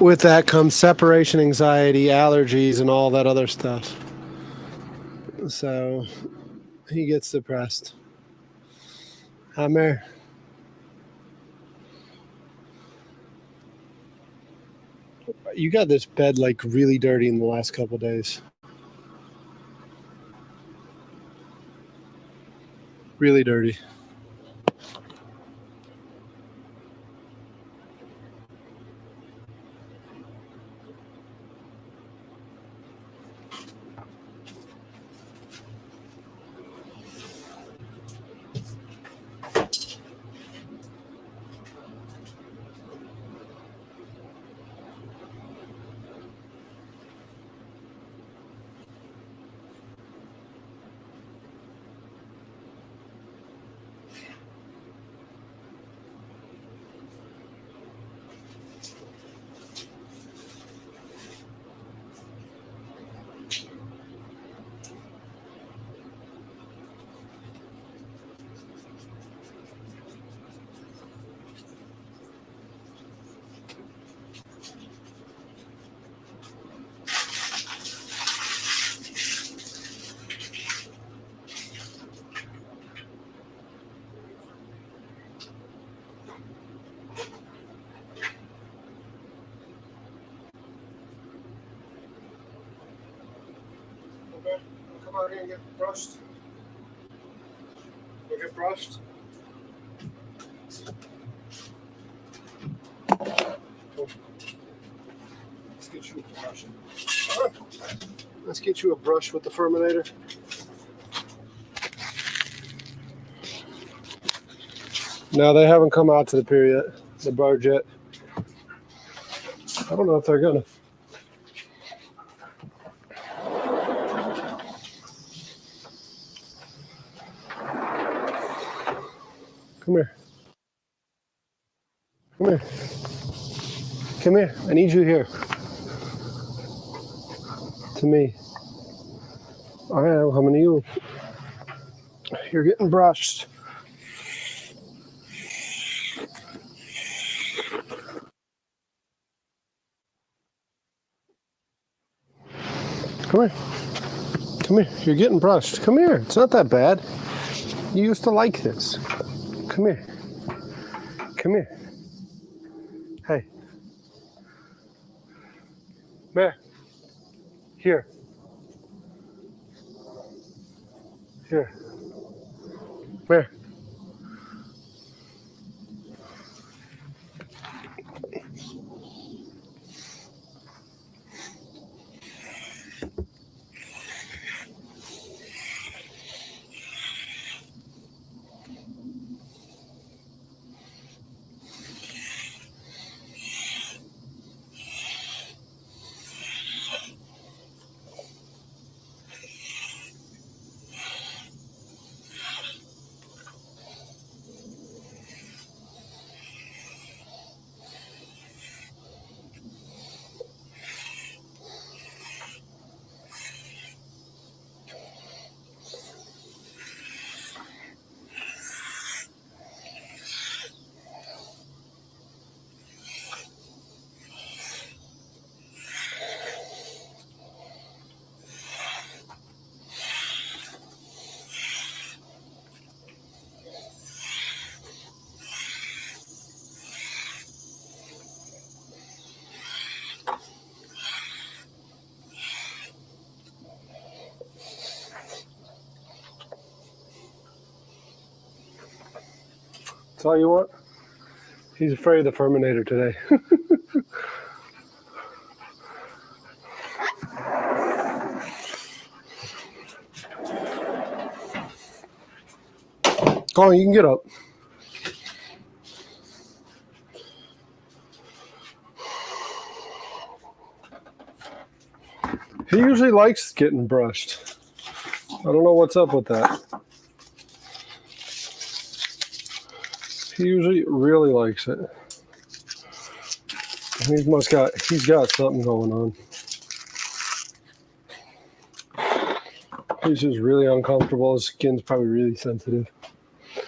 With that comes separation anxiety, allergies, and all that other stuff. So he gets depressed. Hi, Mary. You got this bed like really dirty in the last couple of days. Really dirty. Come out here and get brushed. Go get brushed. Let's get you a brush. Let's get you a brush with the Furminator. No, they haven't come out to the pier yet, the barge yet. I don't know if they're gonna. Come here. Come here. Come here. I need you here. To me. All right, I'm coming to you. You're getting brushed. Come here. Come here. You're getting brushed. Come here. It's not that bad. You used to like this. Come here. Come here. Hey. Bear. Here. Here. Bear. That's all you want? He's afraid of the Furminator today. Go on, you can get up. He usually likes getting brushed. I don't know what's up with that. He usually really likes it. He's got something going on. He's just really uncomfortable. His skin's probably really sensitive. I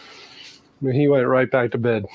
mean, he went right back to bed.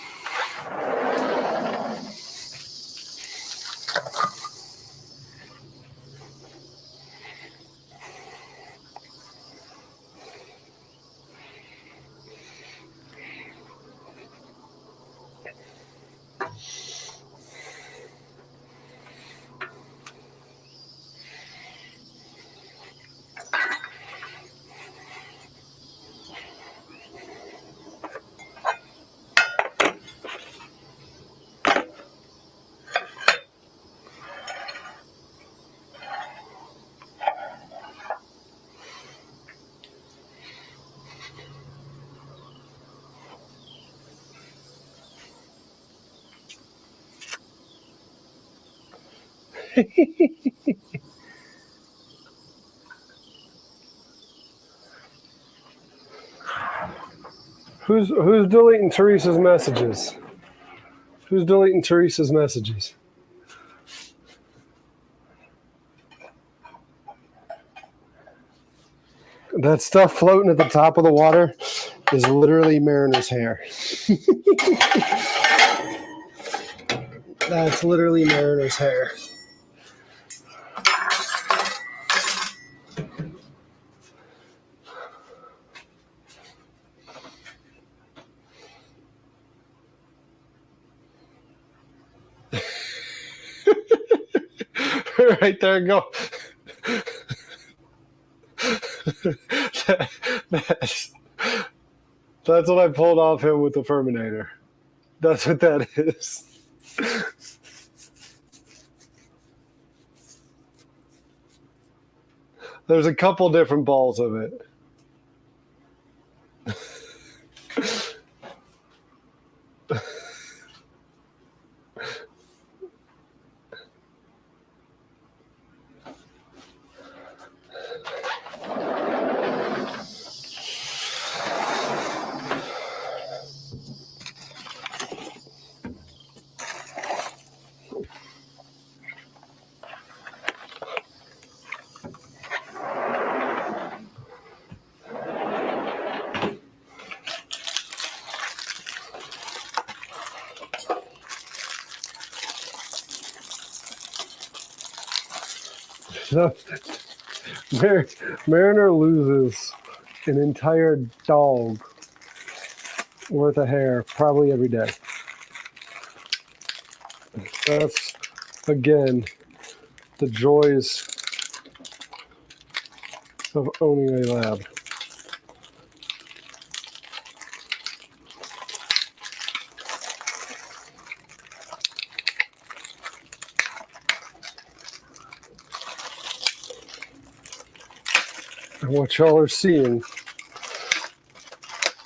Who's deleting Teresa's messages? Who's deleting Teresa's messages? That stuff floating at the top of the water is literally Mariner's hair. That's literally Mariner's hair. Right there, go. that's, that's what I pulled off him with the Ferminator. That's what that is. There's a couple different balls of it. So, Mariner loses an entire dog worth of hair probably every day. That's, again, the joys of owning a lab. And what y'all are seeing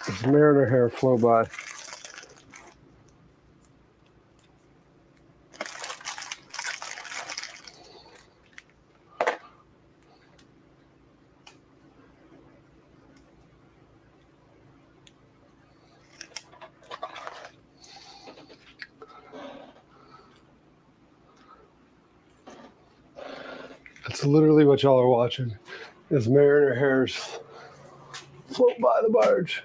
is Mariner hair flow by. That's literally what y'all are watching, is Mariner hairs float by the barge.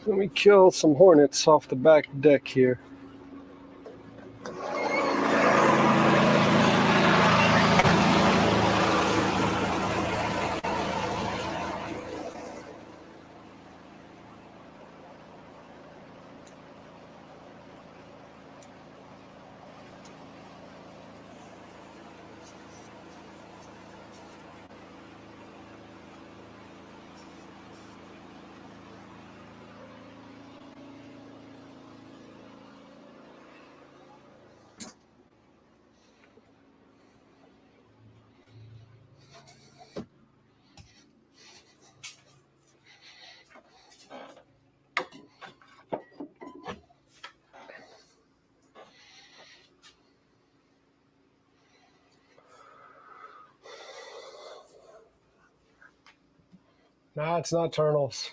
Let me kill some hornets off the back deck here. Nah, it's not turtles.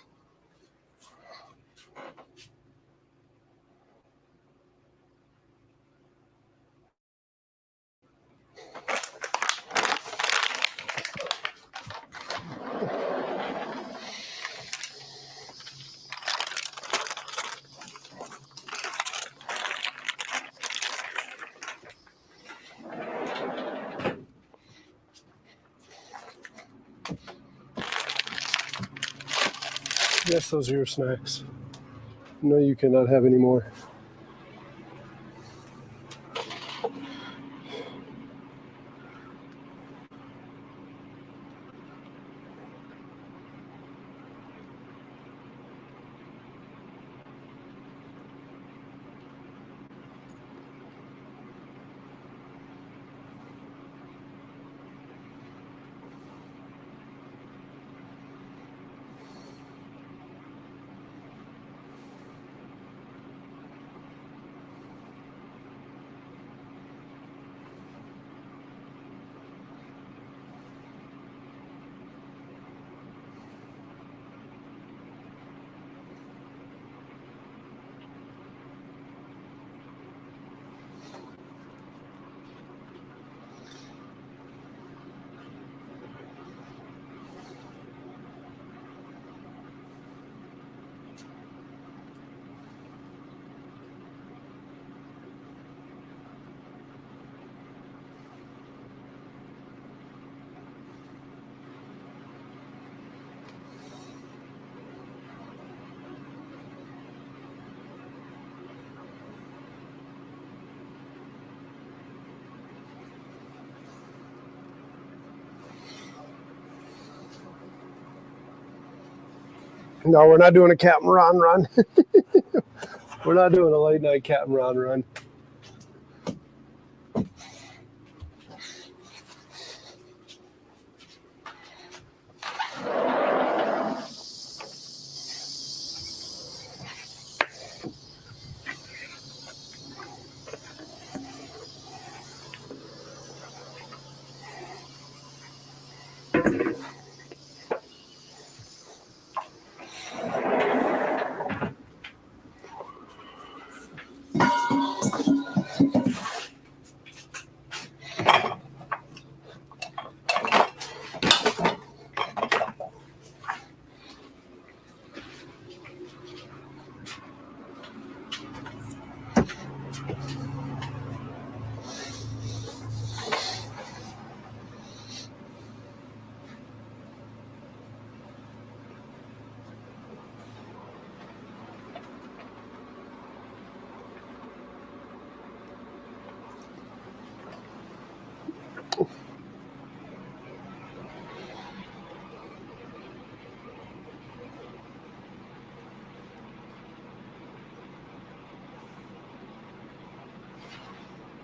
Yes, those are your snacks. No, you cannot have any more. No, we're not doing a Captain Ron run. We're not doing a late night Captain Ron run.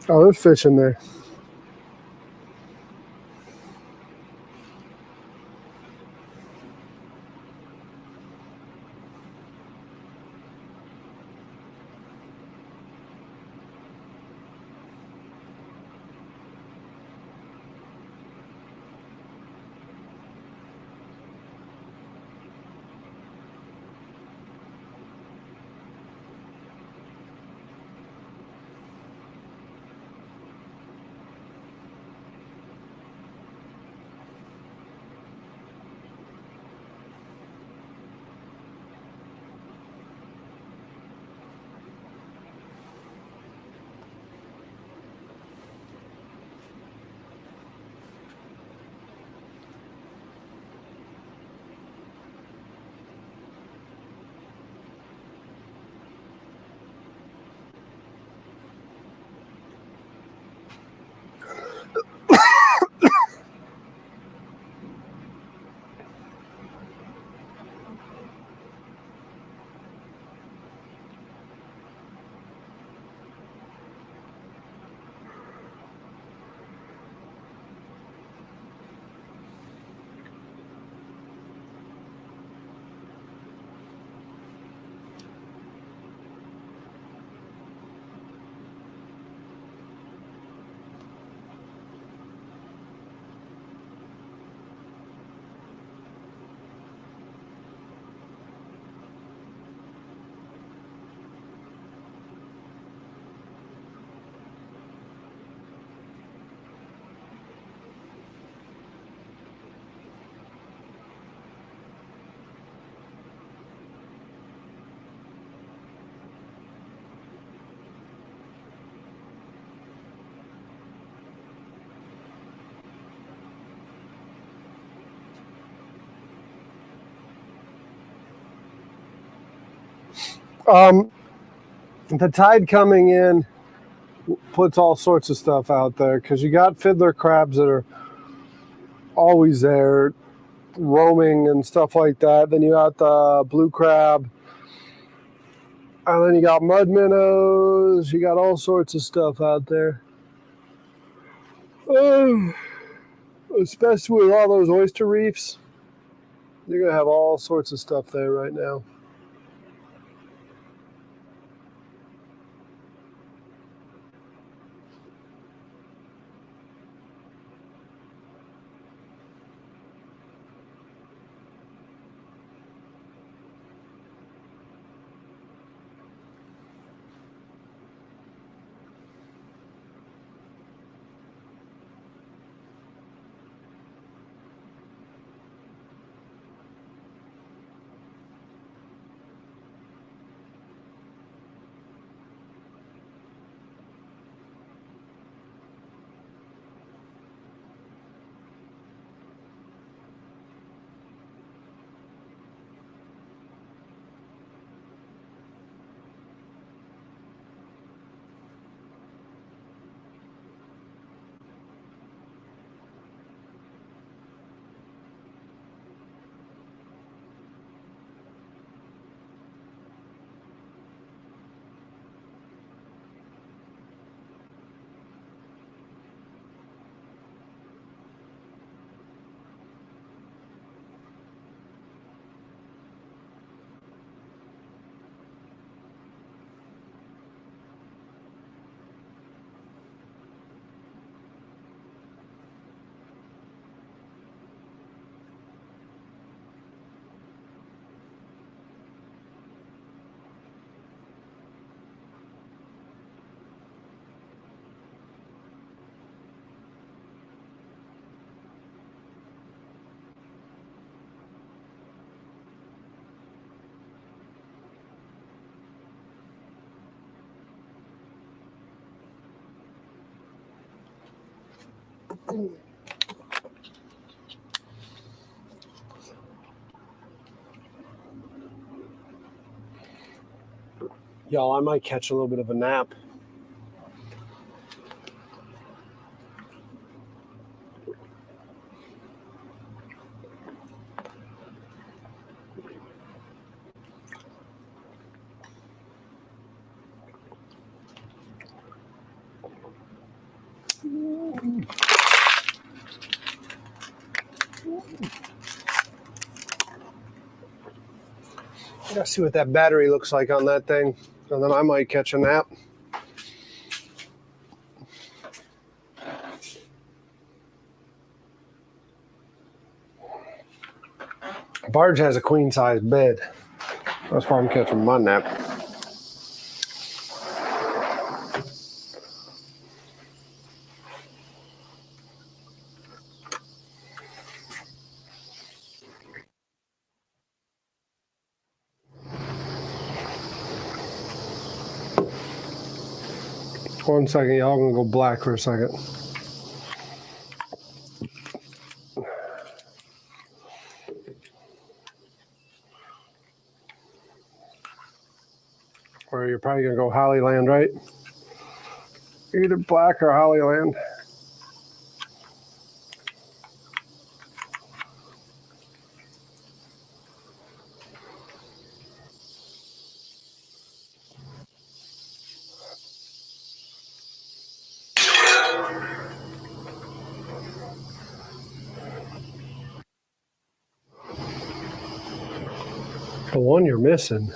Oh, there's fish in there. The tide coming in puts all sorts of stuff out there because you got fiddler crabs that are always there roaming and stuff like that. Then you got the blue crab, and then you got mud minnows. You got all sorts of stuff out there. Especially with all those oyster reefs, you're gonna have all sorts of stuff there right now. Y'all, I might catch a little bit of a nap. I gotta see what that battery looks like on that thing, and then I might catch a nap. Barge has a queen size bed. That's why I'm catching my nap. One second, y'all. I'm gonna go black for a second. Or you're probably gonna go Hollyland, right? Either black or Hollyland. The one you're missing.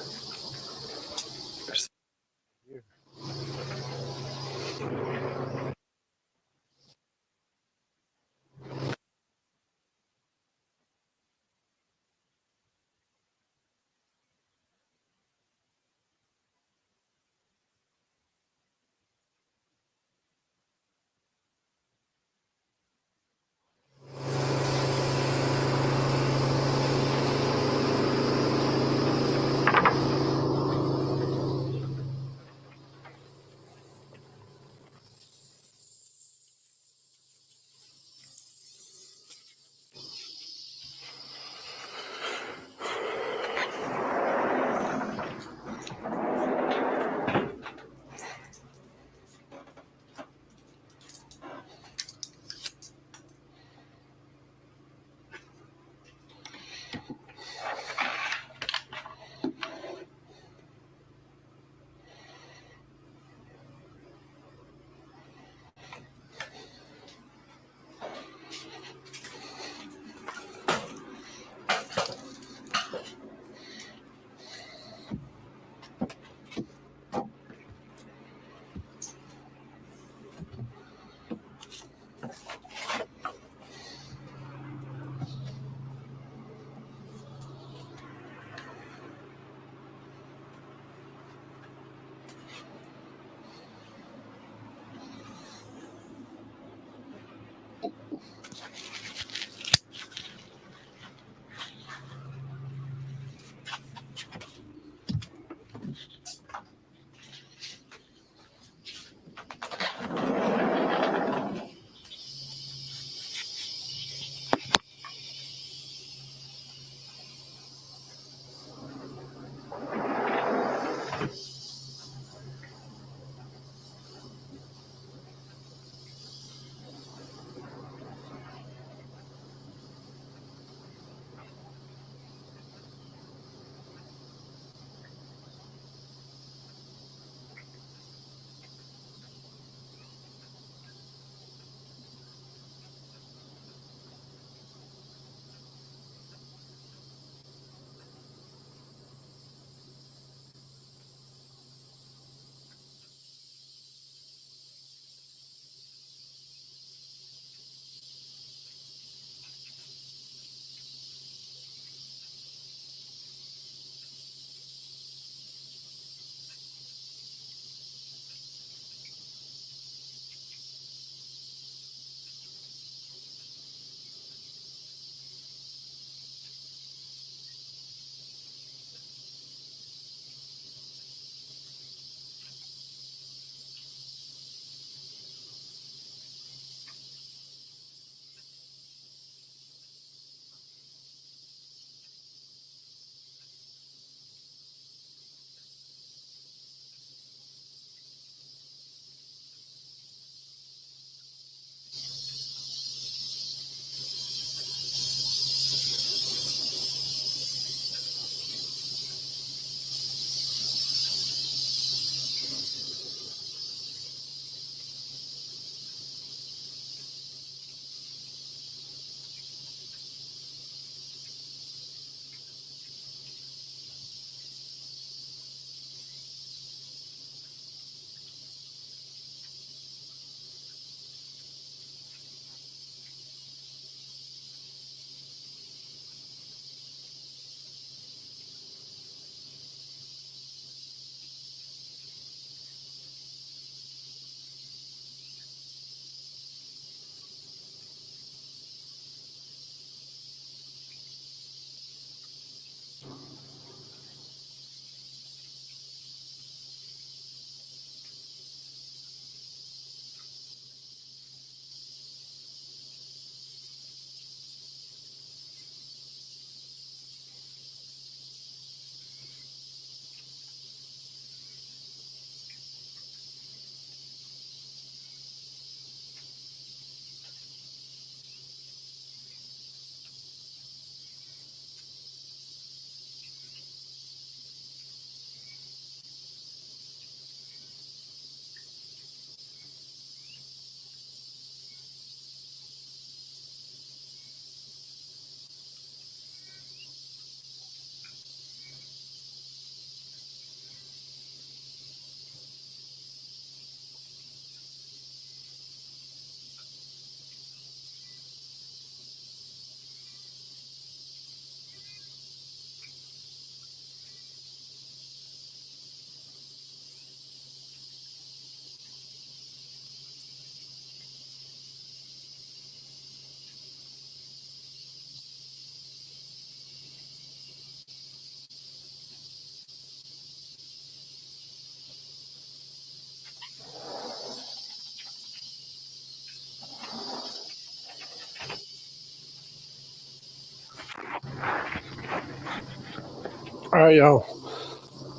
All right, y'all.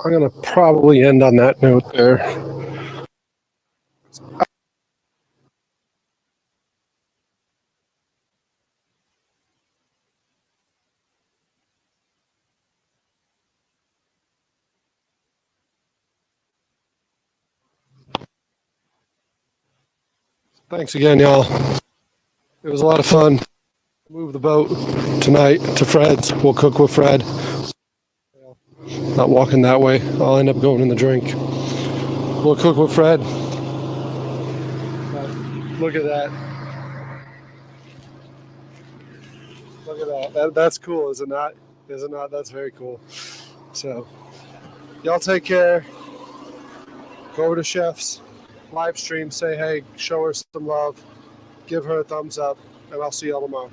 I'm going to probably end on that note there. Thanks again, y'all. It was a lot of fun. Move the boat tonight to Fred's. We'll cook with Fred. Not walking that way. I'll end up going in the drink. We'll cook with Fred. Look at that. Look at that. That's cool, is it not? Is it not? That's very cool. So, y'all take care. Go over to Chef's live stream. Say hey. Show her some love. Give her a thumbs up. And I'll see y'all tomorrow.